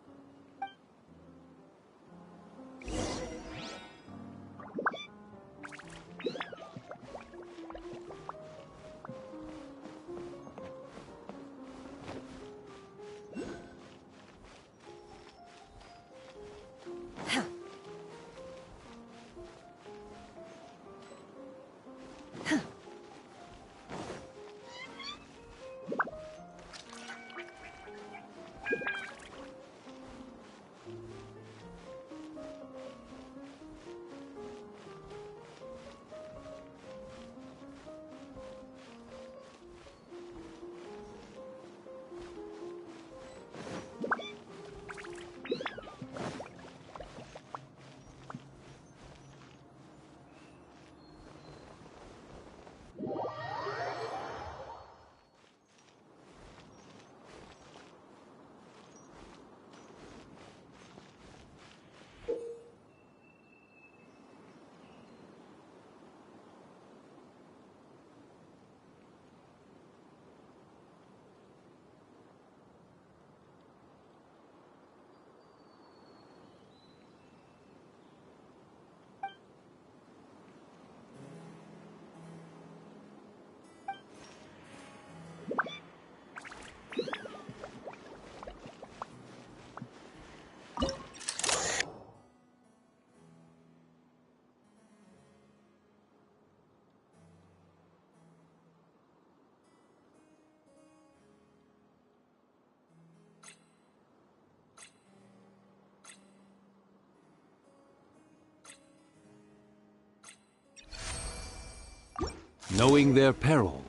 Knowing their peril,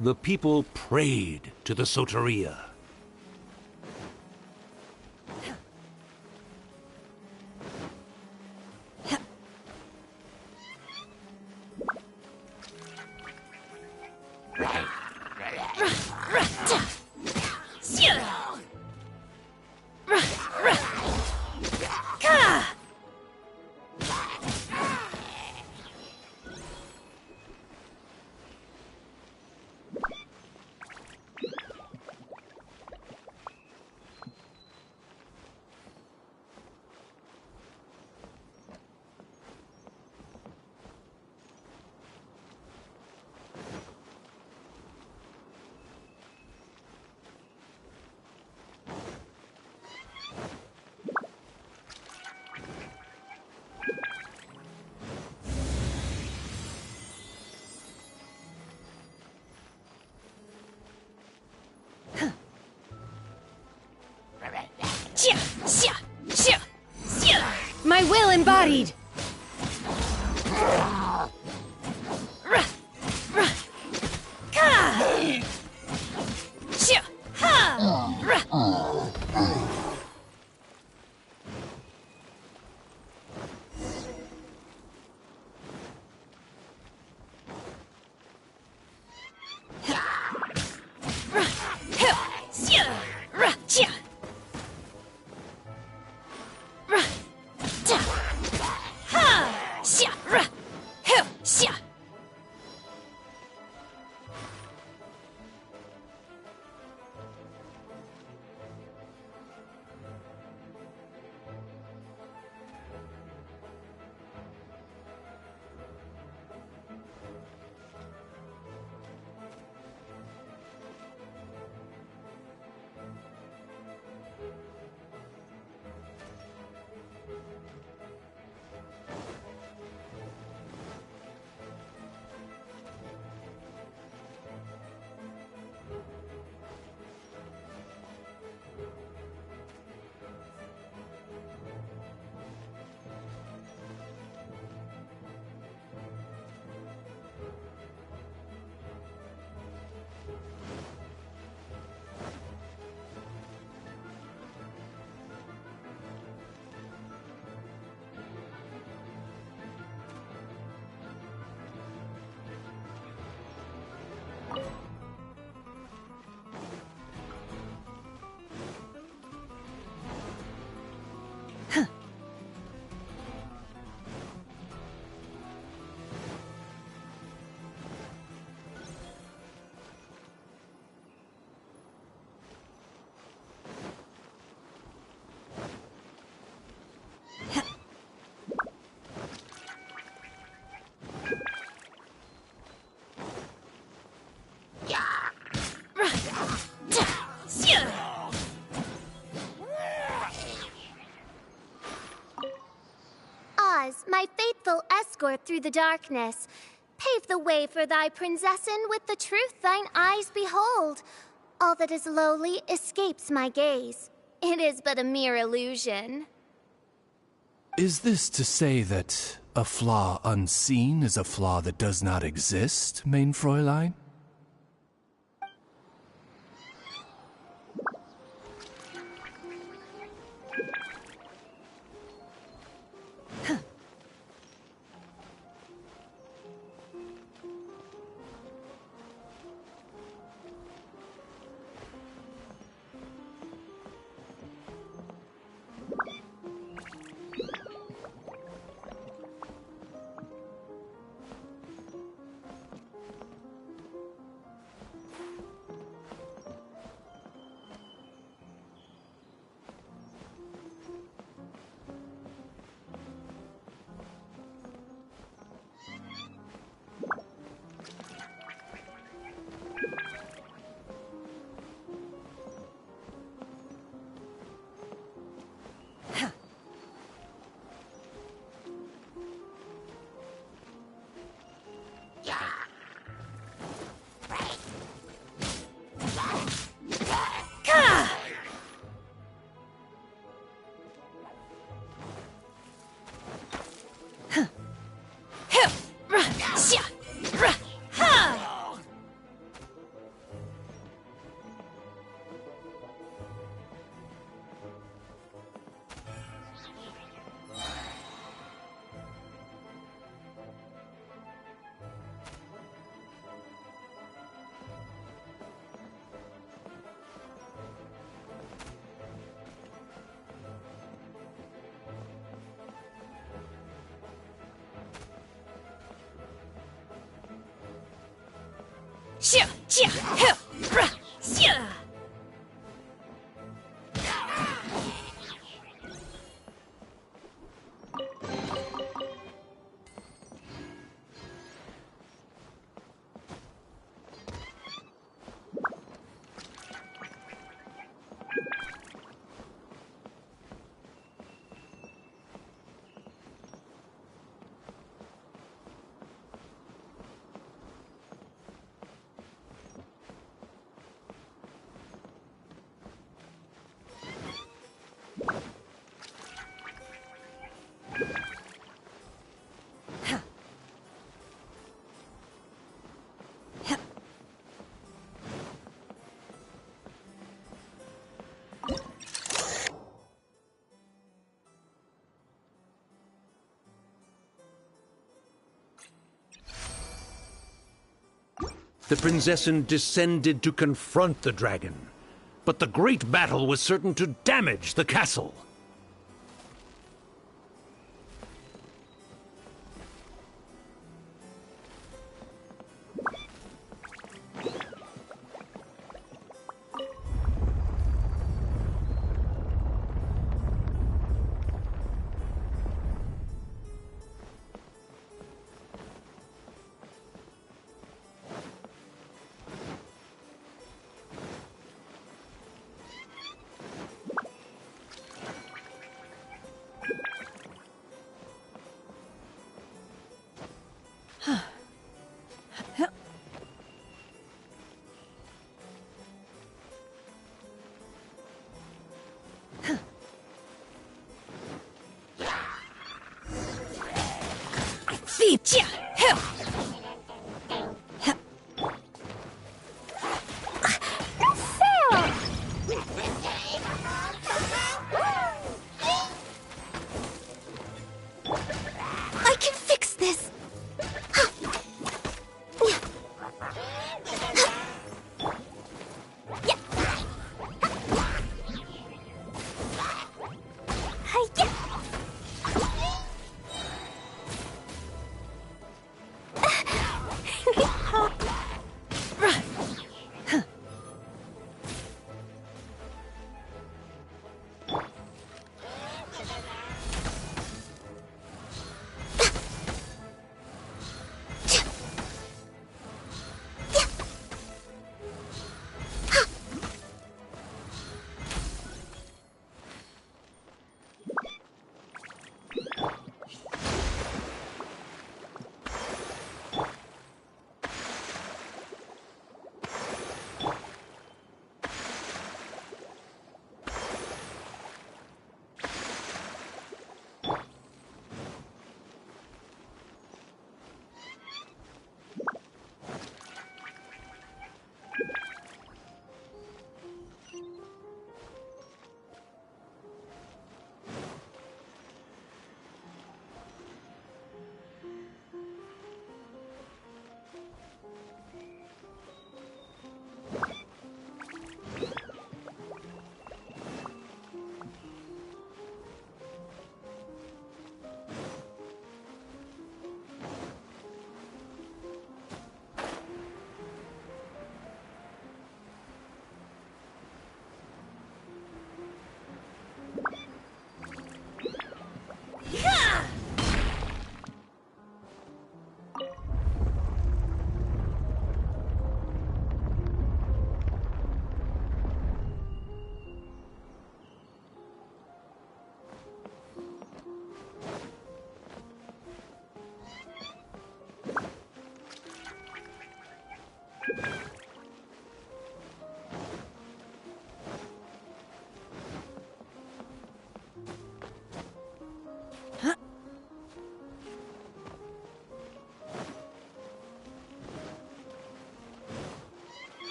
the people prayed to the Soteria. My will embodied! Oz, my faithful escort through the darkness, pave the way for thy princessen with the truth thine eyes behold. All that is lowly escapes my gaze. It is but a mere illusion. Is this to say that a flaw unseen is a flaw that does not exist, main Fräulein? The Prinzessin descended to confront the dragon, but the great battle was certain to damage the castle. I can fix this.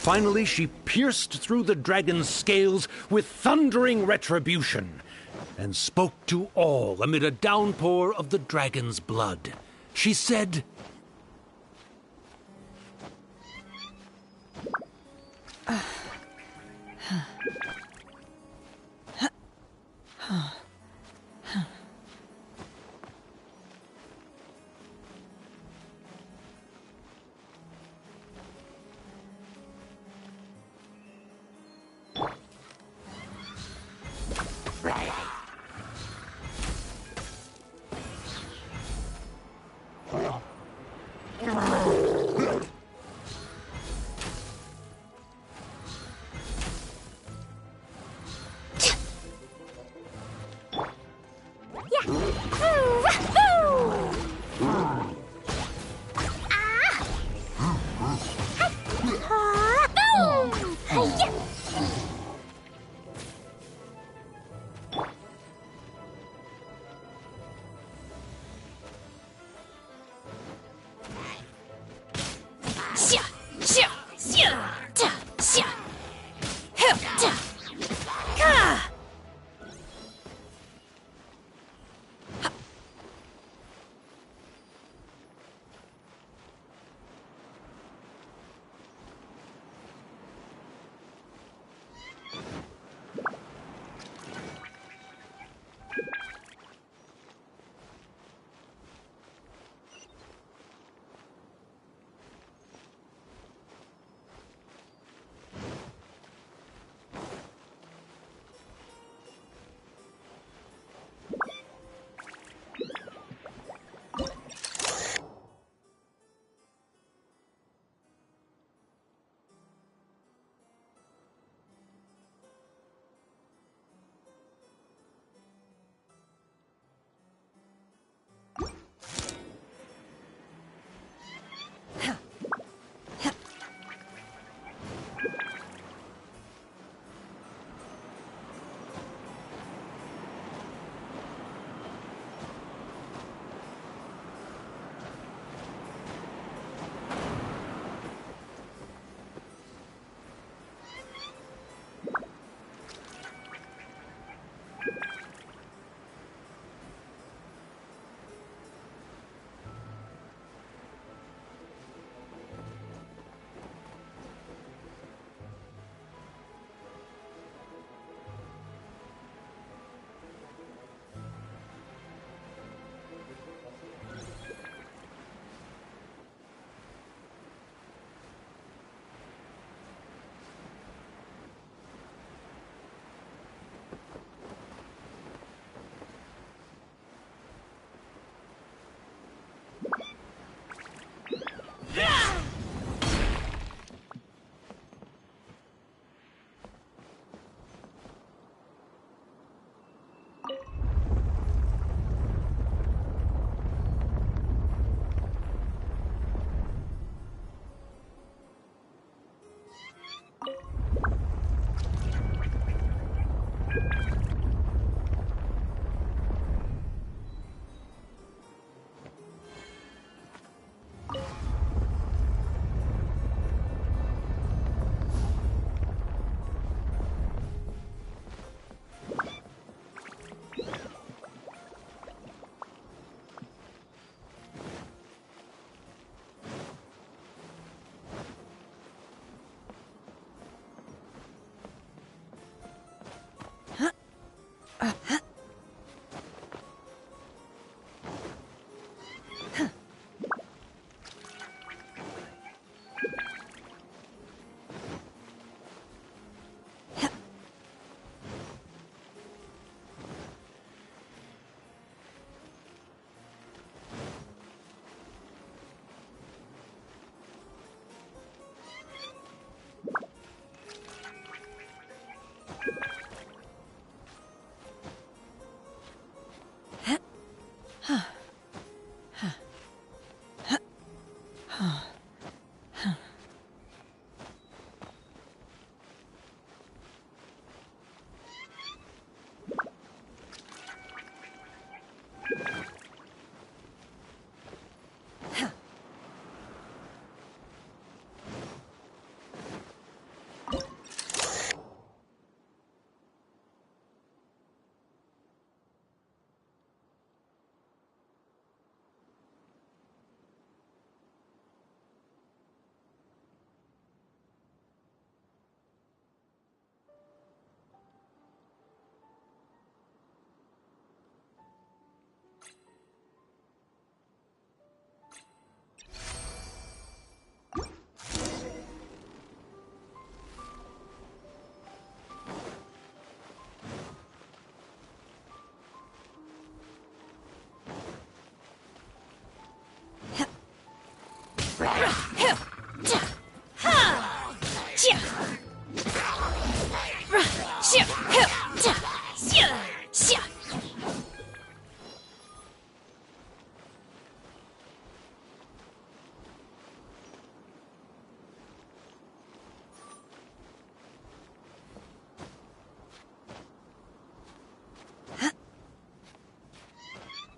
Finally, she pierced through the dragon's scales with thundering retribution and spoke to all amid a downpour of the dragon's blood. She said,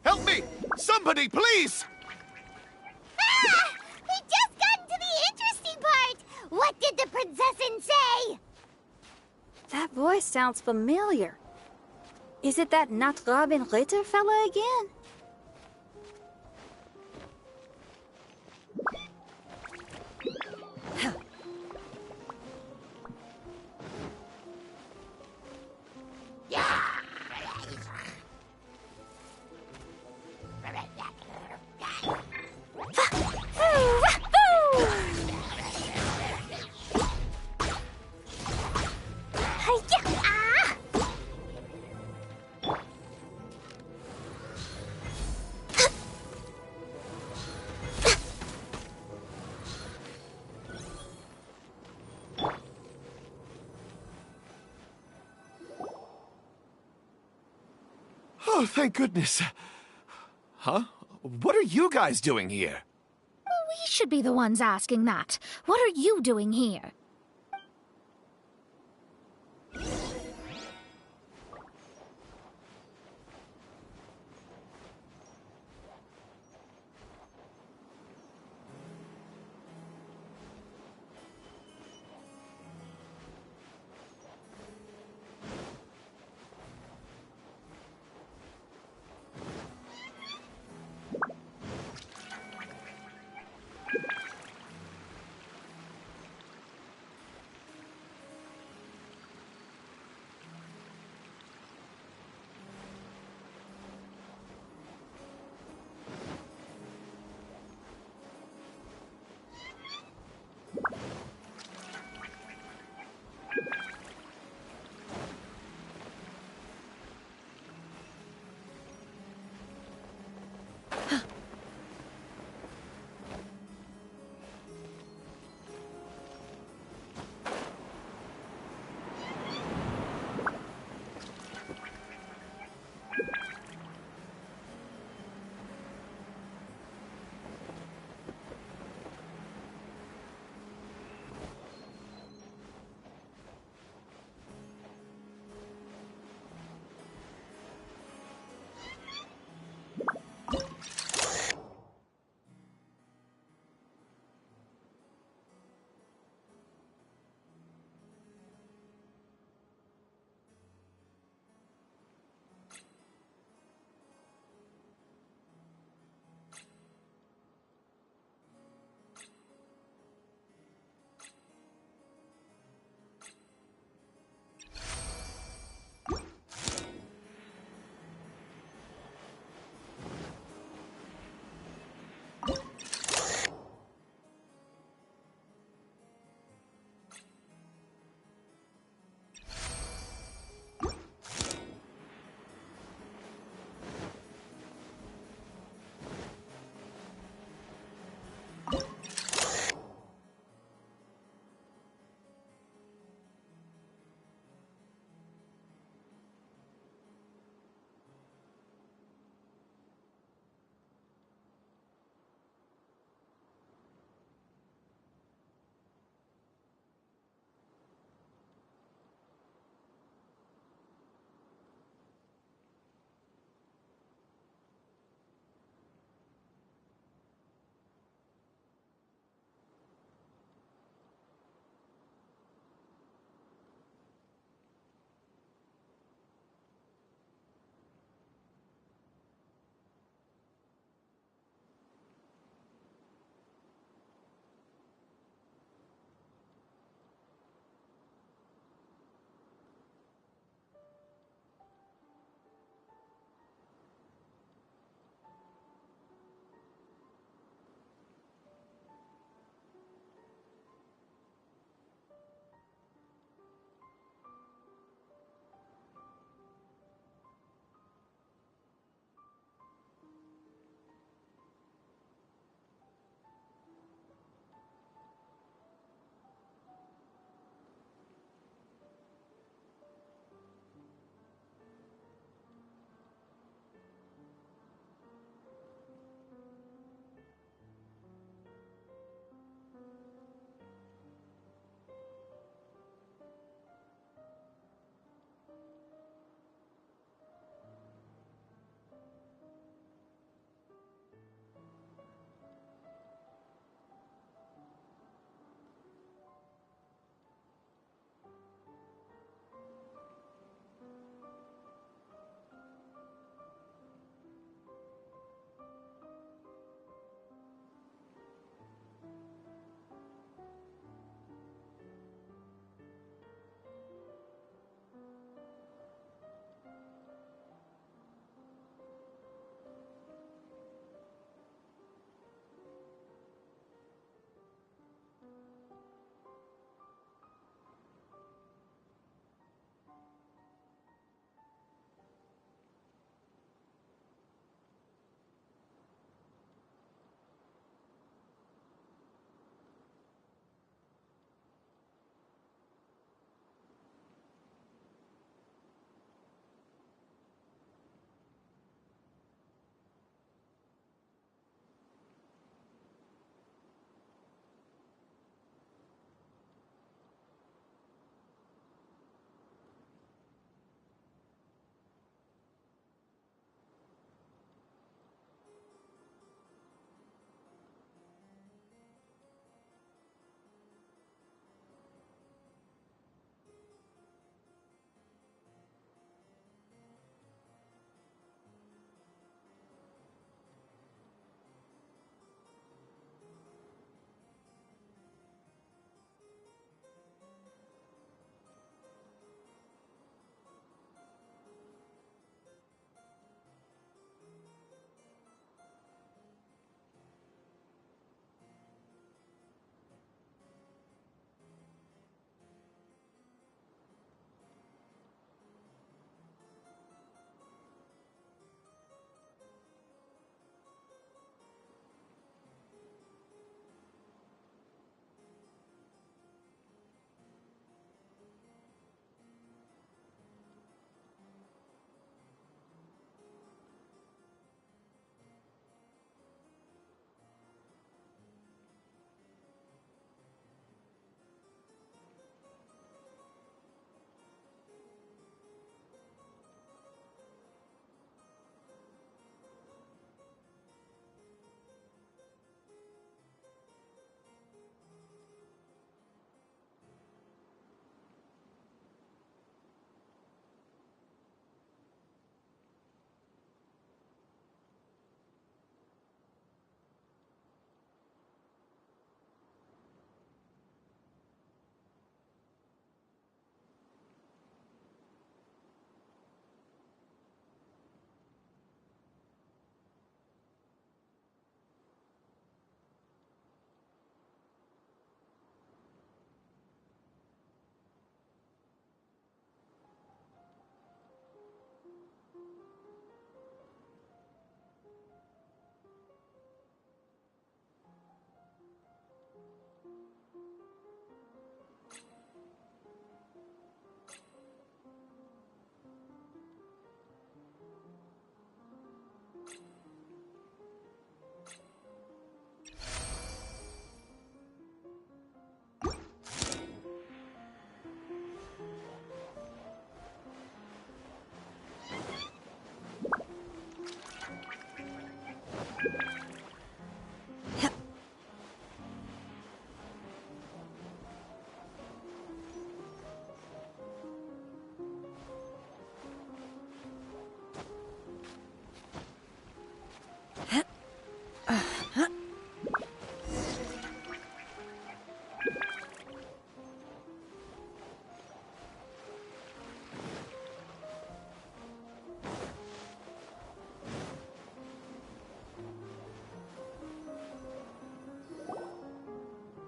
Help me! Somebody, please! Ah! We just got into the interesting part! What did the princessin say? That voice sounds familiar. Is it that Not Robin Ritter fella again? Oh, thank goodness. Huh? What are you guys doing here? We should be the ones asking that. What are you doing here?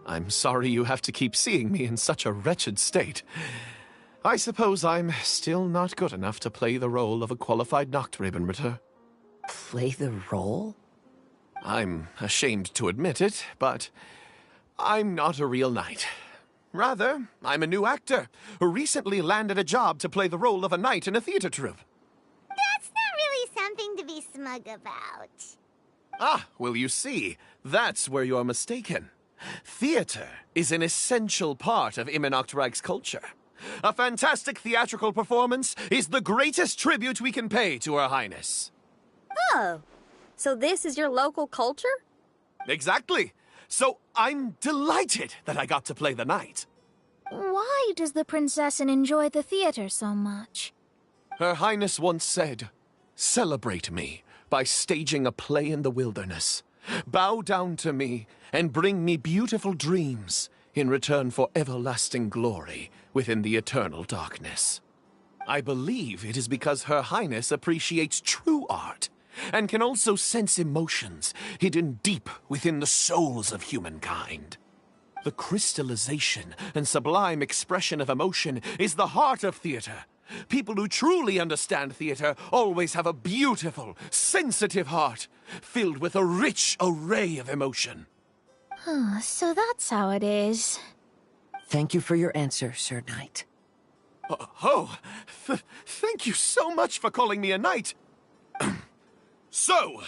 I'm sorry you have to keep seeing me in such a wretched state. I suppose I'm still not good enough to play the role of a qualified Nachtrebenritter. Play the role? I'm ashamed to admit it, but I'm not a real knight. Rather, I'm a new actor who recently landed a job to play the role of a knight in a theater troupe. That's not really something to be smug about. Ah, well, you see, that's where you're mistaken. Theater is an essential part of Immernachtreich's culture. A fantastic theatrical performance is the greatest tribute we can pay to Her Highness. Oh, so this is your local culture? Exactly. So I'm delighted that I got to play the knight. Why does the Prinzessin enjoy the theater so much? Her Highness once said, "Celebrate me by staging a play in the wilderness. Bow down to me and bring me beautiful dreams in return for everlasting glory within the eternal darkness." I believe it is because Her Highness appreciates true art and can also sense emotions hidden deep within the souls of humankind. The crystallization and sublime expression of emotion is the heart of theater. People who truly understand theater always have a beautiful, sensitive heart, filled with a rich array of emotion. Oh, so that's how it is. Thank you for your answer, Sir Knight. Thank you so much for calling me a knight. So,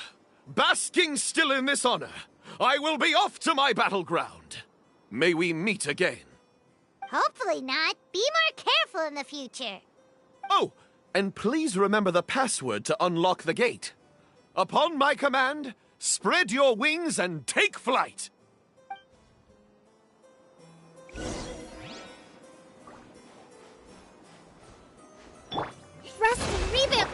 basking still in this honor, I will be off to my battleground. May we meet again. Hopefully not. Be more careful in the future. Oh, and please remember the password to unlock the gate. Upon my command, spread your wings and take flight. Rest and revamp!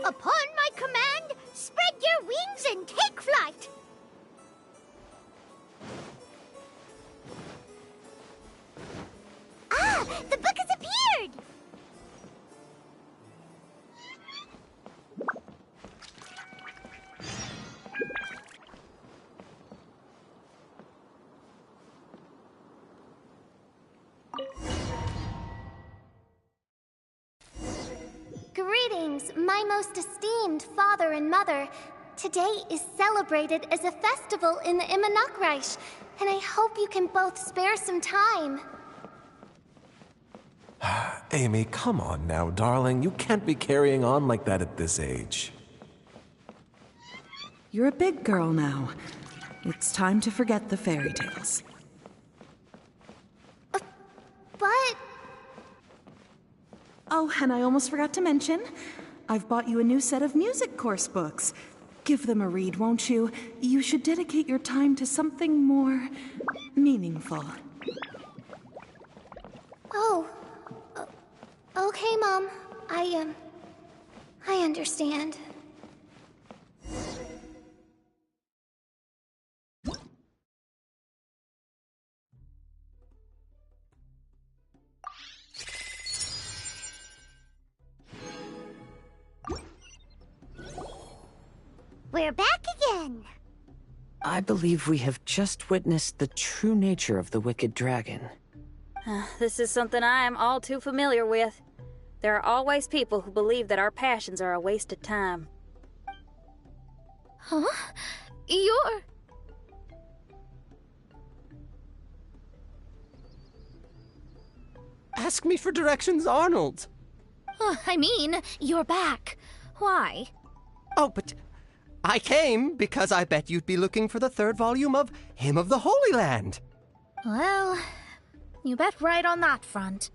Upon my command, spread your wings and take flight. Ah, the book has appeared! Greetings, my most esteemed father and mother. Today is celebrated as a festival in the Immernachtreich, and I hope you can both spare some time. Amy, come on now, darling. You can't be carrying on like that at this age. You're a big girl now. It's time to forget the fairy tales. But... Oh, and I almost forgot to mention, I've bought you a new set of music course books. Give them a read, won't you? You should dedicate your time to something more meaningful. Oh. Okay, Mom. I understand. We're back again. I believe we have just witnessed the true nature of the wicked dragon. This is something I am all too familiar with. There are always people who believe that our passions are a waste of time. Huh? You're... Ask me for directions, Arnold. I mean, you're back. Why? Oh, but I came because I bet you'd be looking for the third volume of Hymn of the Holy Land. Well, you bet right on that front.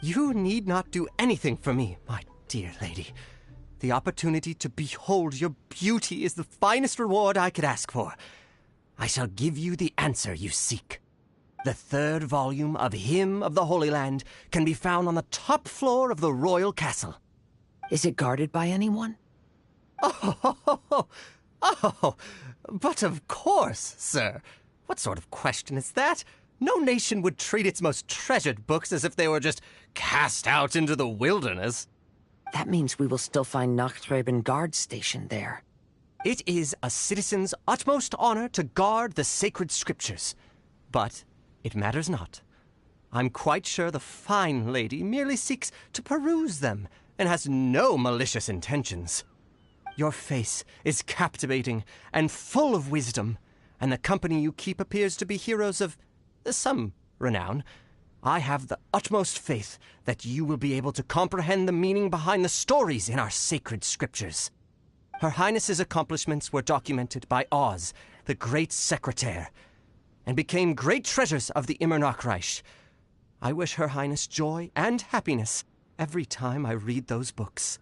You need not do anything for me, my dear lady. The opportunity to behold your beauty is the finest reward I could ask for. I shall give you the answer you seek. The third volume of Hymn of the Holy Land can be found on the top floor of the royal castle. Is it guarded by anyone? Oh, Oh, but of course, sir. What sort of question is that? No nation would treat its most treasured books as if they were just cast out into the wilderness. That means we will still find Nachthreben Guard stationed there. It is a citizen's utmost honor to guard the sacred scriptures. But it matters not. I'm quite sure the fine lady merely seeks to peruse them and has no malicious intentions. Your face is captivating and full of wisdom, and the company you keep appears to be heroes of some renown. I have the utmost faith that you will be able to comprehend the meaning behind the stories in our sacred scriptures. Her Highness's accomplishments were documented by Oz, the great secretaire, and became great treasures of the Immernachtreich. I wish Her Highness joy and happiness every time I read those books.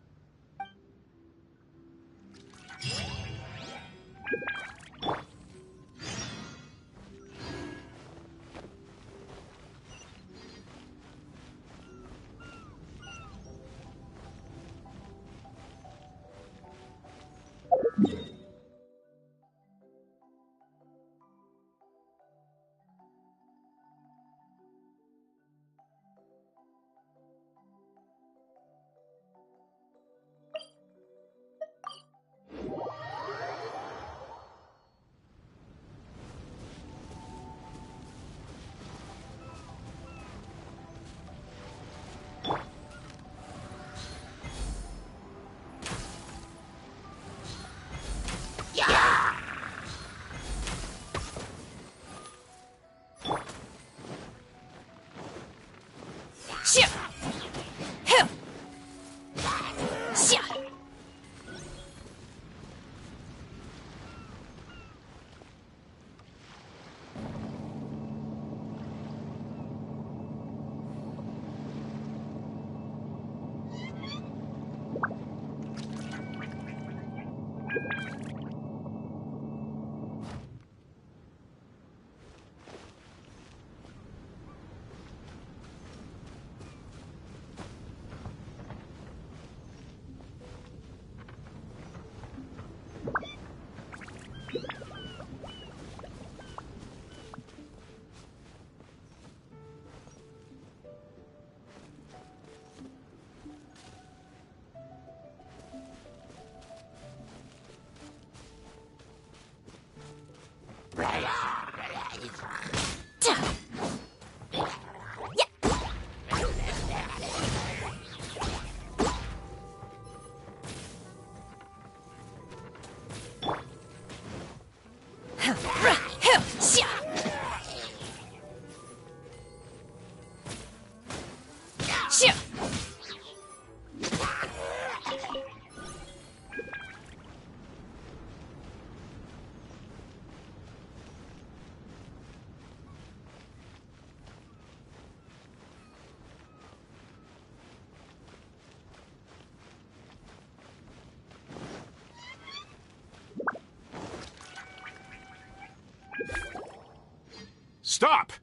Stop!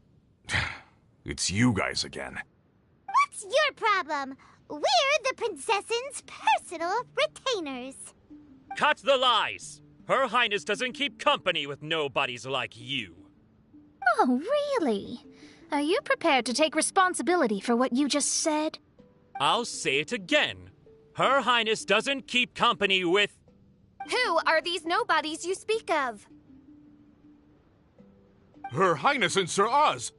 It's you guys again. What's your problem? We're the princess's personal retainers. Cut the lies! Her Highness doesn't keep company with nobodies like you. Oh, really? Are you prepared to take responsibility for what you just said? I'll say it again. Her Highness doesn't keep company with... Who are these nobodies you speak of? Her Highness and Sir Oz.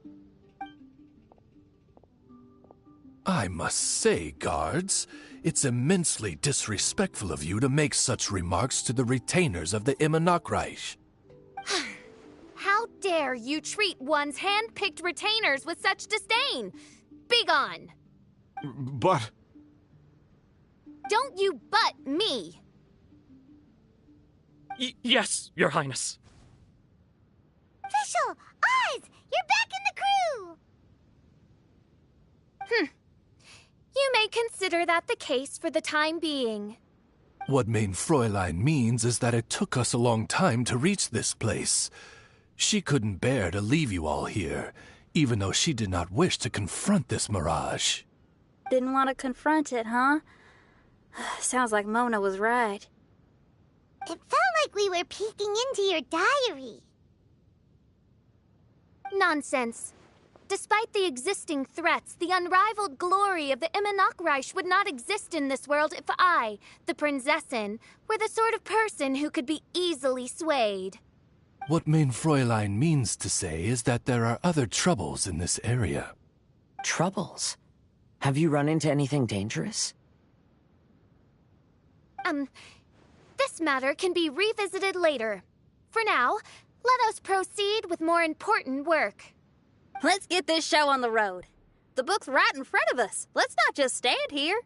I must say, guards, it's immensely disrespectful of you to make such remarks to the retainers of the Immernachtreich. How dare you treat one's hand-picked retainers with such disdain? Begone! But... Don't you butt me! Yes, Your Highness. Fischl! Oz! You're back in the crew! You may consider that the case for the time being. What Mein Fräulein means is that it took us a long time to reach this place. She couldn't bear to leave you all here, even though she did not wish to confront this mirage. Didn't want to confront it, huh? Sounds like Mona was right. It felt like we were peeking into your diary. Nonsense. Despite the existing threats, the unrivaled glory of the Immonachreich would not exist in this world if I, the Prinzessin, were the sort of person who could be easily swayed. What Mein Fräulein means to say is that there are other troubles in this area. Troubles? Have you run into anything dangerous? This matter can be revisited later. For now, let us proceed with more important work. Let's get this show on the road. The book's right in front of us. Let's not just stand here.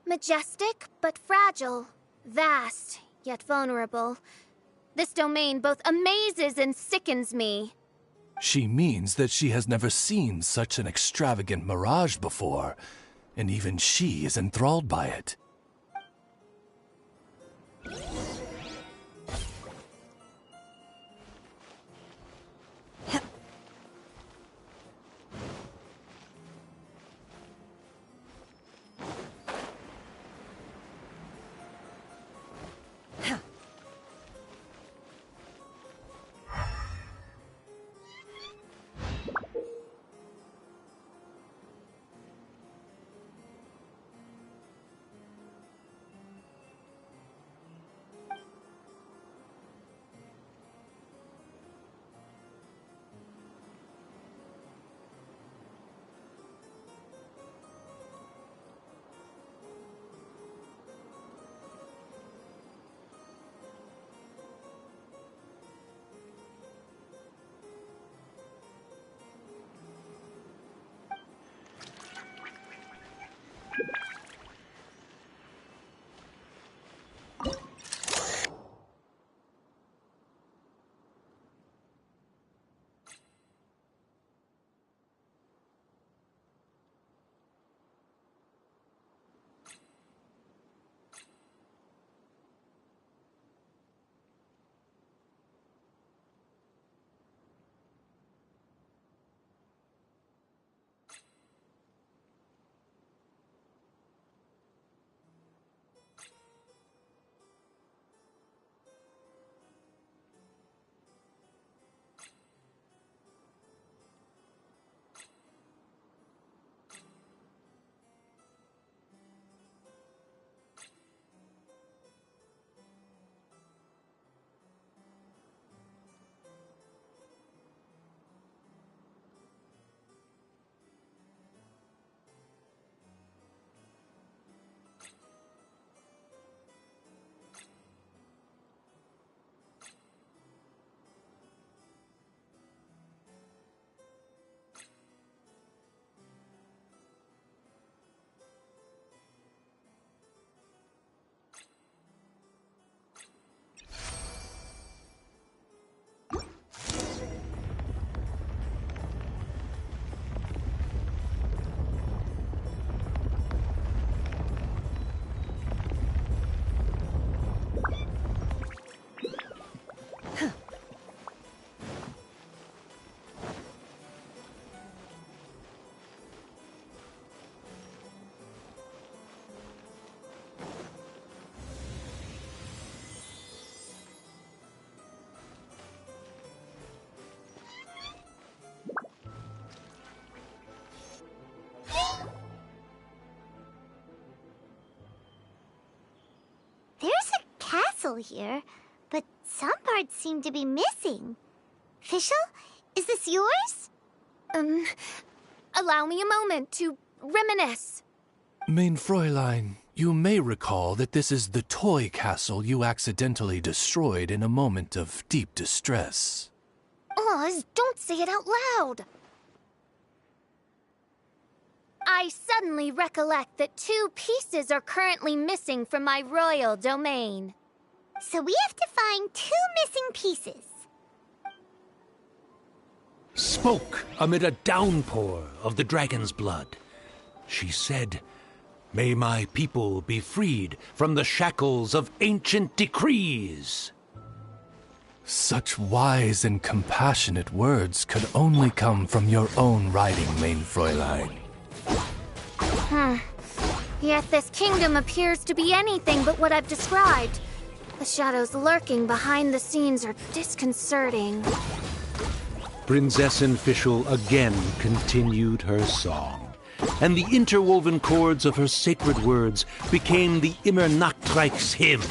Majestic, but fragile. Vast, yet vulnerable. This domain both amazes and sickens me. She means that she has never seen such an extravagant mirage before, and even she is enthralled by it. There's a castle here, but some parts seem to be missing. Fischl, is this yours? Allow me a moment to reminisce. Mein Fräulein, you may recall that this is the toy castle you accidentally destroyed in a moment of deep distress. Oz, don't say it out loud. I suddenly recollect that 2 pieces are currently missing from my royal domain. So we have to find 2 missing pieces. spoke amid a downpour of the dragon's blood. She said, "May my people be freed from the shackles of ancient decrees." Such wise and compassionate words could only come from your own writing, Main Fräulein. Yet this kingdom appears to be anything but what I've described. The shadows lurking behind the scenes are disconcerting. Prinzessin Fischl again continued her song, and the interwoven chords of her sacred words became the Immer Nachtreich's hymn.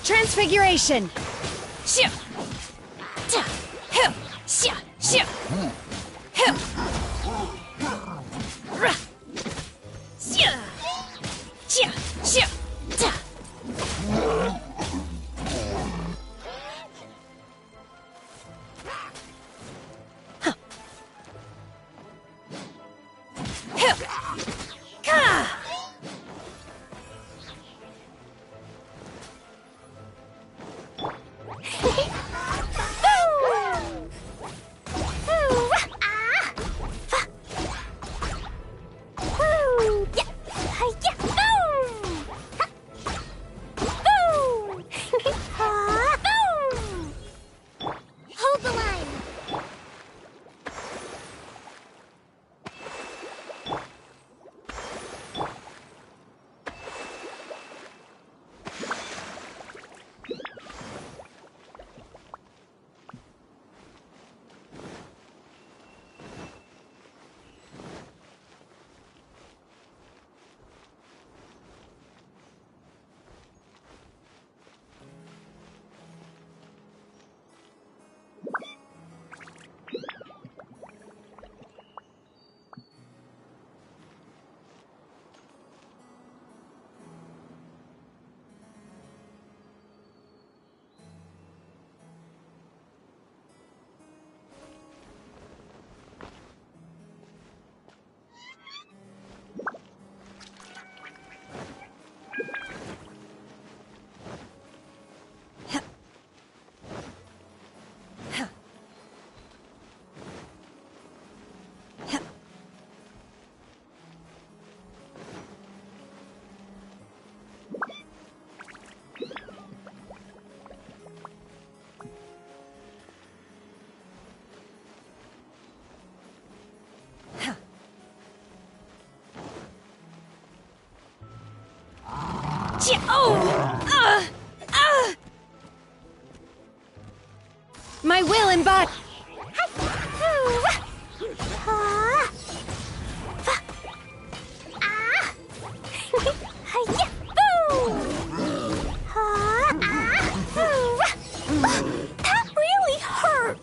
Transfiguration! Shia! Ta! Hill! Shia! Shia! Hill! Ra! Shia! Shia! Shia! Ta! Huh. Hill! Ka! Hold the line. My will embodied. That really hurt.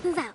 Move out.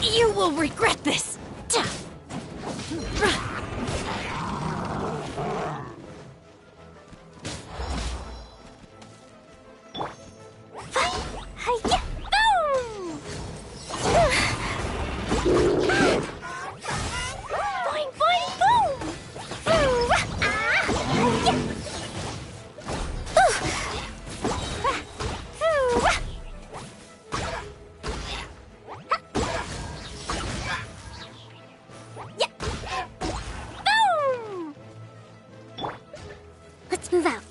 You will regret this! Let's move out.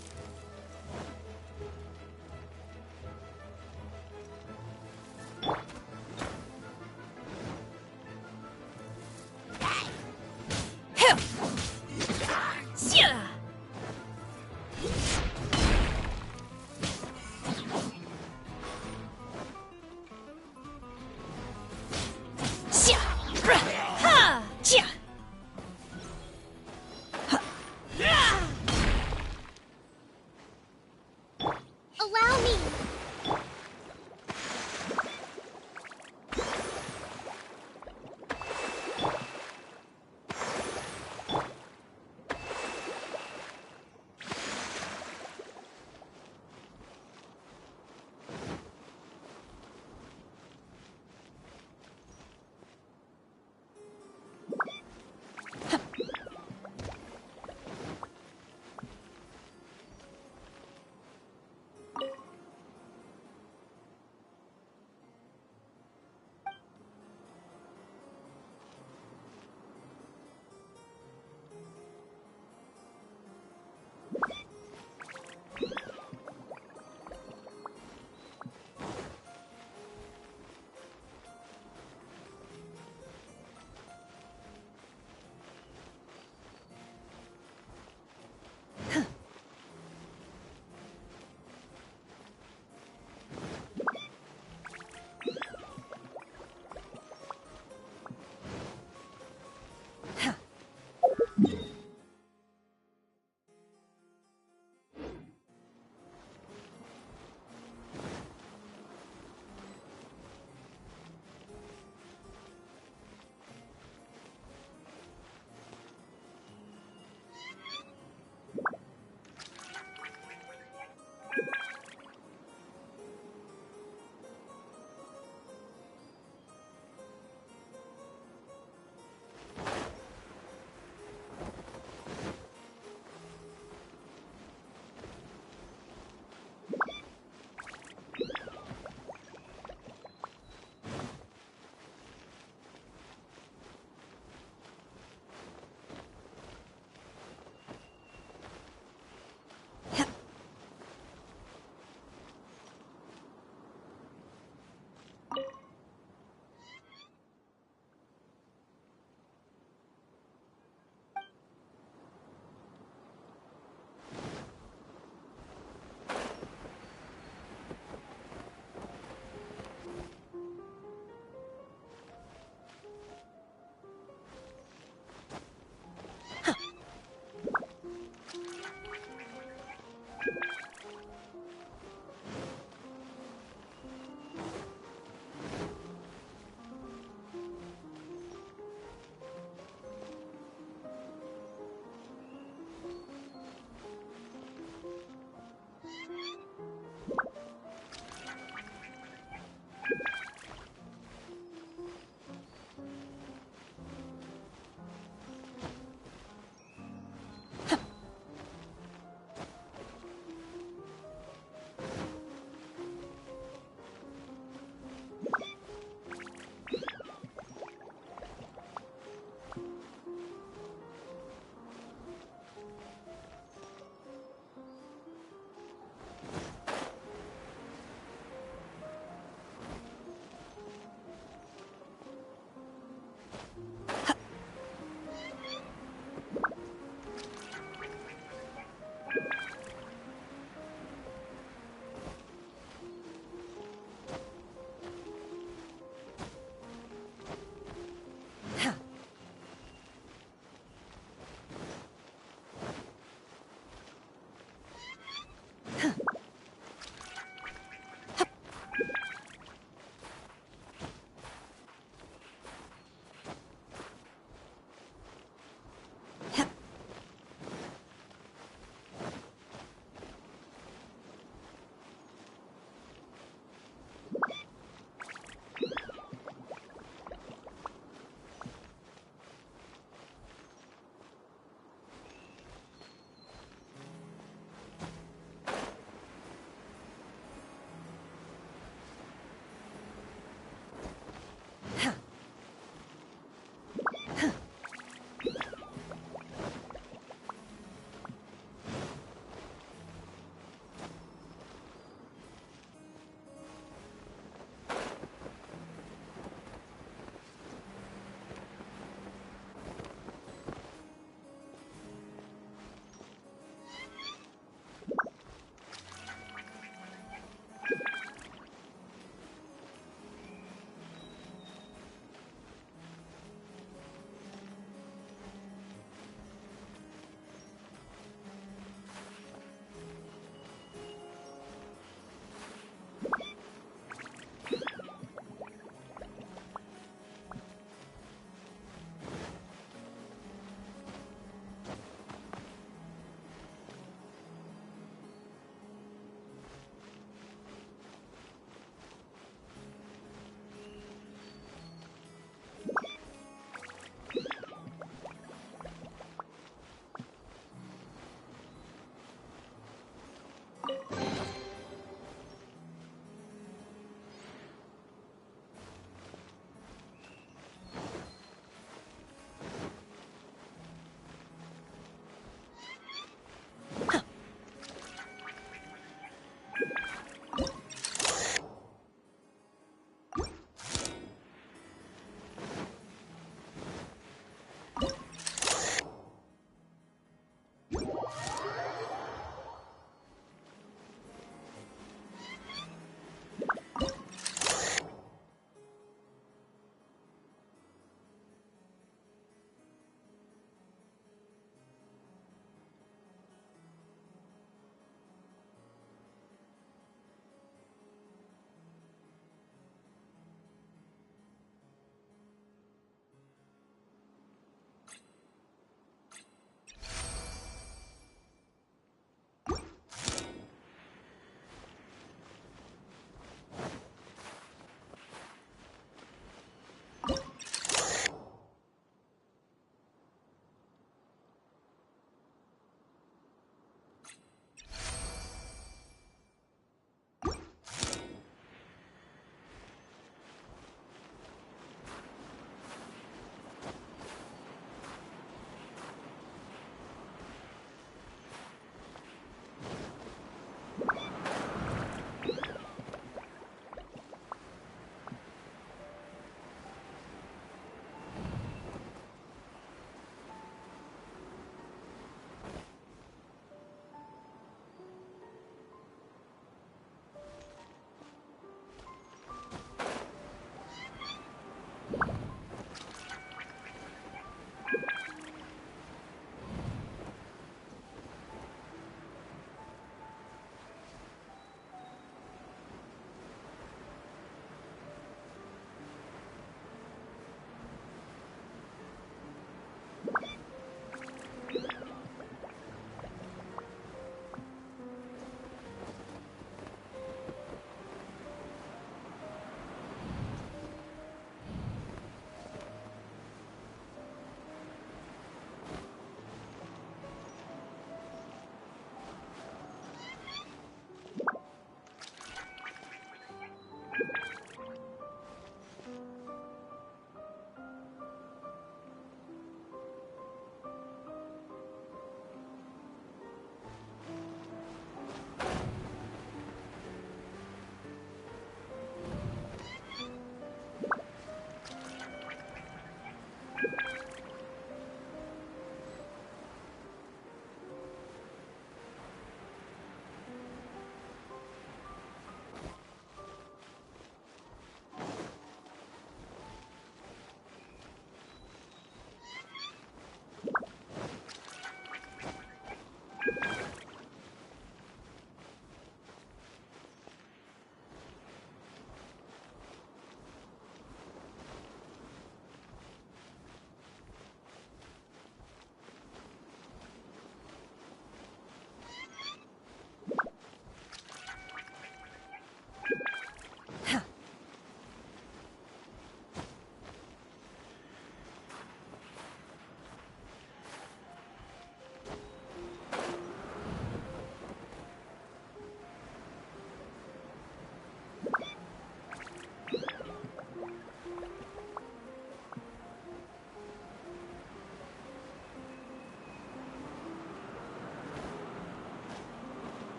Allow me.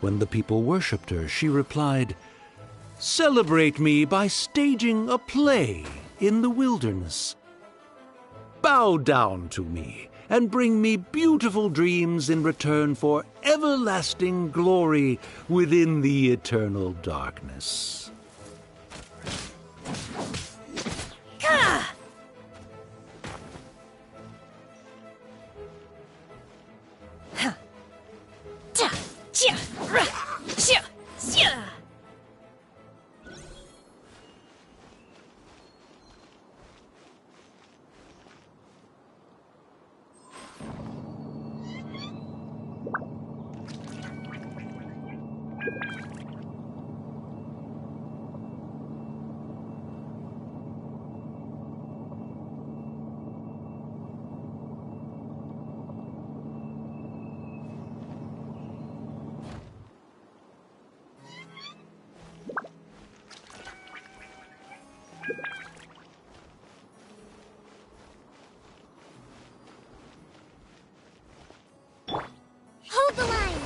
When the people worshipped her, she replied, "Celebrate me by staging a play in the wilderness. Bow down to me and bring me beautiful dreams in return for everlasting glory within the eternal darkness." Hold the line!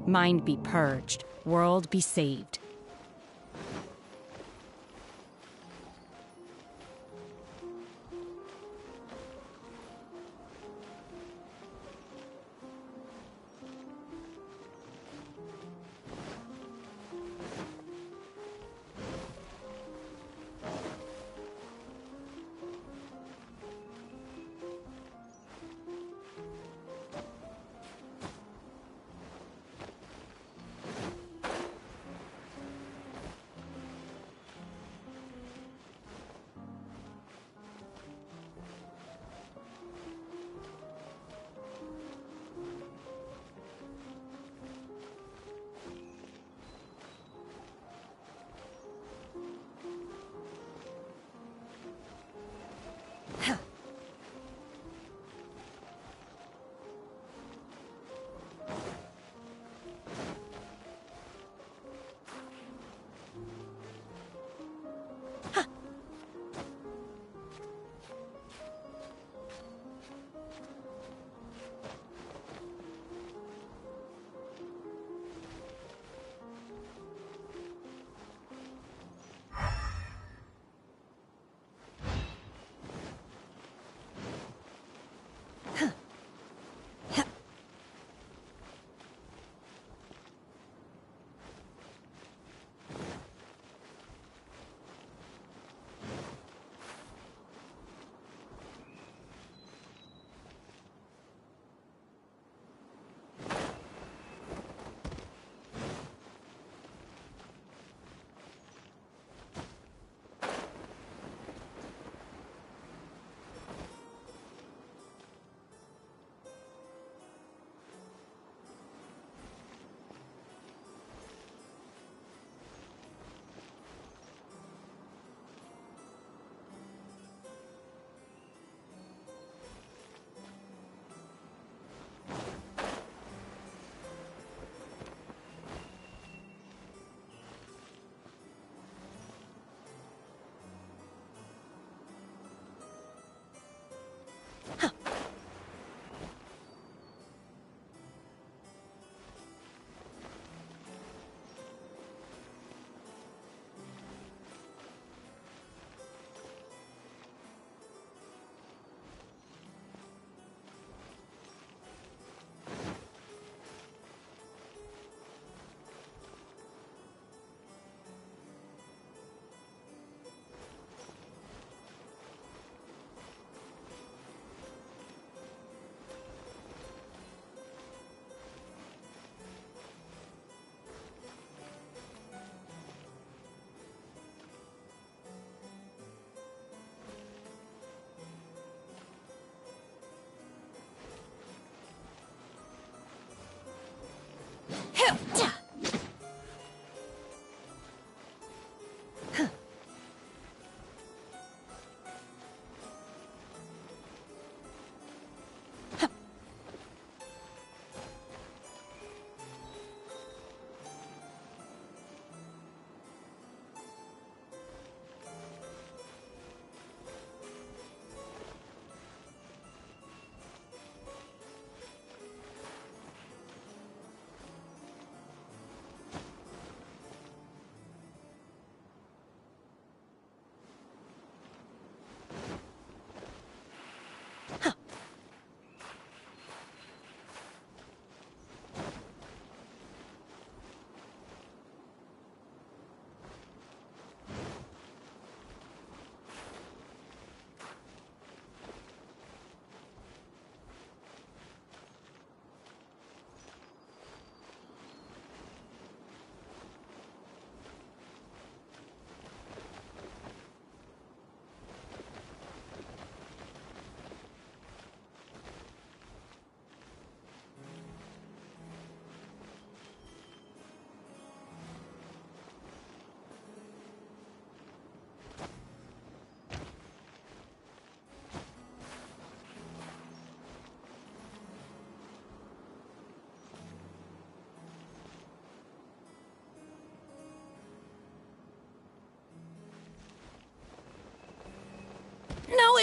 Mind be purged, world be saved.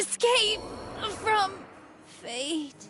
escape from fate.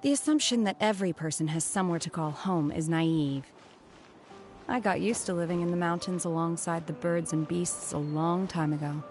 The assumption that every person has somewhere to call home is naive. I got used to living in the mountains alongside the birds and beasts a long time ago.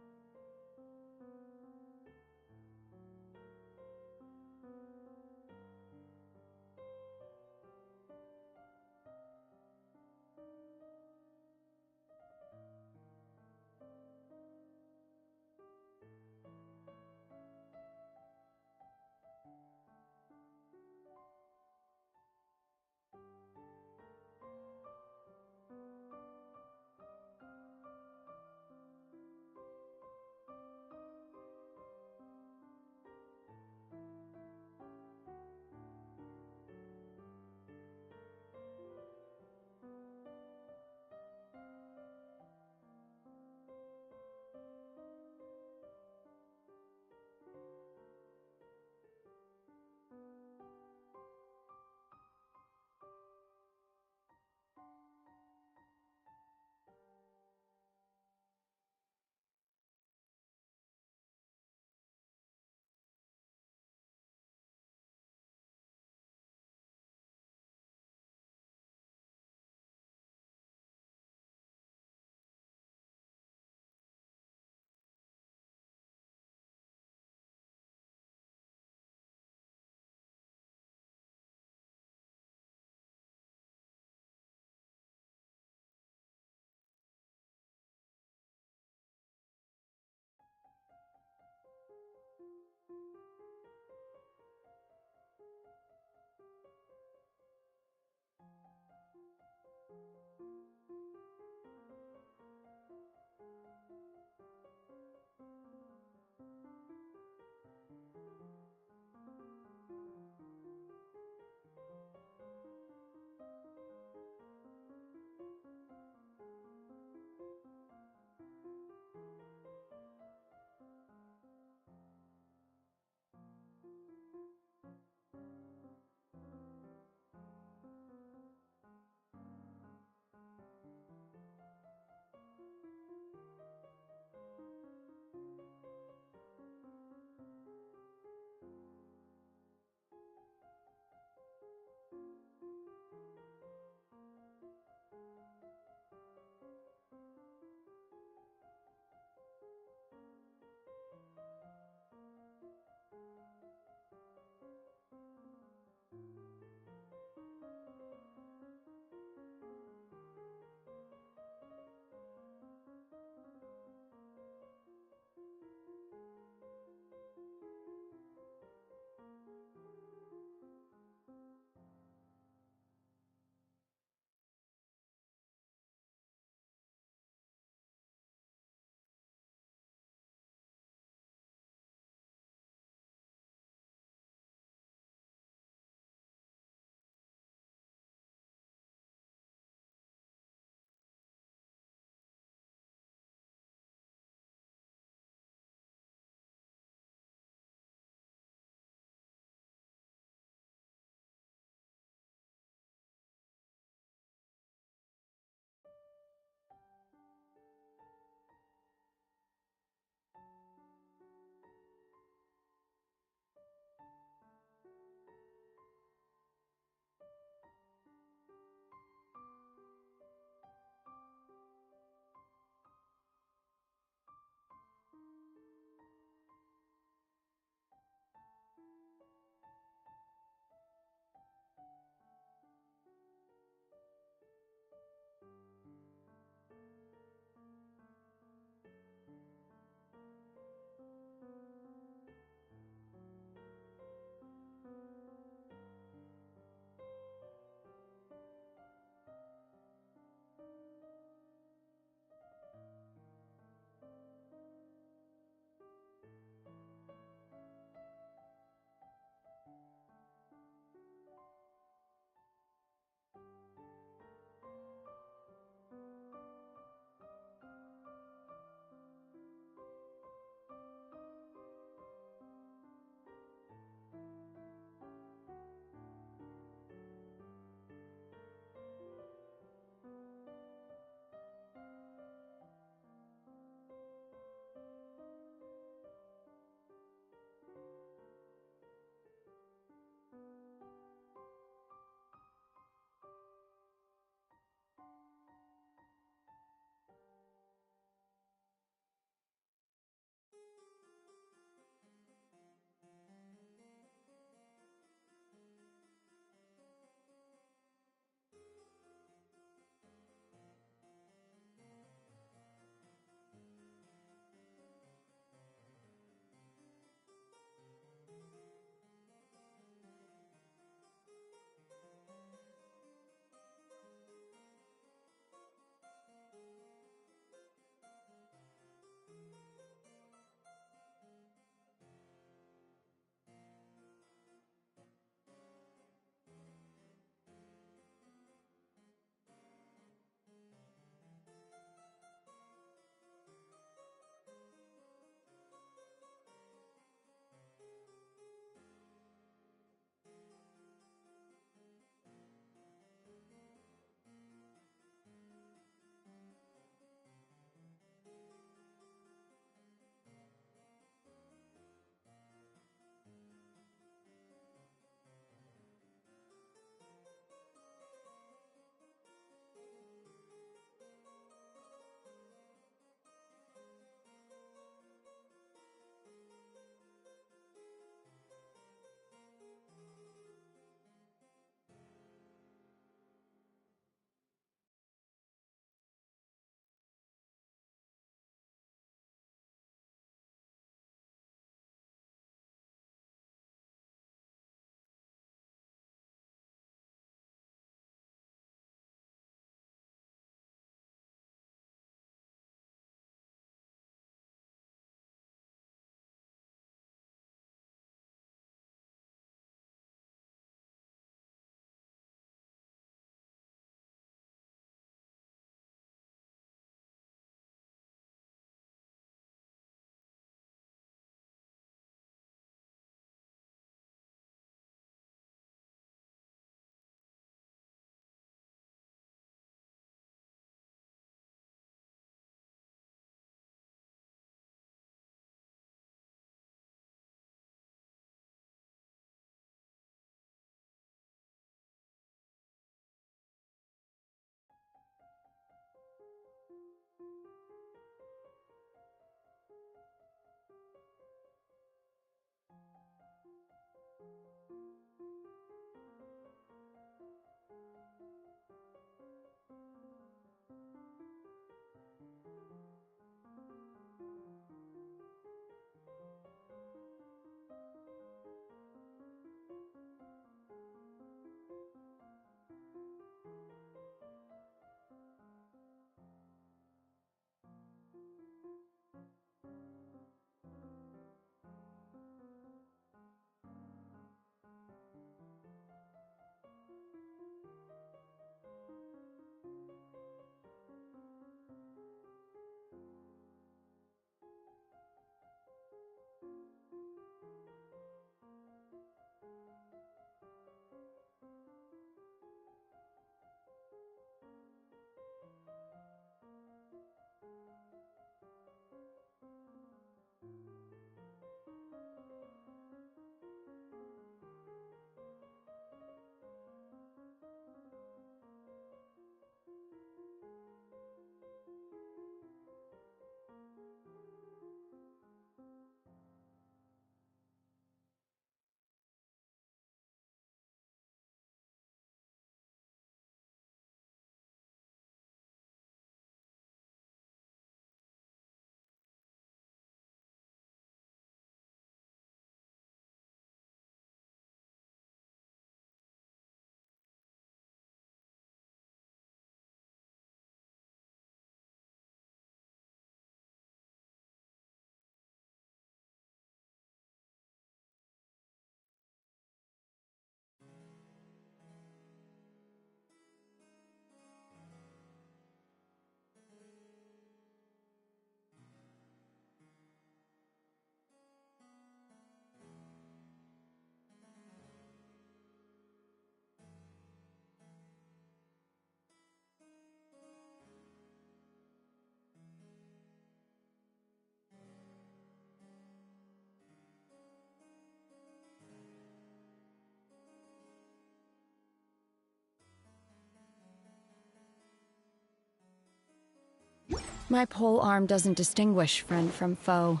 My pole arm doesn't distinguish friend from foe,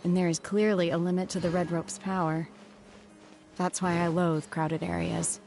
and there is clearly a limit to the red rope's power. That's why I loathe crowded areas.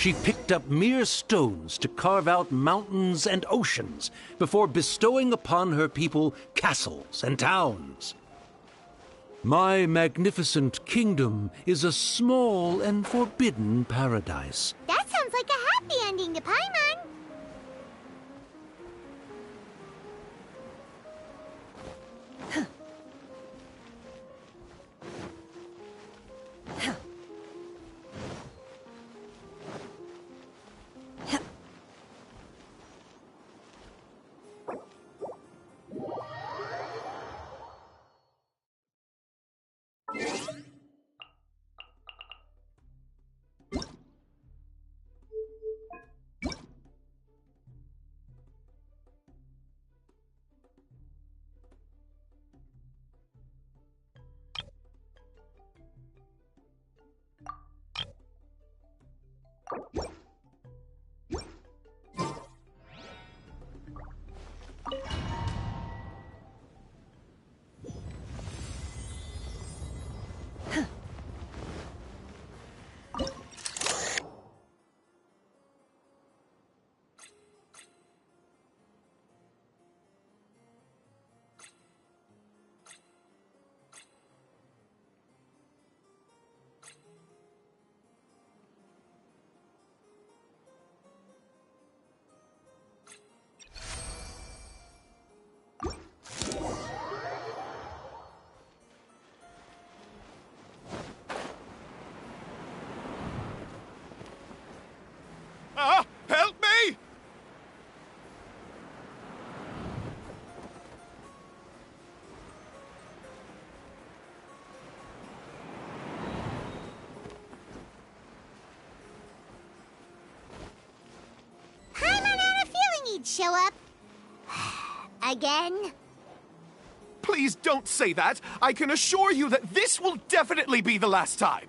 She picked up mere stones to carve out mountains and oceans before bestowing upon her people castles and towns. My magnificent kingdom is a small and forbidden paradise. That sounds like a happy ending to Paimon. Help me! Paimon had a feeling he'd show up. Again? Please don't say that. I can assure you that this will definitely be the last time.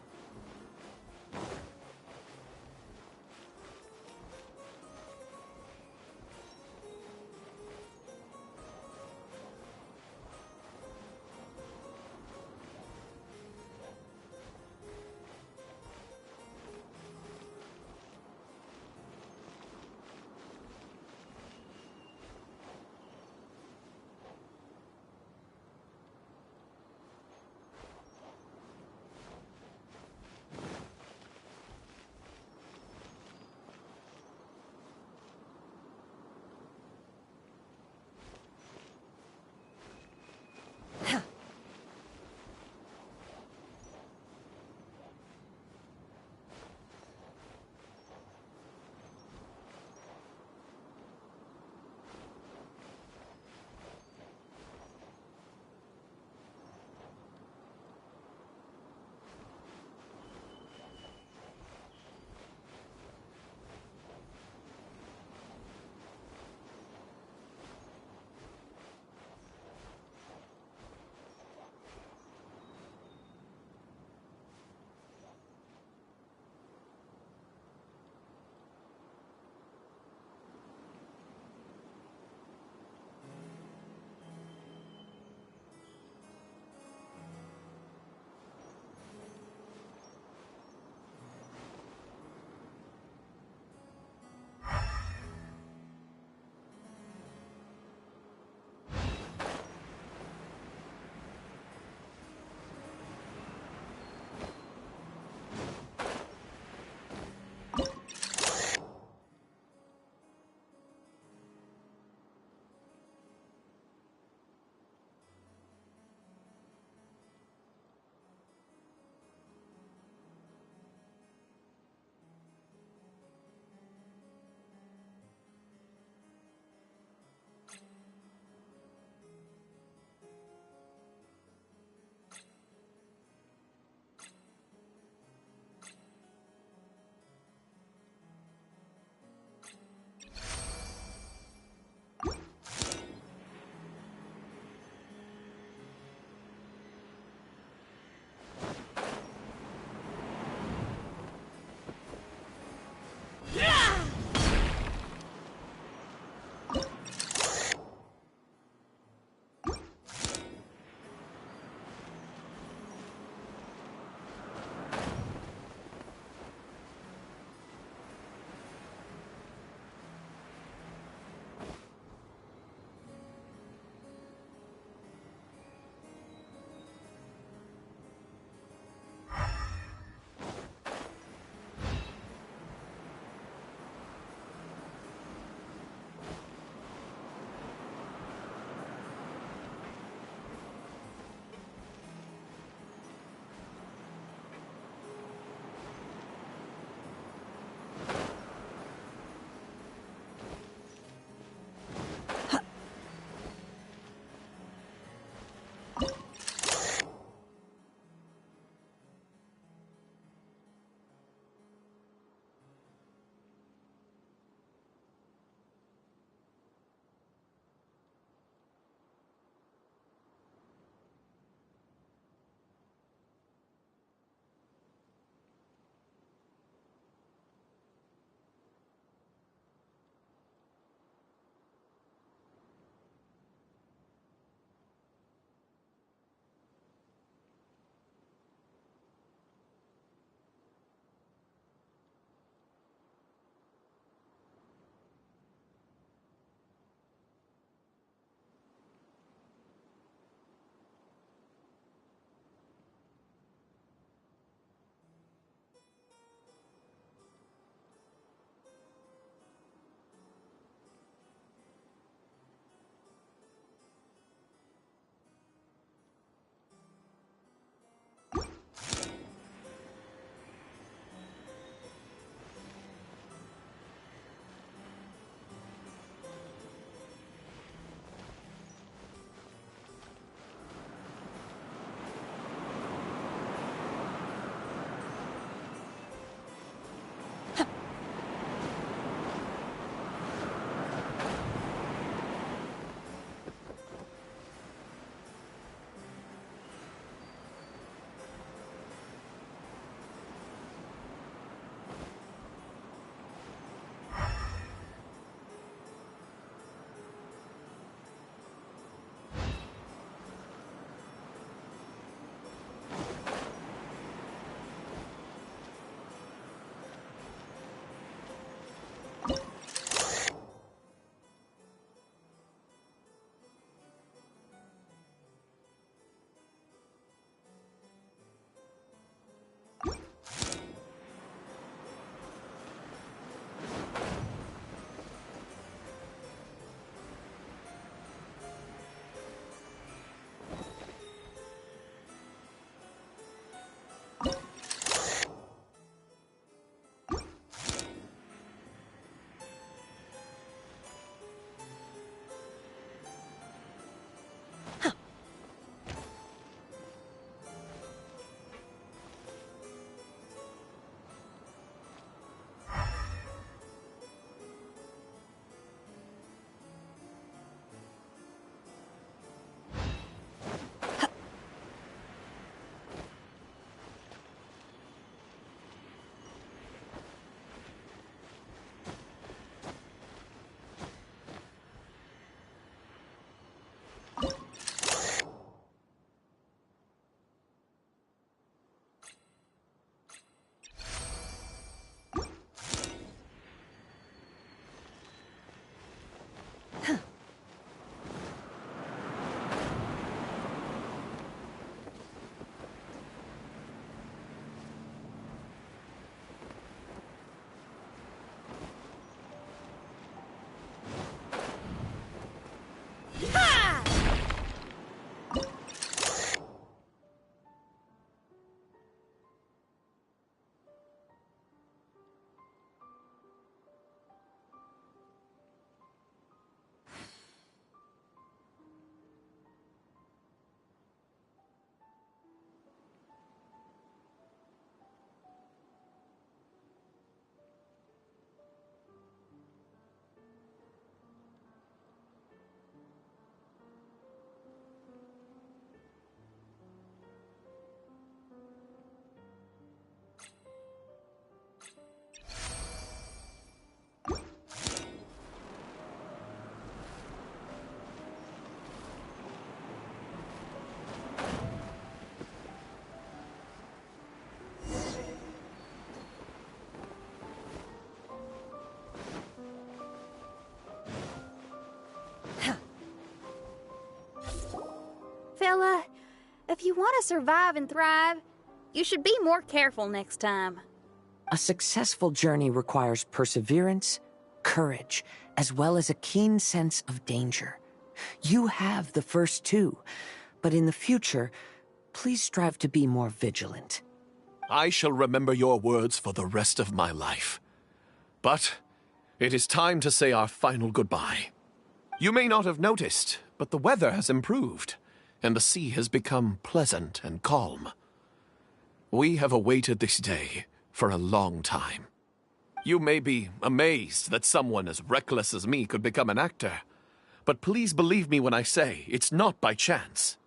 you want to survive and thrive, you should be more careful next time. A successful journey requires perseverance, courage, as well as a keen sense of danger. You have the first two, but in the future, please strive to be more vigilant. I shall remember your words for the rest of my life. But it is time to say our final goodbye. You may not have noticed, but the weather has improved, and the sea has become pleasant and calm. We have awaited this day for a long time. You may be amazed that someone as reckless as me could become an actor, but please believe me when I say it's not by chance.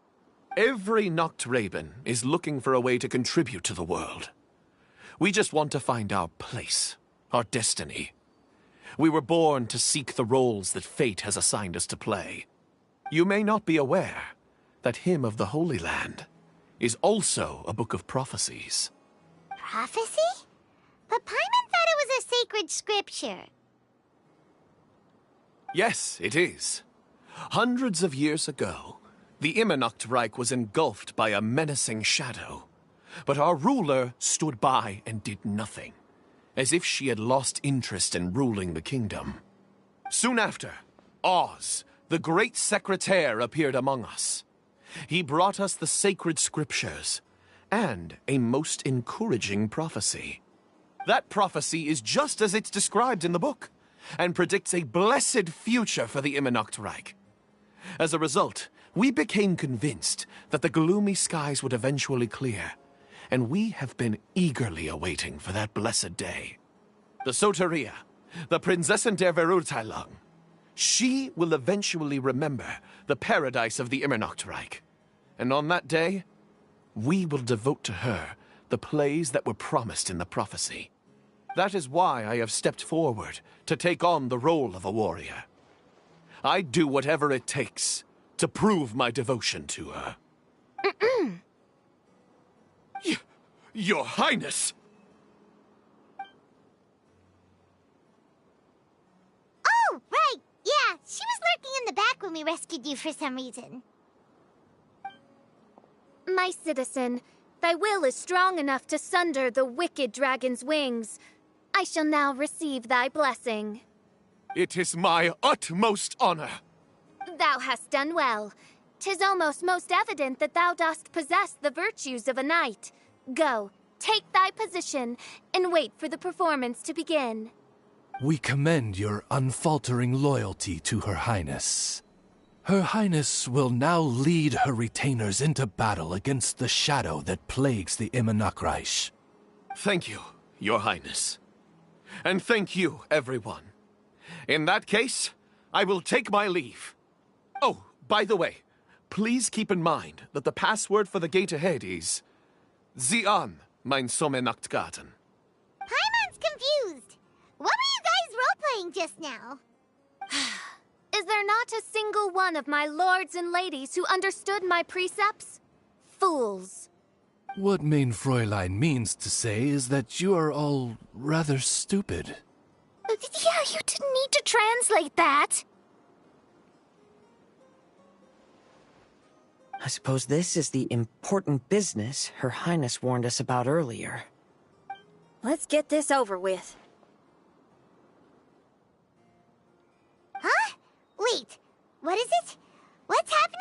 Every Noctraben is looking for a way to contribute to the world. We just want to find our place, our destiny. We were born to seek the roles that fate has assigned us to play. You may not be aware that Hymn of the Holy Land is also a book of prophecies. Prophecy? But Paimon thought it was a sacred scripture. Yes, it is. Hundreds of years ago, the Immernachtreich was engulfed by a menacing shadow. But our ruler stood by and did nothing, as if she had lost interest in ruling the kingdom. Soon after, Oz, the great secretaire, appeared among us. He brought us the sacred scriptures and a most encouraging prophecy. That prophecy is just as it's described in the book, and predicts a blessed future for the Immernachtreich. As a result, we became convinced that the gloomy skies would eventually clear, and we have been eagerly awaiting for that blessed day. The Soteria, the Prinzessin der Verurteilung, she will eventually remember the paradise of the Immernachtreich, and on that day, we will devote to her the plays that were promised in the prophecy. That is why I have stepped forward to take on the role of a warrior. I'd do whatever it takes to prove my devotion to her. Your Highness! Oh, right! Yeah, she was lurking in the back when we rescued you for some reason. My citizen, thy will is strong enough to sunder the wicked dragon's wings. I shall now receive thy blessing. It is my utmost honor. Thou hast done well. 'Tis almost most evident that thou dost possess the virtues of a knight. Go, take thy position, and wait for the performance to begin. We commend your unfaltering loyalty to Her Highness. Her Highness will now lead her retainers into battle against the shadow that plagues the Immernachtreich. Thank you, Your Highness. And thank you, everyone. In that case, I will take my leave. Oh, by the way, please keep in mind that the password for the gate ahead is Zian, mein Sommernachtgarten. Paimon's confused. What were you guys role-playing just now? Is there not a single one of my lords and ladies who understood my precepts? Fools. What Mein Fräulein means to say is that you are all rather stupid. Yeah, you didn't need to translate that. I suppose this is the important business Her Highness warned us about earlier. Let's get this over with. Huh? Wait, what is it? What's happening?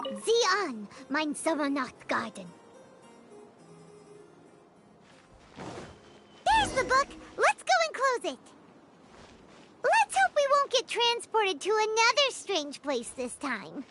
Zian, mein Sommernachtgarten. There's the book. Let's go and close it. Let's hope we won't get transported to another strange place this time.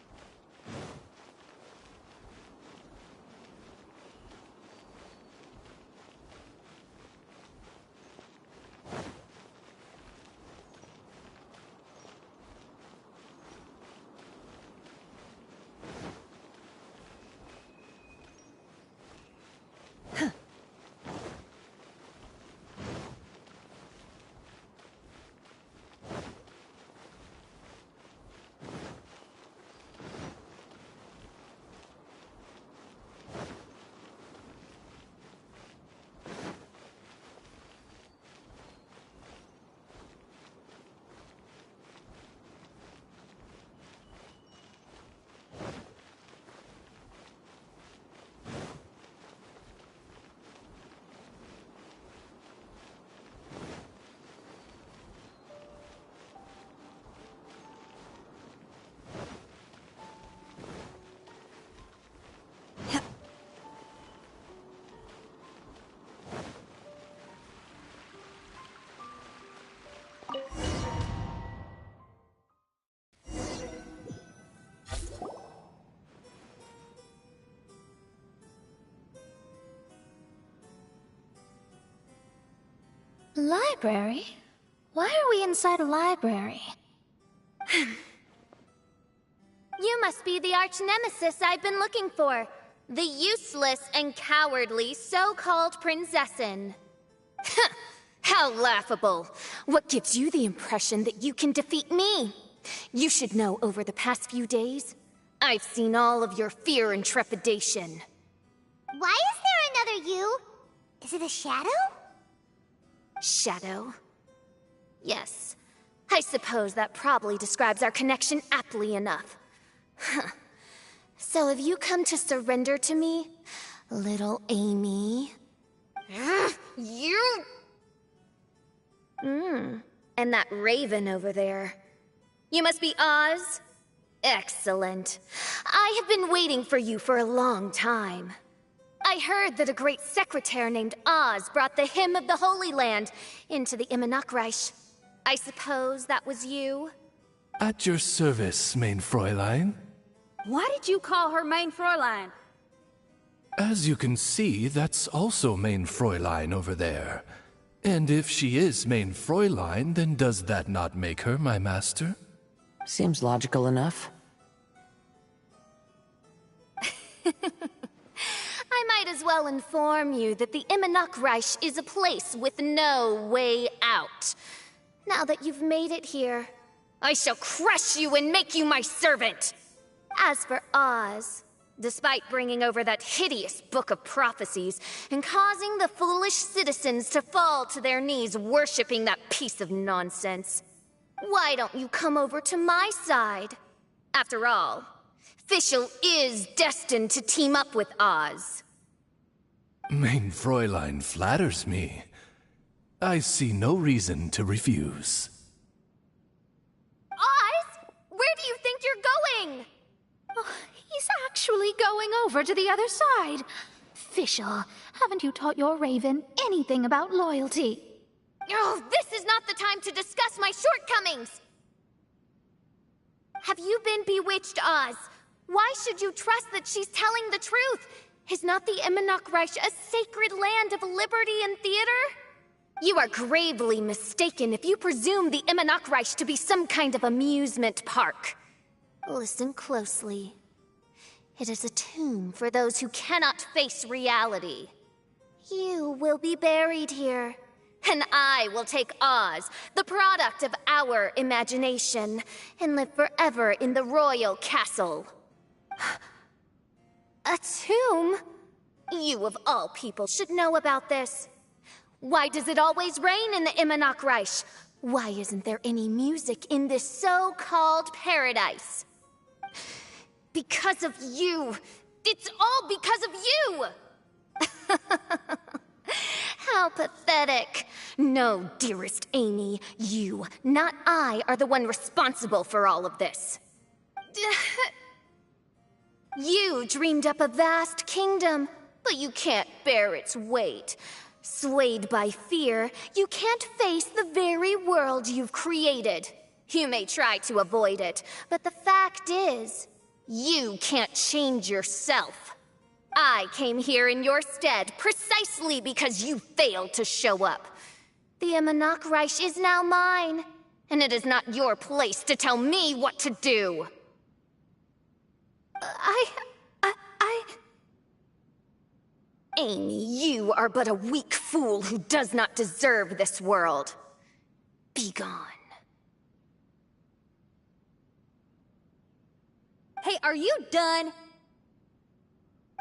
Library? Why are we inside a library? You must be the arch-nemesis I've been looking for. The useless and cowardly so-called Princessin. How laughable. What gives you the impression that you can defeat me? You should know over the past few days, I've seen all of your fear and trepidation. Why is there another you? Is it a shadow? Shadow? Yes. I suppose that probably describes our connection aptly enough. So have you come to surrender to me, little Amy? You... And that raven over there. You must be Oz? Excellent. I have been waiting for you for a long time. I heard that a great secretary named Oz brought the Hymn of the Holy Land into the Immernachtreich. I suppose that was you? At your service, mein Fräulein. Why did you call her Main Fräulein? As you can see, that's also mein Fräulein over there. And if she is mein Fräulein, then does that not make her my master? Seems logical enough. I might as well inform you that the Immernachtreich is a place with no way out. Now that you've made it here, I shall crush you and make you my servant! As for Oz, despite bringing over that hideous book of prophecies and causing the foolish citizens to fall to their knees worshipping that piece of nonsense, why don't you come over to my side? After all, Fischl is destined to team up with Oz. Mein Fräulein flatters me. I see no reason to refuse. Oz? Where do you think you're going? Oh, he's actually going over to the other side. Fischl, haven't you taught your raven anything about loyalty? Oh, this is not the time to discuss my shortcomings! Have you been bewitched, Oz? Why should you trust that she's telling the truth? Is not the Immernachtreich a sacred land of liberty and theater? You are gravely mistaken if you presume the Immernachtreich to be some kind of amusement park. Listen closely. It is a tomb for those who cannot face reality. You will be buried here, and I will take Oz, the product of our imagination, and live forever in the royal castle. A tomb? You of all people should know about this. Why does it always rain in the Immernachtreich? Why isn't there any music in this so-called paradise? Because of you. It's all because of you! How pathetic. No, dearest Amy, you, not I, are the one responsible for all of this. You dreamed up a vast kingdom, but you can't bear its weight. Swayed by fear, you can't face the very world you've created. You may try to avoid it, but the fact is, you can't change yourself. I came here in your stead precisely because you failed to show up. The Immernachtreich is now mine, and it is not your place to tell me what to do. Amy, you are but a weak fool who does not deserve this world. Be gone. Hey, are you done?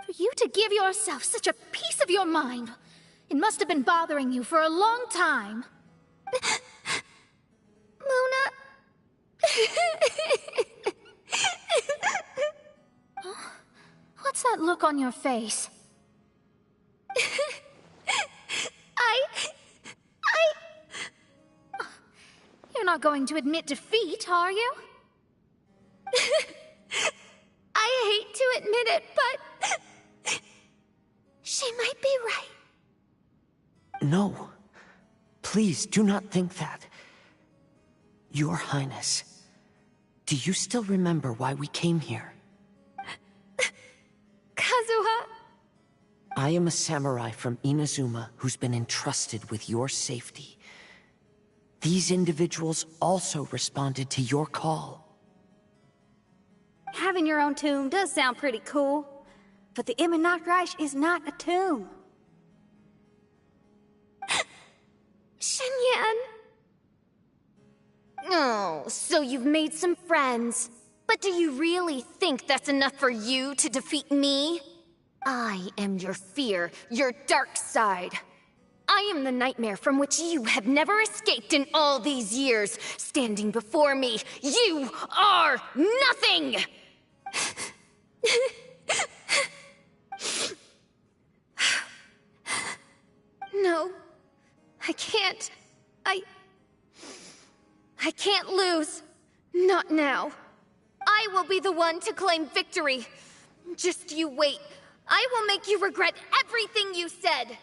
For you to give yourself such a piece of your mind, it must have been bothering you for a long time. Mona... What's that look on your face? You're not going to admit defeat, are you? I hate to admit it, but... she might be right. No. Please do not think that. Your Highness, do you still remember why we came here? Kazuha... I am a samurai from Inazuma who's been entrusted with your safety These individuals also responded to your call. Having your own tomb does sound pretty cool, but the Immernachtreich is not a tomb. Shenyan! Oh, so you've made some friends. But do you really think that's enough for you to defeat me? I am your fear, your dark side. I am the nightmare from which you have never escaped in all these years. Standing before me, you are nothing! No, I can't. I can't lose. Not now. I will be the one to claim victory. Just you wait. I will make you regret everything you said.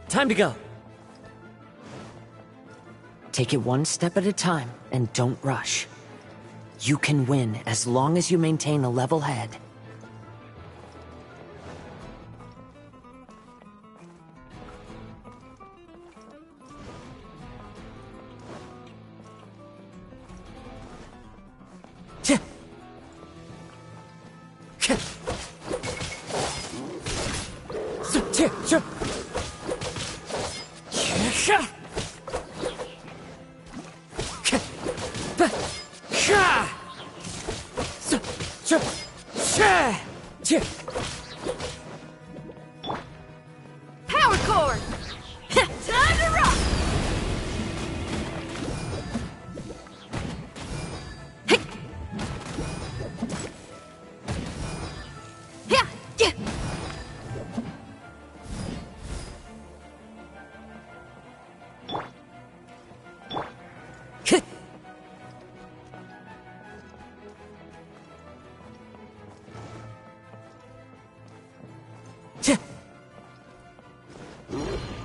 Time to go. Take it one step at a time, and don't rush. You can win as long as you maintain a level head. Power chord! Time to rock!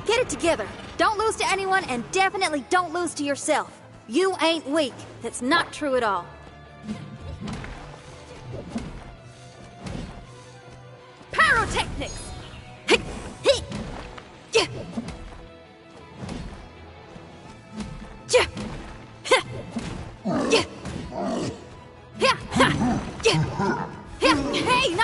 Get it together. Don't lose to anyone, and definitely don't lose to yourself. You ain't weak. That's not true at all. Pyrotechnics! Hey,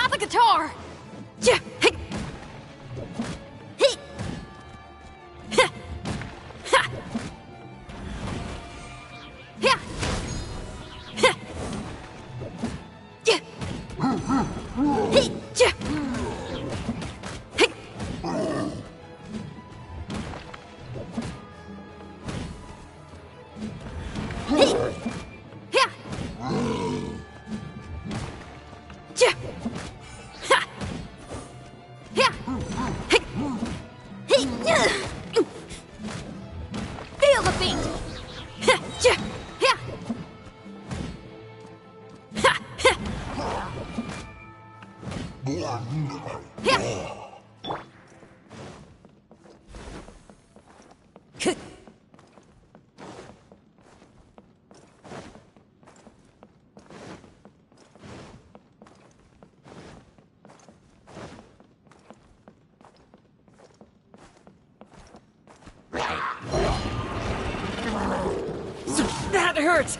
That hurts!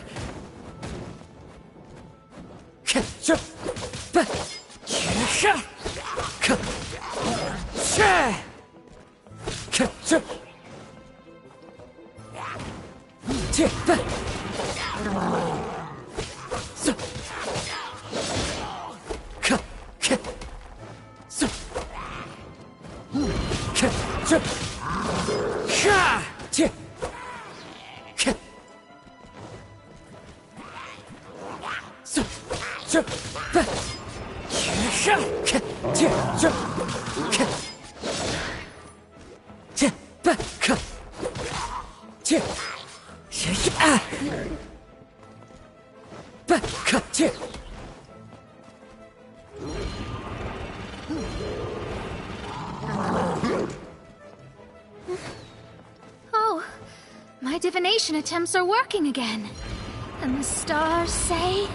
Oh, my divination attempts are working again. And the stars say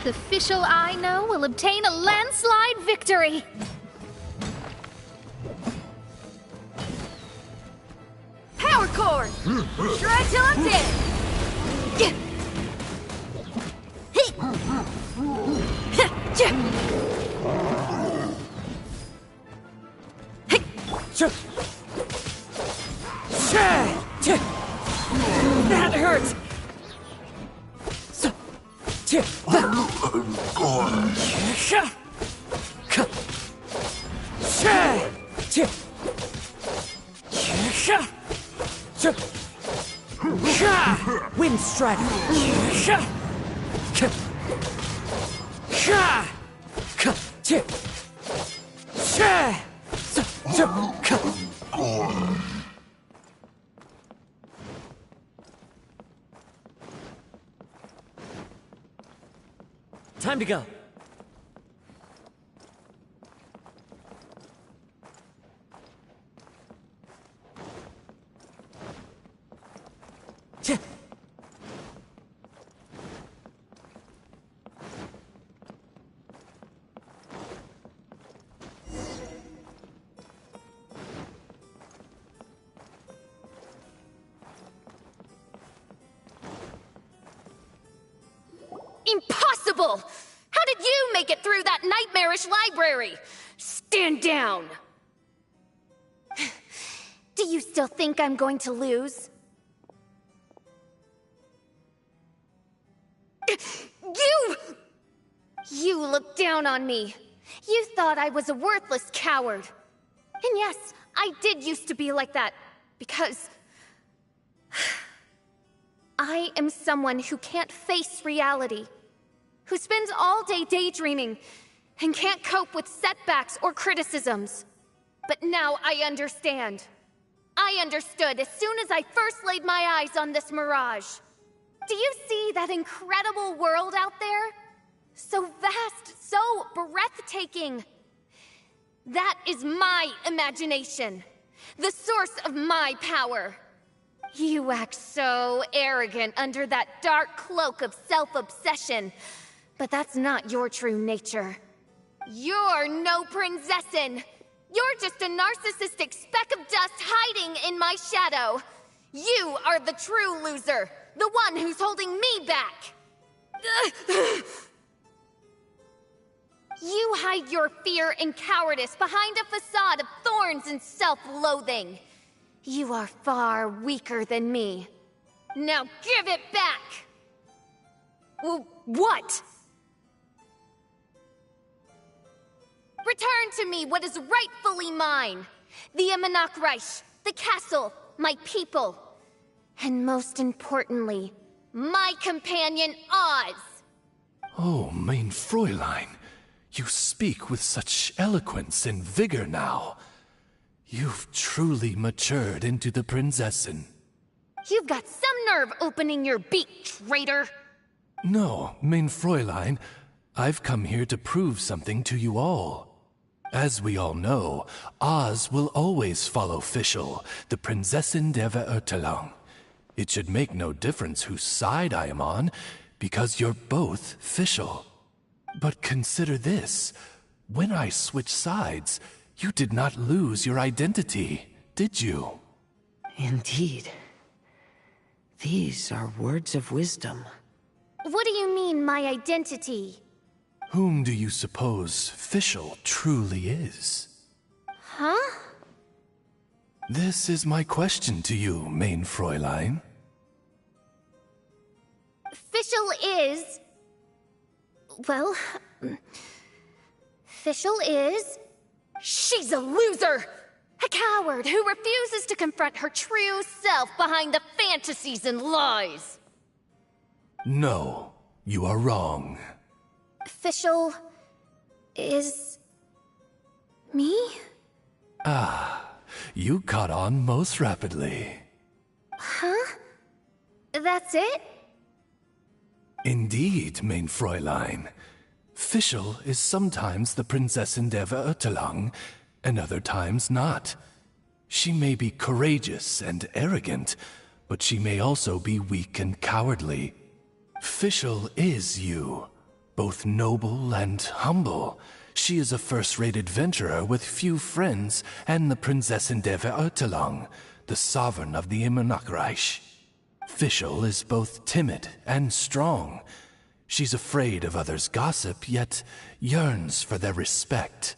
the official I know will obtain a landslide victory. Power chord! Try till I'm dead! That hurts! Wind Strider! Time to go. Impossible! How did you make it through that nightmarish library? Stand down! Do you still think I'm going to lose? You looked down on me. You thought I was a worthless coward. And yes, I did used to be like that, because I am someone who can't face reality, who spends all day daydreaming and can't cope with setbacks or criticisms. But now I understand. I understood as soon as I first laid my eyes on this mirage. Do you see that incredible world out there? So vast, so breathtaking. That is my imagination, the source of my power. You act so arrogant under that dark cloak of self-obsession, but that's not your true nature. You're no princessin. You're just a narcissistic speck of dust hiding in my shadow. You are the true loser, the one who's holding me back. You hide your fear and cowardice behind a facade of thorns and self-loathing. You are far weaker than me. Now give it back! What? Return to me what is rightfully mine. The Immonach, the castle, my people. And most importantly, my companion Oz. Oh, mein Fräulein, you speak with such eloquence and vigor now. You've truly matured into the Prinzessin. You've got some nerve opening your beak, traitor! No, mein Fräulein, I've come here to prove something to you all. As we all know, Oz will always follow Fischl, the Prinzessin der Verurteilung. It should make no difference whose side I am on, because you're both Fischl. But consider this. When I switched sides, you did not lose your identity, did you? Indeed. These are words of wisdom. What do you mean, my identity? Whom do you suppose Fischl truly is? Huh? This is my question to you, mein Fräulein. Fischl is... Well... Fischl is... She's a loser! A coward who refuses to confront her true self behind the fantasies and lies! No, you are wrong. Fischl... is... me? Ah, you caught on most rapidly. Huh? That's it? Indeed, mein Fräulein. Fischl is sometimes the Prinzessin der Verurteilung, and other times not. She may be courageous and arrogant, but she may also be weak and cowardly. Fischl is you, both noble and humble. She is a first-rate adventurer with few friends and the Prinzessin der Verurteilung, the sovereign of the Immernachtreich. Fischl is both timid and strong. She's afraid of others' gossip, yet yearns for their respect.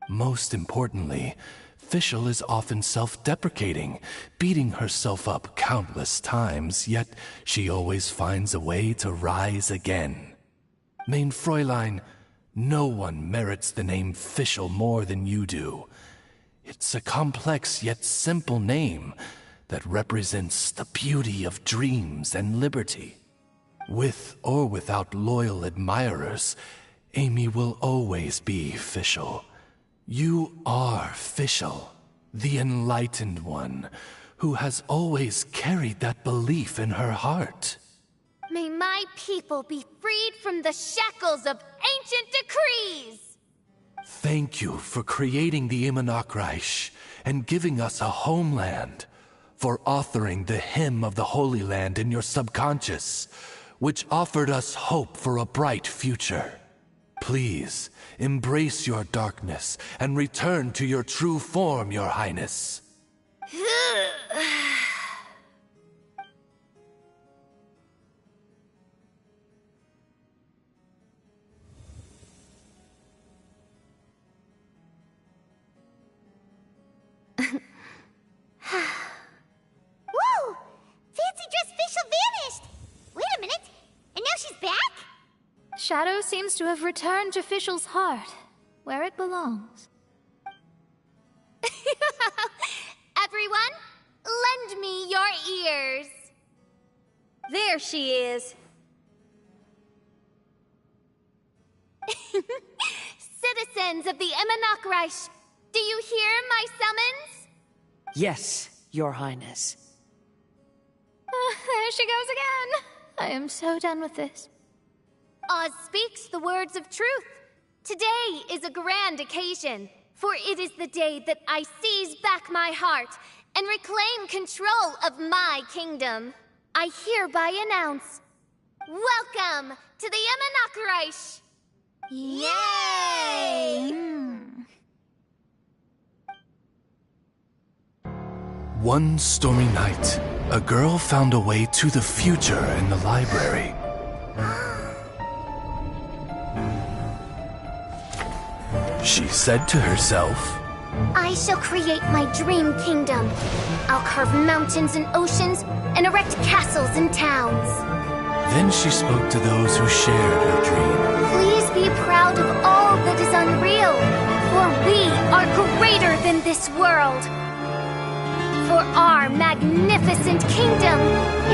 Most importantly, Fischl is often self-deprecating, beating herself up countless times, yet she always finds a way to rise again. Mein Fräulein, no one merits the name Fischl more than you do. It's a complex yet simple name that represents the beauty of dreams and liberty. With or without loyal admirers, Amy will always be Fischl. You are Fischl, the enlightened one, who has always carried that belief in her heart. May my people be freed from the shackles of ancient decrees! Thank you for creating the Immernachtreich and giving us a homeland, for authoring the hymn of the Holy Land in your subconscious, which offered us hope for a bright future. Please, embrace your darkness and return to your true form, Your Highness. Whoa! Fancy dress Fischl vanished! Wait a minute, and now she's back? Shadow seems to have returned to Fischl's heart, where it belongs. Everyone, lend me your ears. There she is. Citizens of the Immernachtreich, do you hear my summons? Yes, Your Highness. There she goes again. I am so done with this. Oz speaks the words of truth. Today is a grand occasion, for it is the day that I seize back my heart and reclaim control of my kingdom. I hereby announce, welcome to the Immernachtreich! Yay! One stormy night, a girl found a way to the future in the library. She said to herself, I shall create my dream kingdom. I'll carve mountains and oceans and erect castles and towns. Then she spoke to those who shared her dream. Please be proud of all that is unreal, for we are greater than this world. For our magnificent kingdom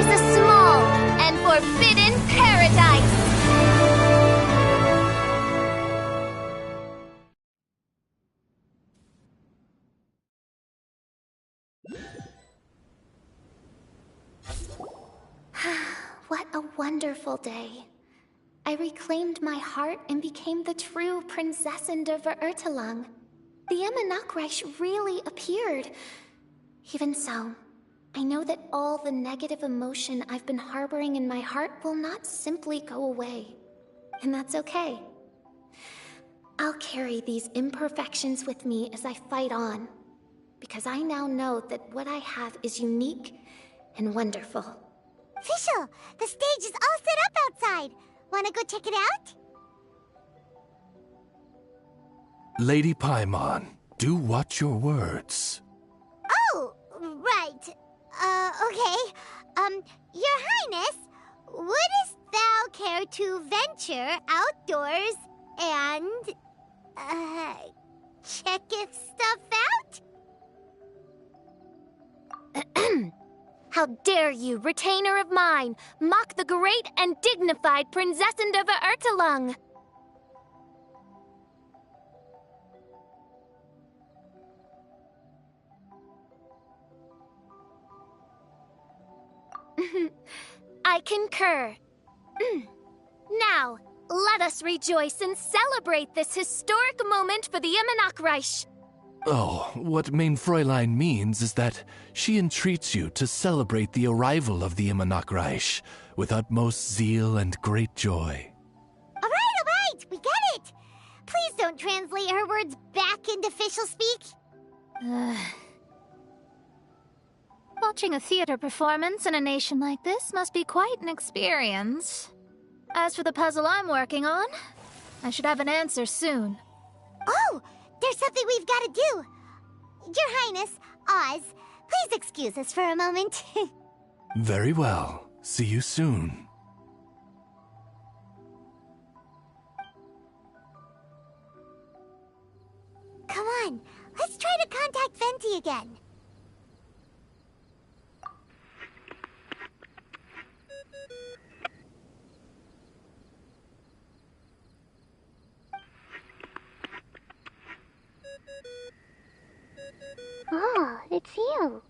is a small and forbidden paradise. What a wonderful day. I reclaimed my heart and became the true Prinzessin der Verurteilung. The Immonakreich really appeared. Even so, I know that all the negative emotion I've been harboring in my heart will not simply go away. And that's okay. I'll carry these imperfections with me as I fight on, because I now know that what I have is unique and wonderful. Fischl, the stage is all set up outside. Wanna go check it out? Lady Paimon, do watch your words. Oh, right. Okay. Your Highness, wouldst thou care to venture outdoors and, check if stuff out? How dare you, retainer of mine, mock the great and dignified Prinzessin der Verurteilung! I concur. Now, let us rejoice and celebrate this historic moment for the Immonakreich. Oh, what Main Fräulein means is that she entreats you to celebrate the arrival of the Immonakreich with utmost zeal and great joy. All right, we get it. Please don't translate her words back into official speak. Watching a theater performance in a nation like this must be quite an experience. As for the puzzle I'm working on, I should have an answer soon. Oh, there's something we've got to do. Your Highness, Oz, please excuse us for a moment. Very well. See you soon. Come on, let's try to contact Venti again. Oh, it's you.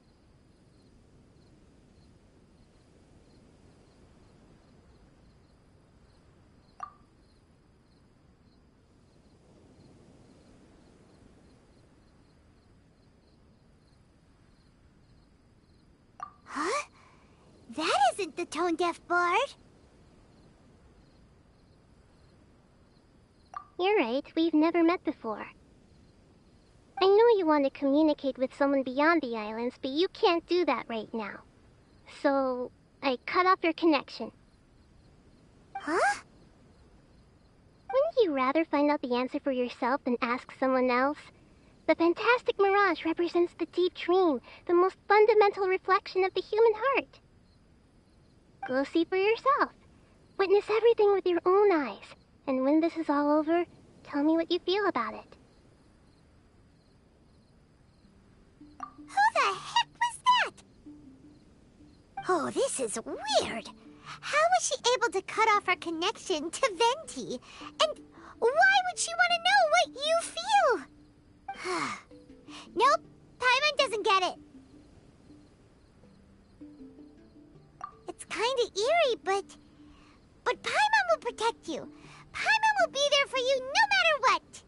Huh? That isn't the tone-deaf bard. You're right, we've never met before. I know you want to communicate with someone beyond the islands, but you can't do that right now. So, I cut off your connection. Huh? Wouldn't you rather find out the answer for yourself than ask someone else? The fantastic mirage represents the deep dream, the most fundamental reflection of the human heart. Go see for yourself. Witness everything with your own eyes. And when this is all over, tell me what you feel about it. Who the heck was that? Oh, this is weird. How was she able to cut off her connection to Venti? And why would she want to know what you feel? Nope, Paimon doesn't get it. It's kinda eerie, but Paimon will protect you. Paimon will be there for you no matter what.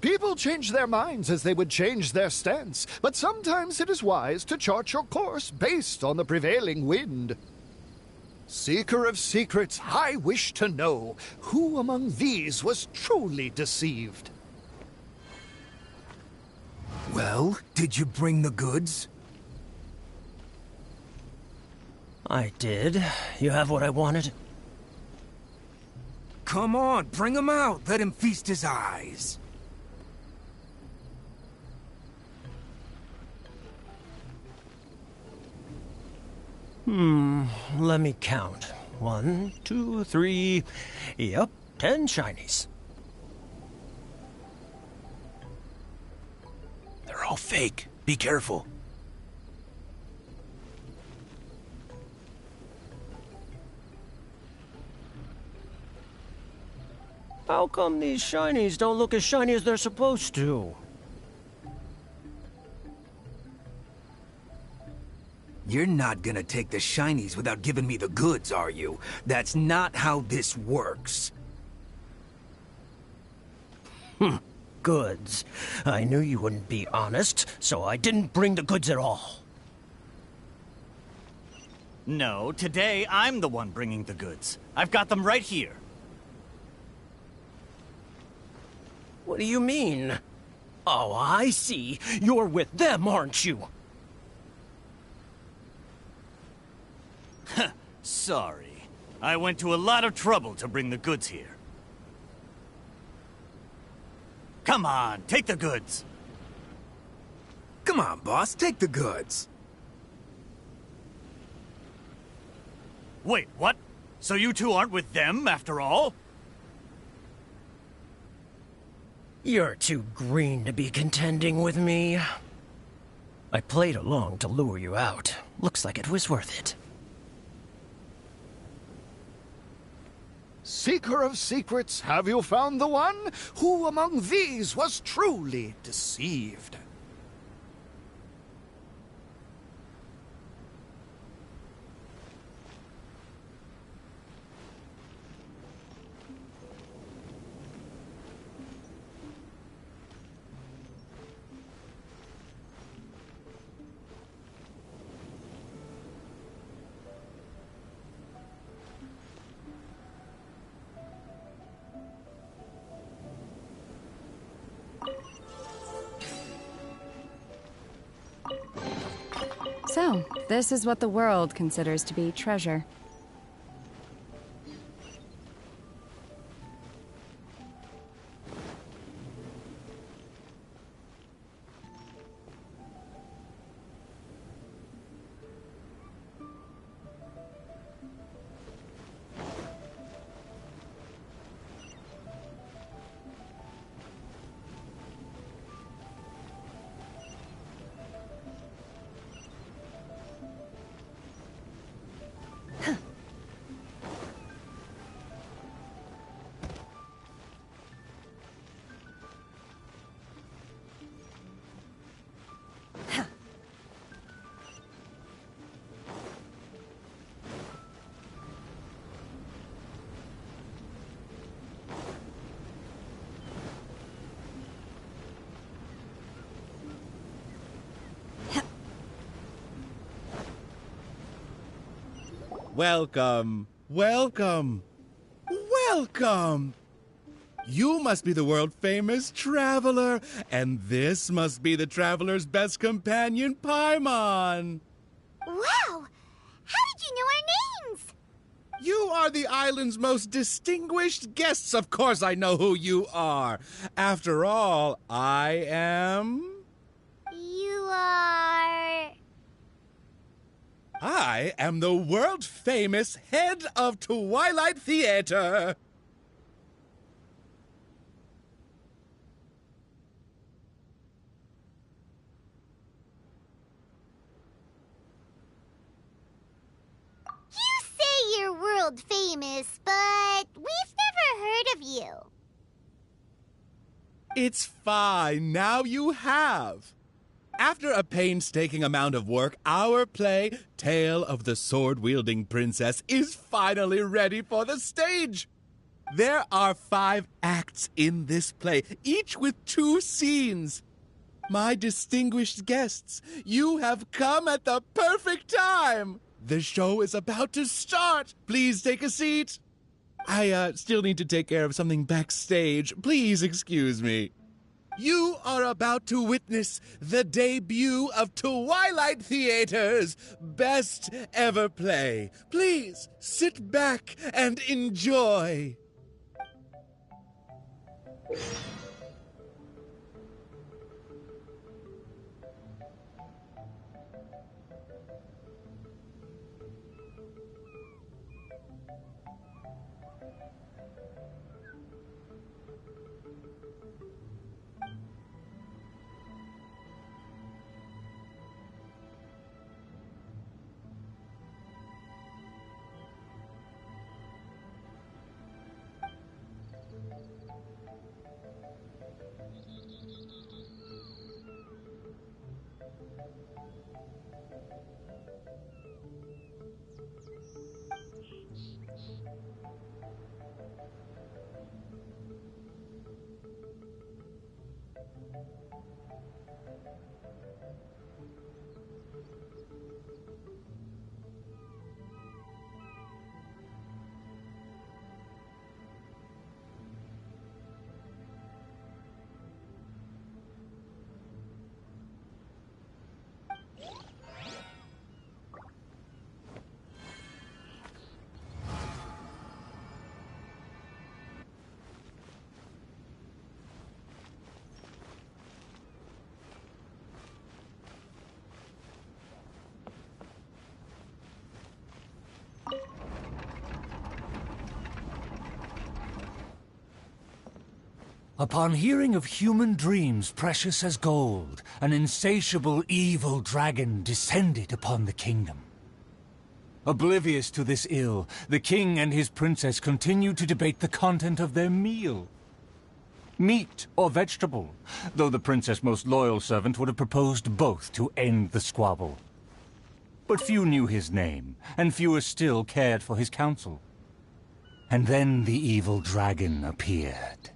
People change their minds as they would change their stance, but sometimes it is wise to chart your course based on the prevailing wind. Seeker of secrets, I wish to know who among these was truly deceived. Well, did you bring the goods? I did. You have what I wanted? Come on, bring him out. Let him feast his eyes. Let me count. 1, 2, 3... Yep, 10 shinies. They're all fake. Be careful. How come these shinies don't look as shiny as they're supposed to? You're not gonna take the shinies without giving me the goods, are you? That's not how this works. Goods. I knew you wouldn't be honest, so I didn't bring the goods at all. No, today I'm the one bringing the goods. I've got them right here. What do you mean? Oh, I see. You're with them, aren't you? Sorry. I went to a lot of trouble to bring the goods here. Come on, take the goods. Come on, boss, take the goods. Wait, what? So you two aren't with them, after all? You're too green to be contending with me. I played along to lure you out. Looks like it was worth it. Seeker of secrets, have you found the one? Who among these was truly deceived? So, this is what the world considers to be treasure. Welcome, welcome, welcome! You must be the world-famous Traveler, and this must be the Traveler's best companion, Paimon! Wow! How did you know our names? You are the island's most distinguished guests. Of course I know who you are. After all, I am... You are... I am the world-famous head of Twilight Theater. You say you're world famous, but we've never heard of you. It's fine. Now you have. After a painstaking amount of work, our play, Tale of the Sword-Wielding Princess, is finally ready for the stage. There are 5 acts in this play, each with 2 scenes. My distinguished guests, you have come at the perfect time. The show is about to start. Please take a seat. I still need to take care of something backstage. Please excuse me. You are about to witness the debut of Twilight Theater's best ever play. Please sit back and enjoy. Upon hearing of human dreams precious as gold, an insatiable evil dragon descended upon the kingdom. Oblivious to this ill, the king and his princess continued to debate the content of their meal. Meat or vegetable, though the princess' most loyal servant would have proposed both to end the squabble. But few knew his name, and fewer still cared for his counsel. And then the evil dragon appeared.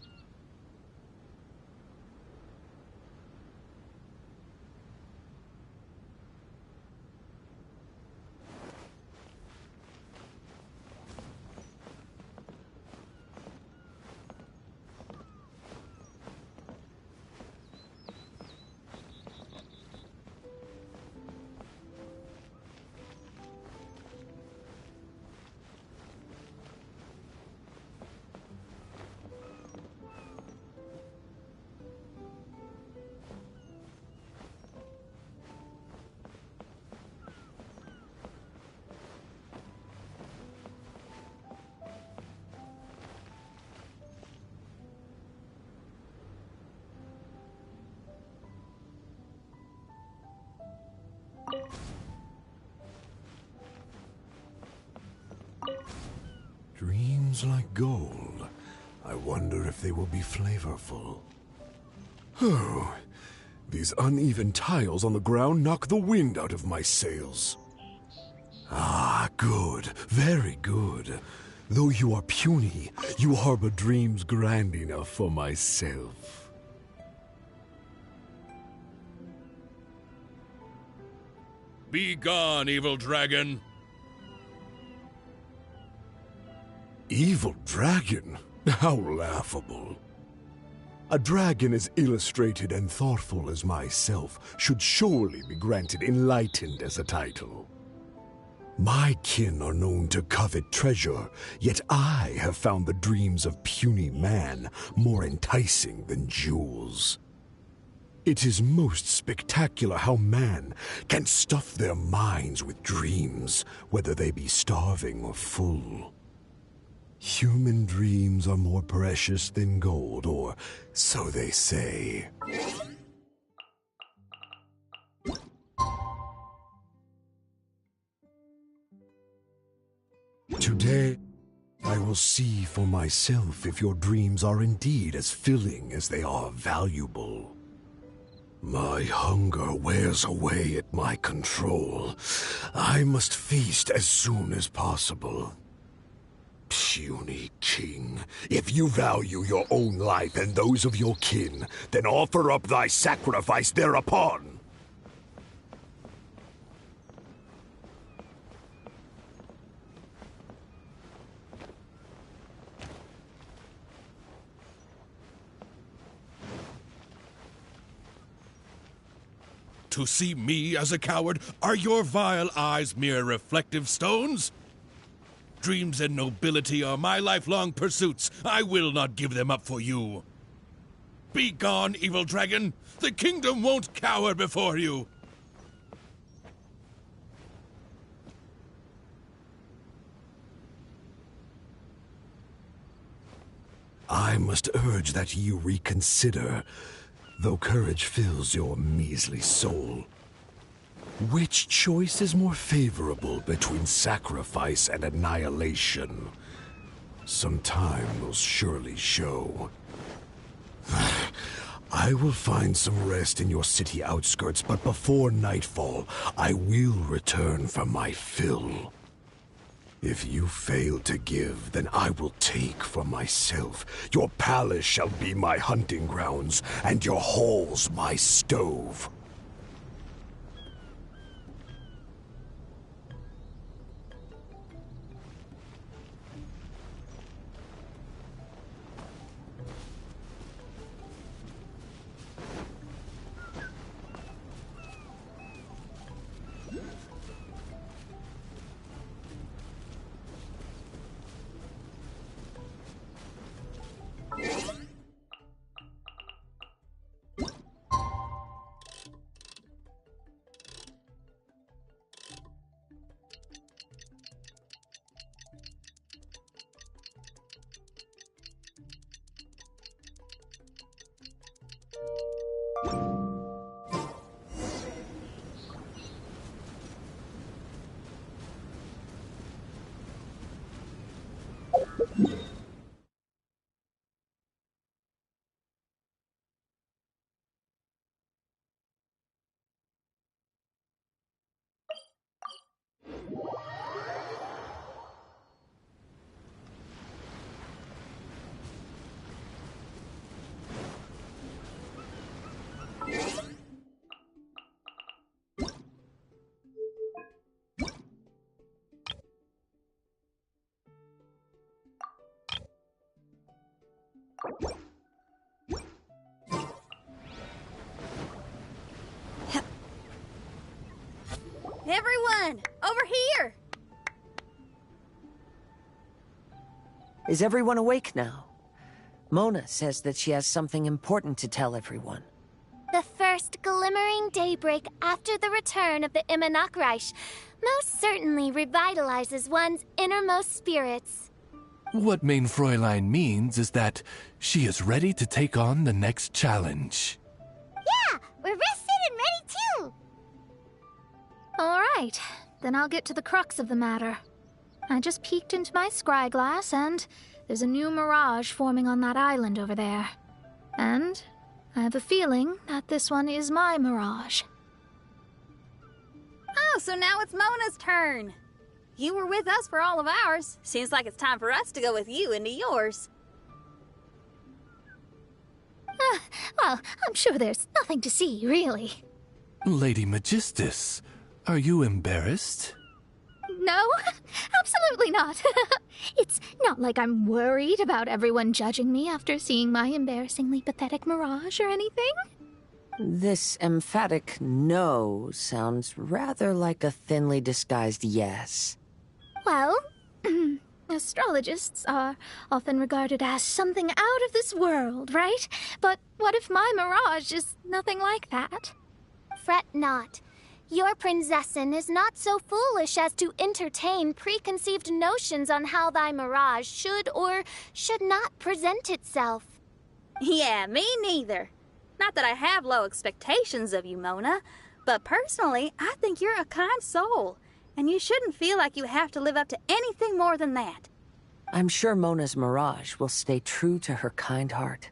Dreams like gold. I wonder if they will be flavorful. Oh, these uneven tiles on the ground knock the wind out of my sails. Ah, good, very good. Though you are puny, you harbor dreams grand enough for myself. Be gone, evil dragon. Evil dragon? How laughable. A dragon as illustrated and thoughtful as myself should surely be granted enlightened as a title. My kin are known to covet treasure, yet I have found the dreams of puny man more enticing than jewels. It is most spectacular how man can stuff their minds with dreams, whether they be starving or full. Human dreams are more precious than gold, or so they say. Today, I will see for myself if your dreams are indeed as filling as they are valuable. My hunger wears away at my control. I must feast as soon as possible. Psh. puny king. If you value your own life and those of your kin, then offer up thy sacrifice thereupon. To see me as a coward, are your vile eyes mere reflective stones? Dreams and nobility are my lifelong pursuits. I will not give them up for you. Be gone, evil dragon! The kingdom won't cower before you! I must urge that you reconsider, though courage fills your measly soul. Which choice is more favorable between sacrifice and annihilation? Some time will surely show. I will find some rest in your city outskirts, but before nightfall, I will return for my fill. If you fail to give, then I will take for myself. Your palace shall be my hunting grounds, and your halls my stove. Everyone, over here! Is everyone awake now? Mona says that she has something important to tell everyone. The first glimmering daybreak after the return of the Immonachreich most certainly revitalizes one's innermost spirits. What Main Fräulein means is that she is ready to take on the next challenge. Yeah, we're rested and ready too. All right, then I'll get to the crux of the matter. I just peeked into my scry glass, and there's a new mirage forming on that island over there. And I have a feeling that this one is my mirage. Oh, so now it's Mona's turn. You were with us for all of ours. Seems like it's time for us to go with you into yours. Well, I'm sure there's nothing to see, really. Lady Magistus, are you embarrassed? No, absolutely not. It's not like I'm worried about everyone judging me after seeing my embarrassingly pathetic mirage or anything. This emphatic no sounds rather like a thinly disguised yes. Well, astrologists are often regarded as something out of this world, right? But what if my mirage is nothing like that? Fret not. Your Prinzessin is not so foolish as to entertain preconceived notions on how thy mirage should or should not present itself. Yeah, me neither. Not that I have low expectations of you, Mona, but personally, I think you're a kind soul, and you shouldn't feel like you have to live up to anything more than that. I'm sure Mona's mirage will stay true to her kind heart.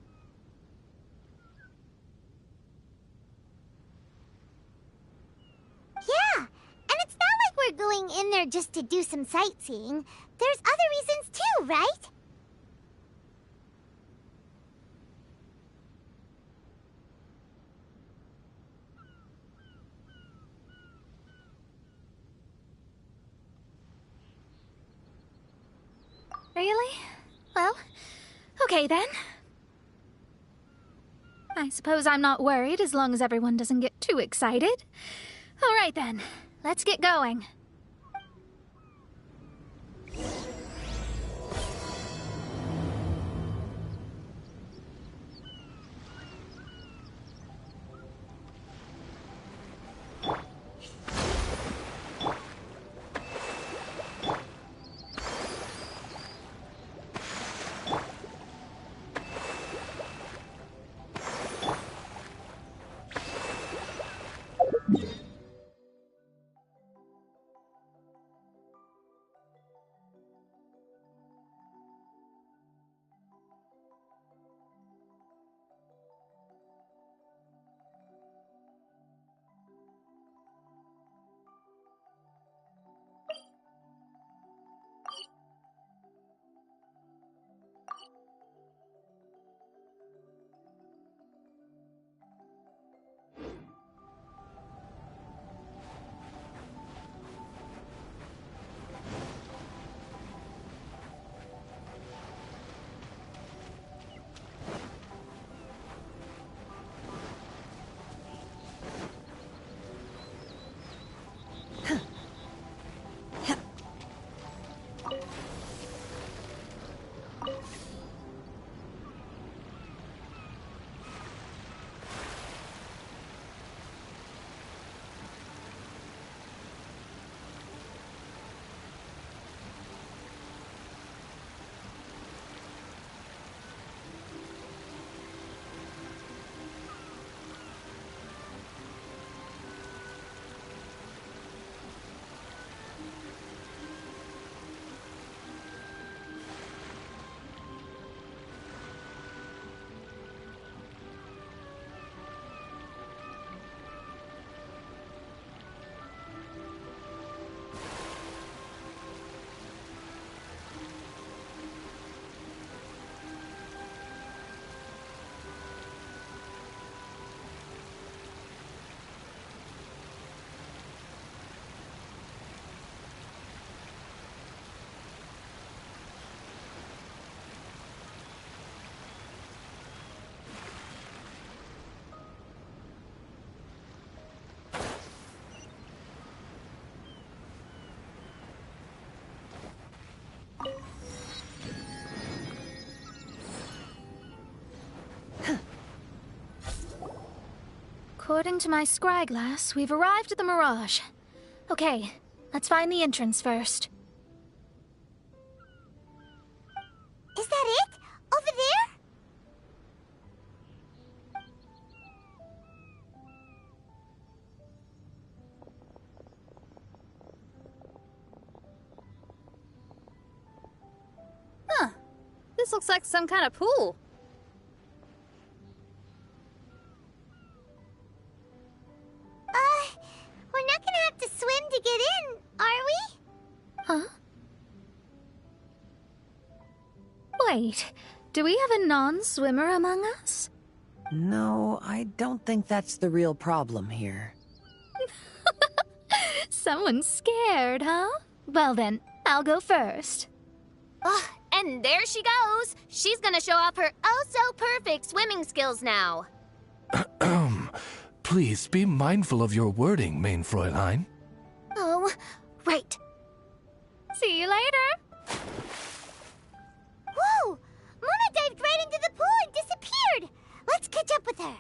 Yeah, and it's not like we're going in there just to do some sightseeing. There's other reasons too, right? Really? Well, okay then. I suppose I'm not worried as long as everyone doesn't get too excited. All right then, let's get going. According to my scryglass, we've arrived at the Mirage. Okay, let's find the entrance first. Is that it? Over there? Huh. This looks like some kind of pool. We're not gonna have to swim to get in, are we? Huh? Wait, do we have a non-swimmer among us? No, I don't think that's the real problem here. Someone's scared, huh? Well then, I'll go first. Oh, and there she goes. She's gonna show off her oh-so-perfect swimming skills now. Please be mindful of your wording, Main Fräulein. Oh, right. See you later. Whoa! Mona dived right into the pool and disappeared. Let's catch up with her.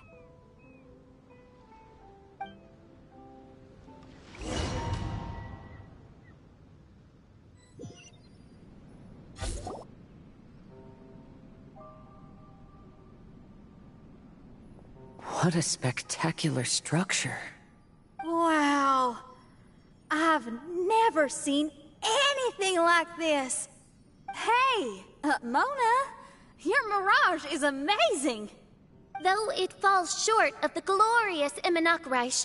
What a spectacular structure. Wow. I've never seen anything like this. Hey, Mona, your mirage is amazing. Though it falls short of the glorious Immonocreich,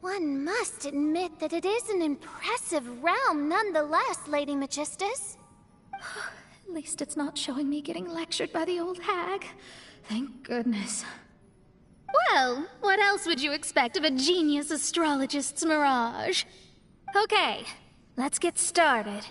one must admit that it is an impressive realm nonetheless, Lady Magistus. At least it's not showing me getting lectured by the old hag. Thank goodness. Well, what else would you expect of a genius astrologist's mirage? Okay, let's get started.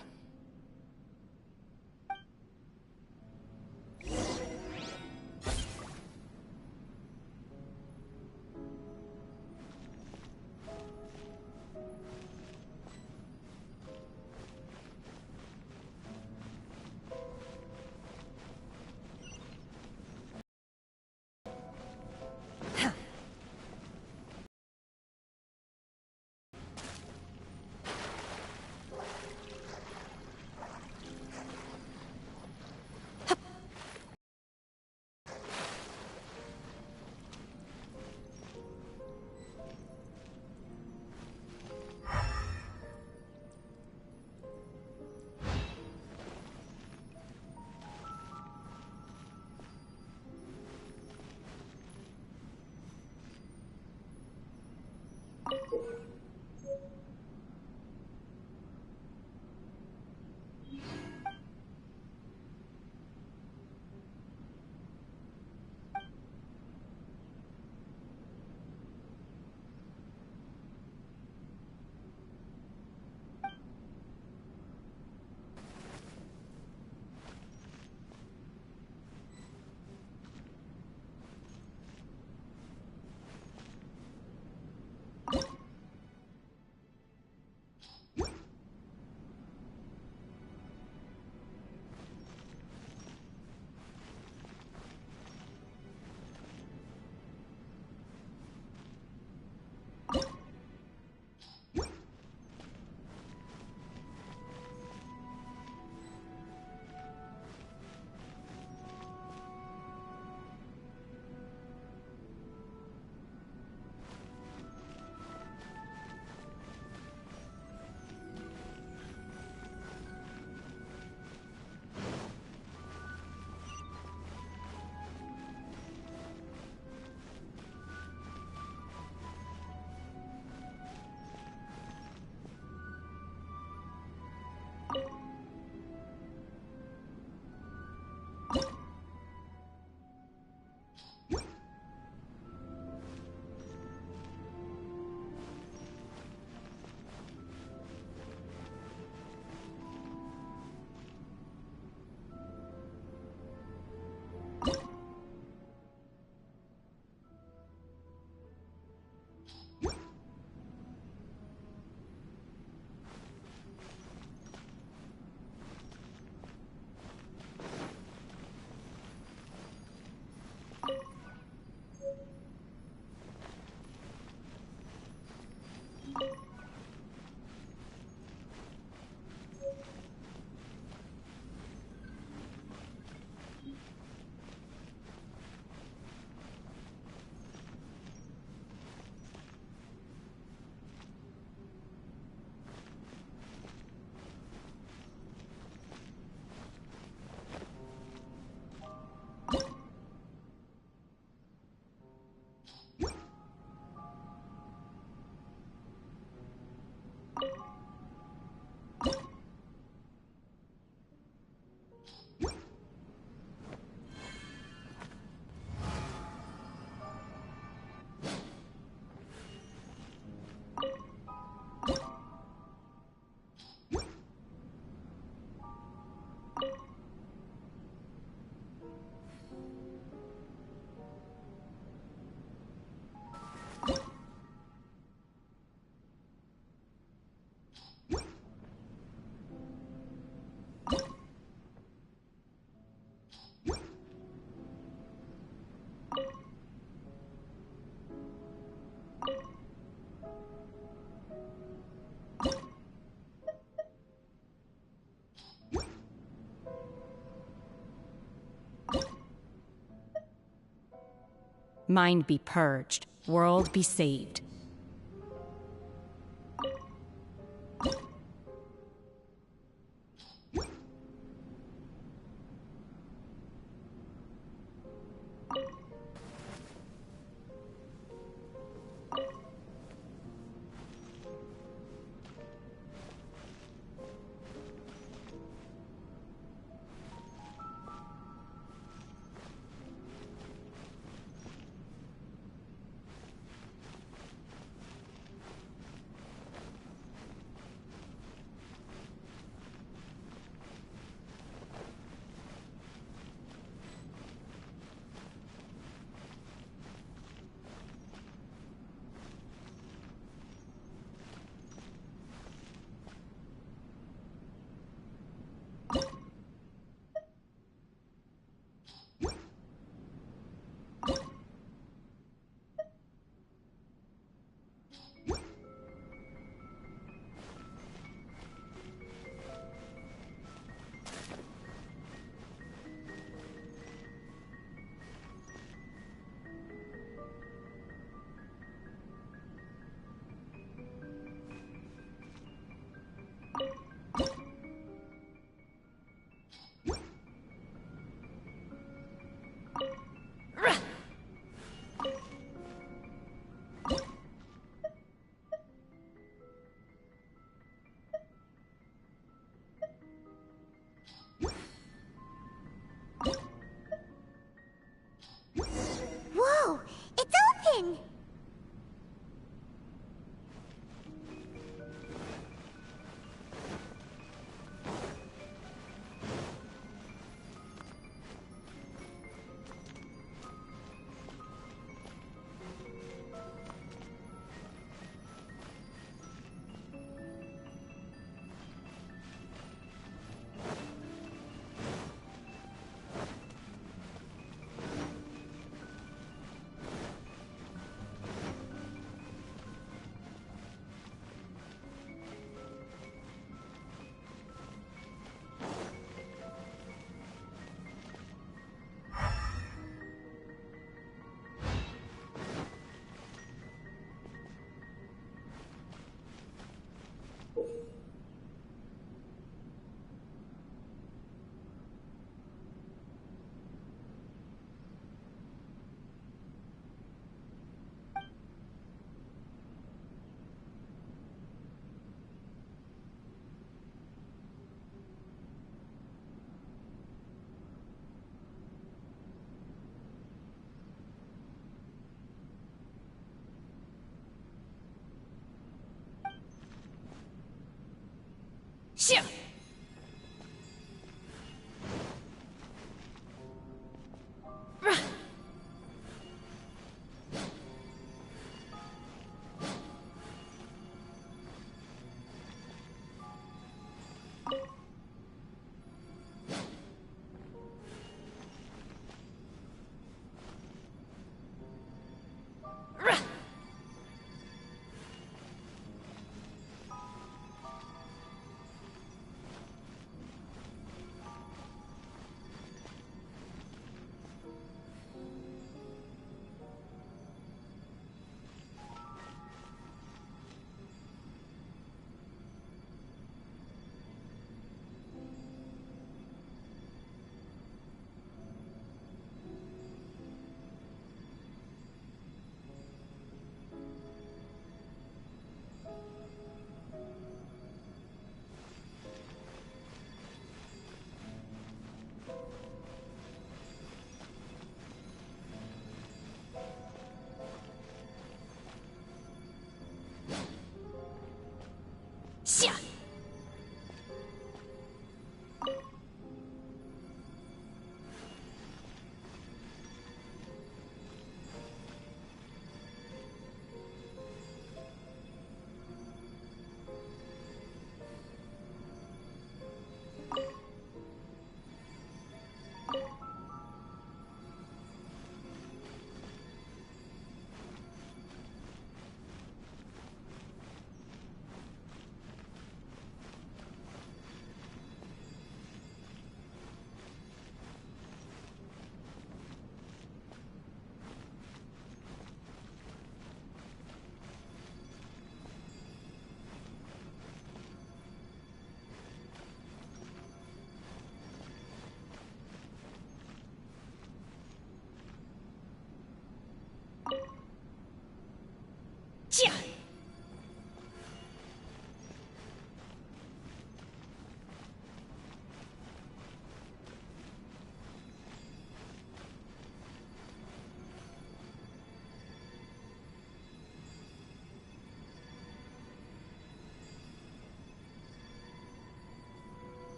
Mind be purged, world be saved.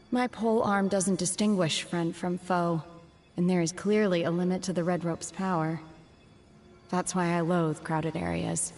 My pole arm doesn't distinguish friend from foe, and there is clearly a limit to the red rope's power. That's why I loathe crowded areas.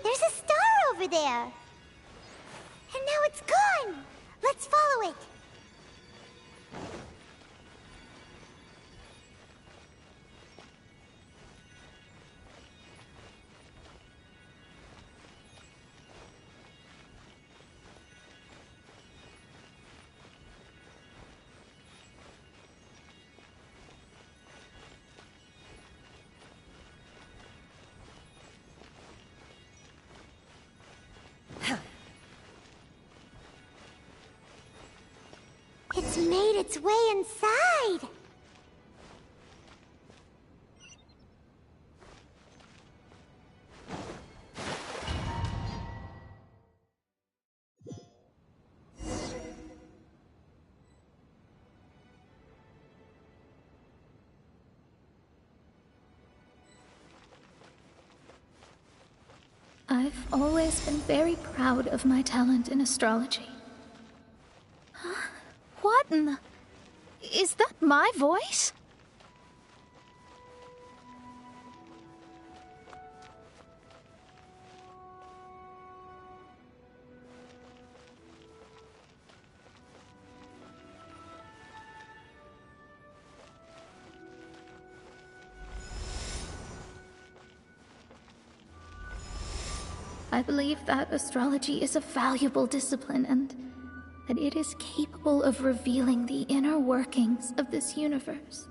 There's a star over there. And now it's gone. Let's follow it. It's made its way inside. I've always been very proud of my talent in astrology. Huh? What in the... Is that my voice? I believe that astrology is a valuable discipline and that it is capable of revealing the inner workings of this universe.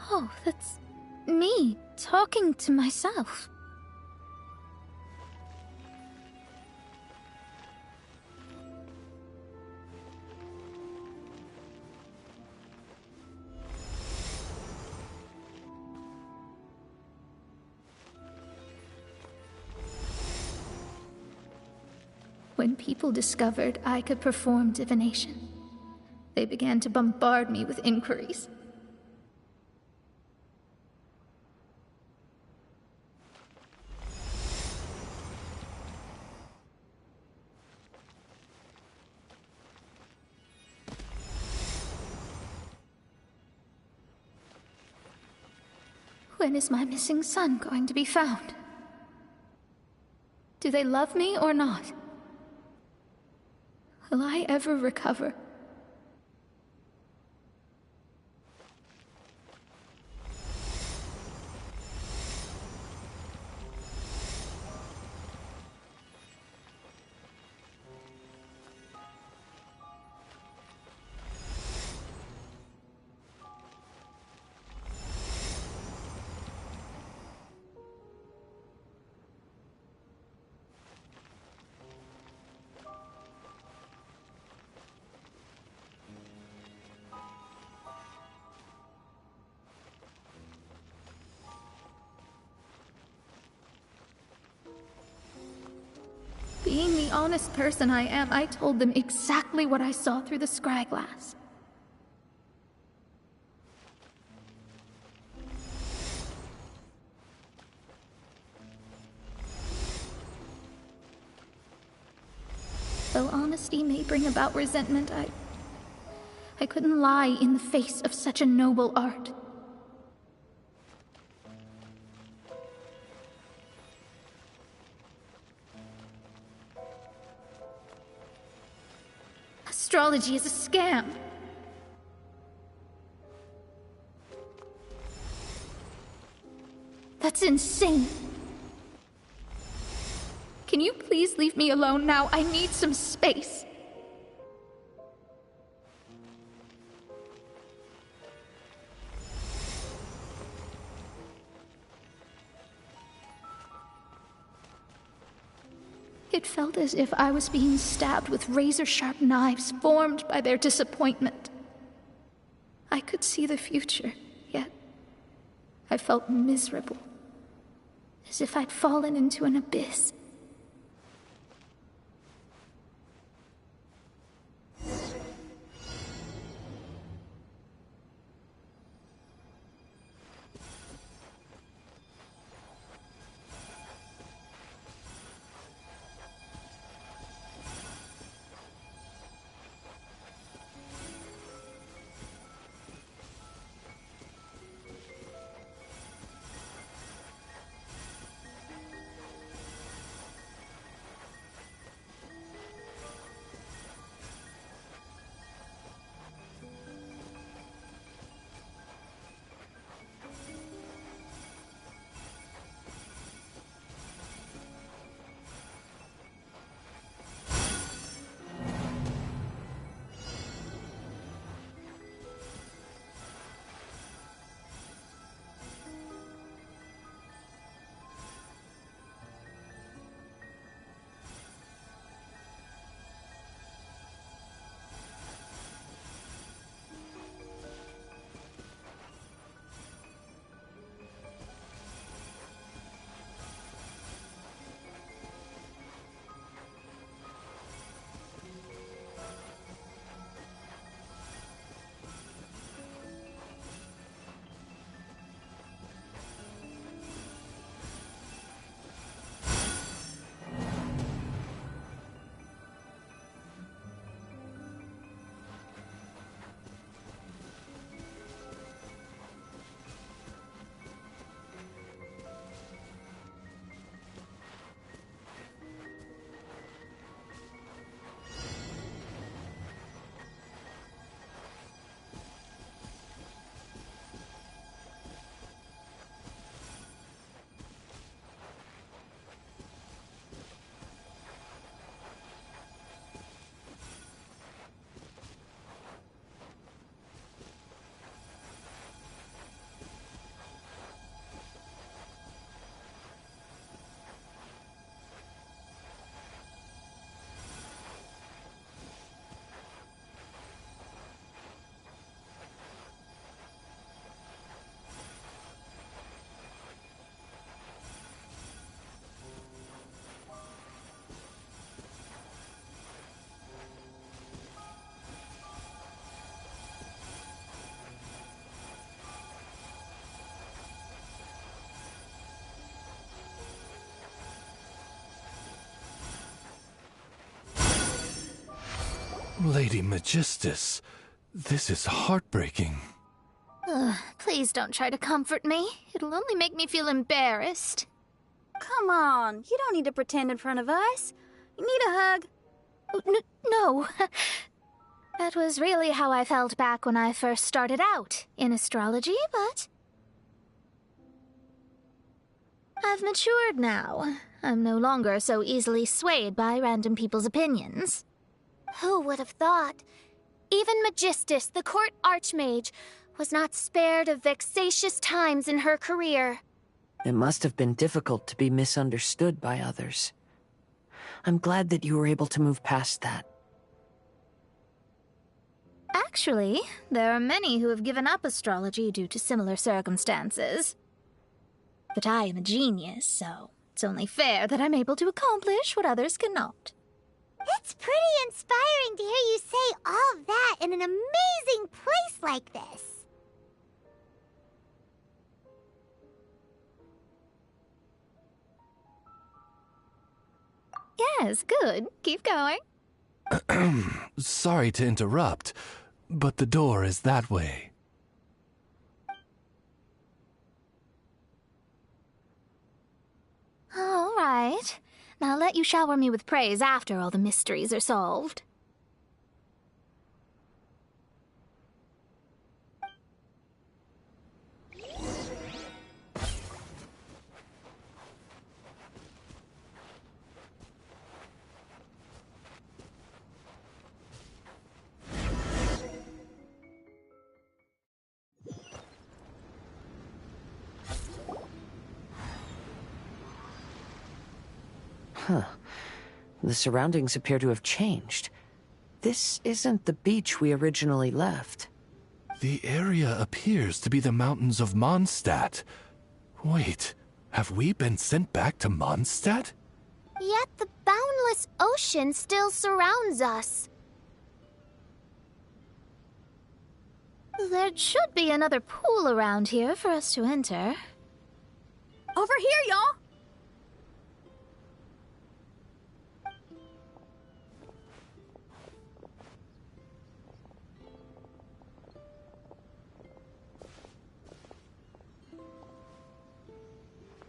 Oh, that's me talking to myself. When people discovered I could perform divination, they began to bombard me with inquiries. When is my missing son going to be found? Do they love me or not? Will I ever recover? Being the honest person I am, I told them exactly what I saw through the scry glass. Though honesty may bring about resentment, I couldn't lie in the face of such a noble art. Astrology is a scam. That's insane. Can you please leave me alone now? I need some space. It felt as if I was being stabbed with razor-sharp knives formed by their disappointment. I could see the future, yet I felt miserable, as if I'd fallen into an abyss. Lady Magistus, this is heartbreaking. Please don't try to comfort me. It'll only make me feel embarrassed. Come on, you don't need to pretend in front of us. You need a hug. No. That was really how I felt back when I first started out in astrology, but I've matured now. I'm no longer so easily swayed by random people's opinions. Who would have thought? Even Magistus, the court archmage, was not spared of vexatious times in her career. It must have been difficult to be misunderstood by others. I'm glad that you were able to move past that. Actually, there are many who have given up astrology due to similar circumstances. But I am a genius, so it's only fair that I'm able to accomplish what others cannot. It's pretty inspiring to hear you say all that in an amazing place like this. Yes, good. Keep going. Sorry to interrupt, but the door is that way. All right. Now let you shower me with praise after all the mysteries are solved. Huh. The surroundings appear to have changed. This isn't the beach we originally left. The area appears to be the mountains of Mondstadt. Wait, have we been sent back to Mondstadt? Yet the boundless ocean still surrounds us. There should be another pool around here for us to enter. Over here, y'all!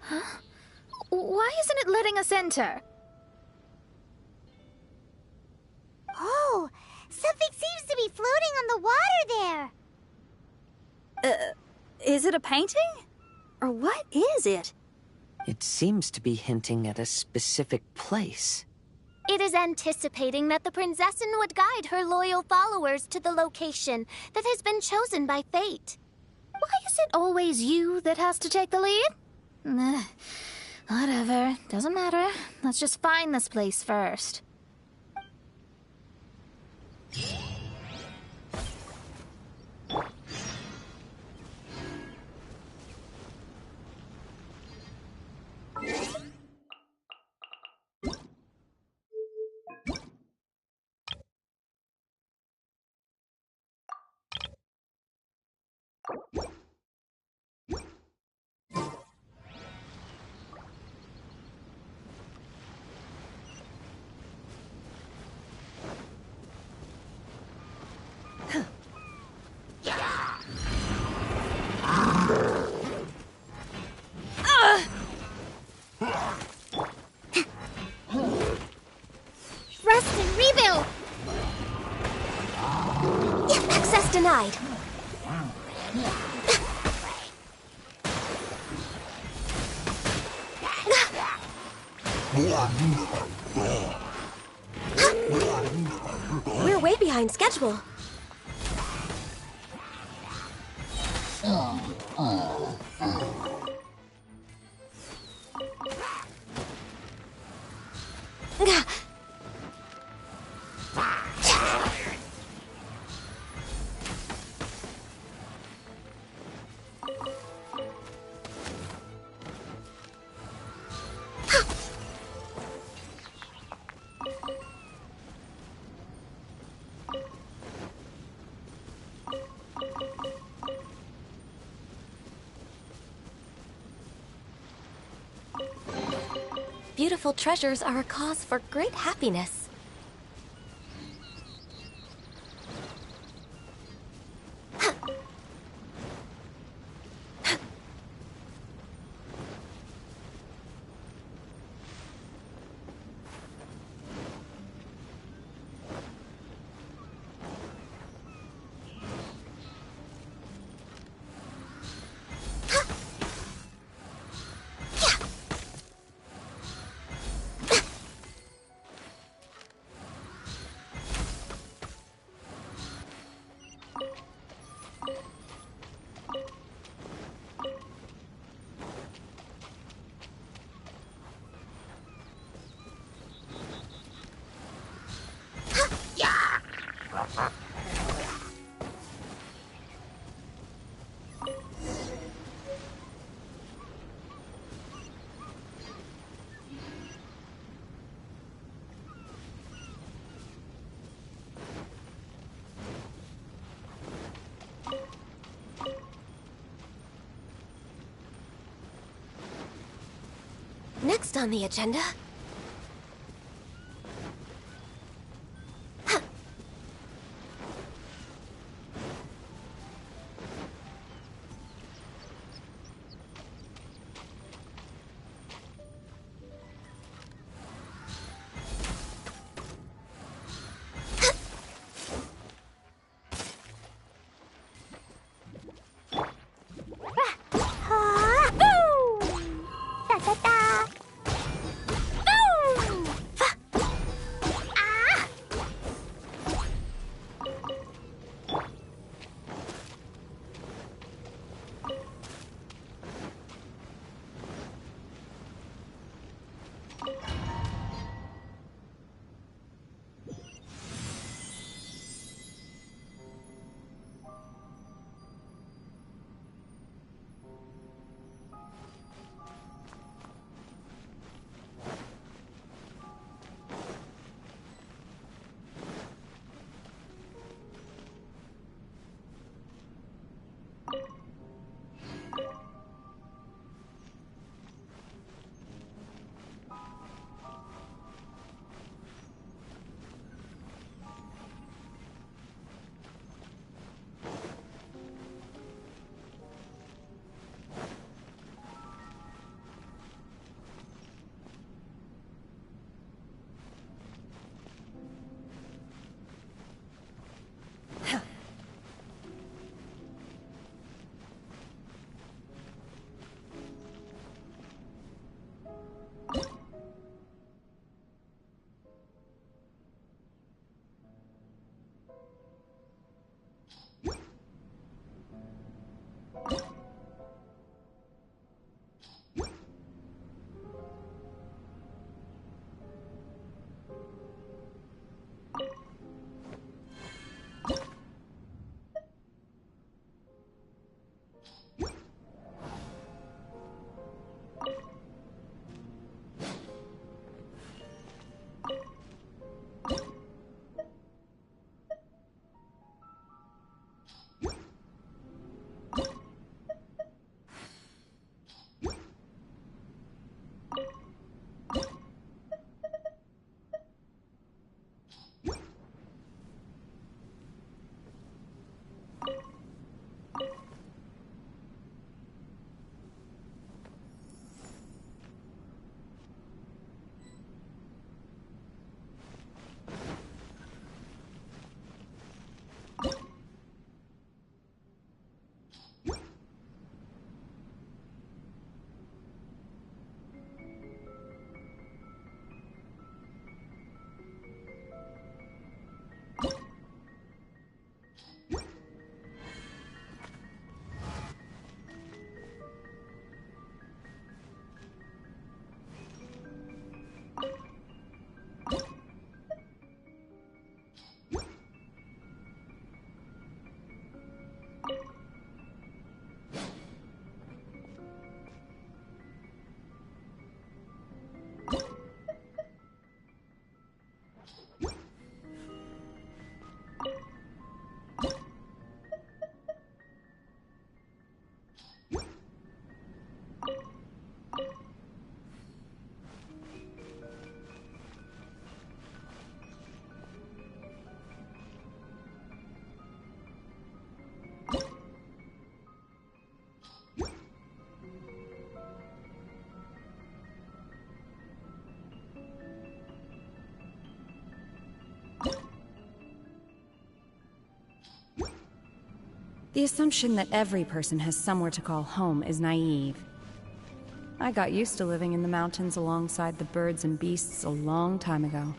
Huh? Why isn't it letting us enter? Oh, something seems to be floating on the water there. Is it a painting? Or what is it? It seems to be hinting at a specific place. It is anticipating that the Prinzessin would guide her loyal followers to the location that has been chosen by fate. Why is it always you that has to take the lead? Whatever. Doesn't matter. Let's just find this place first. Rest and rebuild! Access denied. We're way behind schedule. Beautiful treasures are a cause for great happiness. Next on the agenda... The assumption that every person has somewhere to call home is naive. I got used to living in the mountains alongside the birds and beasts a long time ago.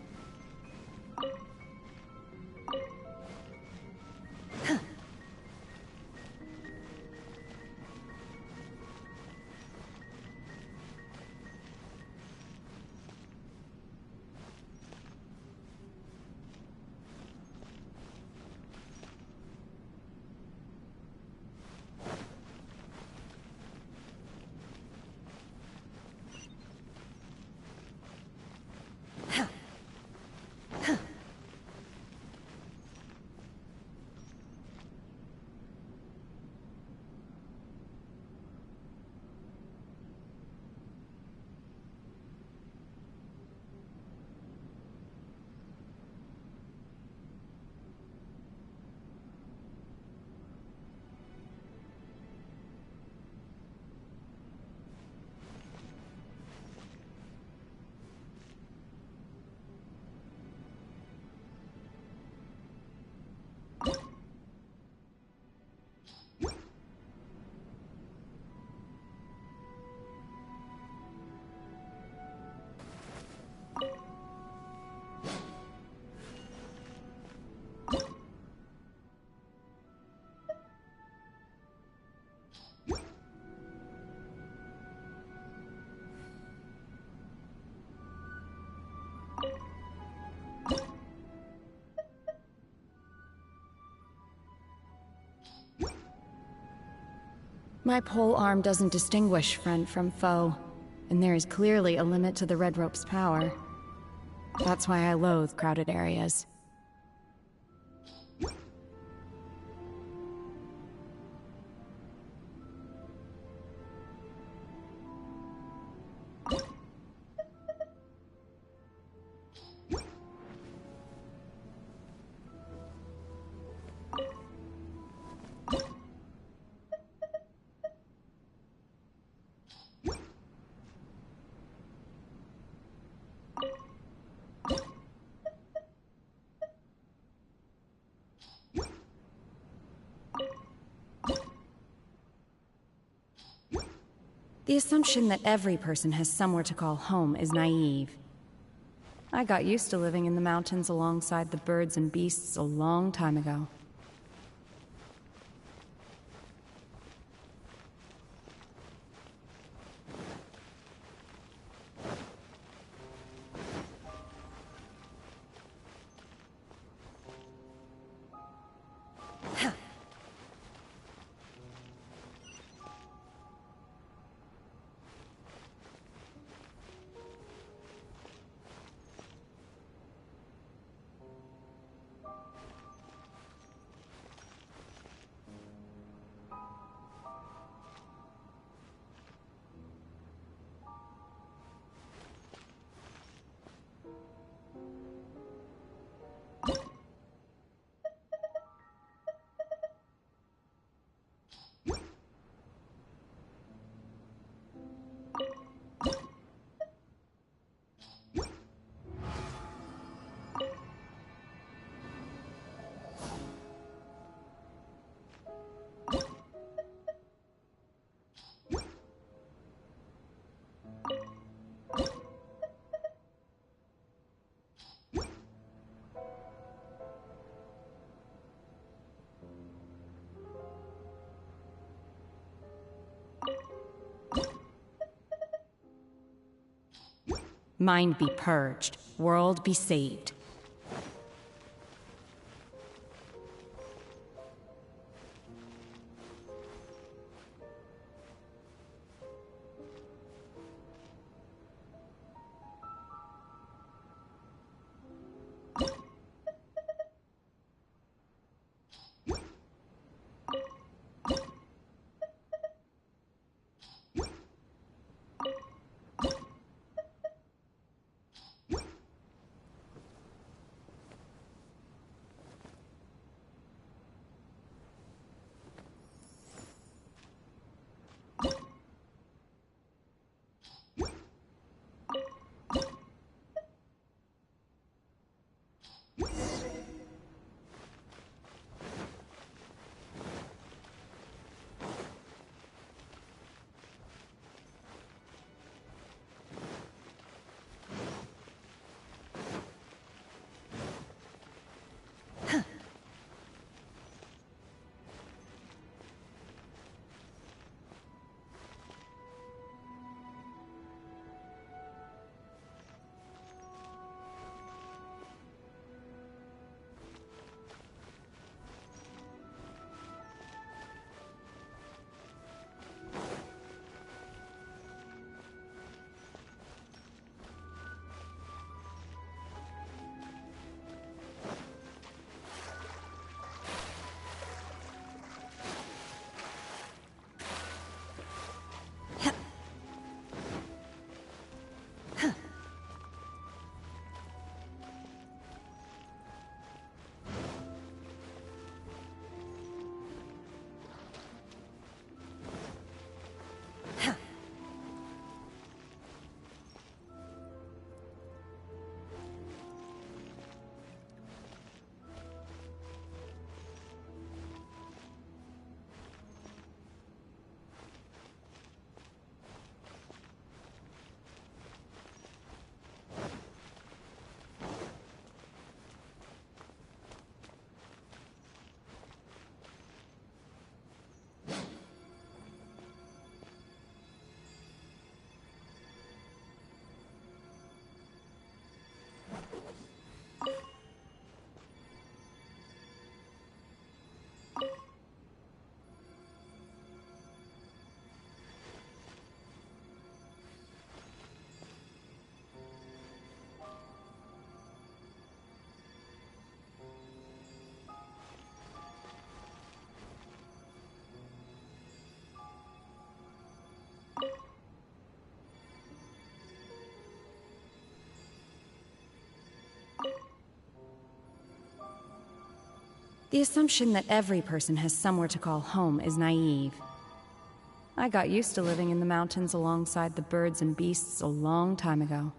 My pole arm doesn't distinguish friend from foe, and there is clearly a limit to the Red Rope's power. That's why I loathe crowded areas. The assumption that every person has somewhere to call home is naive. I got used to living in the mountains alongside the birds and beasts a long time ago. Mind be purged, world be saved. The assumption that every person has somewhere to call home is naive. I got used to living in the mountains alongside the birds and beasts a long time ago.